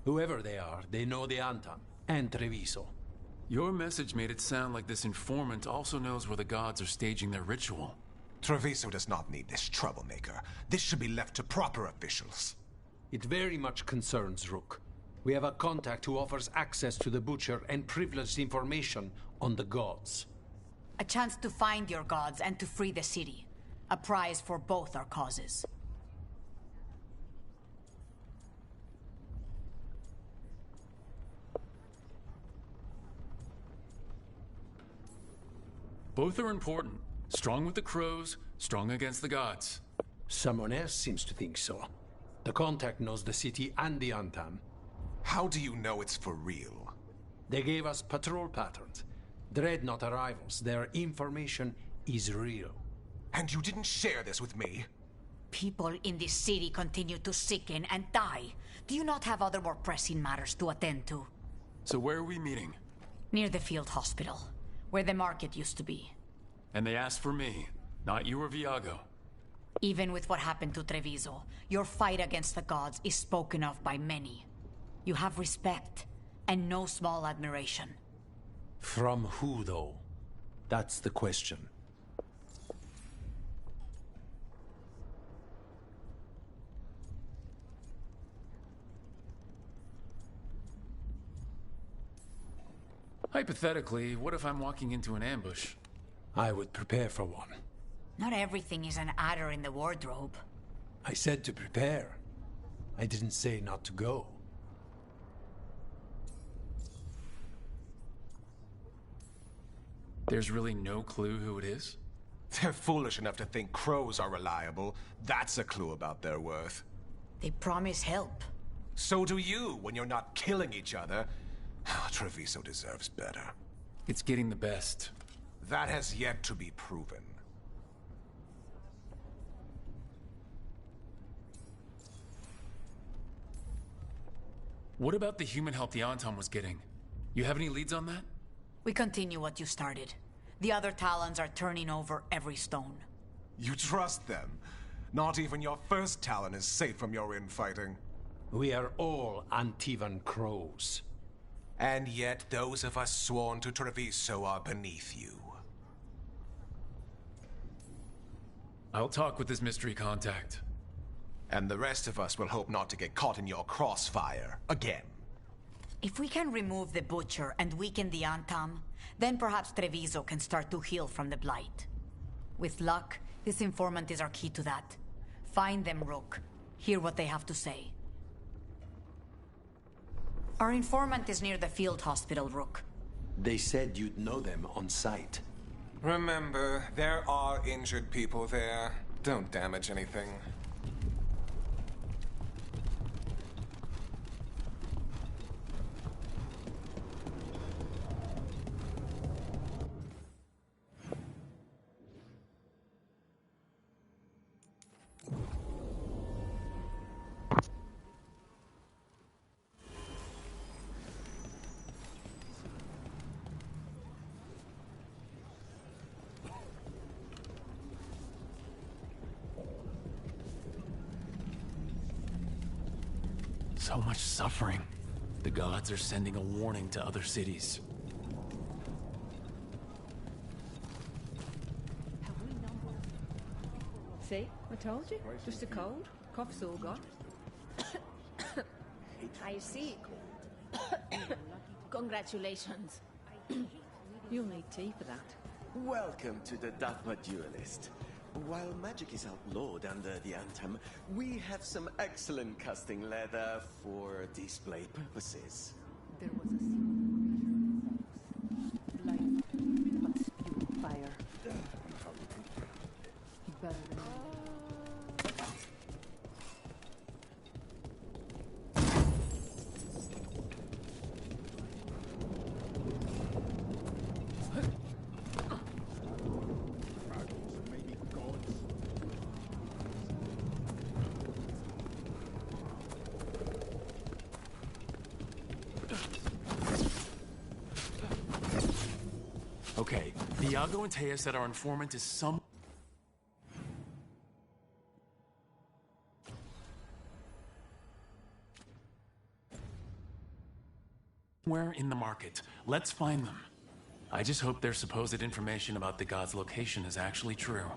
Whoever they are, they know the Anton and Treviso. Your message made it sound like this informant also knows where the gods are staging their ritual. Treviso does not need this troublemaker. This should be left to proper officials. It very much concerns Rook. We have a contact who offers access to the Butcher and privileged information on the gods. A chance to find your gods and to free the city. A prize for both our causes. Both are important. Strong with the crows, strong against the gods. Someone else seems to think so. The contact knows the city and the Anton. How do you know it's for real? They gave us patrol patterns. Dreadnought arrivals. Their information is real. And you didn't share this with me? People in this city continue to sicken and die. Do you not have other more pressing matters to attend to? So where are we meeting? Near the field hospital, where the market used to be. And they asked for me, not you or Viago. Even with what happened to Treviso, your fight against the gods is spoken of by many. You have respect, and no small admiration. From who, though? That's the question. Hypothetically, what if I'm walking into an ambush? I would prepare for one. Not everything is an adder in the wardrobe. I said to prepare. I didn't say not to go. There's really no clue who it is? They're foolish enough to think crows are reliable. That's a clue about their worth. They promise help. So do you, when you're not killing each other. Treviso deserves better. It's getting the best. That has yet to be proven. What about the human help the Anton was getting? You have any leads on that? We continue what you started. The other Talons are turning over every stone. You trust them? Not even your first Talon is safe from your infighting. We are all Antivan crows. And yet those of us sworn to Treviso are beneath you. I'll talk with this mystery contact. And the rest of us will hope not to get caught in your crossfire again. If we can remove the Butcher and weaken the Antam, then perhaps Treviso can start to heal from the Blight. With luck, this informant is our key to that. Find them, Rook. Hear what they have to say. Our informant is near the field hospital, Rook. They said you'd know them on sight. Remember, there are injured people there. Don't damage anything. So much suffering. The gods are sending a warning to other cities. See? I told you. Just a cold. Cough's all gone. I see. Congratulations. You'll need tea for that. Welcome to the Dapper Duelist. While magic is outlawed under the Anthem, we have some excellent casting leather for display purposes. There was a light, but spewed fire. Better than Okay, Iago and Taya said our informant is somewhere in the market. Let's find them. I just hope their supposed information about the god's location is actually true.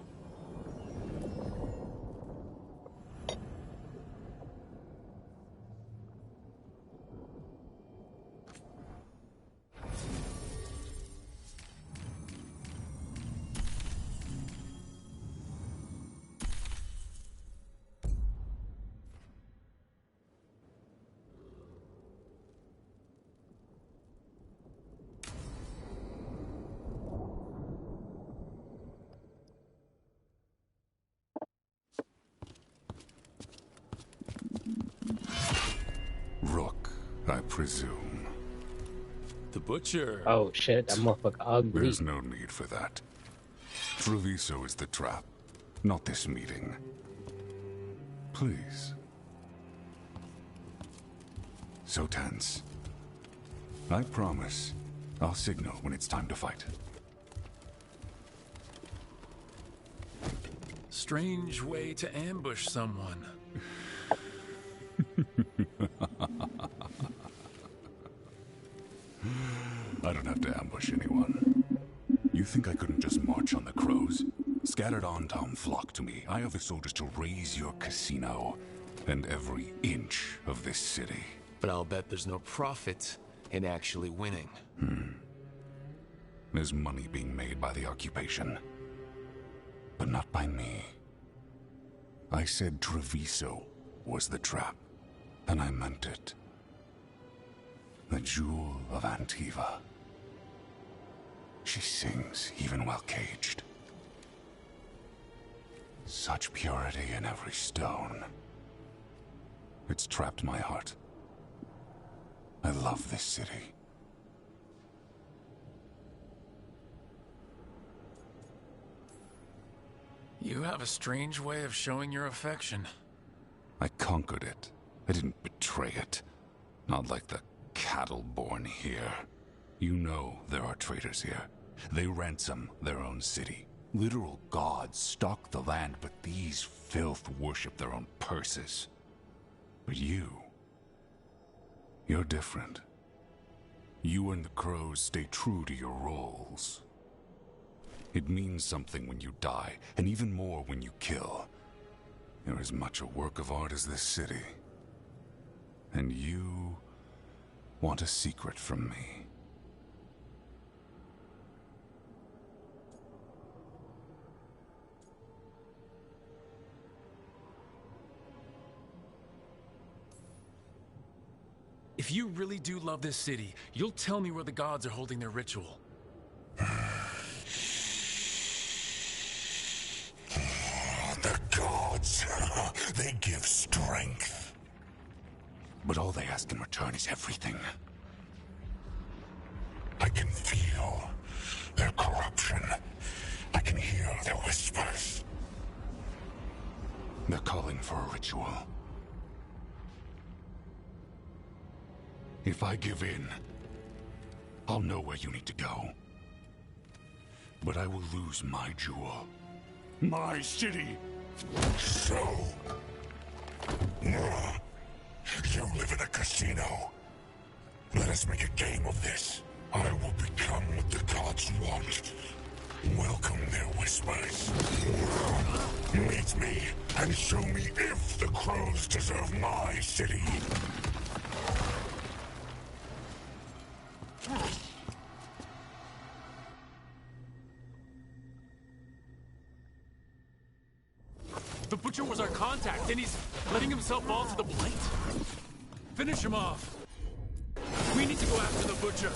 Rook, I presume. The butcher. Oh shit, that motherfucker ugly. There's no need for that. Treviso is the trap, not this meeting. Please. So tense. I promise, I'll signal when it's time to fight. Strange way to ambush someone. I don't have to ambush anyone. You think I couldn't just march on the crows? Scattered Ontom flock to me. I have the soldiers to raise your casino and every inch of this city. But I'll bet there's no profit in actually winning. There's money being made by the occupation, but not by me. I said Treviso was the trap, and I meant it. The jewel of Antiva. She sings even while caged. Such purity in every stone. It's trapped my heart. I love this city. You have a strange way of showing your affection. I conquered it. I didn't betray it. Not like the cattle born here. You know there are traitors here. They ransom their own city. Literal gods stalk the land, but these filth worship their own purses. But you're different. You and the crows stay true to your roles. It means something when you die, and even more when you kill. You're as much a work of art as this city. And you want a secret from me. If you really do love this city, you'll tell me where the gods are holding their ritual. The gods, they give strength. But all they ask in return is everything. I can feel their corruption. I can hear their whispers. They're calling for a ritual. If I give in, I'll know where you need to go. But I will lose my jewel. My city. So, you live in a casino. Let us make a game of this. I will become what the gods want. Welcome their whispers. Meet me and show me if the crows deserve my city. The Butcher was our contact, and he's letting himself fall to the Blight? Finish him off. We need to go after the Butcher.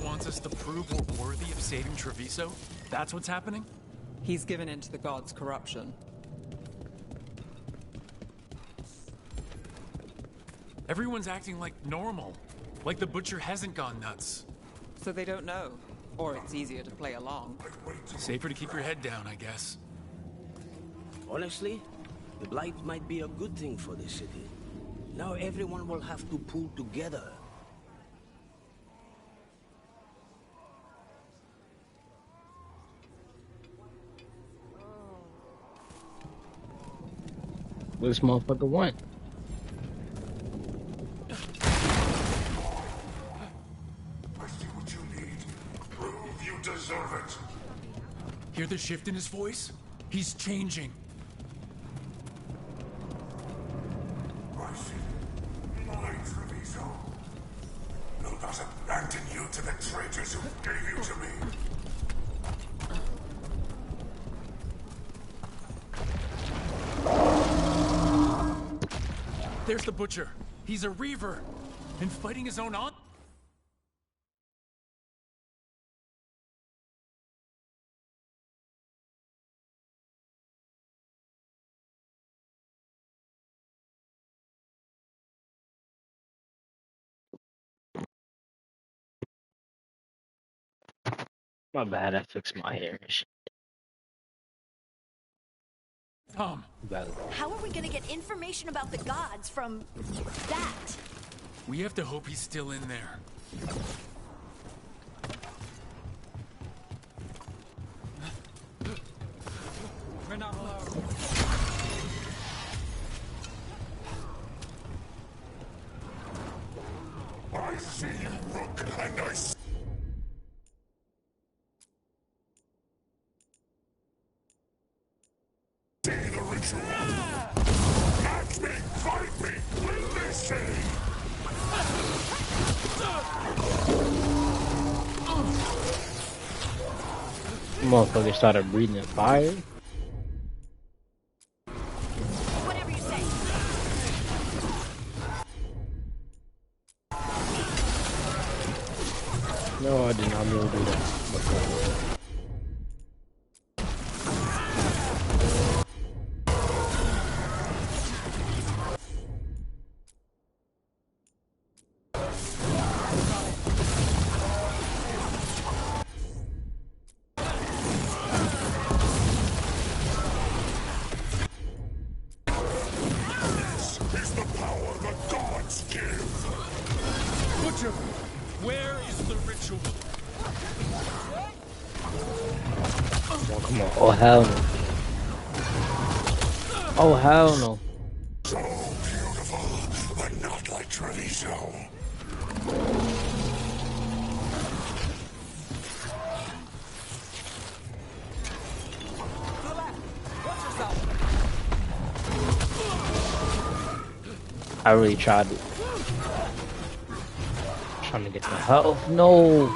Wants us to prove we're worthy of saving Treviso? That's what's happening? He's given in to the gods' corruption. Everyone's acting like normal. Like the Butcher hasn't gone nuts. So they don't know. Or it's easier to play along. Safer to keep your head down, I guess. Honestly, the Blight might be a good thing for this city. Now everyone will have to pull together. What this motherfucker want? I see what you need. Prove you deserve it. Hear the shift in his voice? He's changing. I see. My Treviso. Will not abandon you to the traitors who gave you to me. There's the Butcher. He's a Reaver. And fighting his own aunt? My bad, I fixed my hair and shit. Tom. How are we gonna get information about the gods from that? We have to hope he's still in there. We're not alone. I see you, Rook, and I see... See the ritual. Match me, fight me, release me. Motherfucker started breathing fire. Whatever you say. No, I did not mean to do that. Where is the ritual? Oh, come on. Oh, hell no. Oh, hell no. So beautiful, but not like Treviso. I really tried to. Trying to get the hell. No.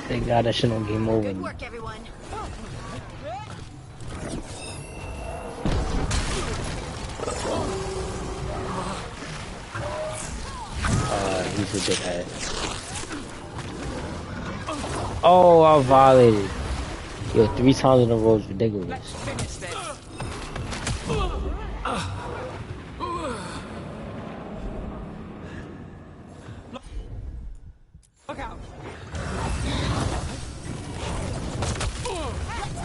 Thank God that shit on game over. Good work, everyone. ridiculous. Oh, I violated. Yo, 3 times in a row is ridiculous. Let's finish this. Look out. Let's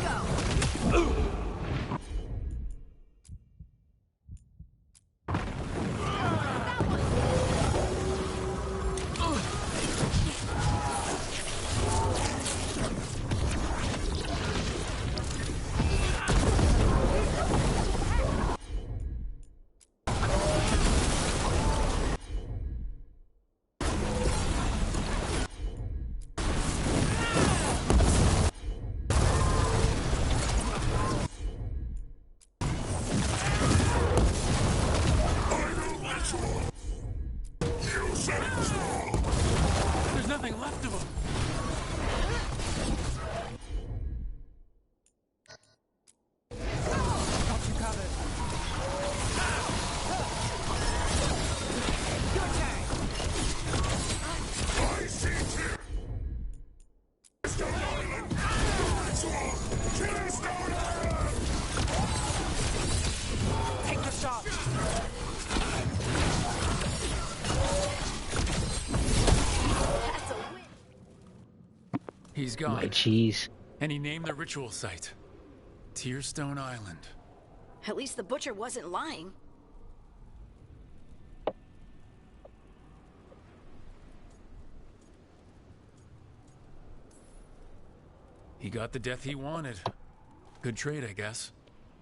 go. There's nothing left of him. Got you covered. Your turn. I see Tearstone Island! Ritual! Tearstone Island! Take the shot. He's gone. My cheese. And he named the ritual site Tearstone Island. At least the butcher wasn't lying. He got the death he wanted. Good trade, I guess.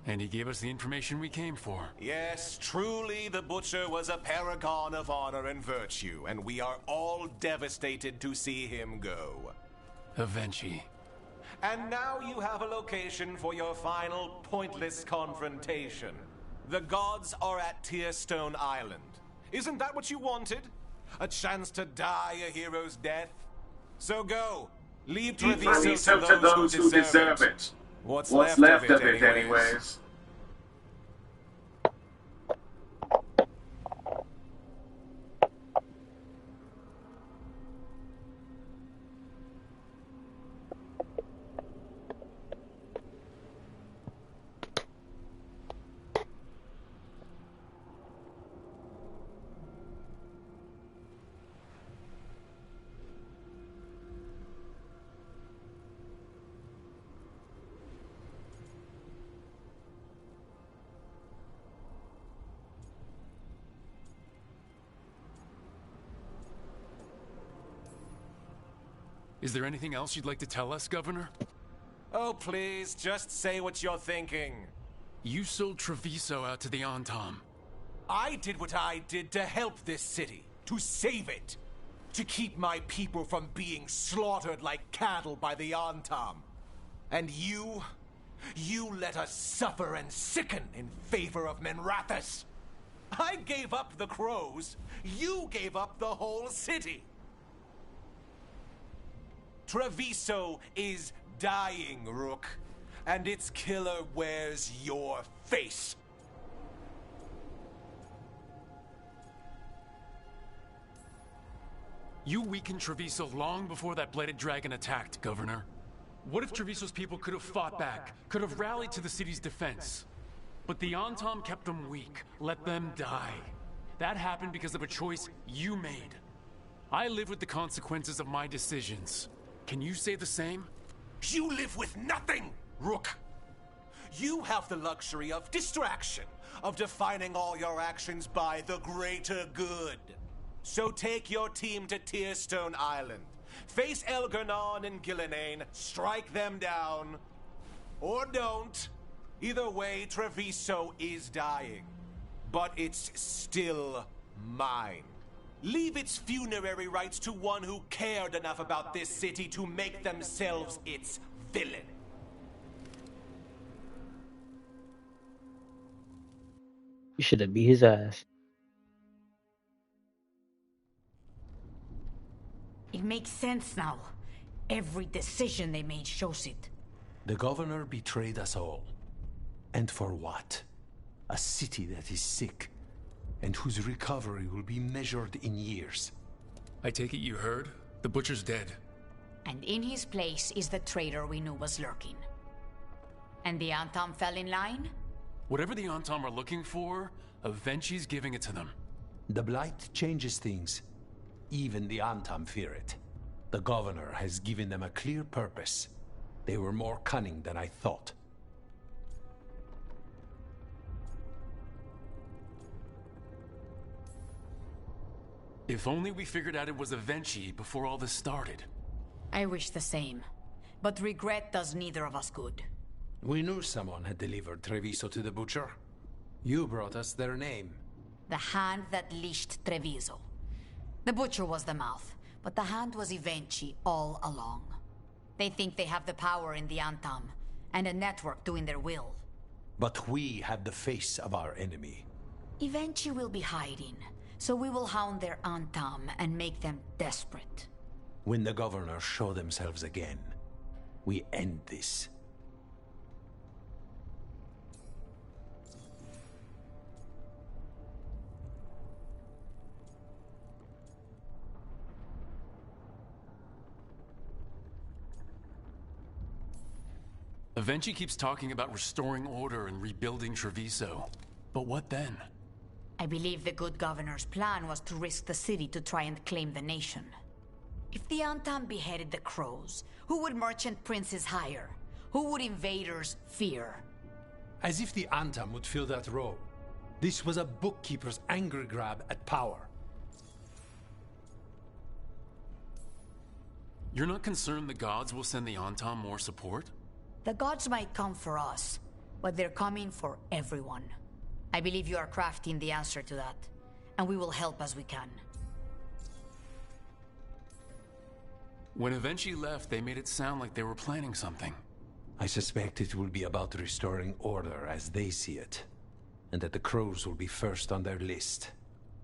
And he gave us the information we came for. Yes, truly the Butcher was a paragon of honor and virtue, and we are all devastated to see him go. Avenchi. And now you have a location for your final pointless confrontation. The gods are at Tearstone Island. Isn't that what you wanted? A chance to die a hero's death? So go. Leave Treviso to those who deserve it. What's left of it, anyways? Is there anything else you'd like to tell us, Governor? Oh, please, just say what you're thinking. You sold Treviso out to the Antom. I did what I did to help this city, to save it, to keep my people from being slaughtered like cattle by the Antom. And you let us suffer and sicken in favor of Minrathous. I gave up the crows, you gave up the whole city. Treviso is dying, Rook, and its killer wears your face. You weakened Treviso long before that Blooded Dragon attacked, Governor. What if Treviso's people could have fought back, could have rallied to the city's defense? But the Antom kept them weak, let them die. That happened because of a choice you made. I live with the consequences of my decisions. Can you say the same? You live with nothing, Rook. You have the luxury of distraction, of defining all your actions by the greater good. So take your team to Tearstone Island. Face Elgernon and Gillenane, strike them down. Or don't. Either way, Treviso is dying. But it's still mine. Leave its funerary rites to one who cared enough about this city to make themselves its villain. You should have beat his ass. It makes sense now. Every decision they made shows it. The governor betrayed us all. And for what? A city that is sick, and whose recovery will be measured in years. I take it you heard? The Butcher's dead. And in his place is the traitor we knew was lurking. And the Antam fell in line? Whatever the Antam are looking for, Avenci's giving it to them. The Blight changes things. Even the Antam fear it. The Governor has given them a clear purpose. They were more cunning than I thought. If only we figured out it was Avenci before all this started. I wish the same. But regret does neither of us good. We knew someone had delivered Treviso to the Butcher. You brought us their name. The hand that leashed Treviso. The Butcher was the mouth, but the hand was Avenci all along. They think they have the power in the Antam, and a network doing their will. But we have the face of our enemy. Avenci will be hiding, so we will hound their Antam and make them desperate. When the Governors show themselves again, we end this. Avenci keeps talking about restoring order and rebuilding Treviso. But what then? I believe the good Governor's plan was to risk the city to try and claim the nation. If the Antam beheaded the Crows, who would merchant princes hire? Who would invaders fear? As if the Antam would fill that role. This was a bookkeeper's angry grab at power. You're not concerned the gods will send the Antam more support? The gods might come for us, but they're coming for everyone. I believe you are crafting the answer to that, and we will help as we can. When Avenci left, they made it sound like they were planning something. I suspect it will be about restoring order as they see it, and that the Crows will be first on their list.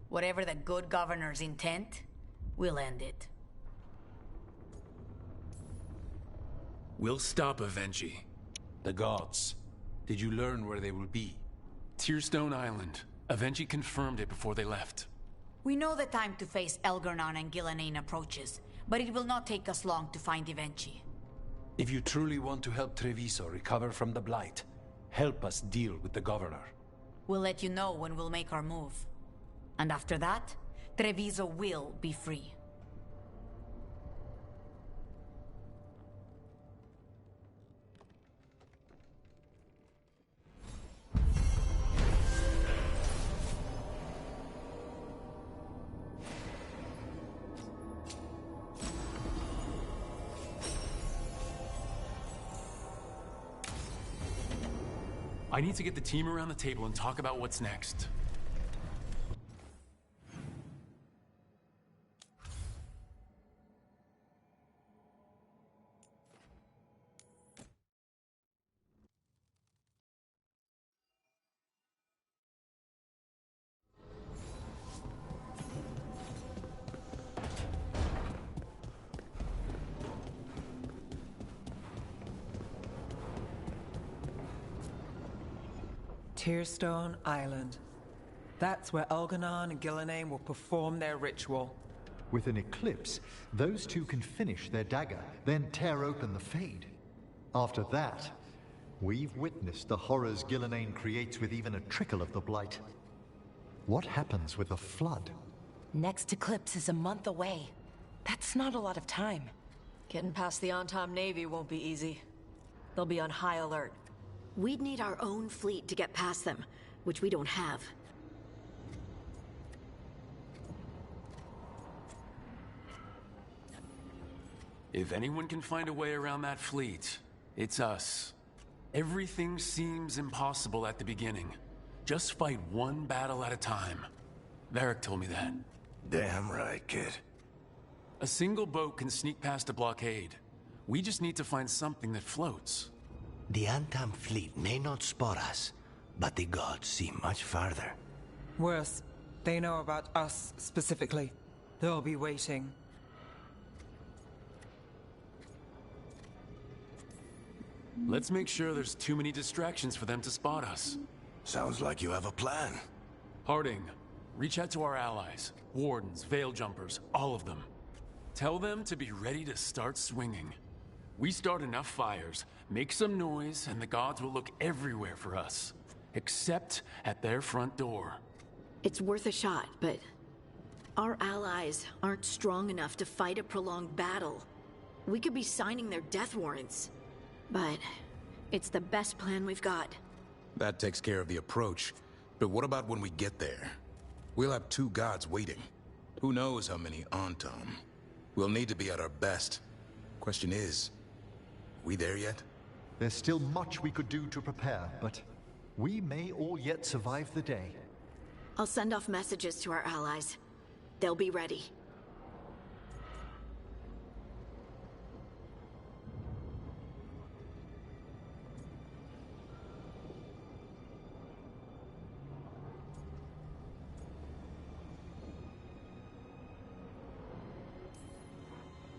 Whatever the good Governor's intent, we'll end it. We'll stop Avenci. The gods. Did you learn where they will be? Tearstone Island. Avenci confirmed it before they left. We know the time to face Elgar'nan and Gillenane approaches, but it will not take us long to find Avenci. If you truly want to help Treviso recover from the Blight, help us deal with the Governor. We'll let you know when we'll make our move. And after that, Treviso will be free. I need to get the team around the table and talk about what's next. Tearstone Island. That's where Elgar'nan and Gillenane will perform their ritual. With an eclipse, those two can finish their dagger, then tear open the Fade. After that, we've witnessed the horrors Gillenane creates with even a trickle of the Blight. What happens with a flood? Next eclipse is a month away. That's not a lot of time. Getting past the Antam Navy won't be easy. They'll be on high alert. We'd need our own fleet to get past them, which we don't have. If anyone can find a way around that fleet, it's us. Everything seems impossible at the beginning. Just fight one battle at a time. Varric told me that. Damn right, kid. A single boat can sneak past a blockade. We just need to find something that floats. The Antam fleet may not spot us, but the gods see much farther. Worse, they know about us specifically. They'll be waiting. Let's make sure there's too many distractions for them to spot us. Sounds like you have a plan. Harding, Reach out to our allies. Wardens, Veil Jumpers, all of them. Tell them to be ready to start swinging. We start enough fires, make some noise, and the gods will look everywhere for us. Except at their front door. It's worth a shot, but our allies aren't strong enough to fight a prolonged battle. We could be signing their death warrants. But it's the best plan we've got. That takes care of the approach. But what about when we get there? We'll have 2 gods waiting. Who knows how many Antam? We'll need to be at our best. Question is, we there yet? There's still much we could do to prepare, but we may all yet survive the day. I'll send off messages to our allies. They'll be ready.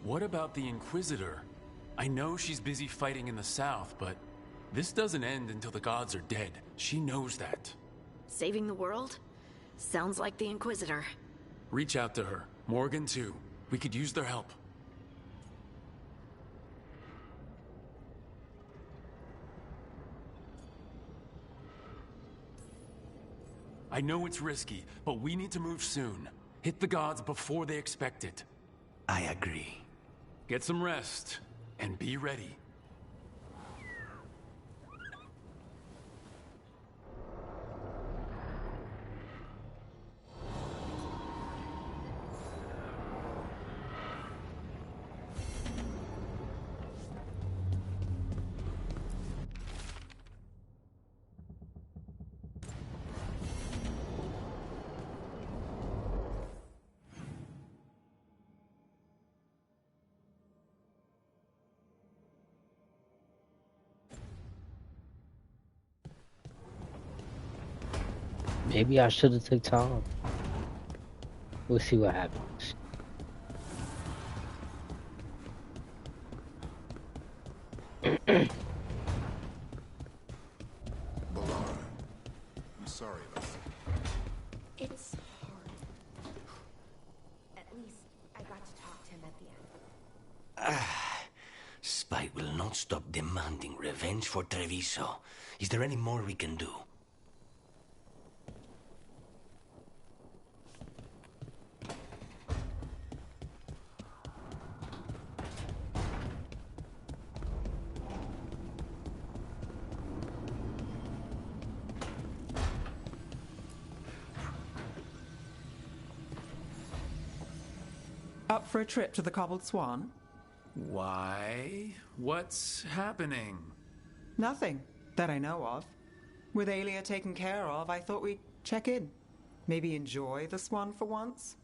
What about the Inquisitor? I know she's busy fighting in the south, but this doesn't end until the gods are dead. She knows that. Saving the world? Sounds like the Inquisitor. Reach out to her. Morgan, too. We could use their help. I know it's risky, but we need to move soon. Hit the gods before they expect it. I agree. Get some rest, and be ready. Maybe I should have took time. We'll see what happens. Balara, I'm sorry about that. It's hard. At least I got to talk to him at the end. Spite will not stop demanding revenge for Treviso. Is there any more we can do? Up for a trip to the Cobbled Swan? Why? What's happening? Nothing that I know of. With Aelia taken care of, I thought we'd check in. Maybe enjoy the Swan for once?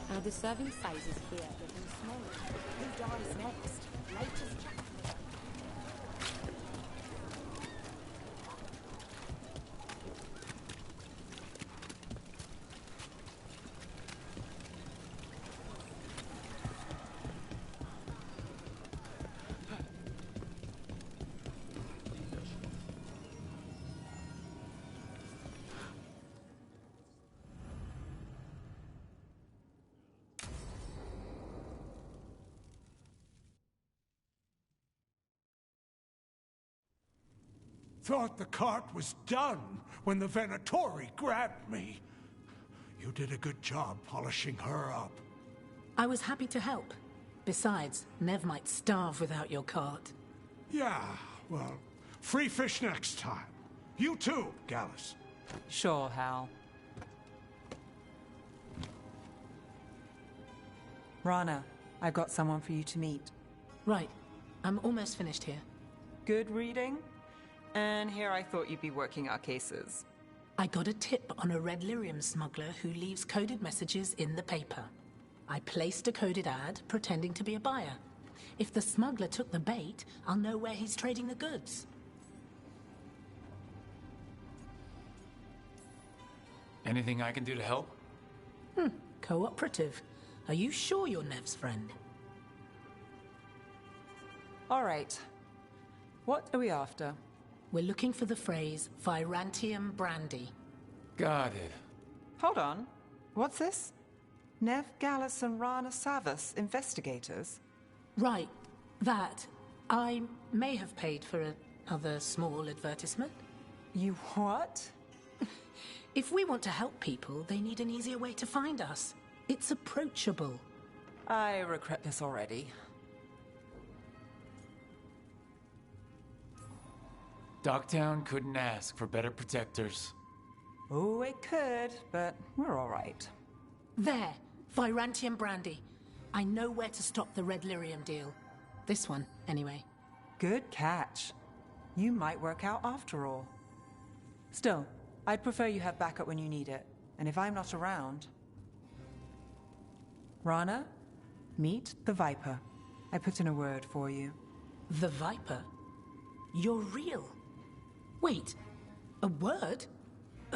Now the serving sizes here are getting smaller. Who dies next? Latest chapter. Thought the cart was done when the Venatori grabbed me. You did a good job polishing her up. I was happy to help. Besides, Nev might starve without your cart. Yeah, well, free fish next time. You too, Gallus. Sure, Hal. Rana, I've got someone for you to meet. Right. I'm almost finished here. Good reading? And here I thought you'd be working our cases. I got a tip on a red lyrium smuggler who leaves coded messages in the paper. I placed a coded ad pretending to be a buyer. If the smuggler took the bait, I'll know where he's trading the goods. Anything I can do to help? Cooperative. Are you sure you're Nev's friend? All right. What are we after? We're looking for the phrase Virantium Brandy. Got it. Hold on. What's this? Nev Gallus and Rana Savas, investigators? Right. That. I may have paid for another small advertisement. You what? If we want to help people, they need an easier way to find us. It's approachable. I regret this already. Dogtown couldn't ask for better protectors. Oh, it could, but we're all right. There. Virantium Brandy. I know where to stop the red lyrium deal. This one, anyway. Good catch. You might work out after all. Still, I'd prefer you have backup when you need it. And if I'm not around... Rana, meet the Viper. I put in a word for you. The Viper? You're real? Wait, a word?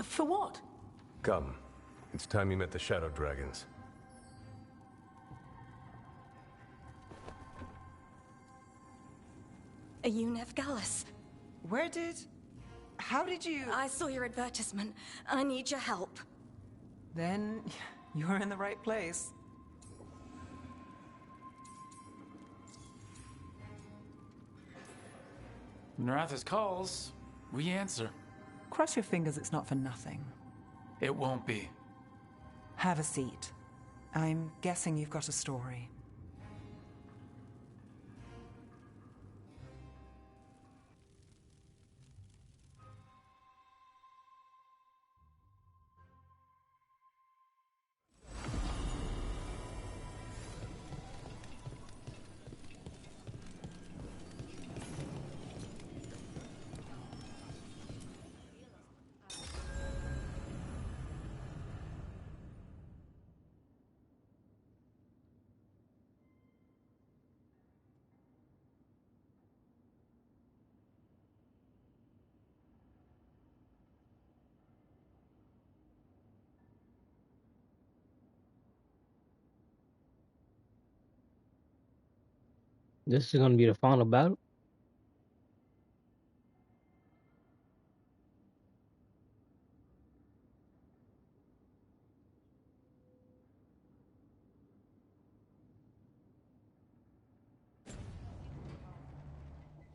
For what? Come. It's time you met the Shadow Dragons. Are you Nev Gallus? How did you... I saw your advertisement. I need your help. Then you're in the right place. When Rathas calls, we answer. Cross your fingers it's not for nothing. It won't be. Have a seat. I'm guessing you've got a story. This is gonna be the final battle.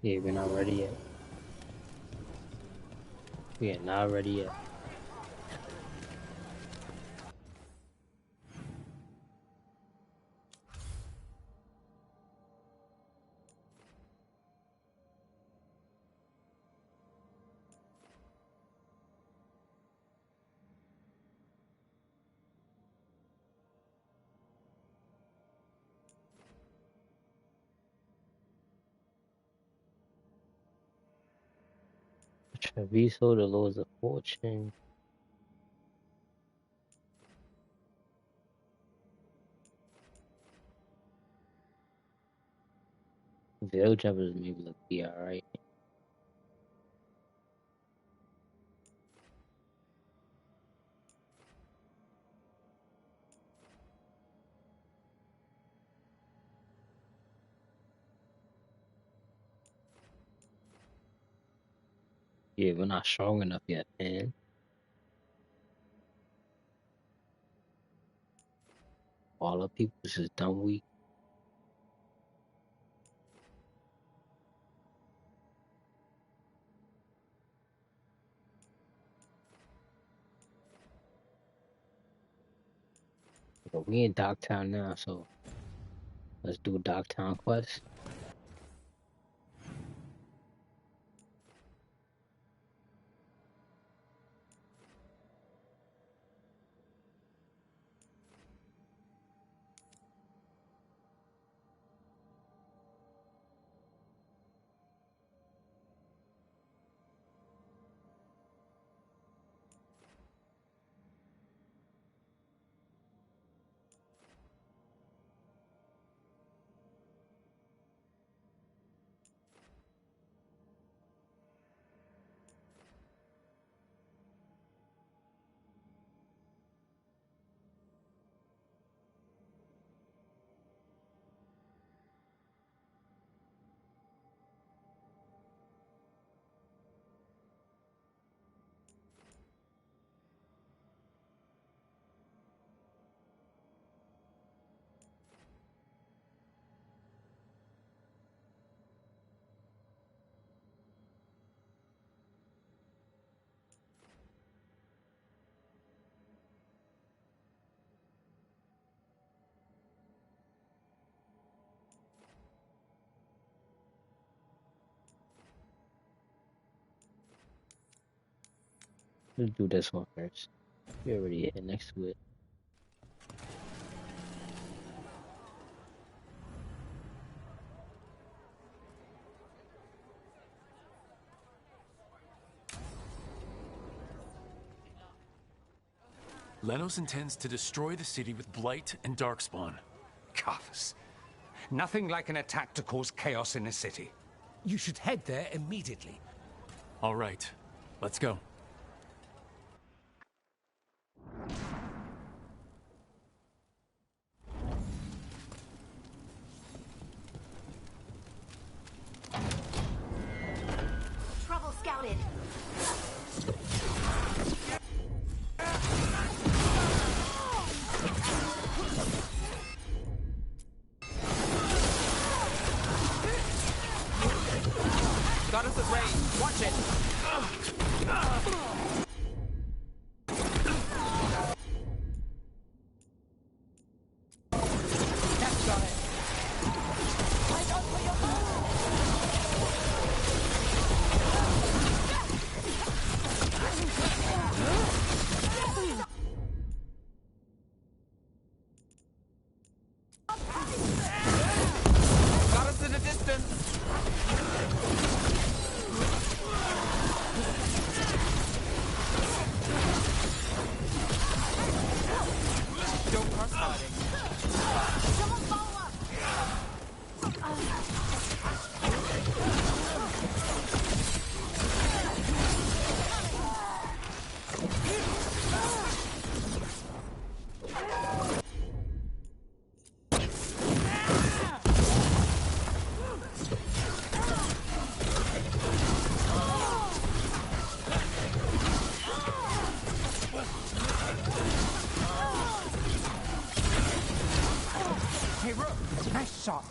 Yeah, we're not ready yet. We are not ready yet. Treviso, the Lords of Fortune. Veil jumpers maybe look be alright. Yeah, we're not strong enough yet, man. All the people is just dumb weak. But we in Dogtown now, so let's do a Dogtown quest. Let's do this one first. We already hit next to it. Lenos intends to destroy the city with Blight and Darkspawn. Cuffs. Nothing like an attack to cause chaos in a city. You should head there immediately. All right, let's go. Trouble scouted. Got us at range. Watch it. That's got it. Got us in a distance. Don't cross fighting. Someone follow up. Hey, Rook. Nice shot.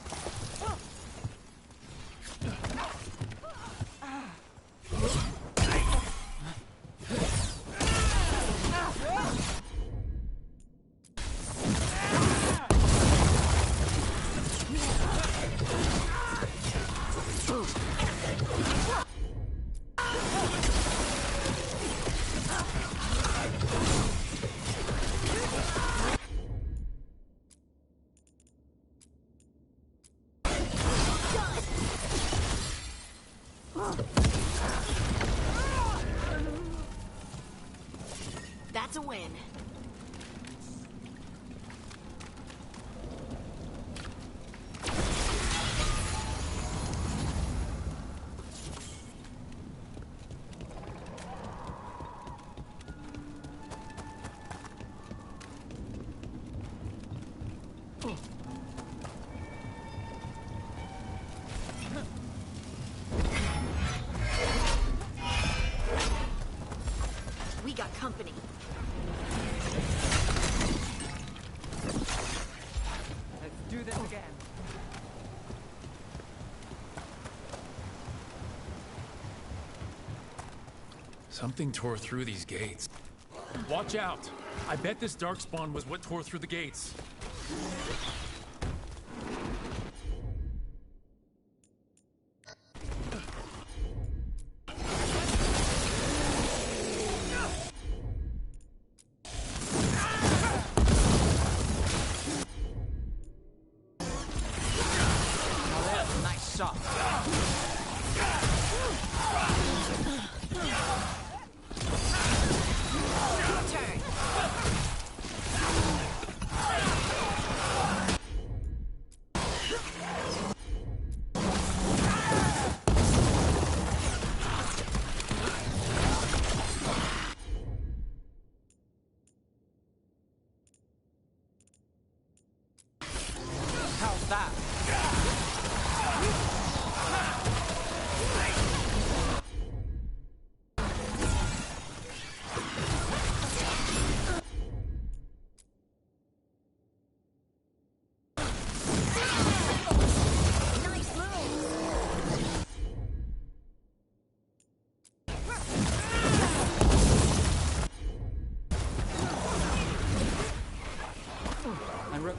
That's a win. We got company. Let's do this again. Something tore through these gates. Watch out! I bet this darkspawn was what tore through the gates.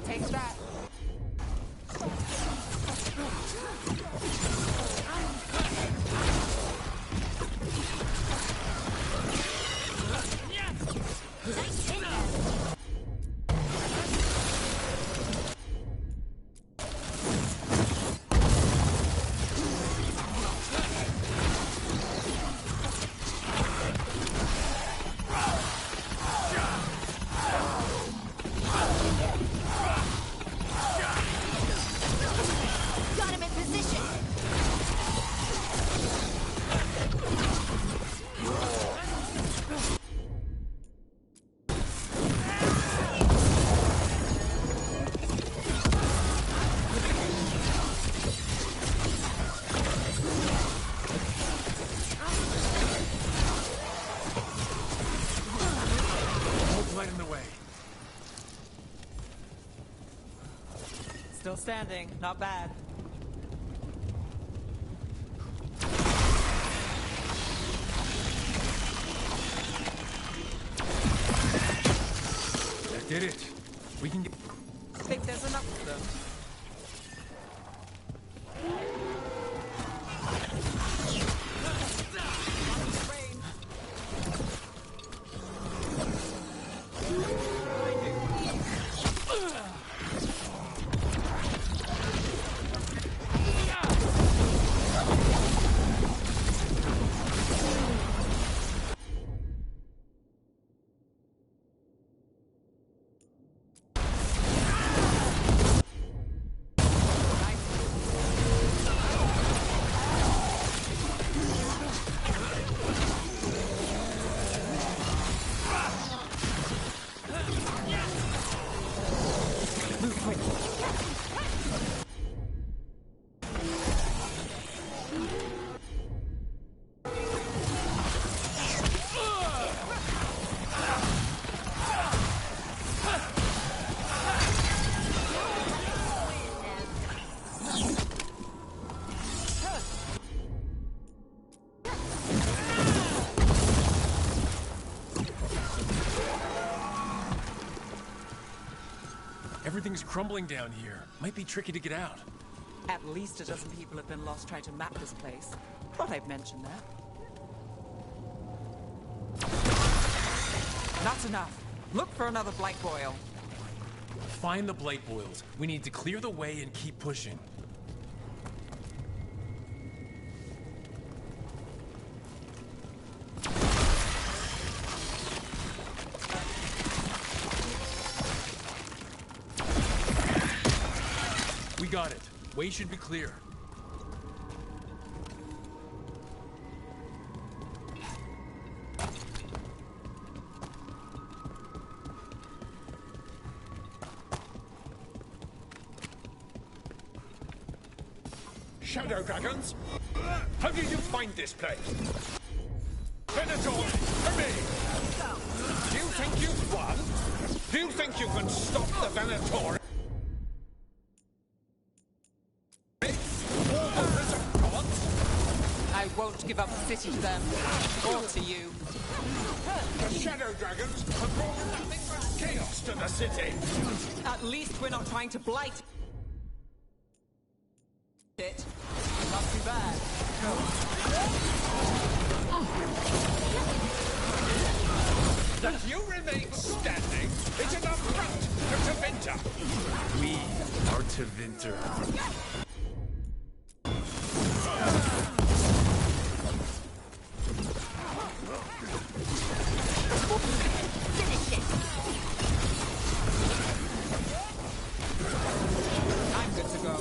Take that. Still standing, not bad. That did it. We can get... I think there's enough of them. Everything's crumbling down here. Might be tricky to get out. At least a dozen people have been lost trying to map this place. Thought I'd mention that. Not enough. Look for another blight boil. Find the blight boils. We need to clear the way and keep pushing. We got it. Way should be clear. Shadow Dragons? How did you find this place? Venator, for me! Do you think you've won? Do you think you can stop the Venator? I won't to give up the city to them. Or to you. The Shadow Dragons have brought nothing but chaos to the city. At least we're not trying to blight it. Not too bad. That you remain standing is an affront to Tevinter. We are Tevinter. I'm good to go.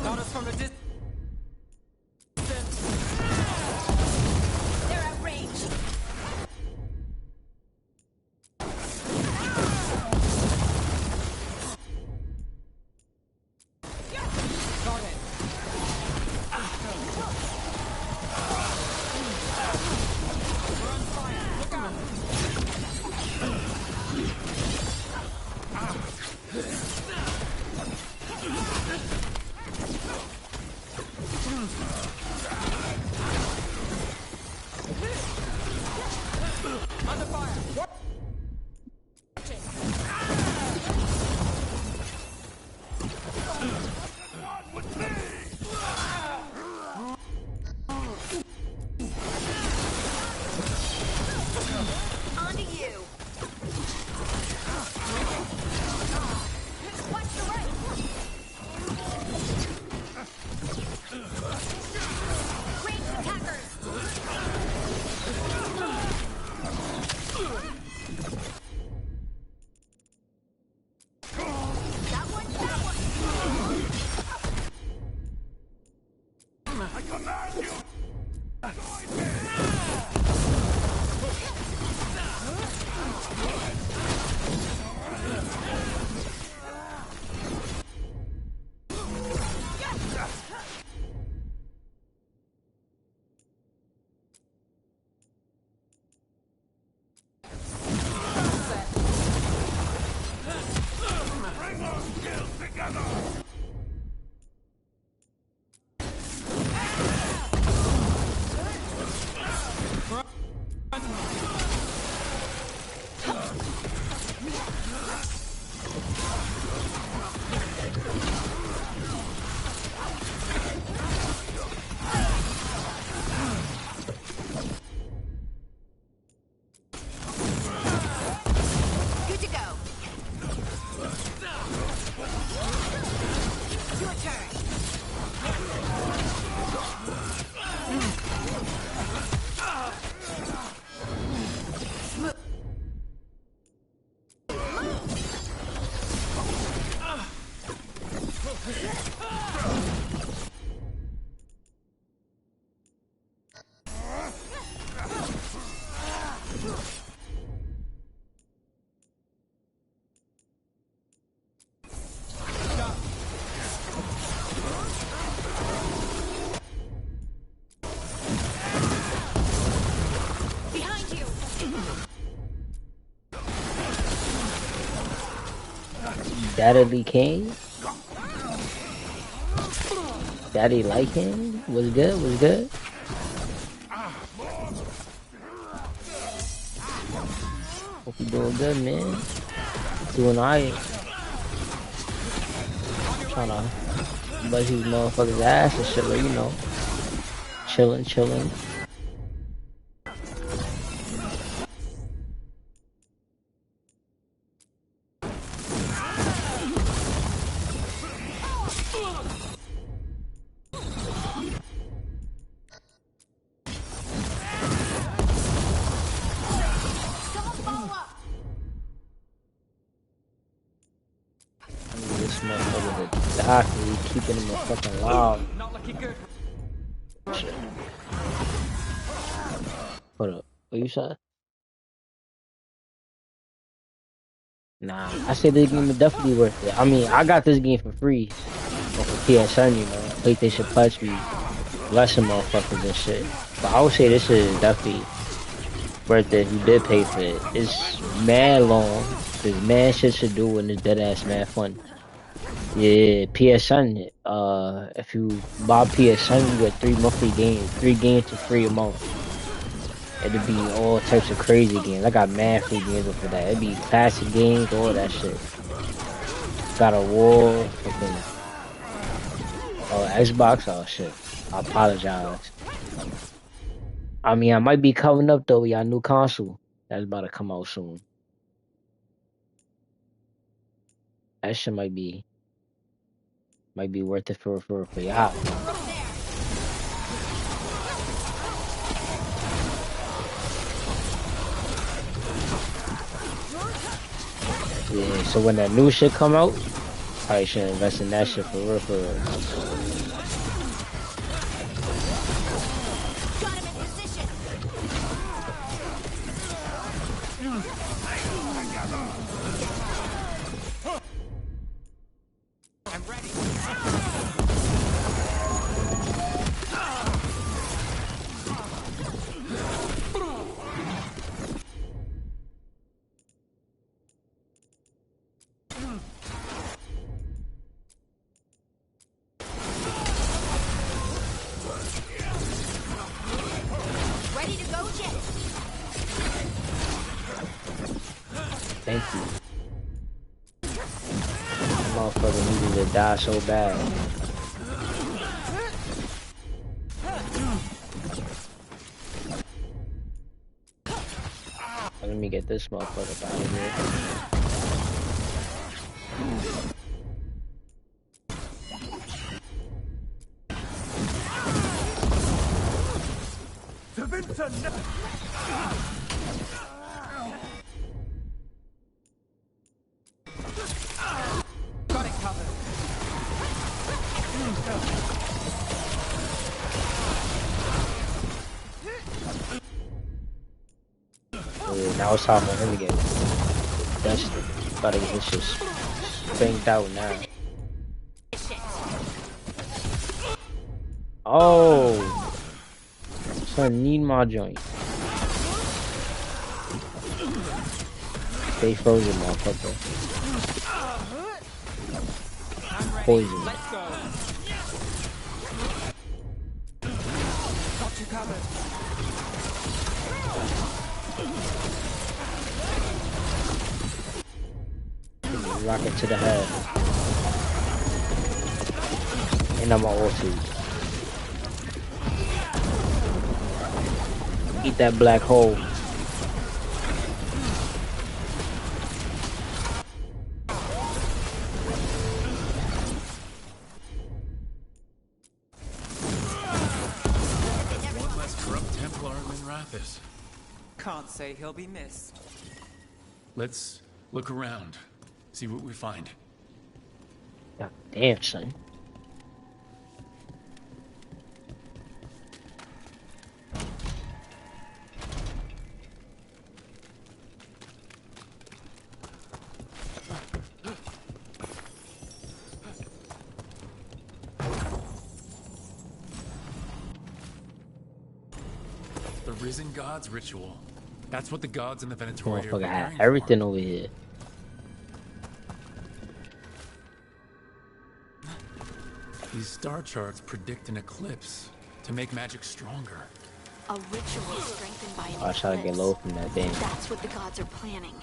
Got us from a distance. They're at range. Got it. We're on fire. Look out. Under fire. On to you. Watch the right. Ranged attackers. That one, that one. I command you. Bring those skills together. Good to go. Your turn. Behind you. Daddy King? Daddy like him? Was good? Was good? Hope you doing good, man. Doing alright. Trying to bust these motherfuckers' ass and shit, like, you know. Chilling, chilling. This motherfucker to die, he keeping him fucking alive. Not looking good. Shit. Hold up. What you said? Nah, I said this game is definitely worth it. I mean, I got this game for free. Or for PSN, you know. PlayStation Plus me. blessing motherfuckers and shit. But I would say this is definitely worth it if you did pay for it. It's mad long. There's mad shit to do and it's dead ass mad fun. Yeah, PSN. If you buy PSN, you get 3 monthly games, 3 games for free a month. It'd be all types of crazy games. I got mad free games for that. It'd be classic games, all that shit. Got a War, fucking Xbox. Oh shit, I apologize. I mean, I might be coming up though with y'all new console that's about to come out soon. That shit might be worth it for y'all. Yeah, so when that new shit come out, probably should invest in that shit for real, for real. Thank you. Motherfucker needed to die so bad. Let me get this motherfucker out of here. Got it covered. Now it's time for him to get dusted. Gotta get his shit spanked out now. Oh, son, need my joint. Stay frozen, motherfucker. Poison. Let's go. Got you covered. Rocket to the head. And I'm on ulti. Eat that black hole. One less corrupt Templar than Rathis. Can't say he'll be missed. Let's look around. See what we find. God damn, son. The Risen Gods ritual. That's what the gods in the Venatori are Motherfucker preparing had for. everything over here. These star charts predict an eclipse to make magic stronger. A ritual strengthened by an I try to get low from that thing. That's what the gods are planning.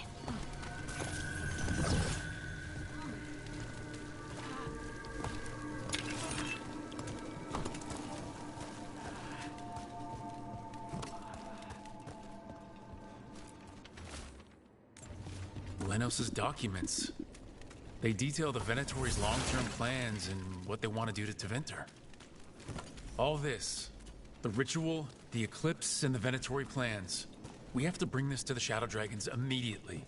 Lenos's documents. They detail the Venatori's long-term plans and what they want to do to Tevinter. All this, the ritual, the eclipse, and the Venatori plans. We have to bring this to the Shadow Dragons immediately.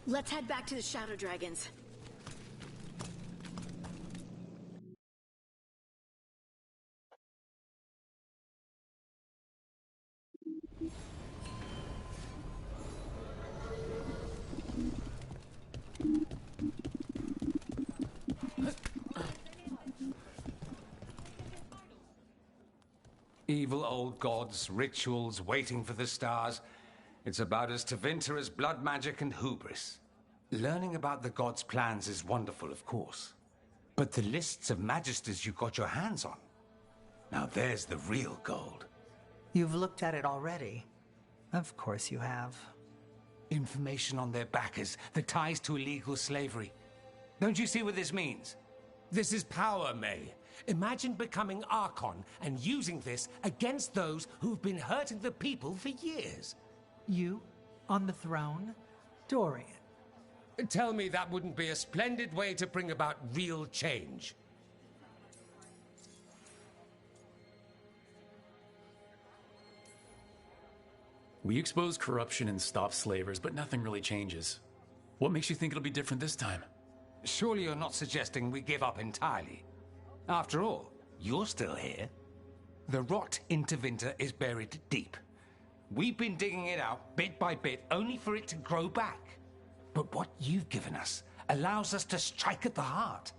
Let's head back to the Shadow Dragons. Evil old gods, rituals, waiting for the stars. It's about as Tevinter as blood magic and hubris. Learning about the gods' plans is wonderful, of course. But the lists of magisters you got your hands on, now there's the real gold. You've looked at it already. Of course you have. Information on their backers, the ties to illegal slavery. Don't you see what this means? This is power, May. Imagine becoming Archon and using this against those who've been hurting the people for years. You? On the throne? Dorian. Tell me that wouldn't be a splendid way to bring about real change. We expose corruption and stop slavers, but nothing really changes. What makes you think it'll be different this time? Surely you're not suggesting we give up entirely. After all, you're still here. The rot in Tevinter is buried deep. We've been digging it out bit by bit, only for it to grow back. But what you've given us allows us to strike at the heart.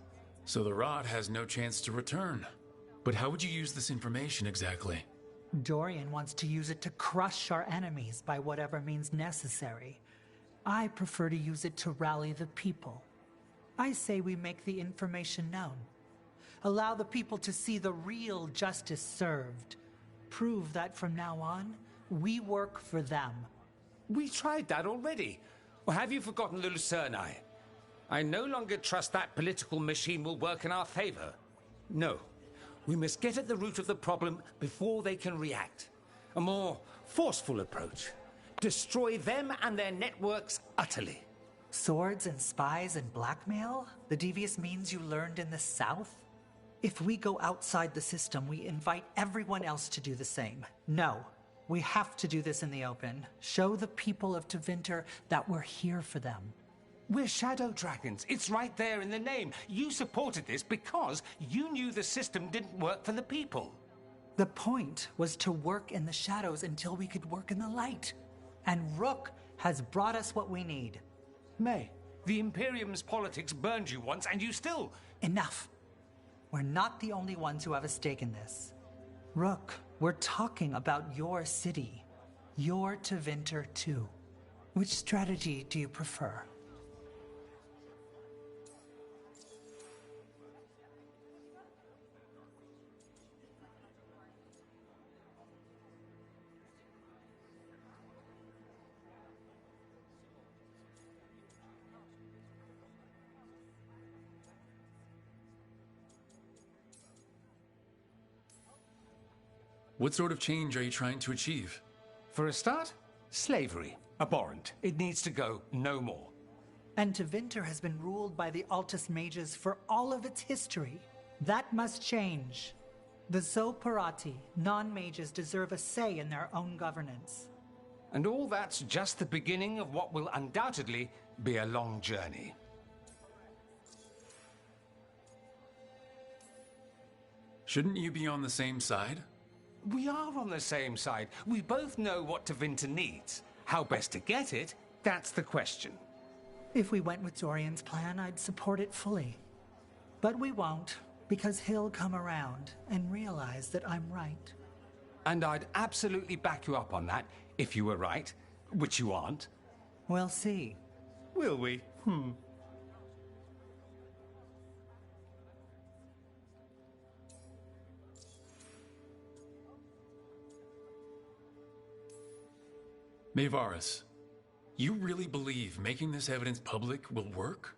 So the rot has no chance to return. But how would you use this information exactly? Dorian wants to use it to crush our enemies by whatever means necessary. I prefer to use it to rally the people. I say we make the information known. Allow the people to see the real justice served. Prove that from now on, we work for them. We tried that already. Or have you forgotten the Lucernai? I no longer trust that political machine will work in our favor. No. We must get at the root of the problem before they can react. A more forceful approach. Destroy them and their networks utterly. Swords and spies and blackmail? The devious means you learned in the South? If we go outside the system, we invite everyone else to do the same. No. We have to do this in the open. Show the people of Tevinter that we're here for them. We're Shadow Dragons. It's right there in the name. You supported this because you knew the system didn't work for the people. The point was to work in the shadows until we could work in the light. And Rook has brought us what we need. May, the Imperium's politics burned you once and you still... Enough. We're not the only ones who have a stake in this. Rook, we're talking about your city. Your Tevinter too. Which strategy do you prefer? What sort of change are you trying to achieve? For a start, slavery. Abhorrent. It needs to go no more. And Tevinter has been ruled by the Altus Mages for all of its history. That must change. The Zoparati, non-mages, deserve a say in their own governance. And all that's just the beginning of what will undoubtedly be a long journey. Shouldn't you be on the same side? We are on the same side. We both know what Tevinter needs. How best to get it, that's the question. If we went with Dorian's plan, I'd support it fully. But we won't, because he'll come around and realize that I'm right. And I'd absolutely back you up on that, if you were right, which you aren't. We'll see. Will we? Maevaris, you really believe making this evidence public will work?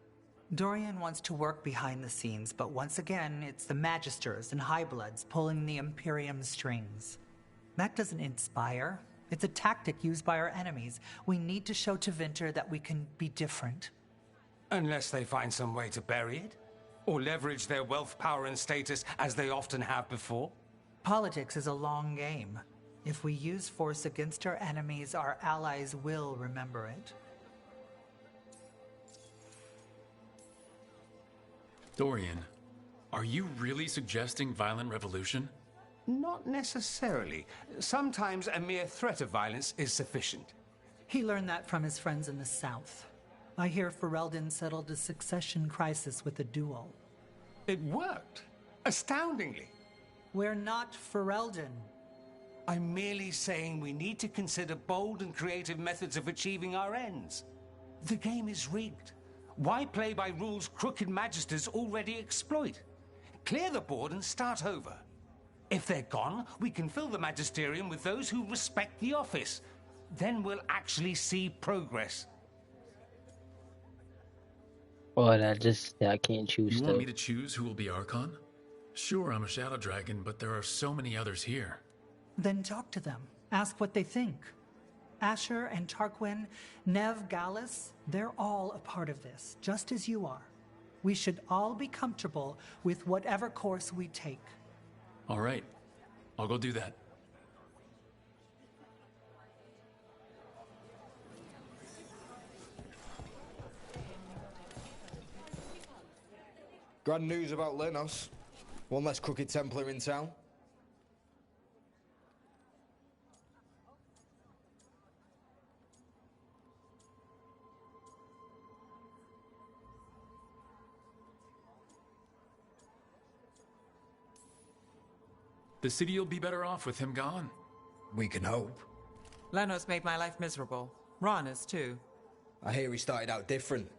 Dorian wants to work behind the scenes, but once again, it's the Magisters and Highbloods pulling the Imperium's strings. That doesn't inspire. It's a tactic used by our enemies. We need to show Tevinter that we can be different. Unless they find some way to bury it? Or leverage their wealth, power, and status as they often have before? Politics is a long game. If we use force against our enemies, our allies will remember it. Dorian, are you really suggesting violent revolution? Not necessarily. Sometimes a mere threat of violence is sufficient. He learned that from his friends in the South. I hear Ferelden settled a succession crisis with a duel. It worked. Astoundingly. We're not Ferelden. I'm merely saying we need to consider bold and creative methods of achieving our ends. The game is rigged. Why play by rules crooked magisters already exploit? Clear the board and start over. If they're gone, we can fill the magisterium with those who respect the office. Then we'll actually see progress. Well, I can't choose. You want me to choose who will be Archon? Sure, I'm a Shadow Dragon, but there are so many others here. Then talk to them. Ask what they think. Asher and Tarquin, Nev, Gallus, they're all a part of this, just as you are. We should all be comfortable with whatever course we take. All right. I'll go do that. Grand news about Lenos. One less crooked Templar in town. The city will be better off with him gone. We can hope. Lenos made my life miserable. Rana's too. I hear he started out different.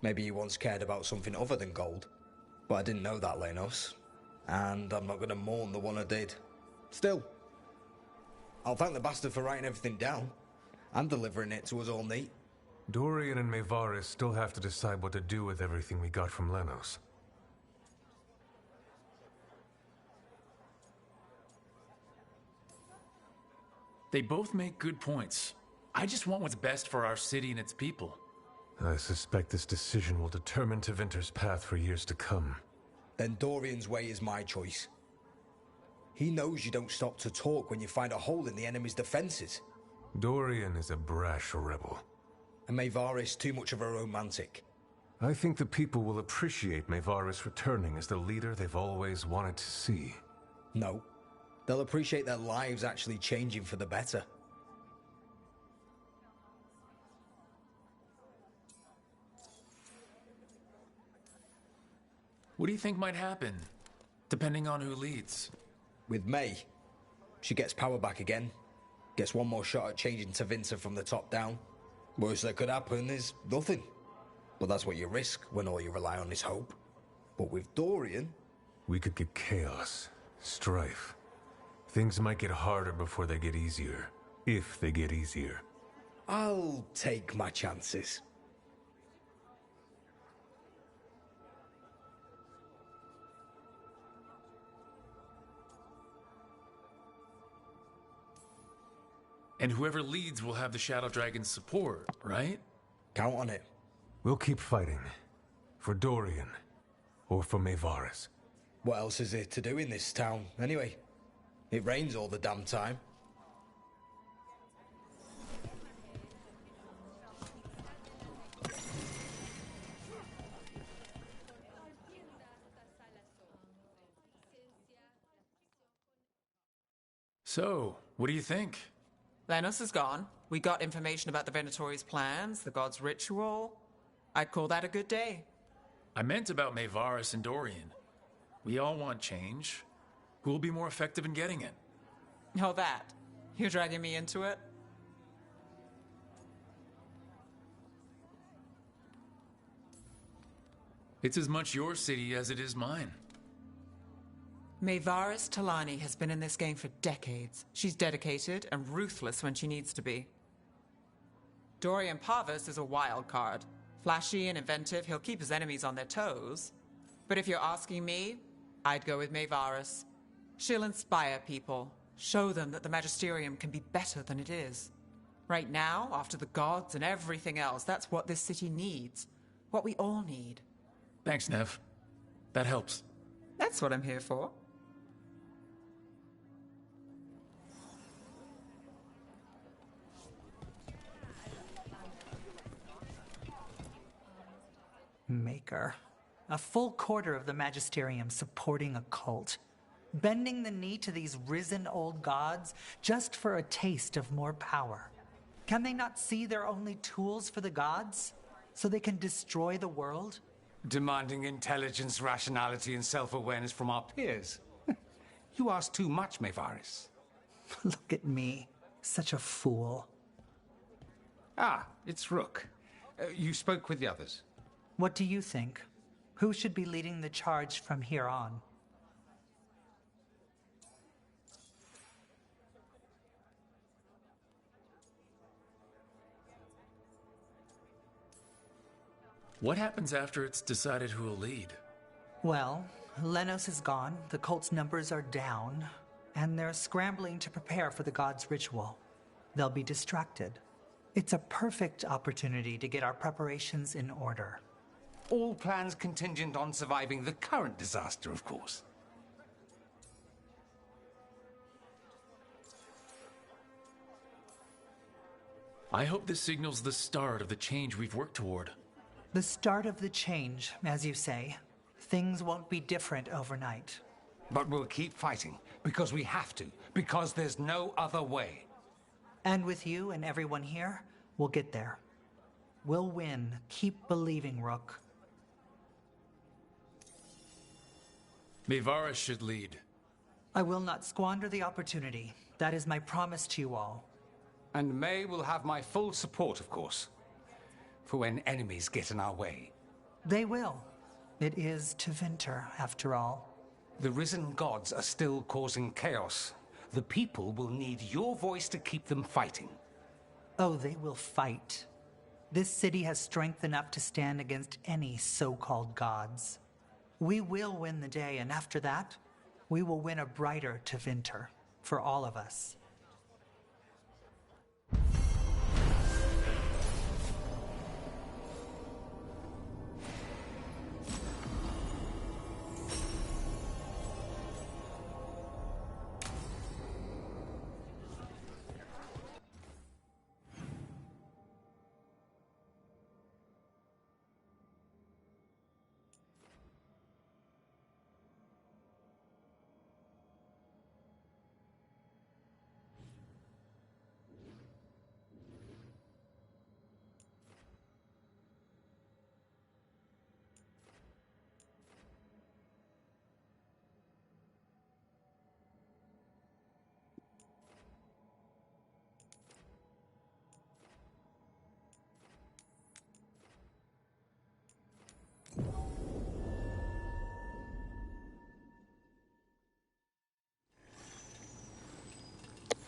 Maybe he once cared about something other than gold. But I didn't know that, Lenos. And I'm not going to mourn the one I did. Still, I'll thank the bastard for writing everything down. And delivering it to us all neat. Dorian and Maevaris still have to decide what to do with everything we got from Lenos. They both make good points. I just want what's best for our city and its people. I suspect this decision will determine Tevinter's path for years to come. Then Dorian's way is my choice. He knows you don't stop to talk when you find a hole in the enemy's defenses. Dorian is a brash rebel. And Maevaris too much of a romantic. I think the people will appreciate Maevaris returning as the leader they've always wanted to see. No. They'll appreciate their lives actually changing for the better. What do you think might happen, depending on who leads? With May, she gets power back again. Gets one more shot at changing Tevinter from the top down. Worst that could happen is nothing. But that's what you risk when all you rely on is hope. But with Dorian... We could get chaos, strife. Things might get harder before they get easier. If they get easier. I'll take my chances. And whoever leads will have the Shadow Dragon's support, right? Count on it. We'll keep fighting. For Dorian. Or for Maevaris. What else is there to do in this town, anyway? It rains all the damn time. So, what do you think? Lenos is gone. We got information about the Venatori's plans, the god's ritual. I'd call that a good day. I meant about Maevaris and Dorian. We all want change. Who will be more effective in getting it? Oh, that. You're dragging me into it? It's as much your city as it is mine. Maevaris Talani has been in this game for decades. She's dedicated and ruthless when she needs to be. Dorian Parvis is a wild card. Flashy and inventive, he'll keep his enemies on their toes. But if you're asking me, I'd go with Maevaris. She'll inspire people, show them that the Magisterium can be better than it is. Right now, after the gods and everything else, that's what this city needs. What we all need. Thanks, Nev. That helps. That's what I'm here for. Maker. A full quarter of the Magisterium supporting a cult. Bending the knee to these risen old gods just for a taste of more power. Can they not see they're only tools for the gods? So they can destroy the world? Demanding intelligence, rationality, and self-awareness from our peers. You ask too much, Maevaris. Look at me. Such a fool. Ah, it's Rook. You spoke with the others. What do you think? Who should be leading the charge from here on? What happens after it's decided who will lead? Well, Lenos is gone, the cult's numbers are down, and they're scrambling to prepare for the god's ritual. They'll be distracted. It's a perfect opportunity to get our preparations in order. All plans contingent on surviving the current disaster, of course. I hope this signals the start of the change we've worked toward. The start of the change, as you say. Things won't be different overnight. But we'll keep fighting, because we have to, because there's no other way. And with you and everyone here, we'll get there. We'll win. Keep believing, Rook. Mevara should lead. I will not squander the opportunity. That is my promise to you all. And May will have my full support, of course, for when enemies get in our way. They will. It is Tevinter, after all. The risen gods are still causing chaos. The people will need your voice to keep them fighting. Oh, they will fight. This city has strength enough to stand against any so-called gods. We will win the day, and after that, we will win a brighter Tevinter for all of us.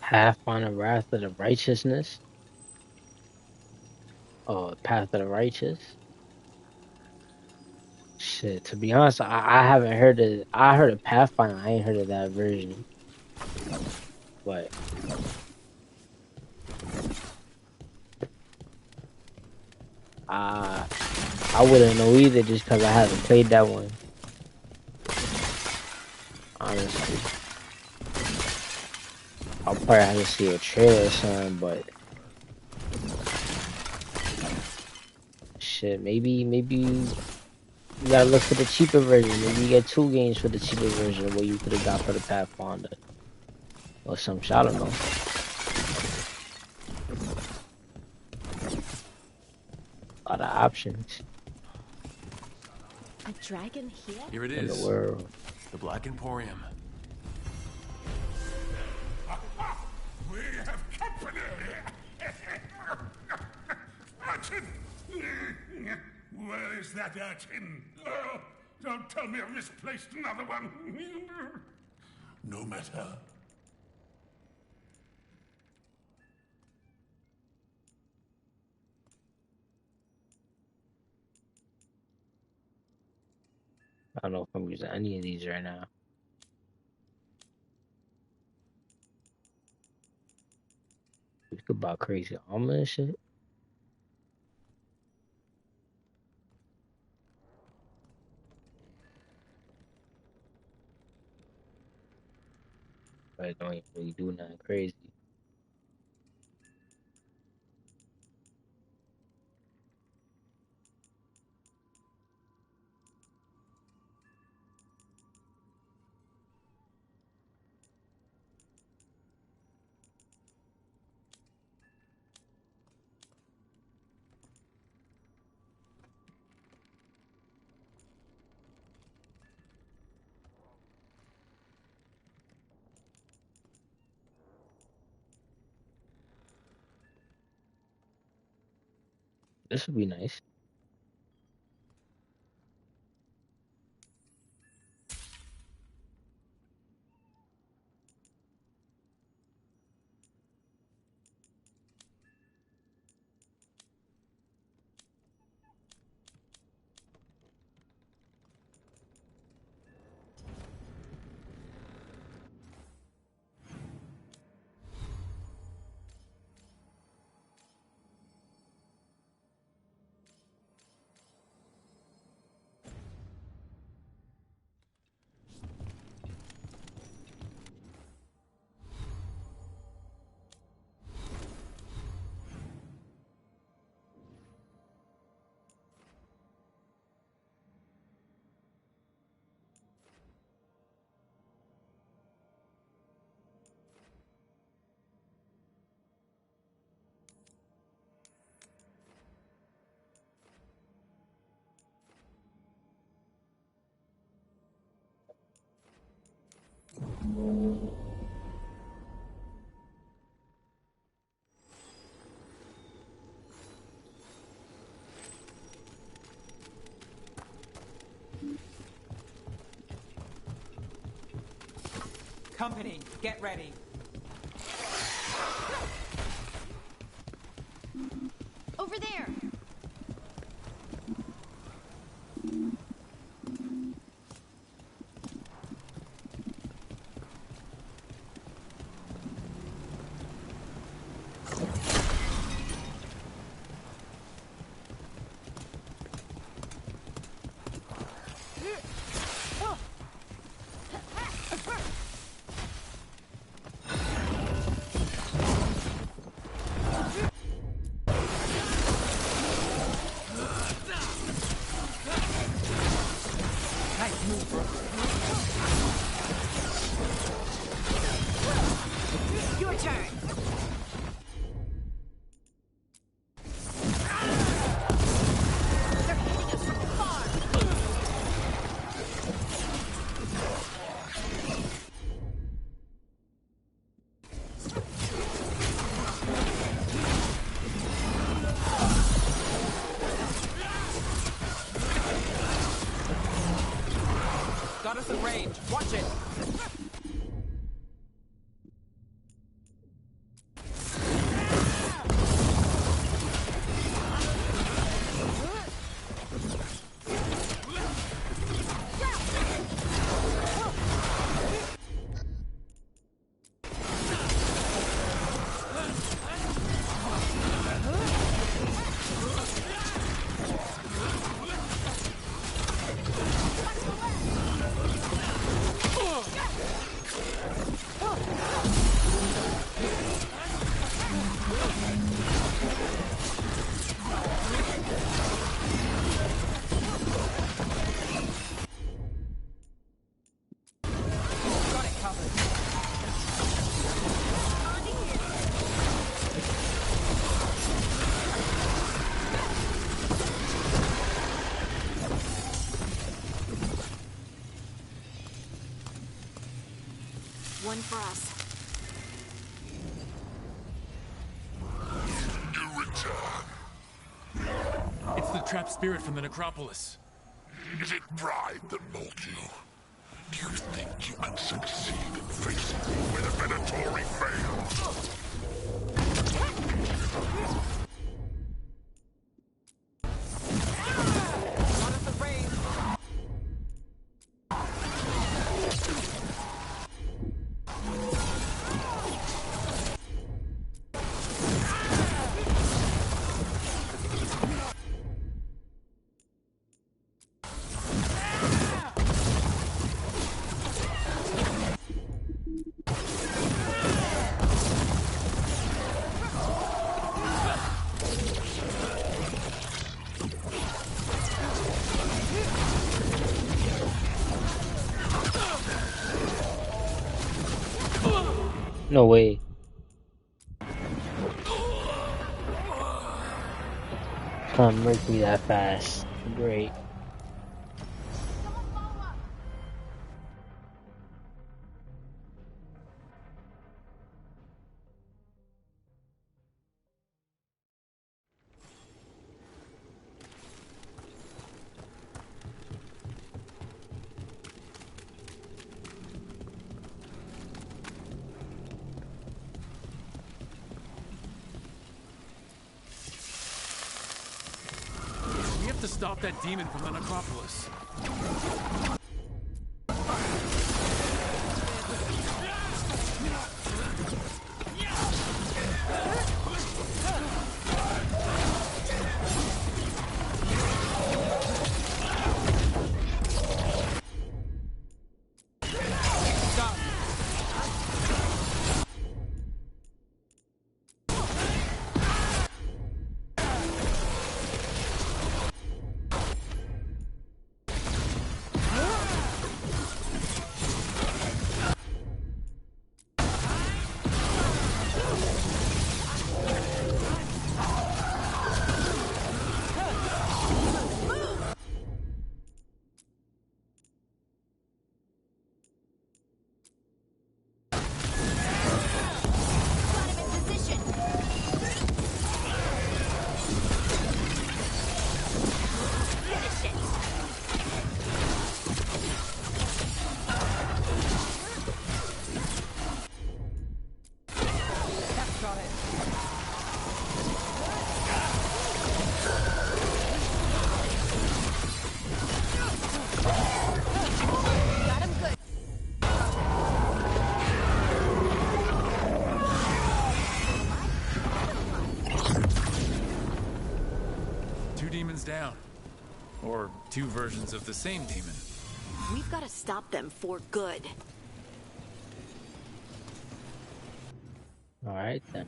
Path on the wrath of the righteousness. Oh, path of the righteous. Shit, to be honest, I haven't heard it. I heard of Pathfinder. I ain't heard of that version. But I wouldn't know either, just because I haven't played that one. Honestly, I'll probably have to see a trailer or something. But shit, maybe you gotta look for the cheaper version. Maybe you get 2 games for the cheaper version of what you could have got for the Pathfinder. Or some shit, I don't know. A lot of options. A dragon here? Here it In is. the world. The Black Emporium. We have company! Urchin! Where is that urchin? Oh, don't tell me I've misplaced another one. No matter. I don't know if I'm using any of these right now. We could buy crazy armor and shit. But I don't even really do nothing crazy. This would be nice. Company, get ready. Over there! Your turn. They're hitting us from far. Got us in range. Watch it. One for us. You return. It's the trapped spirit from the necropolis. Is it pride that mold you? Do you think you can succeed in facing me when a Venatori fails? No way. Can't murk me that fast. Great. to stop that demon from the necropolis. Down. Or two versions of the same demon. We've got to stop them for good. All right, then.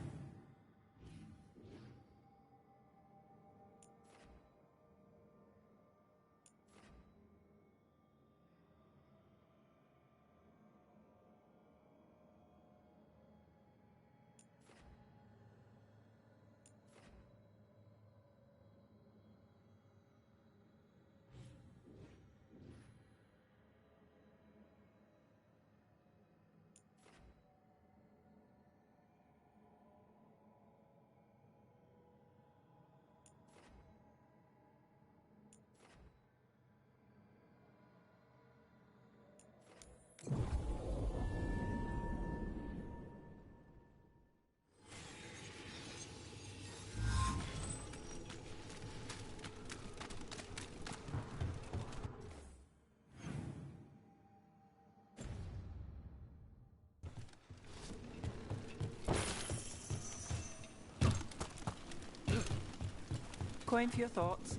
Coin for your thoughts.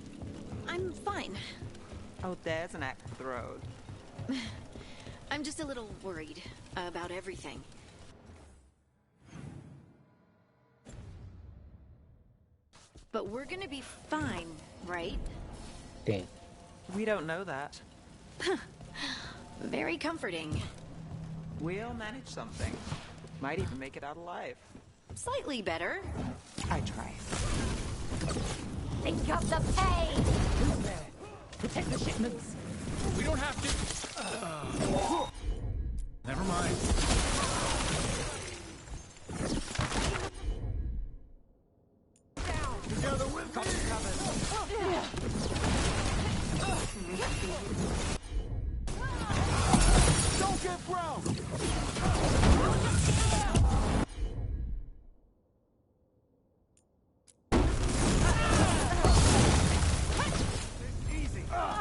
I'm fine. Oh, there's an axe thrown. I'm just a little worried about everything. But we're gonna be fine, right? Damn. We don't know that. Very comforting. We'll manage something. Might even make it out alive. Slightly better. I try. Think of the pain! Who's there? Protect the shipments. We don't have to. Never mind. Together with me! Don't get brown!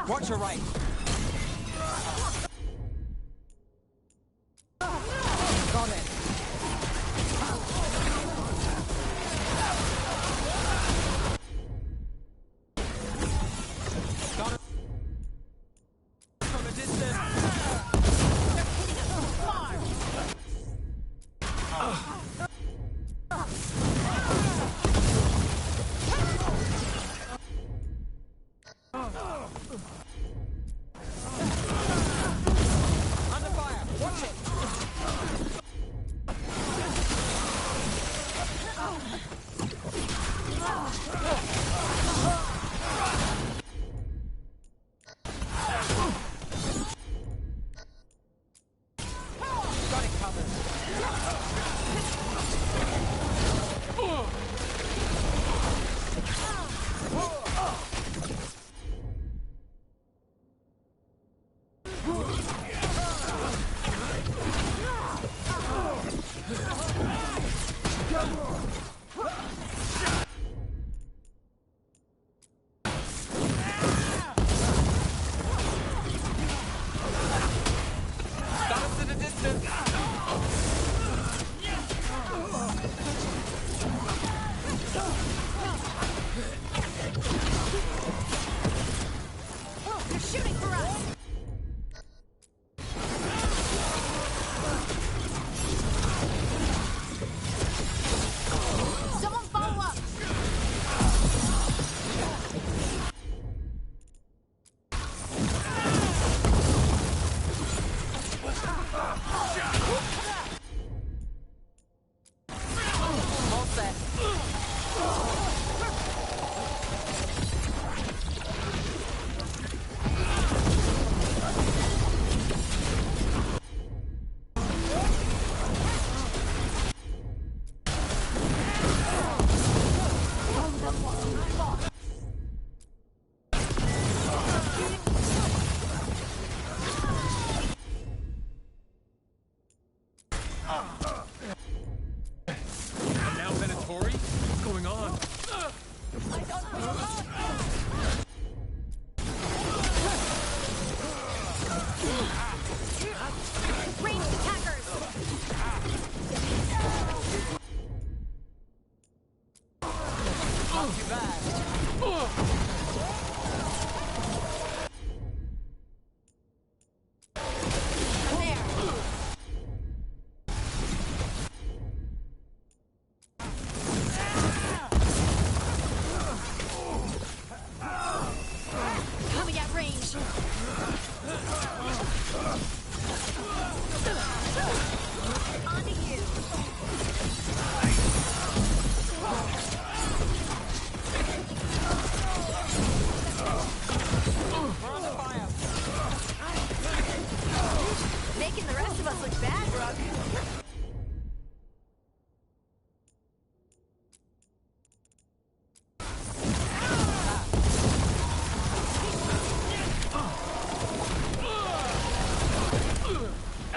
Watch your right. Got it. Got it. From a distance.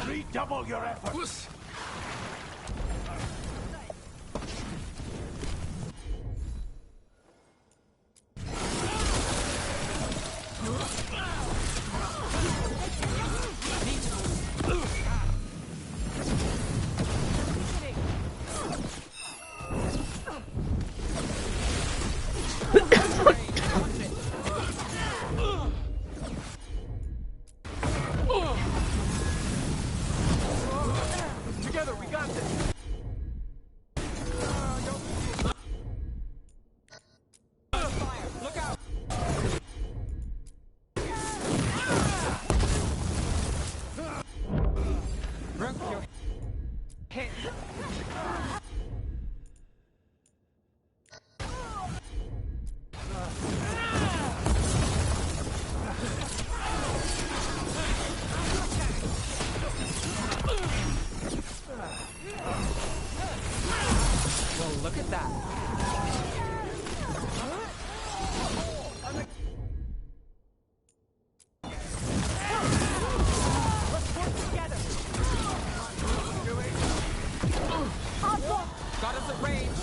Redouble your efforts. Together, we got this. Look out! Broke your head. Well, look at that. Let's work together. Got us at range.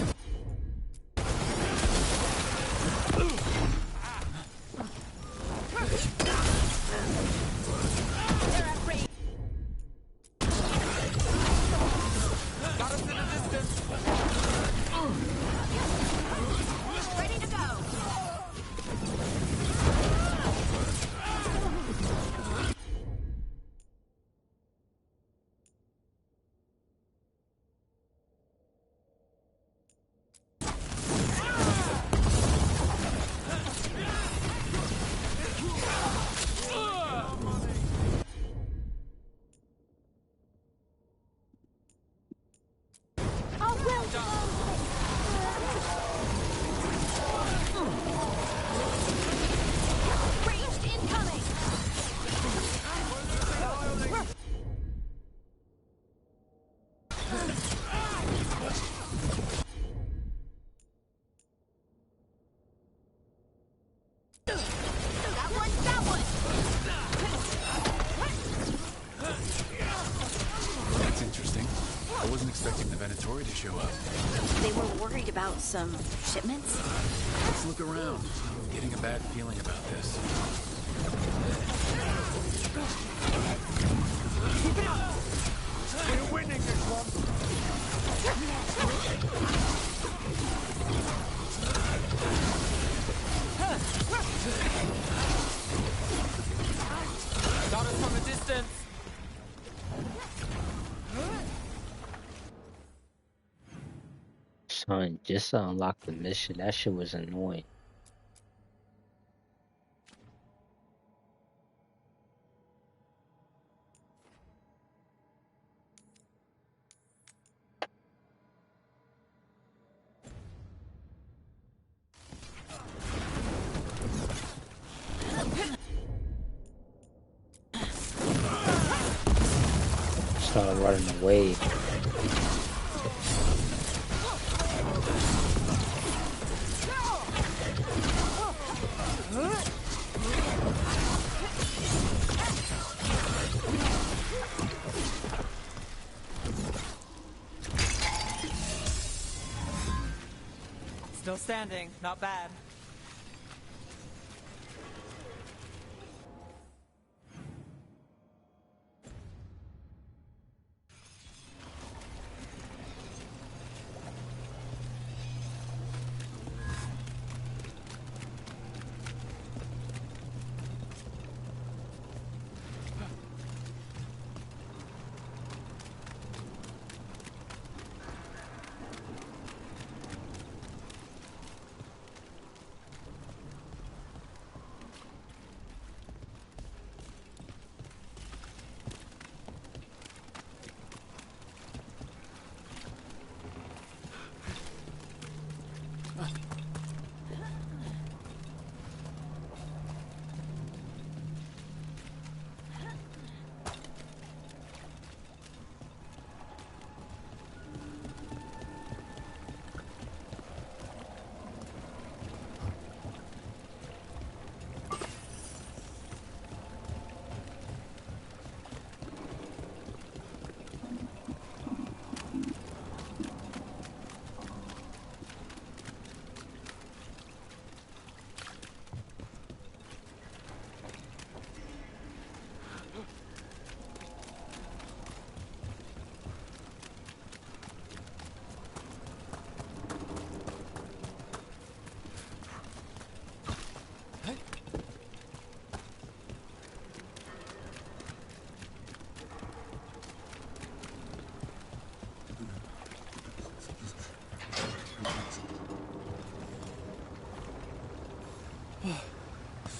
They're at range. Got us in a distance. Ready to go. Oh, well done. Ranged incoming. That one. That's interesting. I wasn't expecting the Venatori to show up. They were worried about some shipments? Let's look around. I'm getting a bad feeling about this. Keep it up! We're winning this one! Got us from a distance. Son, just to unlock the mission, that shit was annoying. Start running away. Still standing, not bad.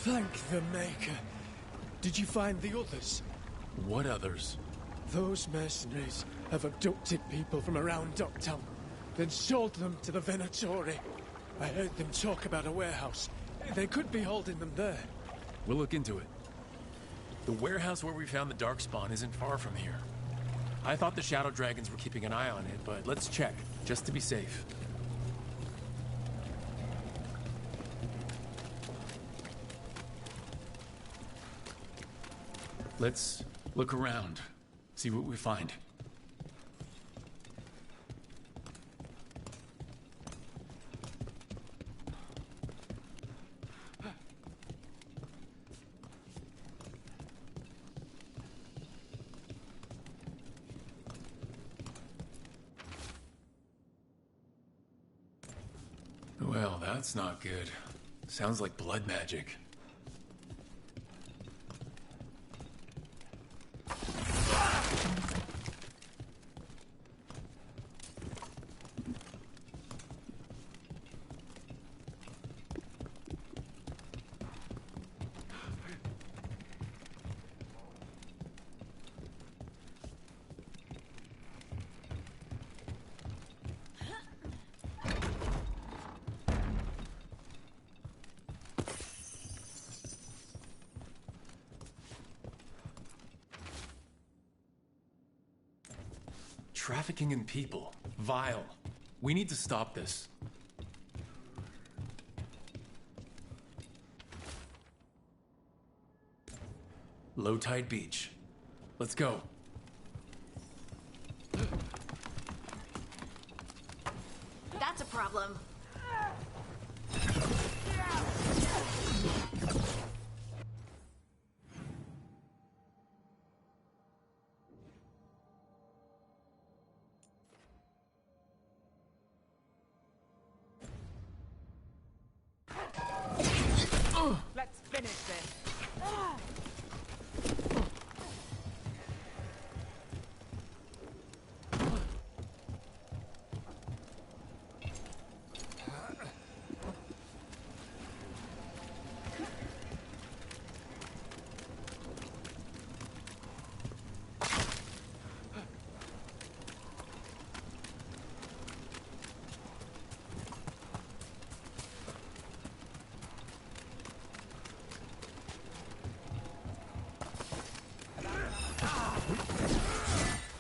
Thank the Maker. Did you find the others? What others? Those mercenaries have abducted people from around Docktown, then sold them to the Venatori. I heard them talk about a warehouse. They could be holding them there. We'll look into it. The warehouse where we found the Darkspawn isn't far from here. I thought the Shadow Dragons were keeping an eye on it, but let's check, just to be safe. Let's look around, see what we find. Well, that's not good. Sounds like blood magic. Trafficking in people. Vile. We need to stop this. Low Tide Beach. Let's go. That's a problem. Let's finish this.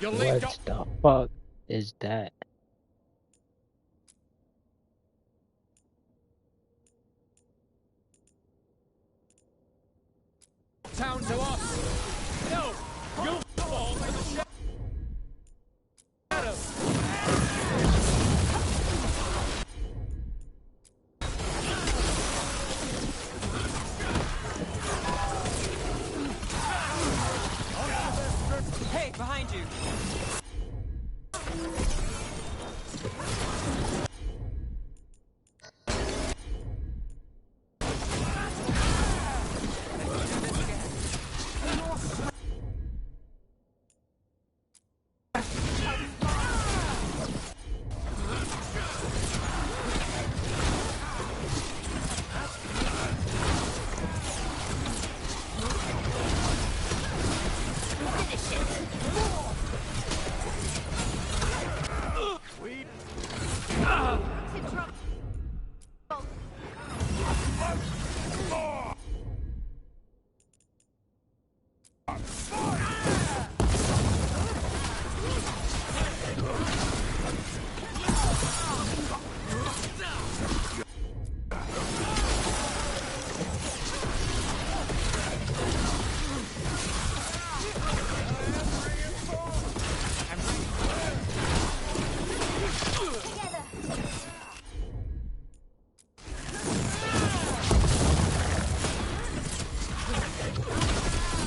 You'll leave What the fuck is that? town to us. No, you'll fall to the shadows. Hey, behind you!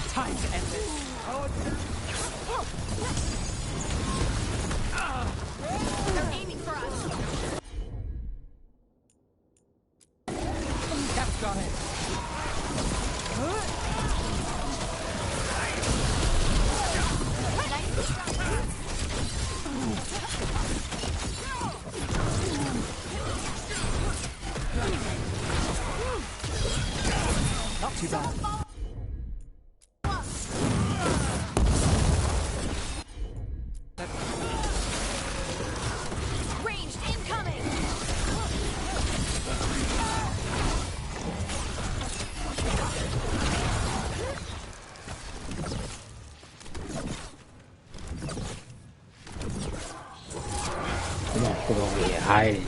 Time to end this. They're aiming for us. That's got it. Not too bad. Ranged incoming. I'm not sure over here hiding.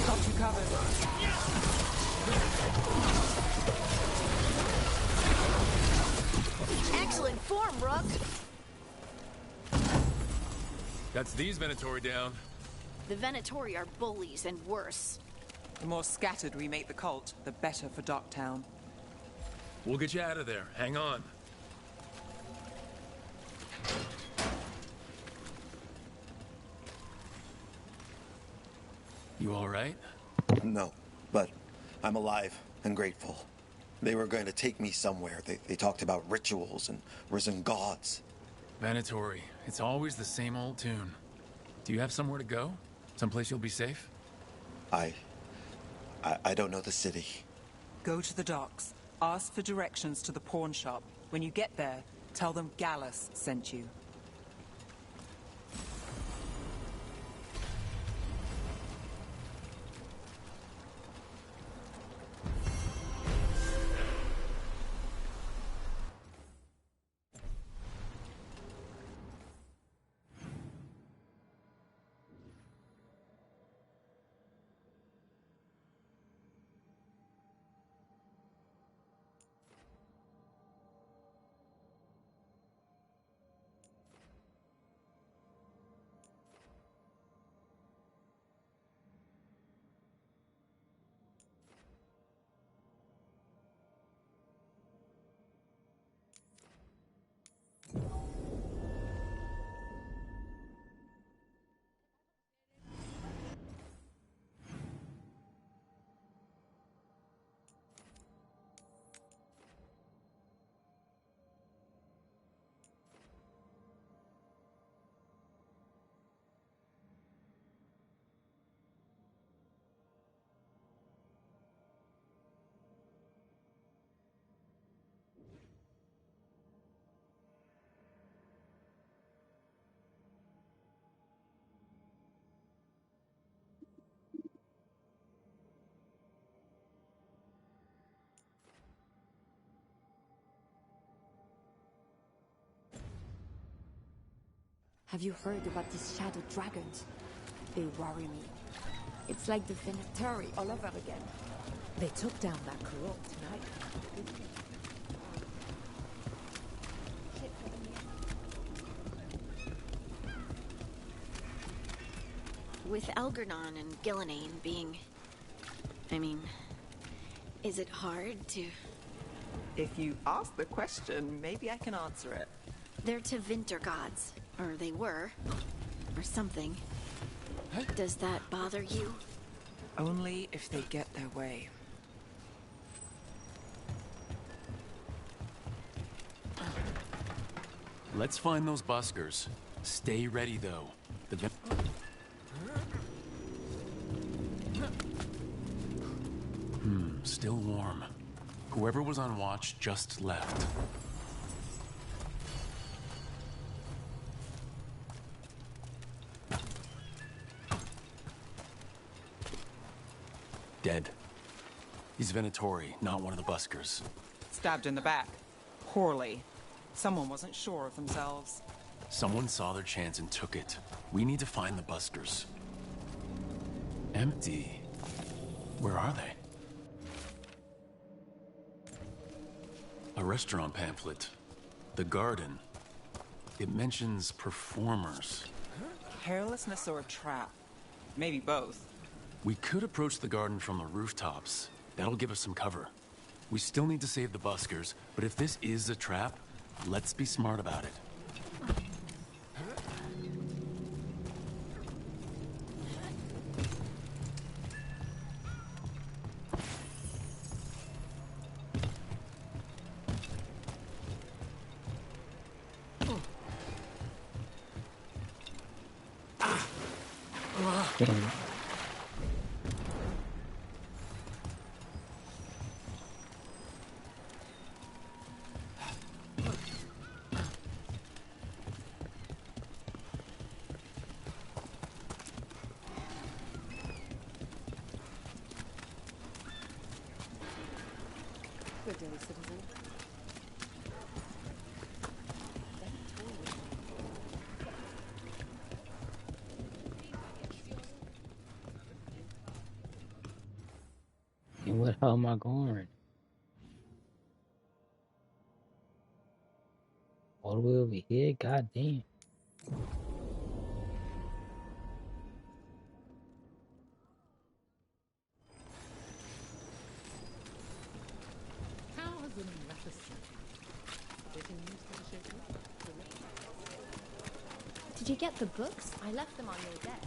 Got you covered. Excellent form, Rook. That's these Venatori down. The Venatori are bullies and worse. The more scattered we make the cult, the better for Docktown. We'll get you out of there. Hang on. You all right? No, but I'm alive and grateful. They were going to take me somewhere. They talked about rituals and risen gods. Venatori, it's always the same old tune. Do you have somewhere to go? Someplace you'll be safe? I don't know the city. Go to the docks. Ask for directions to the pawn shop. When you get there, tell them Gallus sent you. Have you heard about these shadow dragons? They worry me. It's like the Venatori all over again. They took down that Kurok tonight. With Algernon and Gillenane being... I mean... Is it hard to... If you ask the question, maybe I can answer it. They're Tevinter gods. Or they were. Or something. Does that bother you? Only if they get their way. Let's find those buskers. Stay ready, though. Still warm. Whoever was on watch just left. Dead. He's Venatori, not one of the buskers. Stabbed in the back. Poorly. Someone wasn't sure of themselves. Someone saw their chance and took it. We need to find the buskers. Empty. Where are they? A restaurant pamphlet. The garden. It mentions performers. Carelessness or a trap? Maybe both. We could approach the garden from the rooftops. That'll give us some cover. We still need to save the buskers, but if this is a trap, let's be smart about it. Damn. Good day, citizen. And what hell am I going? All the way over here? God damn. How has the matter settled? Getting used to the shaking? Did you get the books? I left them on your desk.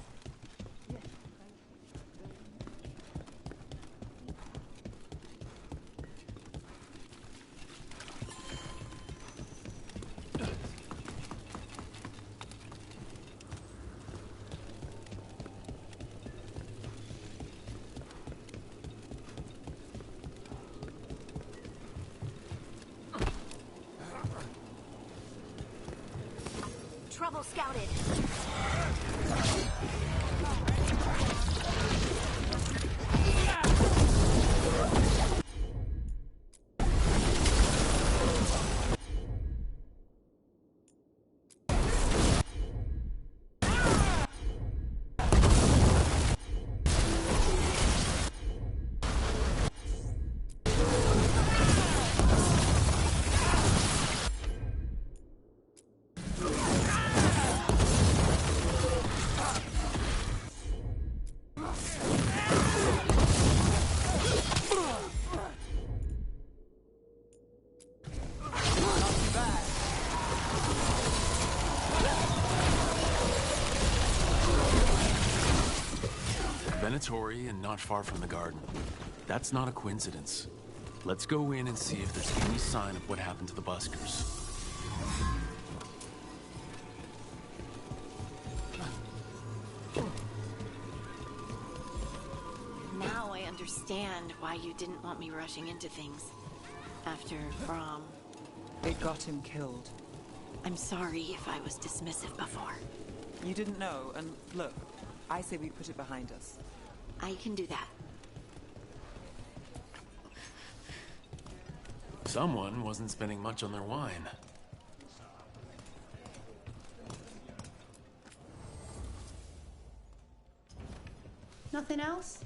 Trouble scouted. Venatori and not far from the garden. That's not a coincidence. Let's go in and see if there's any sign of what happened to the buskers. Now I understand why you didn't want me rushing into things. After Brahm. It got him killed. I'm sorry if I was dismissive before. You didn't know, and look, I say we put it behind us. I can do that. Someone wasn't spending much on their wine. Nothing else?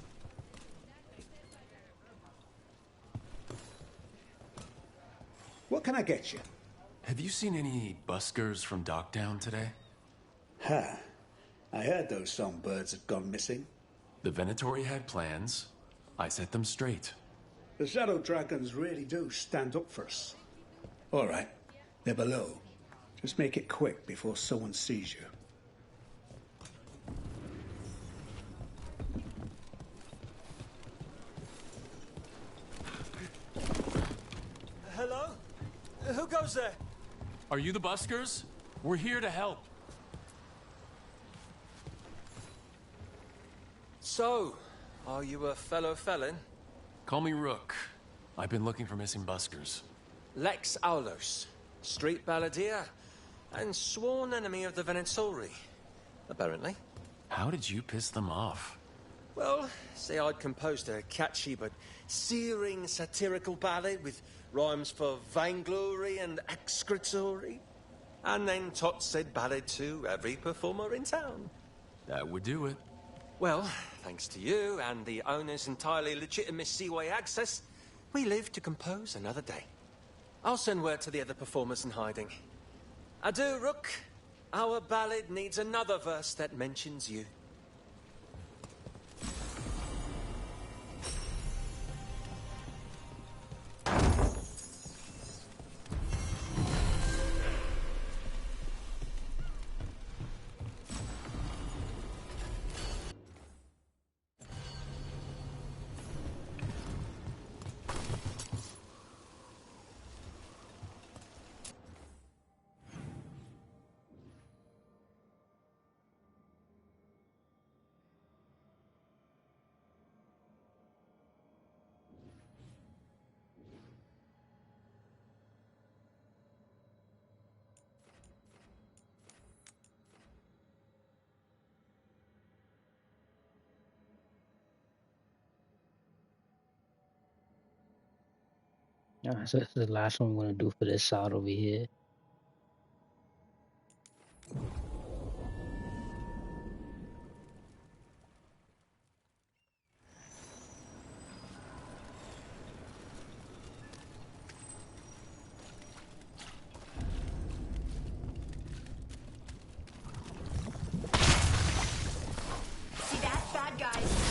What can I get you? Have you seen any buskers from Docktown today? Huh. I heard those songbirds had gone missing. The Venatori had plans. I set them straight. The Shadow Dragons really do stand up for us. All right. They're below. Just make it quick before someone sees you. Hello? Who goes there? Are you the buskers? We're here to help. So, are you a fellow felon? Call me Rook. I've been looking for missing buskers. Lex Aulos, street balladeer, and sworn enemy of the Venatori, apparently. How did you piss them off? Well, say I'd composed a catchy but searing satirical ballad with rhymes for vainglory and excretory. And then Tot said ballad to every performer in town. That would do it. Well, thanks to you and the owner's entirely legitimate seaway access, we live to compose another day. I'll send word to the other performers in hiding. Adieu, Rook. Our ballad needs another verse that mentions you. Alright, so this is the last one we're gonna do for this side over here. See that? Bad guys.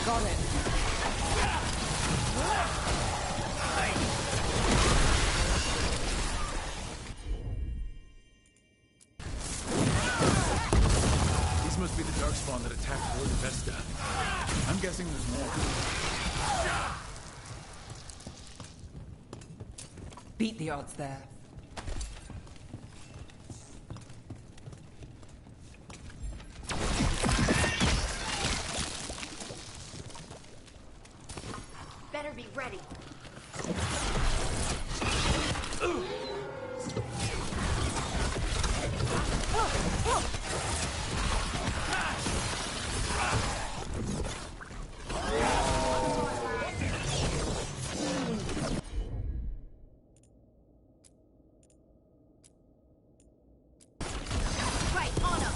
Got it. These must be the darkspawn that attacked Lord Vesta. I'm guessing there's more. Beat the odds there. Better be ready. Right, on up.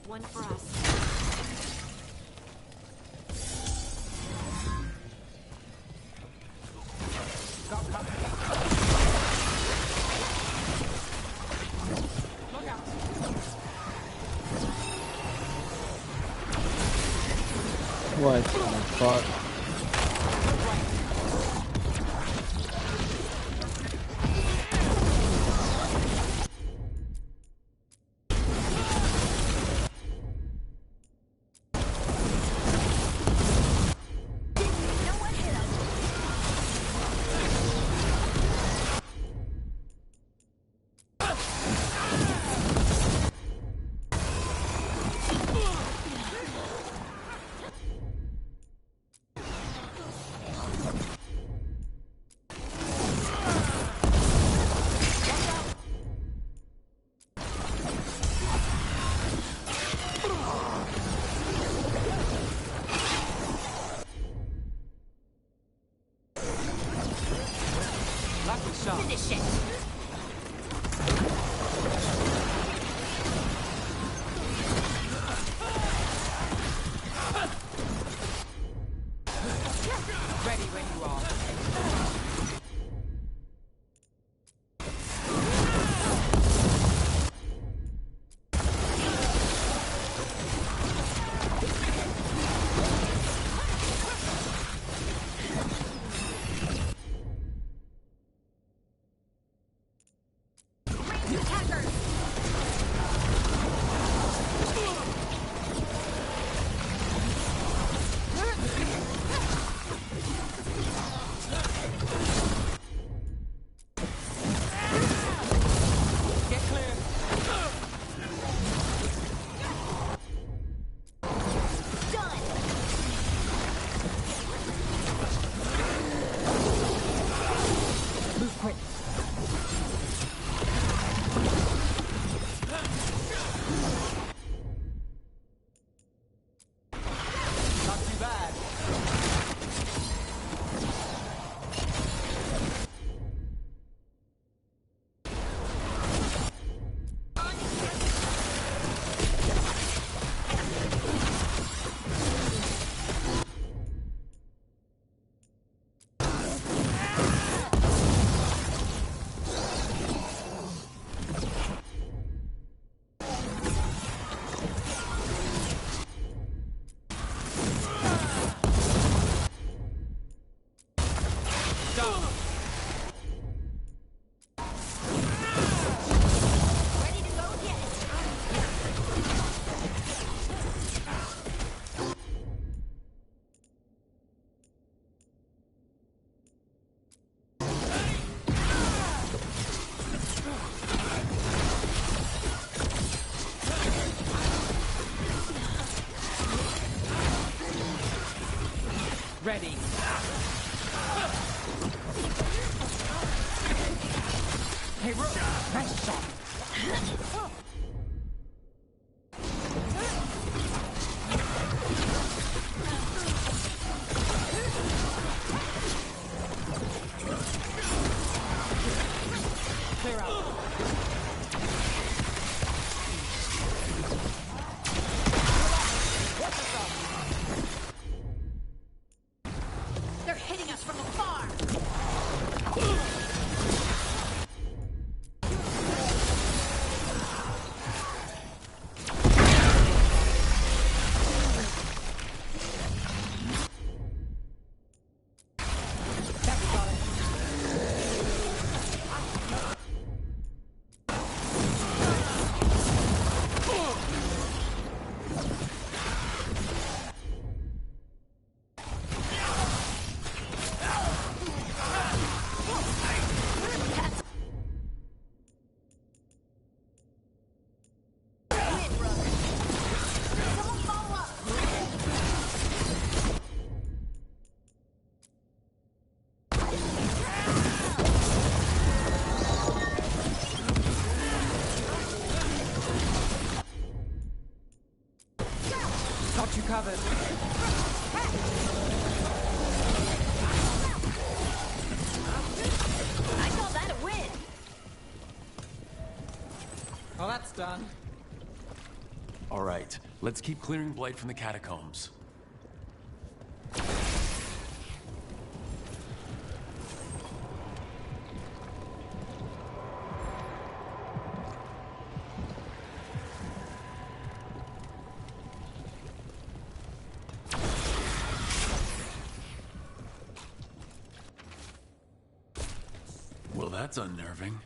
One for us. Look out. What the fuck? Finish it. Ready when you are. Get clear. Done. Move quick. Not too bad. Ready to go yet? Ready. Hey, Rook. Nice shot. clear out. They're hitting us from afar. Got you covered. I call that a win. Well, that's done. All right, let's keep clearing Blight from the catacombs. Well, that's unnerving.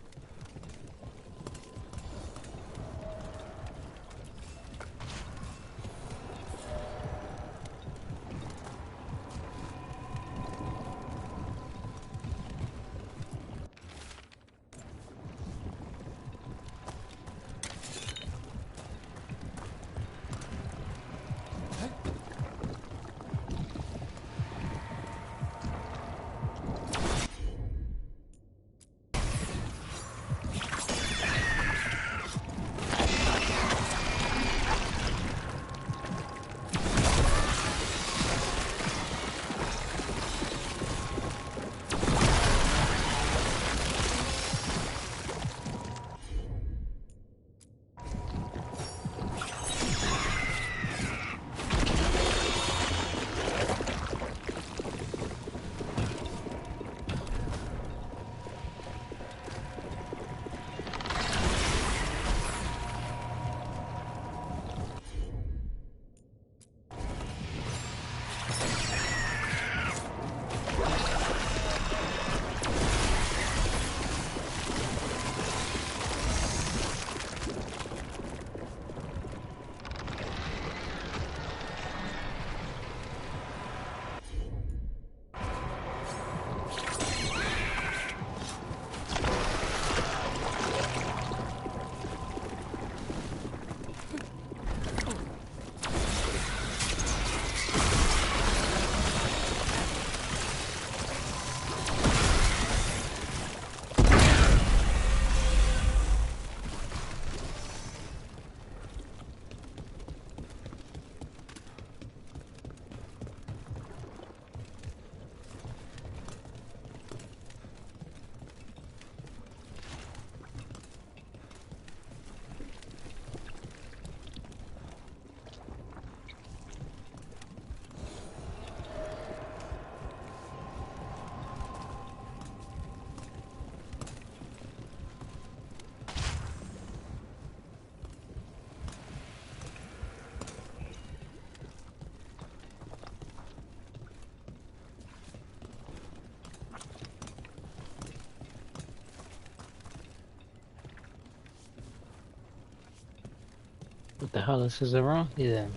What the hell is around here then?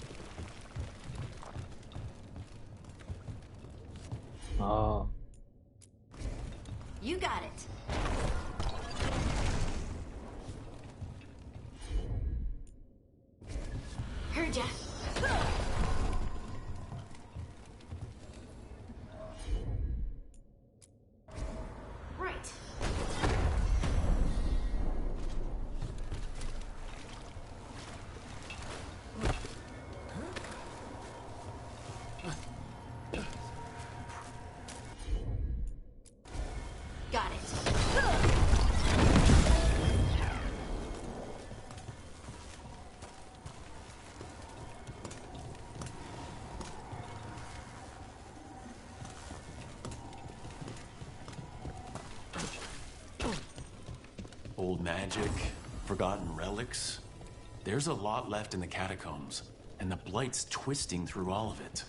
Oh. You got it. Heard ya. Right. Got it. Old magic, forgotten relics. There's a lot left in the catacombs, and the Blight's twisting through all of it.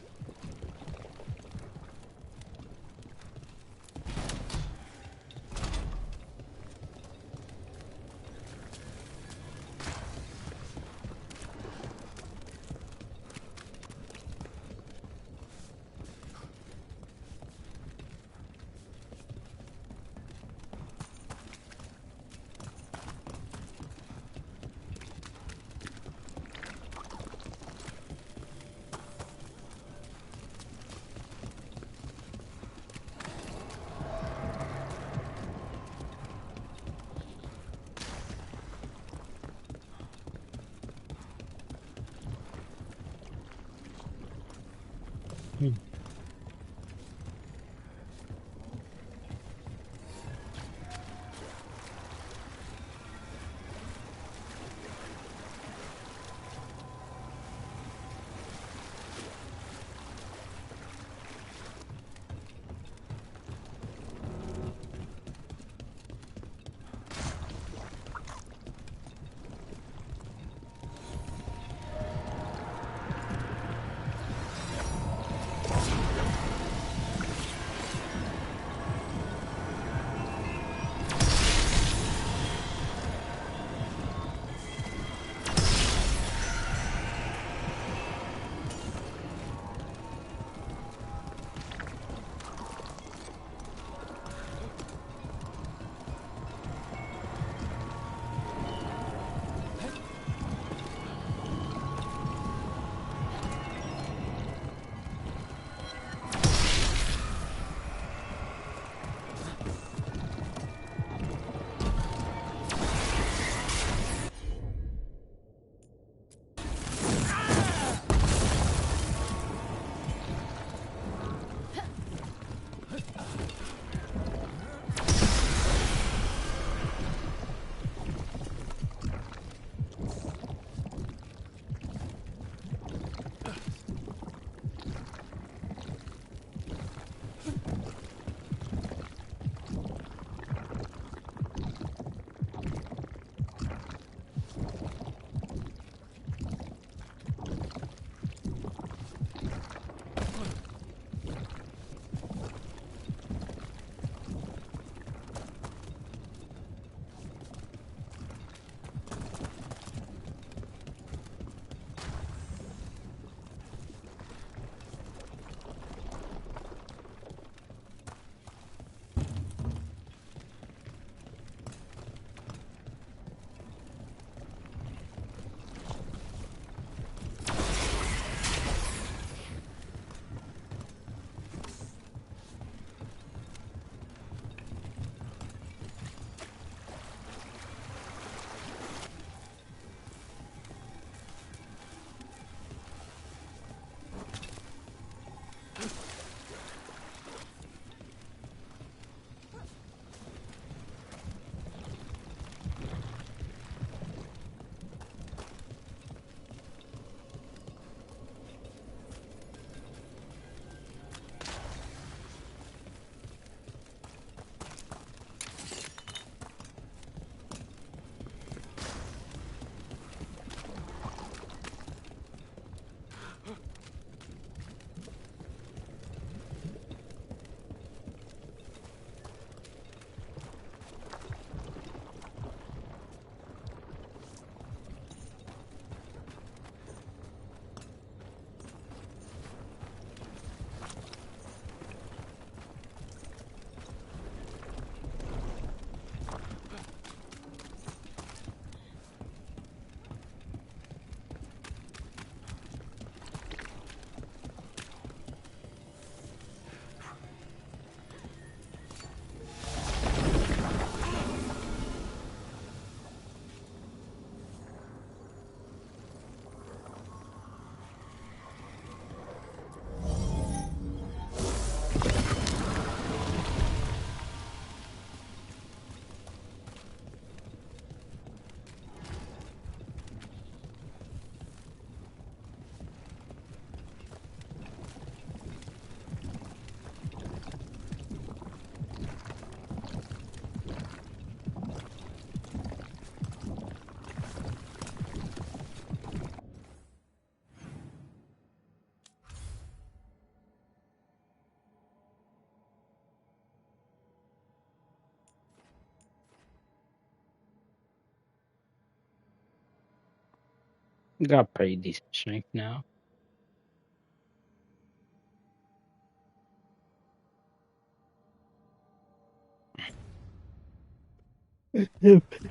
Got pretty decent strength now.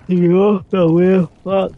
You also will fuck.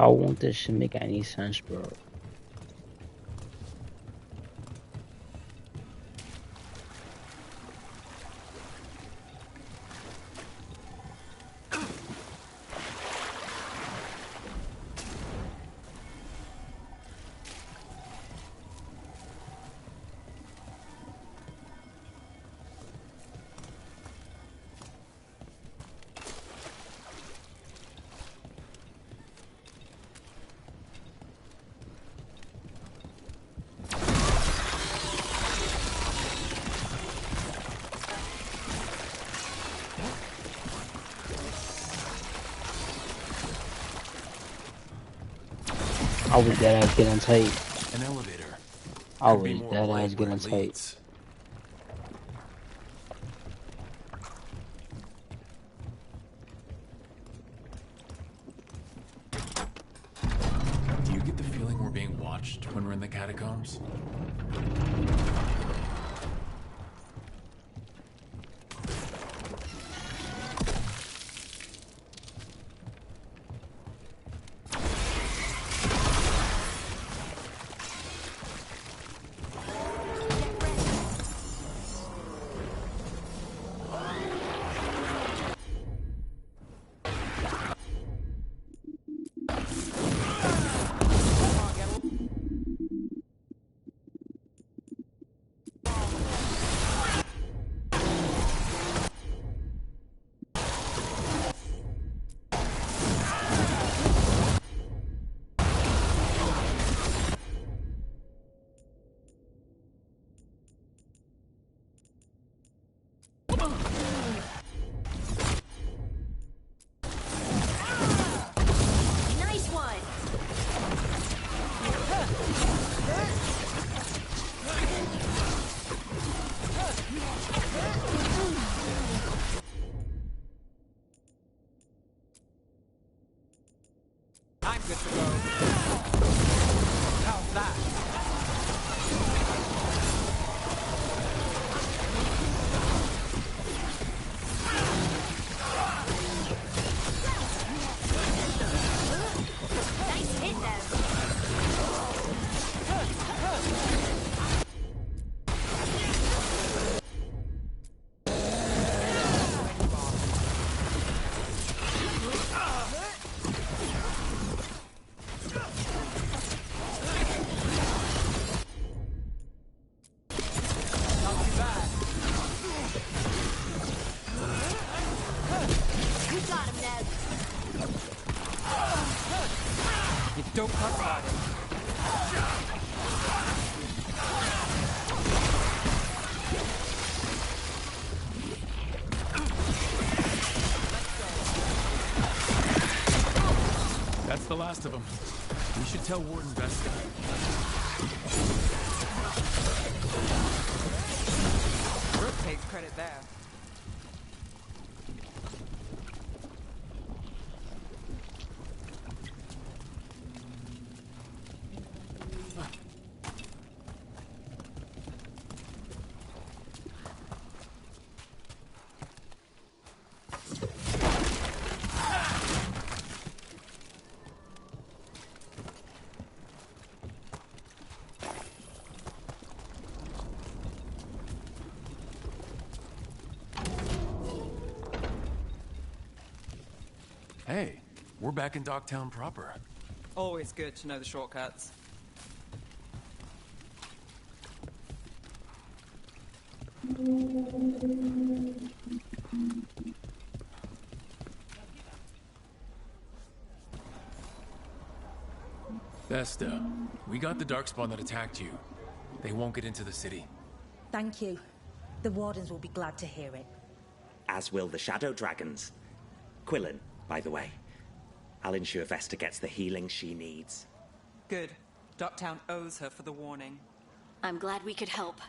I want this to make any sense, bro. I was dead ass getting tight. An elevator. I Could be was more dead light ass where getting it tight. leads. Do you get the feeling we're being watched when we're in the catacombs? good to go. How's that? Nice hit there. You got him, Ned. You don't cut about it. That's the last of them. We should tell Warden Vesta. Brooke takes credit there. Hey, we're back in Dogtown proper. Always good to know the shortcuts. Vesta, we got the Darkspawn that attacked you. They won't get into the city. Thank you. The Wardens will be glad to hear it. As will the Shadow Dragons. Quillen, by the way. I'll ensure Vesta gets the healing she needs. Good. Ducktown owes her for the warning. I'm glad we could help.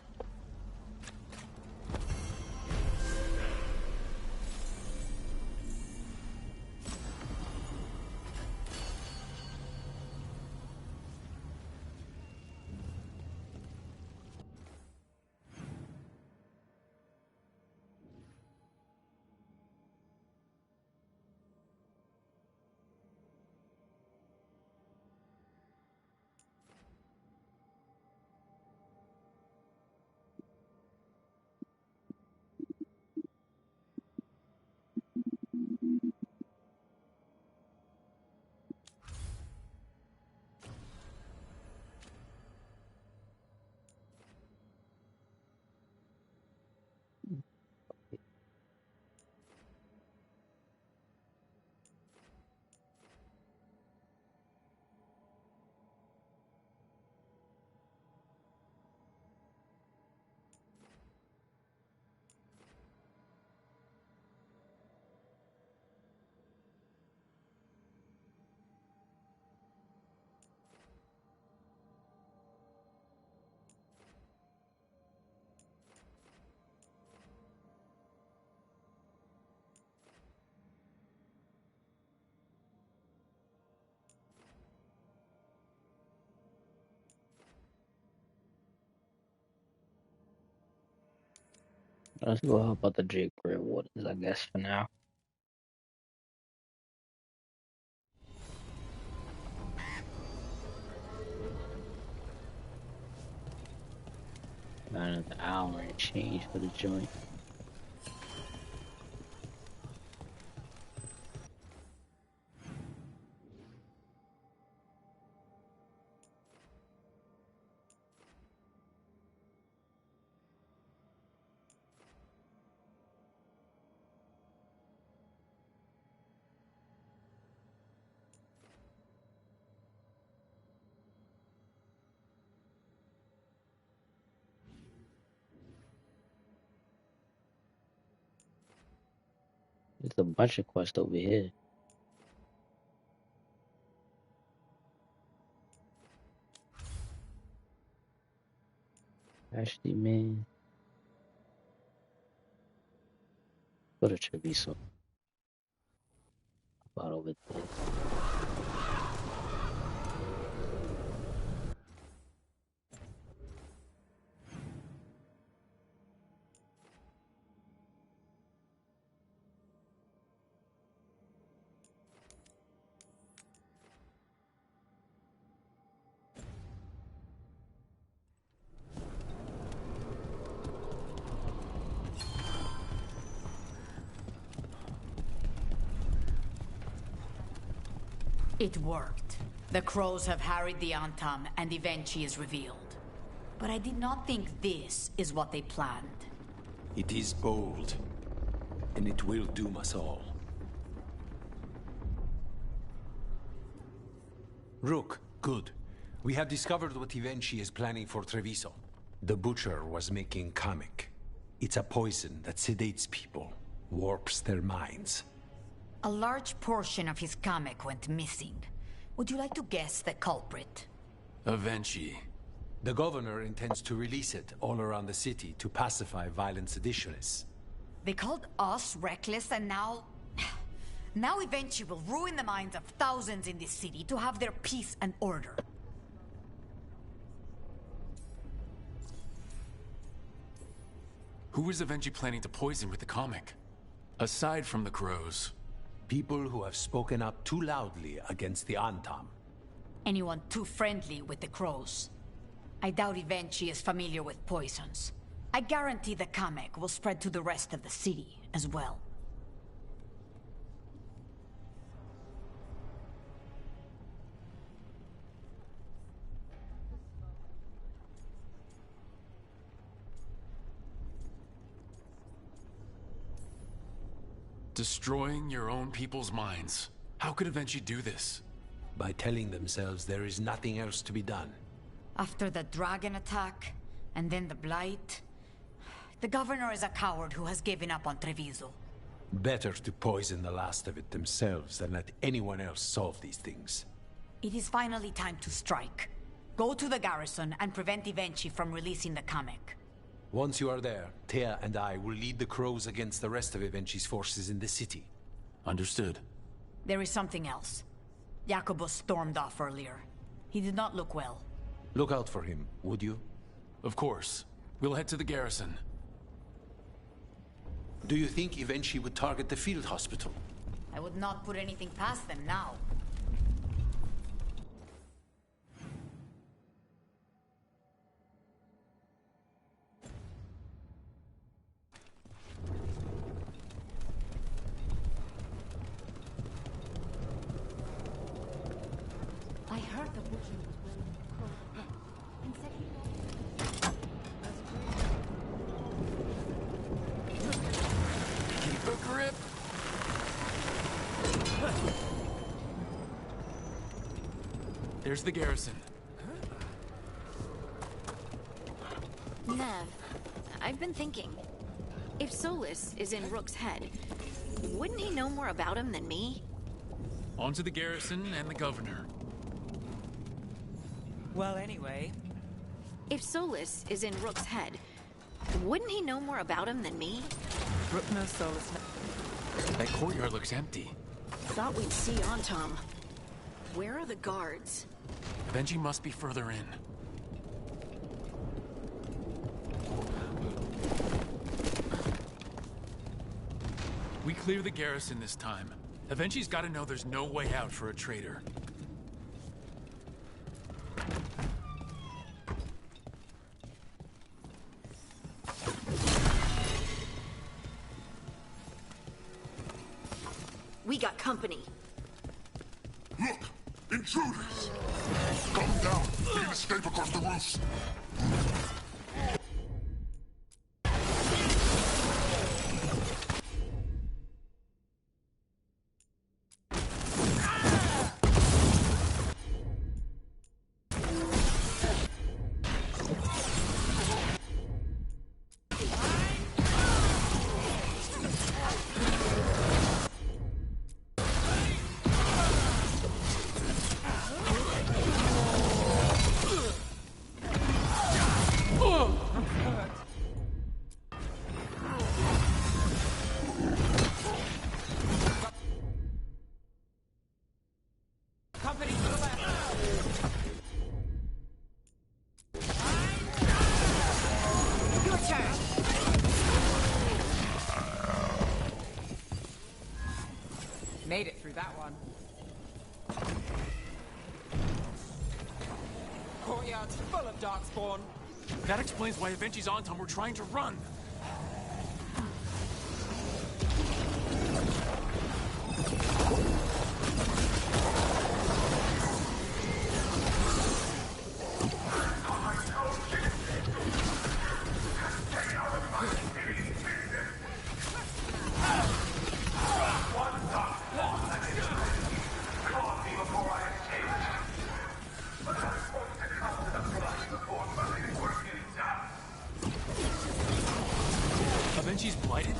Let's go help out the Jake Grey Wardens, I guess, for now. Got another hour and change for the joint. There's a bunch of quests over here. Actually, man. Go to Treviso. About over there. It worked. The crows have harried the Antam, and Evenchi is revealed. But I did not think this is what they planned. It is bold, and it will doom us all. Rook, good. We have discovered what Evenchi is planning for Treviso. The Butcher was making Kamek. It's a poison that sedates people, warps their minds. A large portion of his Kamek went missing. Would you like to guess the culprit? Evenchi. The governor intends to release it all around the city to pacify violent seditionists. They called us reckless, and now... Now Evenchi will ruin the minds of thousands in this city to have their peace and order. Who is Evenchi planning to poison with the Kamek? Aside from the crows. People who have spoken up too loudly against the Antam. Anyone too friendly with the crows. I doubt Evenchi is familiar with poisons. I guarantee the Kamek will spread to the rest of the city as well. Destroying your own people's minds. How could Evenchi do this? By telling themselves there is nothing else to be done. After the dragon attack, and then the blight... The governor is a coward who has given up on Treviso. Better to poison the last of it themselves than let anyone else solve these things. It is finally time to strike. Go to the garrison and prevent Evenchi from releasing the Kamek. Once you are there, Thea and I will lead the crows against the rest of Evenchi's forces in the city. Understood. There is something else. Jacobus stormed off earlier. He did not look well. Look out for him, would you? Of course. We'll head to the garrison. Do you think Evenchi would target the field hospital? I would not put anything past them now. I heard the Butcher was wearing a coat and said he Keep a grip. There's the garrison. Nev, I've been thinking. If Solus is in Rook's head, wouldn't he know more about him than me? On to the garrison and the governor. Well, anyway... If Solus is in Rook's head, wouldn't he know more about him than me? Rook knows Solus. That courtyard looks empty. Thought we'd see Antam. Where are the guards? Evenchi must be further in. We clear the garrison this time. Evenchi's gotta know there's no way out for a traitor. We got company. Look! Intruders! Come down! We can escape across the roofs! Made it through that one. Courtyard's full of darkspawn. That explains why Evenchi's Antam were trying to run. Vinci's blighted?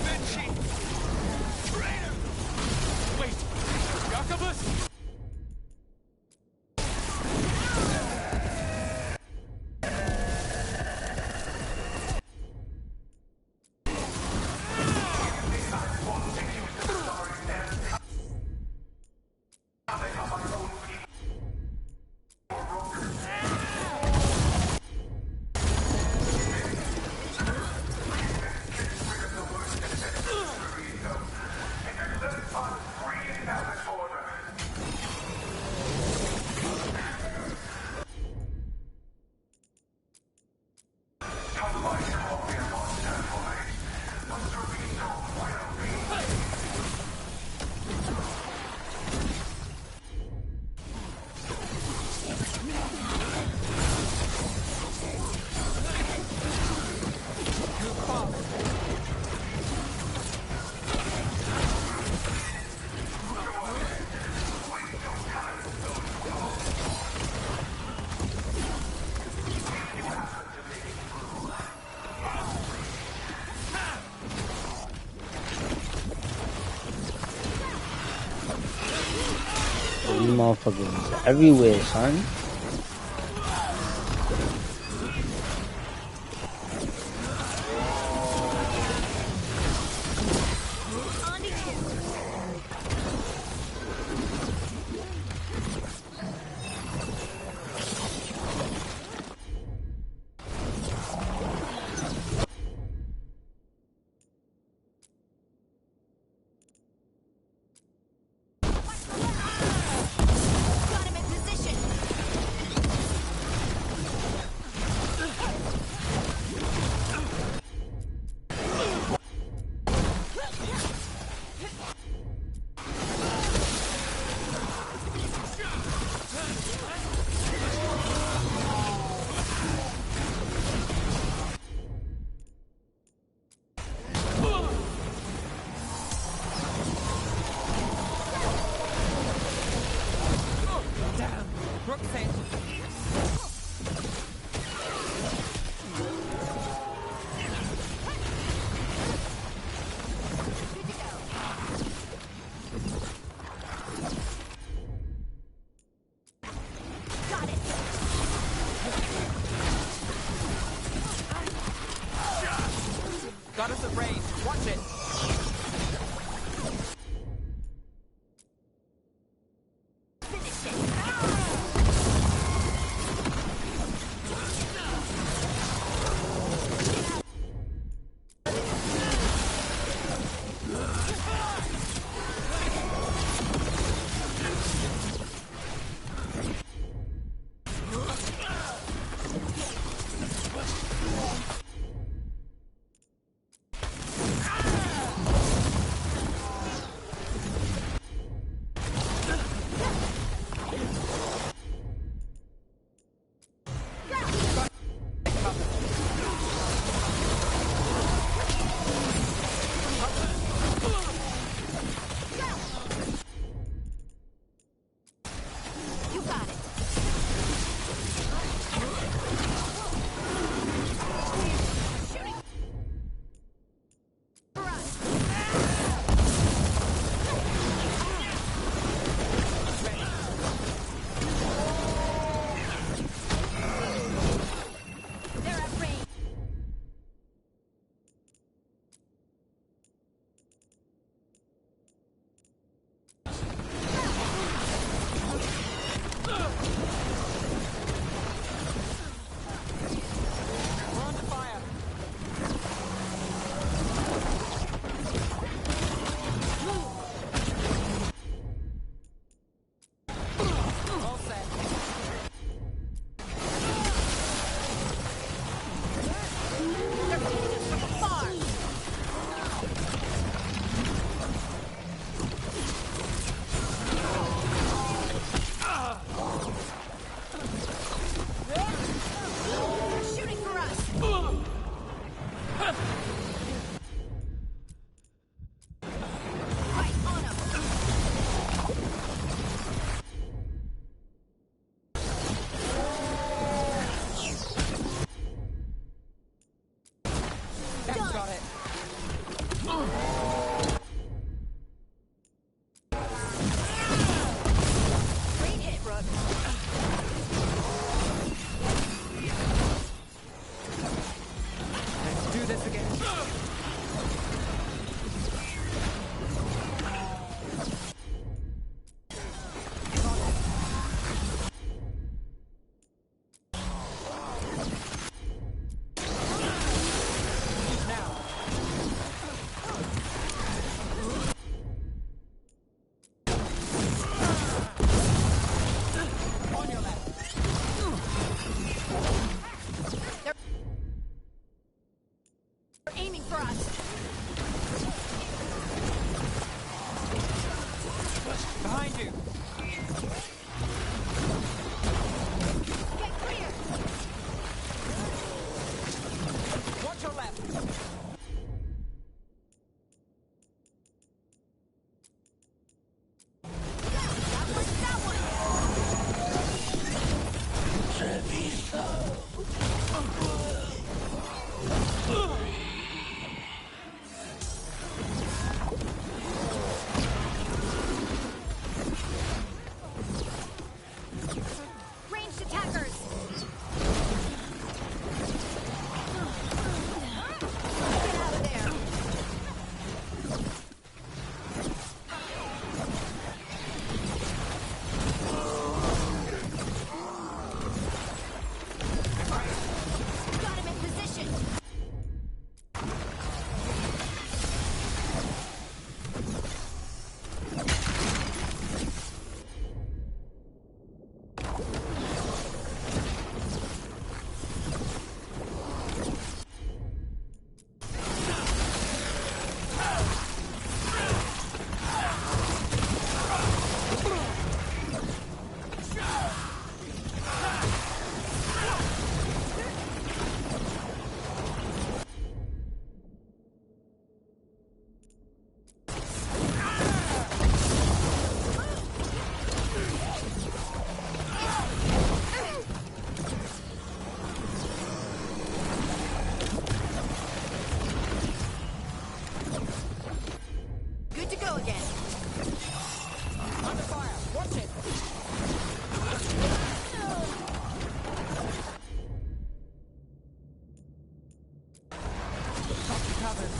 Vinci! Traitor! Wait! Jacobus? These motherfuckers everywhere, son. Got us at range. Watch it. That's got it. Great hit, Rook. Let's do this again. They're aiming for us. Behind you. Get clear. Watch your left. Ranged attackers. Get out of there. Got him in position. Good to go again. Under fire. Watch it. Got you covered.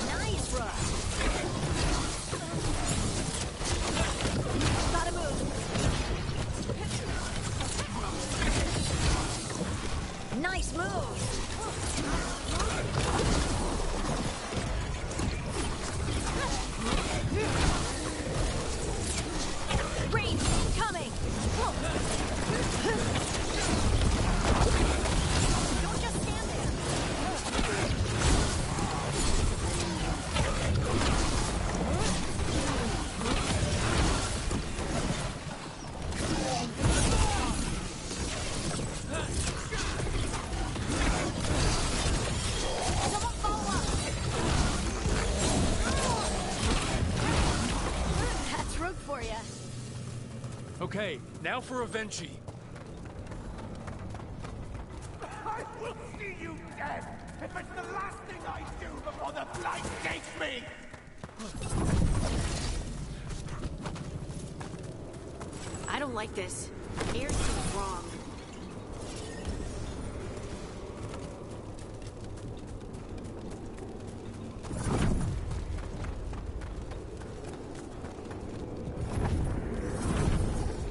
Nice, Rook. Gotta move. Nice move. Range incoming. Don't just stand there. Someone follow up. That's Rook for you. Okay, now for Avenchi. I will see you dead if it's the last thing I do before the flight takes me! I don't like this. Air seems wrong.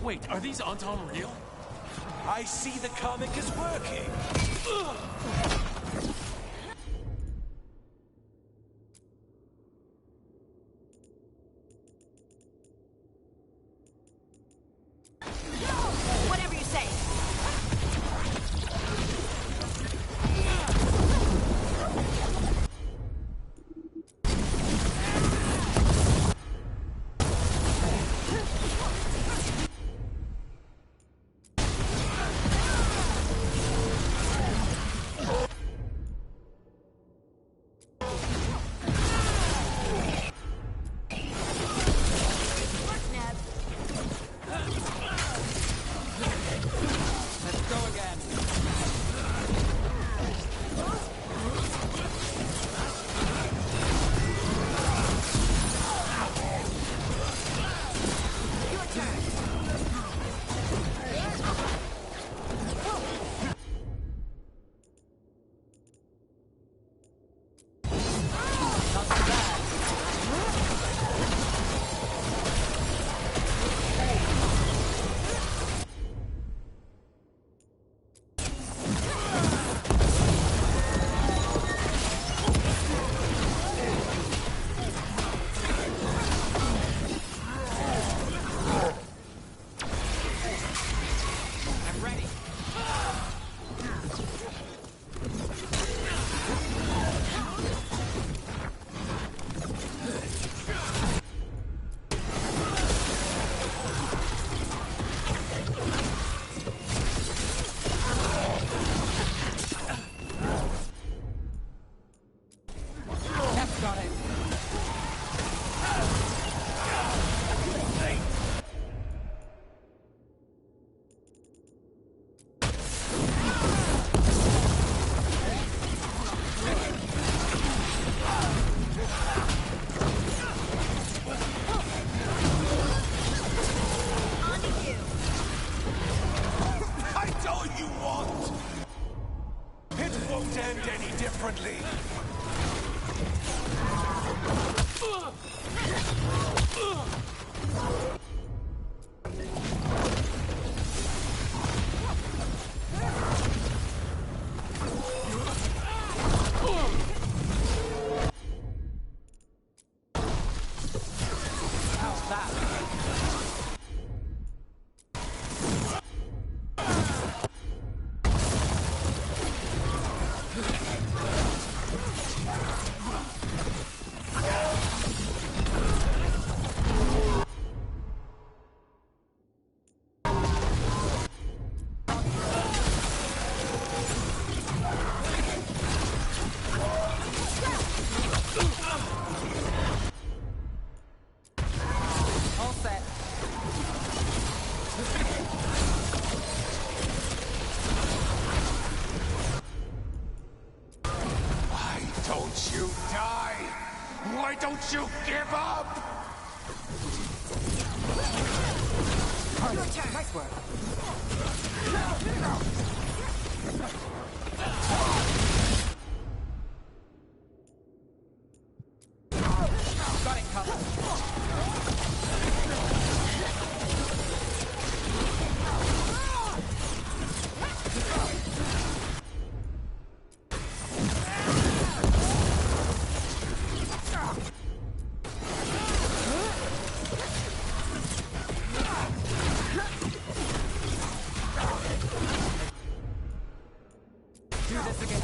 Wait, are these Anton real? I see the comic is working! Whatever you say. Work, Neb. All set. Why don't you die? Why don't you give up? Your turn. Nice work. Got it covered. Do this again.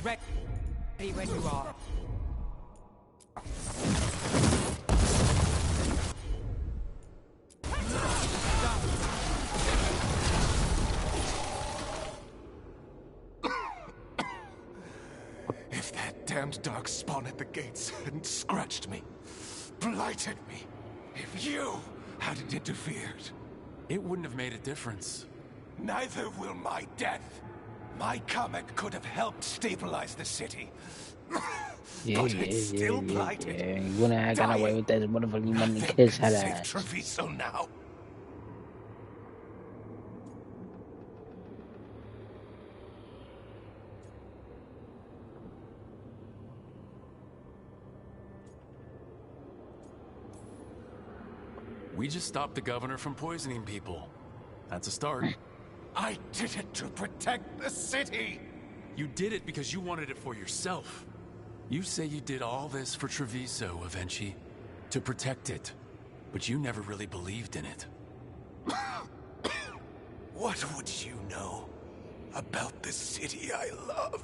Ready when you are. If that damned dark spawn at the gates hadn't scratched me, blighted me, if you hadn't interfered, it wouldn't have made a difference. Neither will my death. My comet could have helped stabilize the city. But it's still blighted. Yeah. You wouldn't have gotten away with that motherfucking money kids had Save ass. Treviso now. We just stopped the governor from poisoning people. That's a start. I did it to protect the city! You did it because you wanted it for yourself. You say you did all this for Treviso, Avenchi, to protect it. But you never really believed in it. What would you know about the city I love?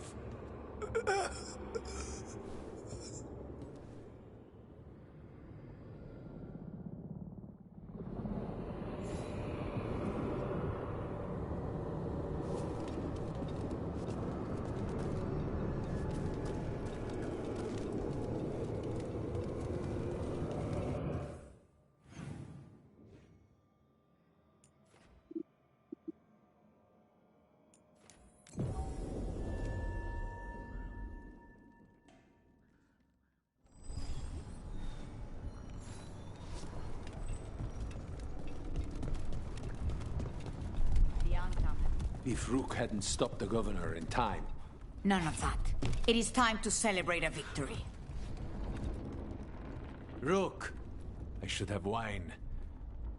If Rook hadn't stopped the governor in time. None of that. It is time to celebrate a victory. Rook, I should have wine.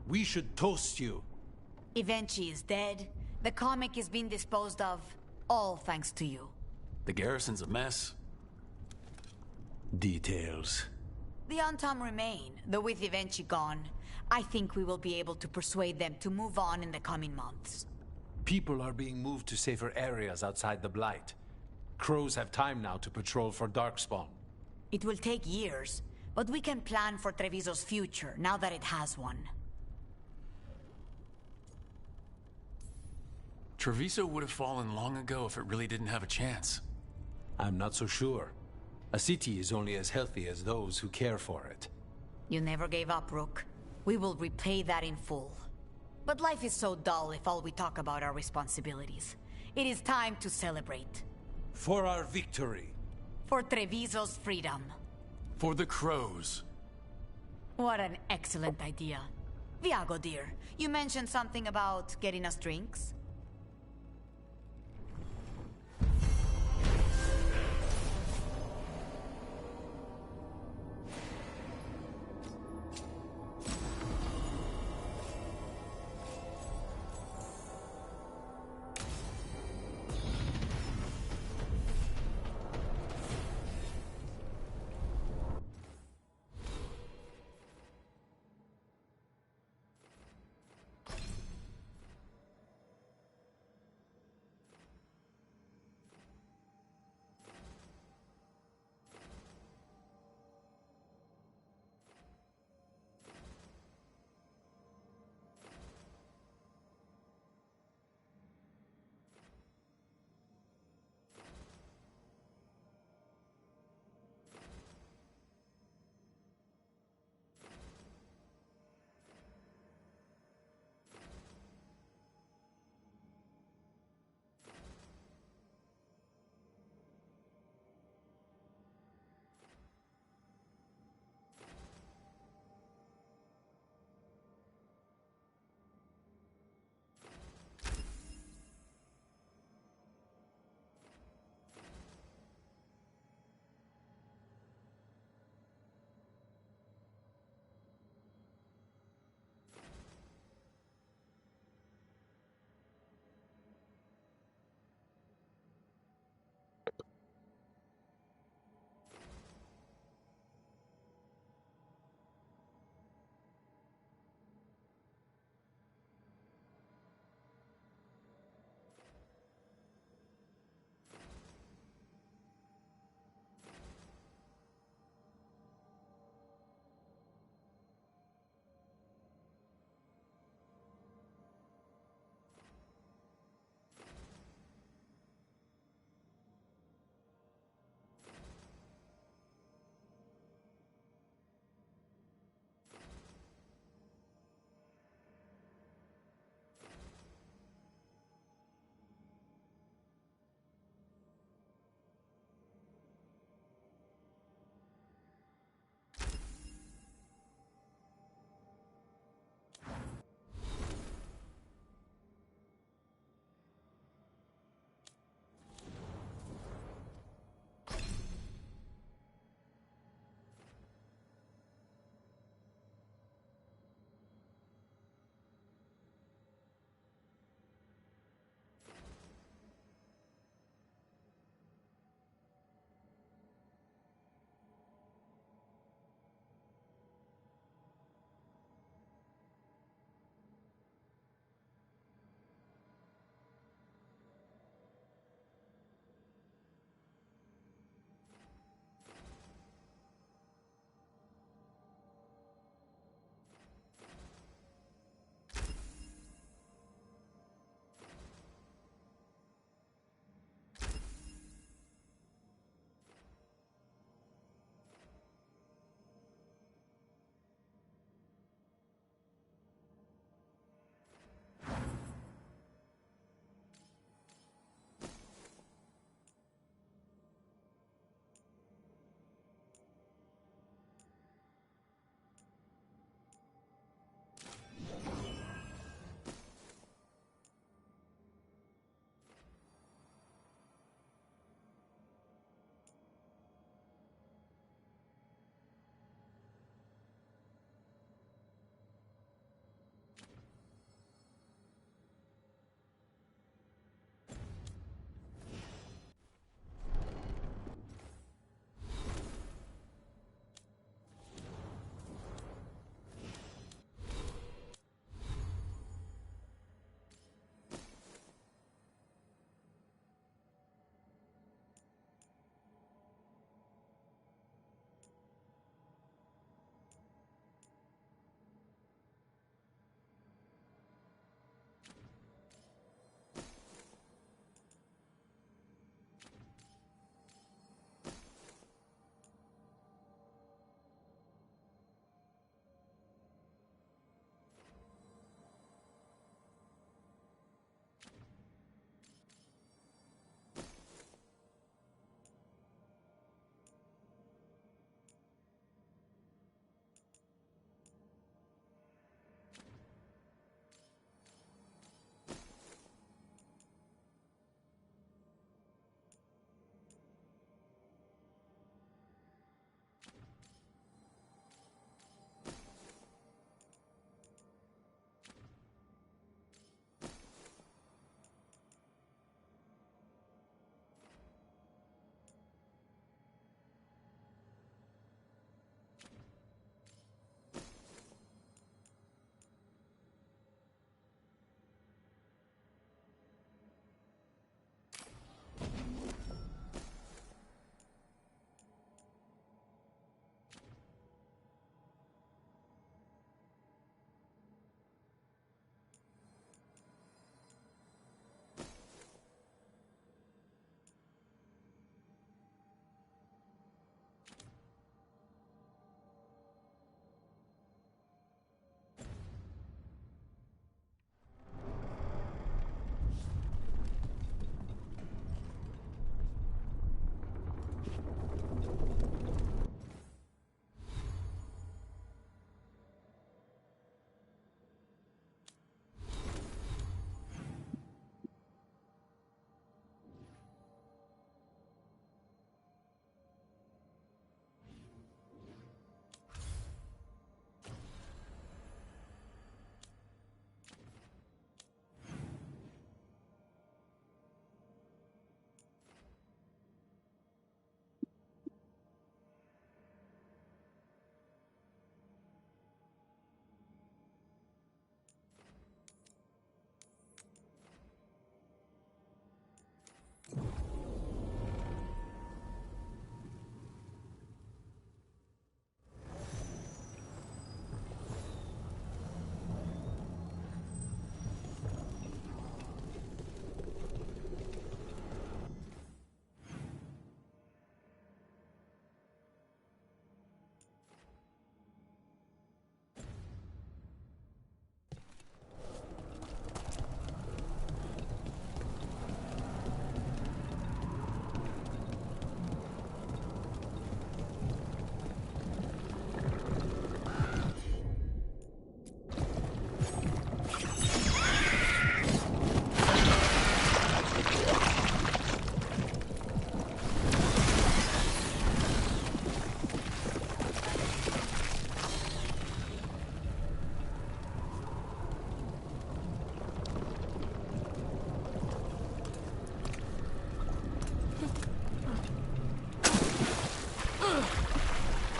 We should toast you. Evenchi is dead. The comic is being disposed of. All thanks to you. The garrison's a mess. Details. The Antam remain, though with Evenchi gone, I think we will be able to persuade them to move on in the coming months. People are being moved to safer areas outside the Blight. Crows have time now to patrol for Darkspawn. It will take years, but we can plan for Treviso's future now that it has one. Treviso would have fallen long ago if it really didn't have a chance. I'm not so sure. A city is only as healthy as those who care for it. You never gave up, Rook. We will repay that in full. But life is so dull if all we talk about are responsibilities. It is time to celebrate. For our victory. For Treviso's freedom. For the crows. What an excellent idea. Viago, dear, you mentioned something about getting us drinks?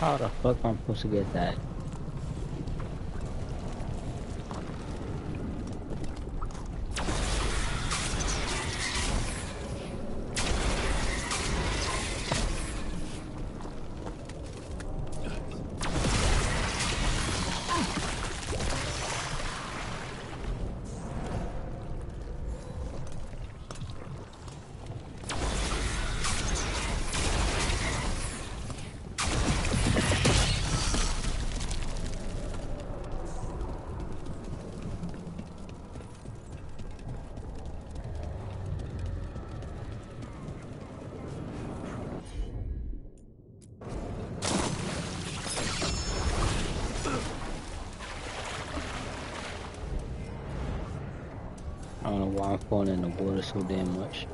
How the fuck am I supposed to get that? I don't know why I'm falling in the water so damn much.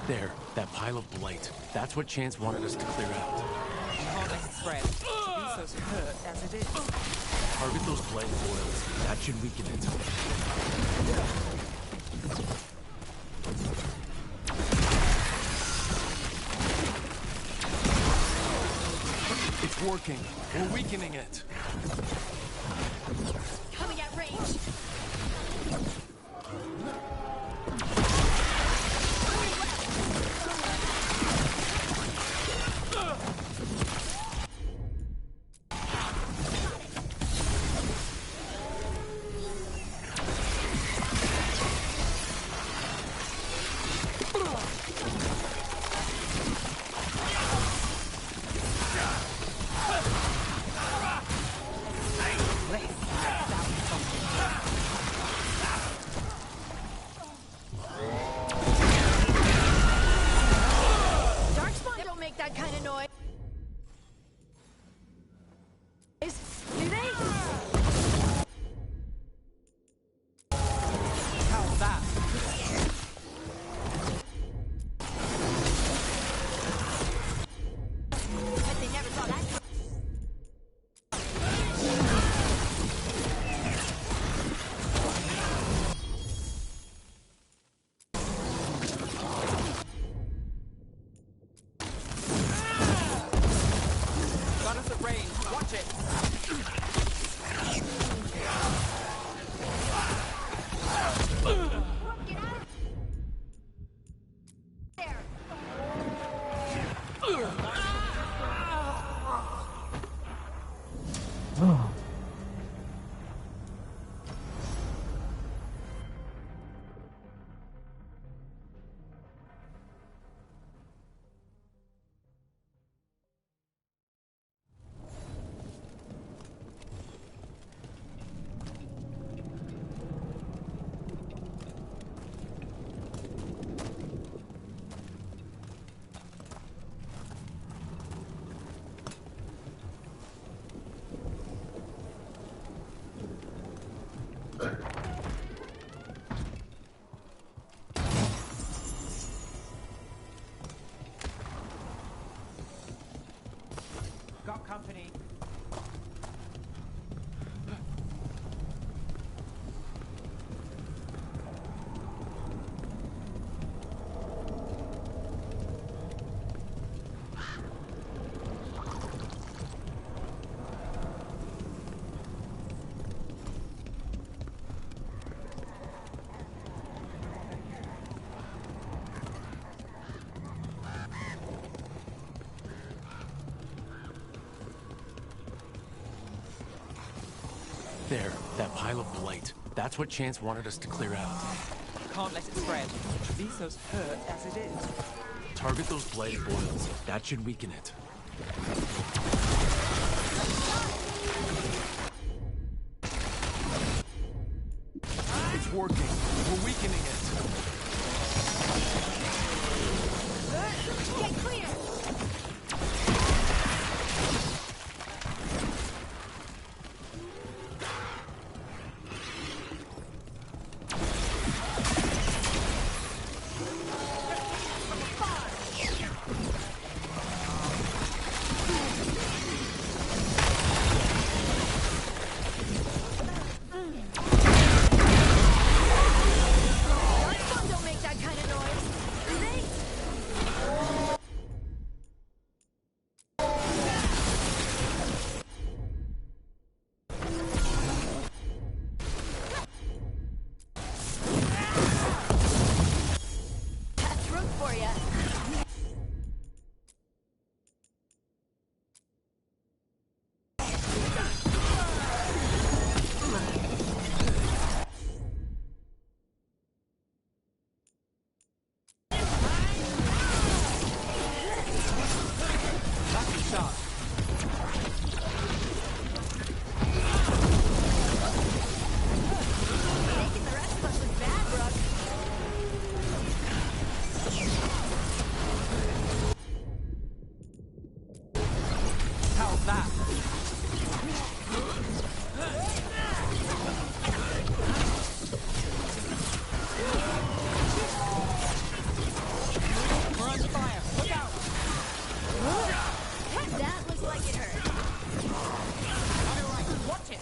There, that pile of blight. That's what Chance wanted us to clear out. Can't let it spread. Treviso's hurt as it is. Target those blight boils. That should weaken it. It's working. We're weakening it. Coming at range. That kind of noise. Do they? How's that? Bet they never saw that. Got company. There, that pile of blight. That's what Chance wanted us to clear out. Can't let it spread. Treviso's hurt as it is. Target those blighted boils. That should weaken it. It's working. We're weakening it. Get clear. We're under fire. Look out! That looks like it hurt. All right, watch it.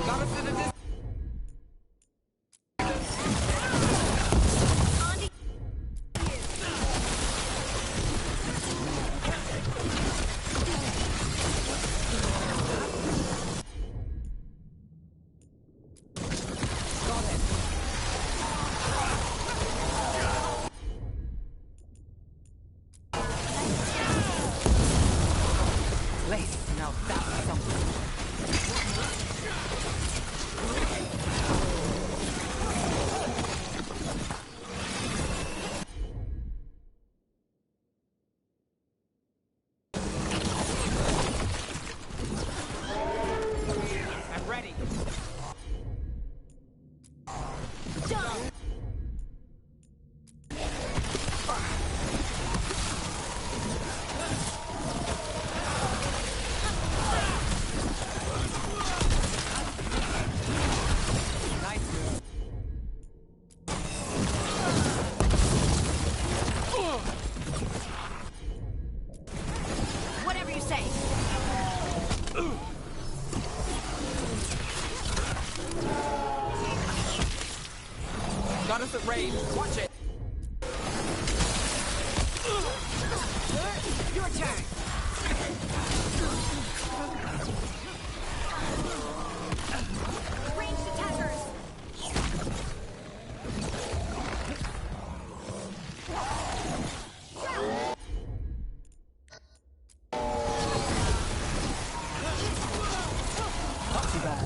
Got us in the distance. Lace, now that's something. I'm ready. Nice move. Whatever you say. Got us at range. Watch it. Your turn. Ranged attackers. Not too bad.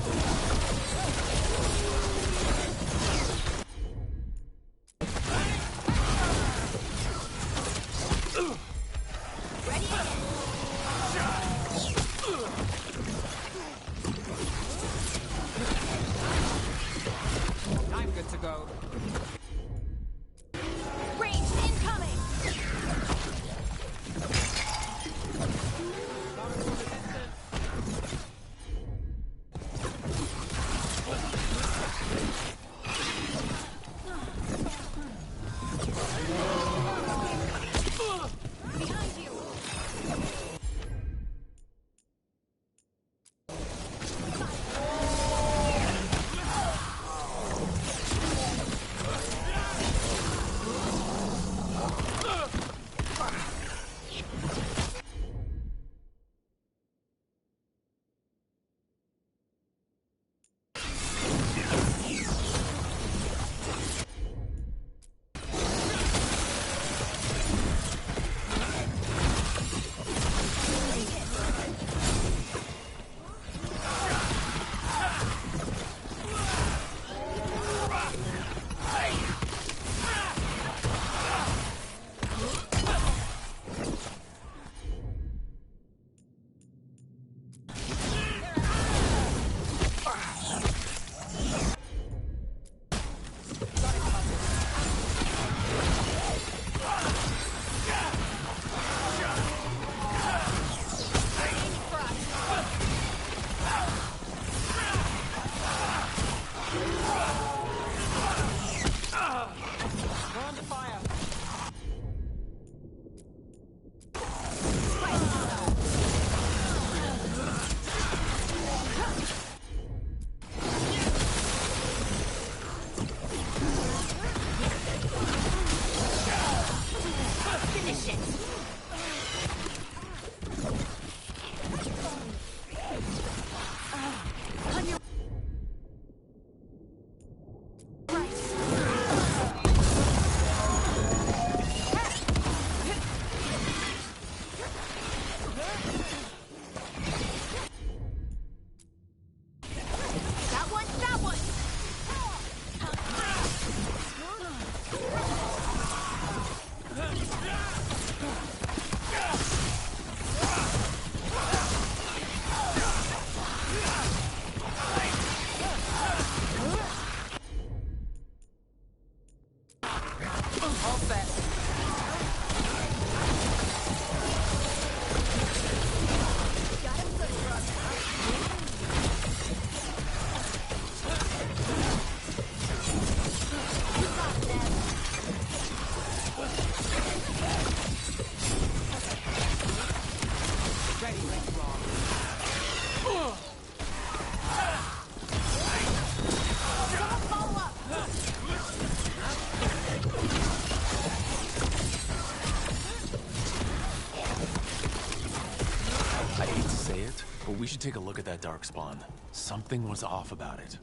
should take a look at that darkspawn. Something was off about it.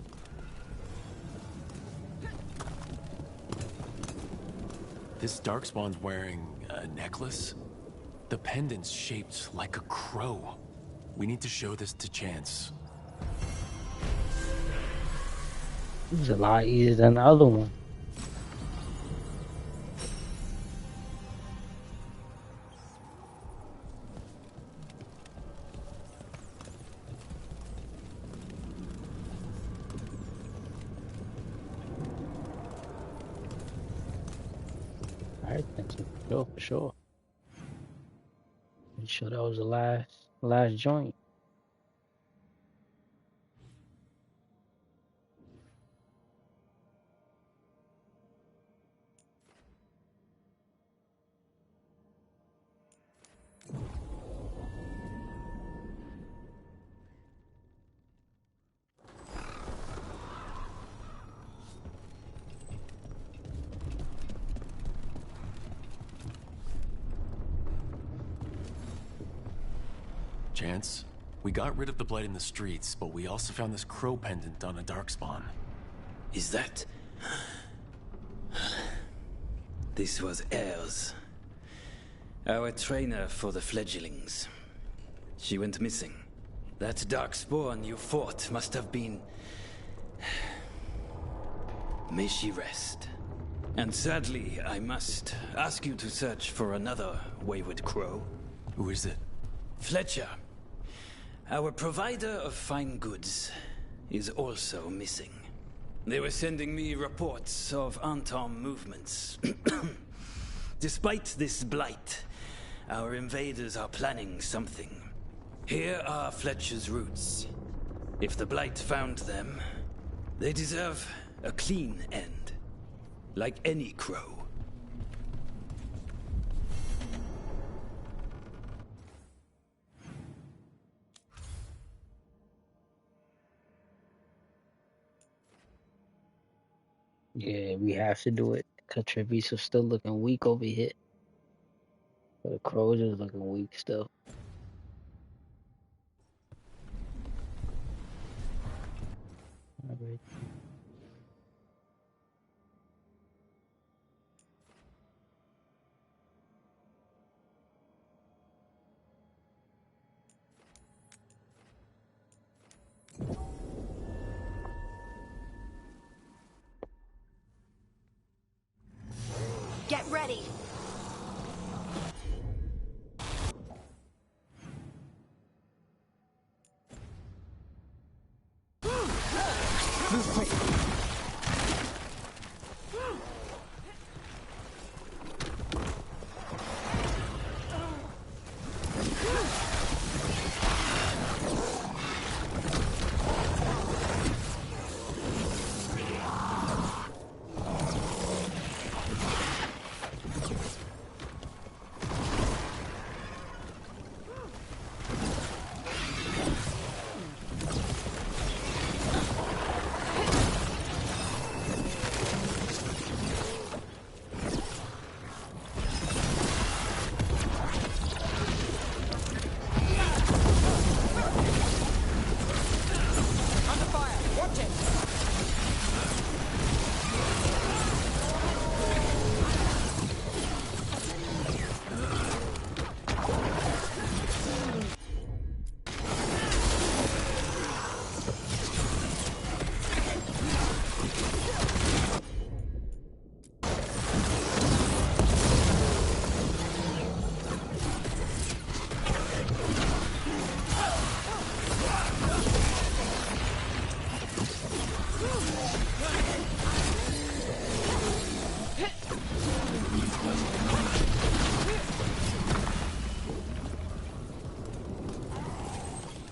This darkspawn's wearing a necklace? The pendant's shaped like a crow. We need to show this to Chance. It was a lot easier than the other one. I think so, for sure. Pretty sure that was the last joint. Chance, we got rid of the blight in the streets, but we also found this crow pendant on a darkspawn. Is that... This was Ayers, our trainer for the fledglings. She went missing. That darkspawn you fought must have been... May she rest. And sadly, I must ask you to search for another wayward crow. Who is it? Fletcher. Our provider of fine goods is also missing. They were sending me reports of Anton movements. Despite this blight, our invaders are planning something. Here are Fletcher's roots. If the blight found them, they deserve a clean end, like any crow. Yeah, we have to do it. Cause Treviso's still looking weak over here. But the Crows is looking weak still. Alright. Get ready. Move quick.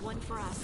One for us.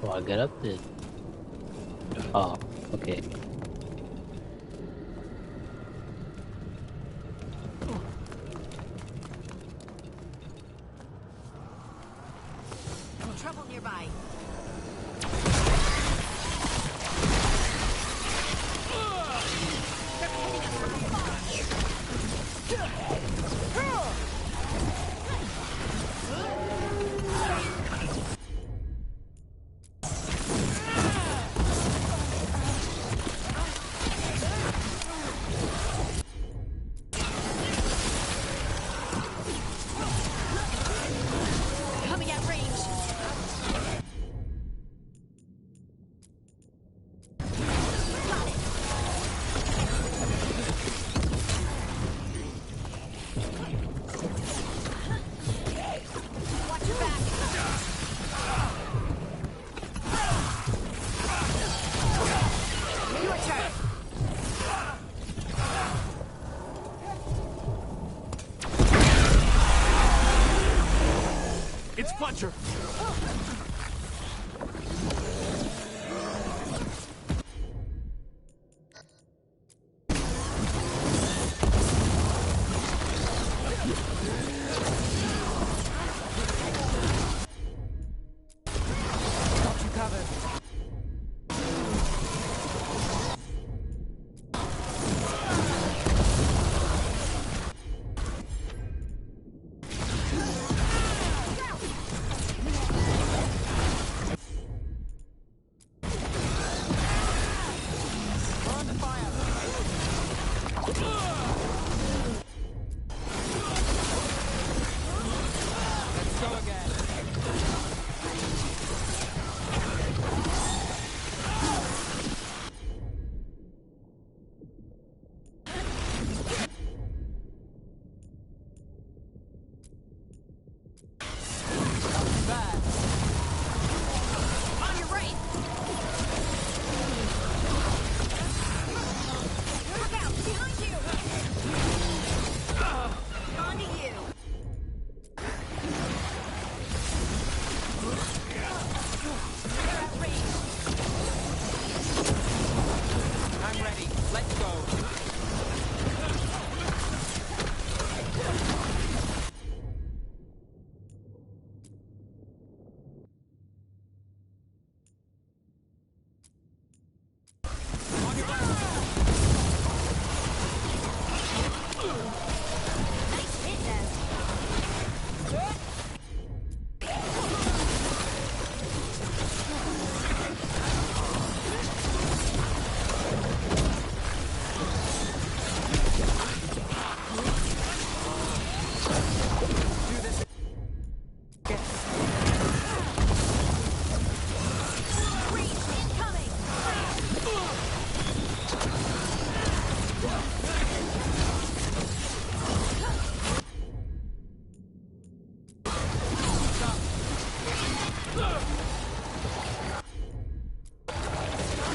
Oh, I get up there. Oh, okay. Trouble nearby. Coming at range. Watch your back. Your turn. It's Fletcher! Got you covered. Let's go again. Bad. On your right. Look out! Behind you! On to you. They're at range. I'm ready. Let's go. Nice hit,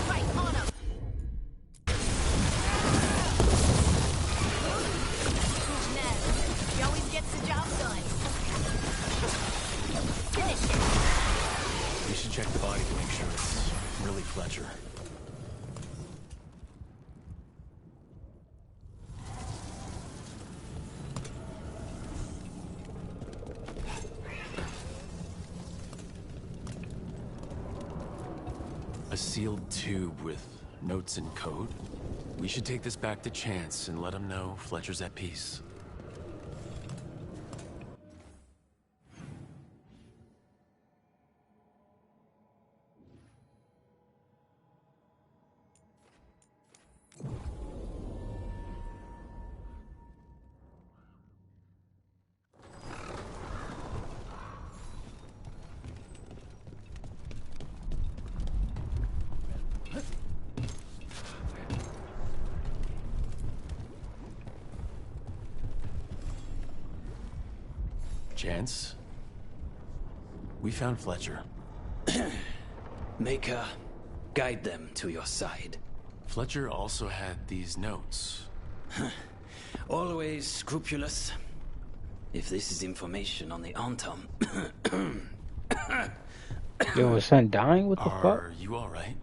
Right on him. Ned, he always gets the job done. Finish it. We should check the body to make sure it's really Fletcher. A sealed tube with notes and code? We should take this back to Chance and let him know Fletcher's at peace. Chance? We found Fletcher. Maker, guide them to your side. Fletcher also had these notes. Always scrupulous. If this is information on the Antom... Yo, was son dying? What the fuck? Are you alright?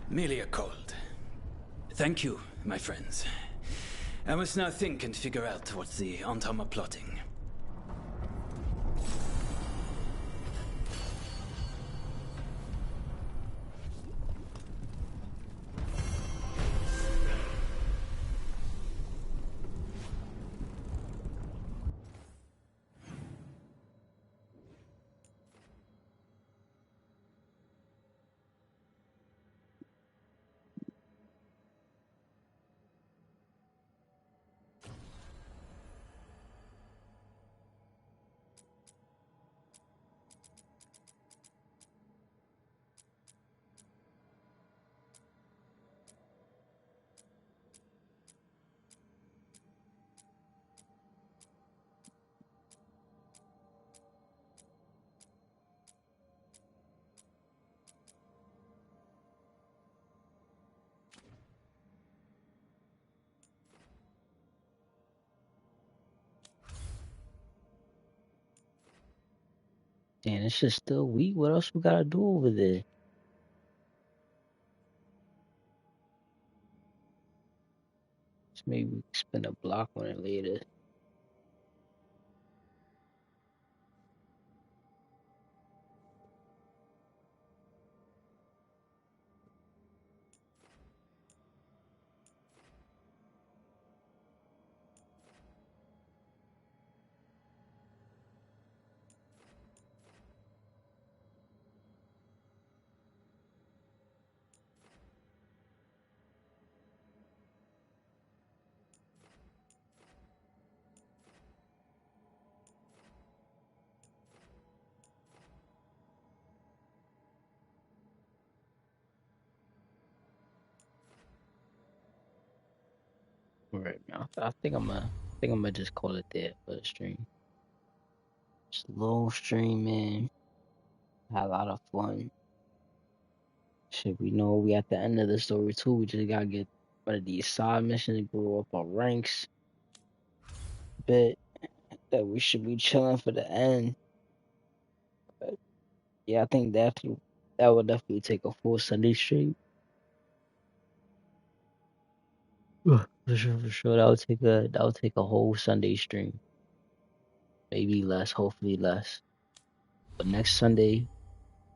Merely a cold. Thank you, my friends. I must now think and figure out what the Antam are plotting. Damn, this shit's still weak. What else we gotta do over there? Just maybe we can spin a block on it later. All right, now I think I'm gonna just call it there for the stream. Slow stream, man. Had a lot of fun. Shit, we know we at the end of the story too. We just gotta get one of these side missions and grow up our ranks. But that we should be chilling for the end. But yeah, I think that would definitely take a full Sunday stream. For sure, for sure. That would take a whole Sunday stream. Maybe less, hopefully less. But next Sunday,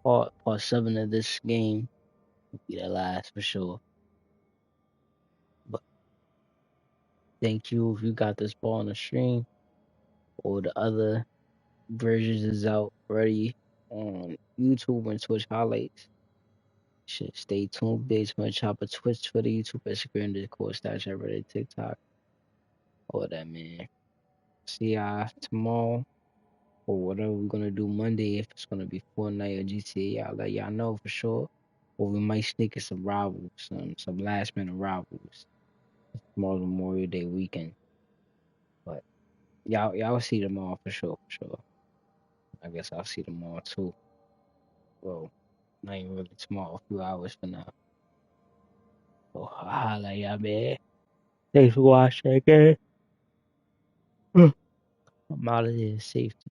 part 7 of this game will be the last for sure. But thank you if you got this ball on the stream or the other versions is out already on YouTube and Twitch highlights. Shit, stay tuned. Big Twitch, Chopper, Twitch, Twitter, YouTube, Instagram, Discord, Snapchat, Reddit, TikTok, all that, man. See y'all tomorrow or whatever we're gonna do Monday. If it's gonna be Fortnite or GTA, I'll let y'all know for sure. Or we might sneak in some rivals, some last minute rivals. Tomorrow's Memorial Day weekend. But y'all will see tomorrow for sure, for sure. I guess I'll see tomorrow too. Well, not even really tomorrow, a few hours from now. So I'll holla at y'all, man. Thanks for watching, okay? I'm out of here. Safety.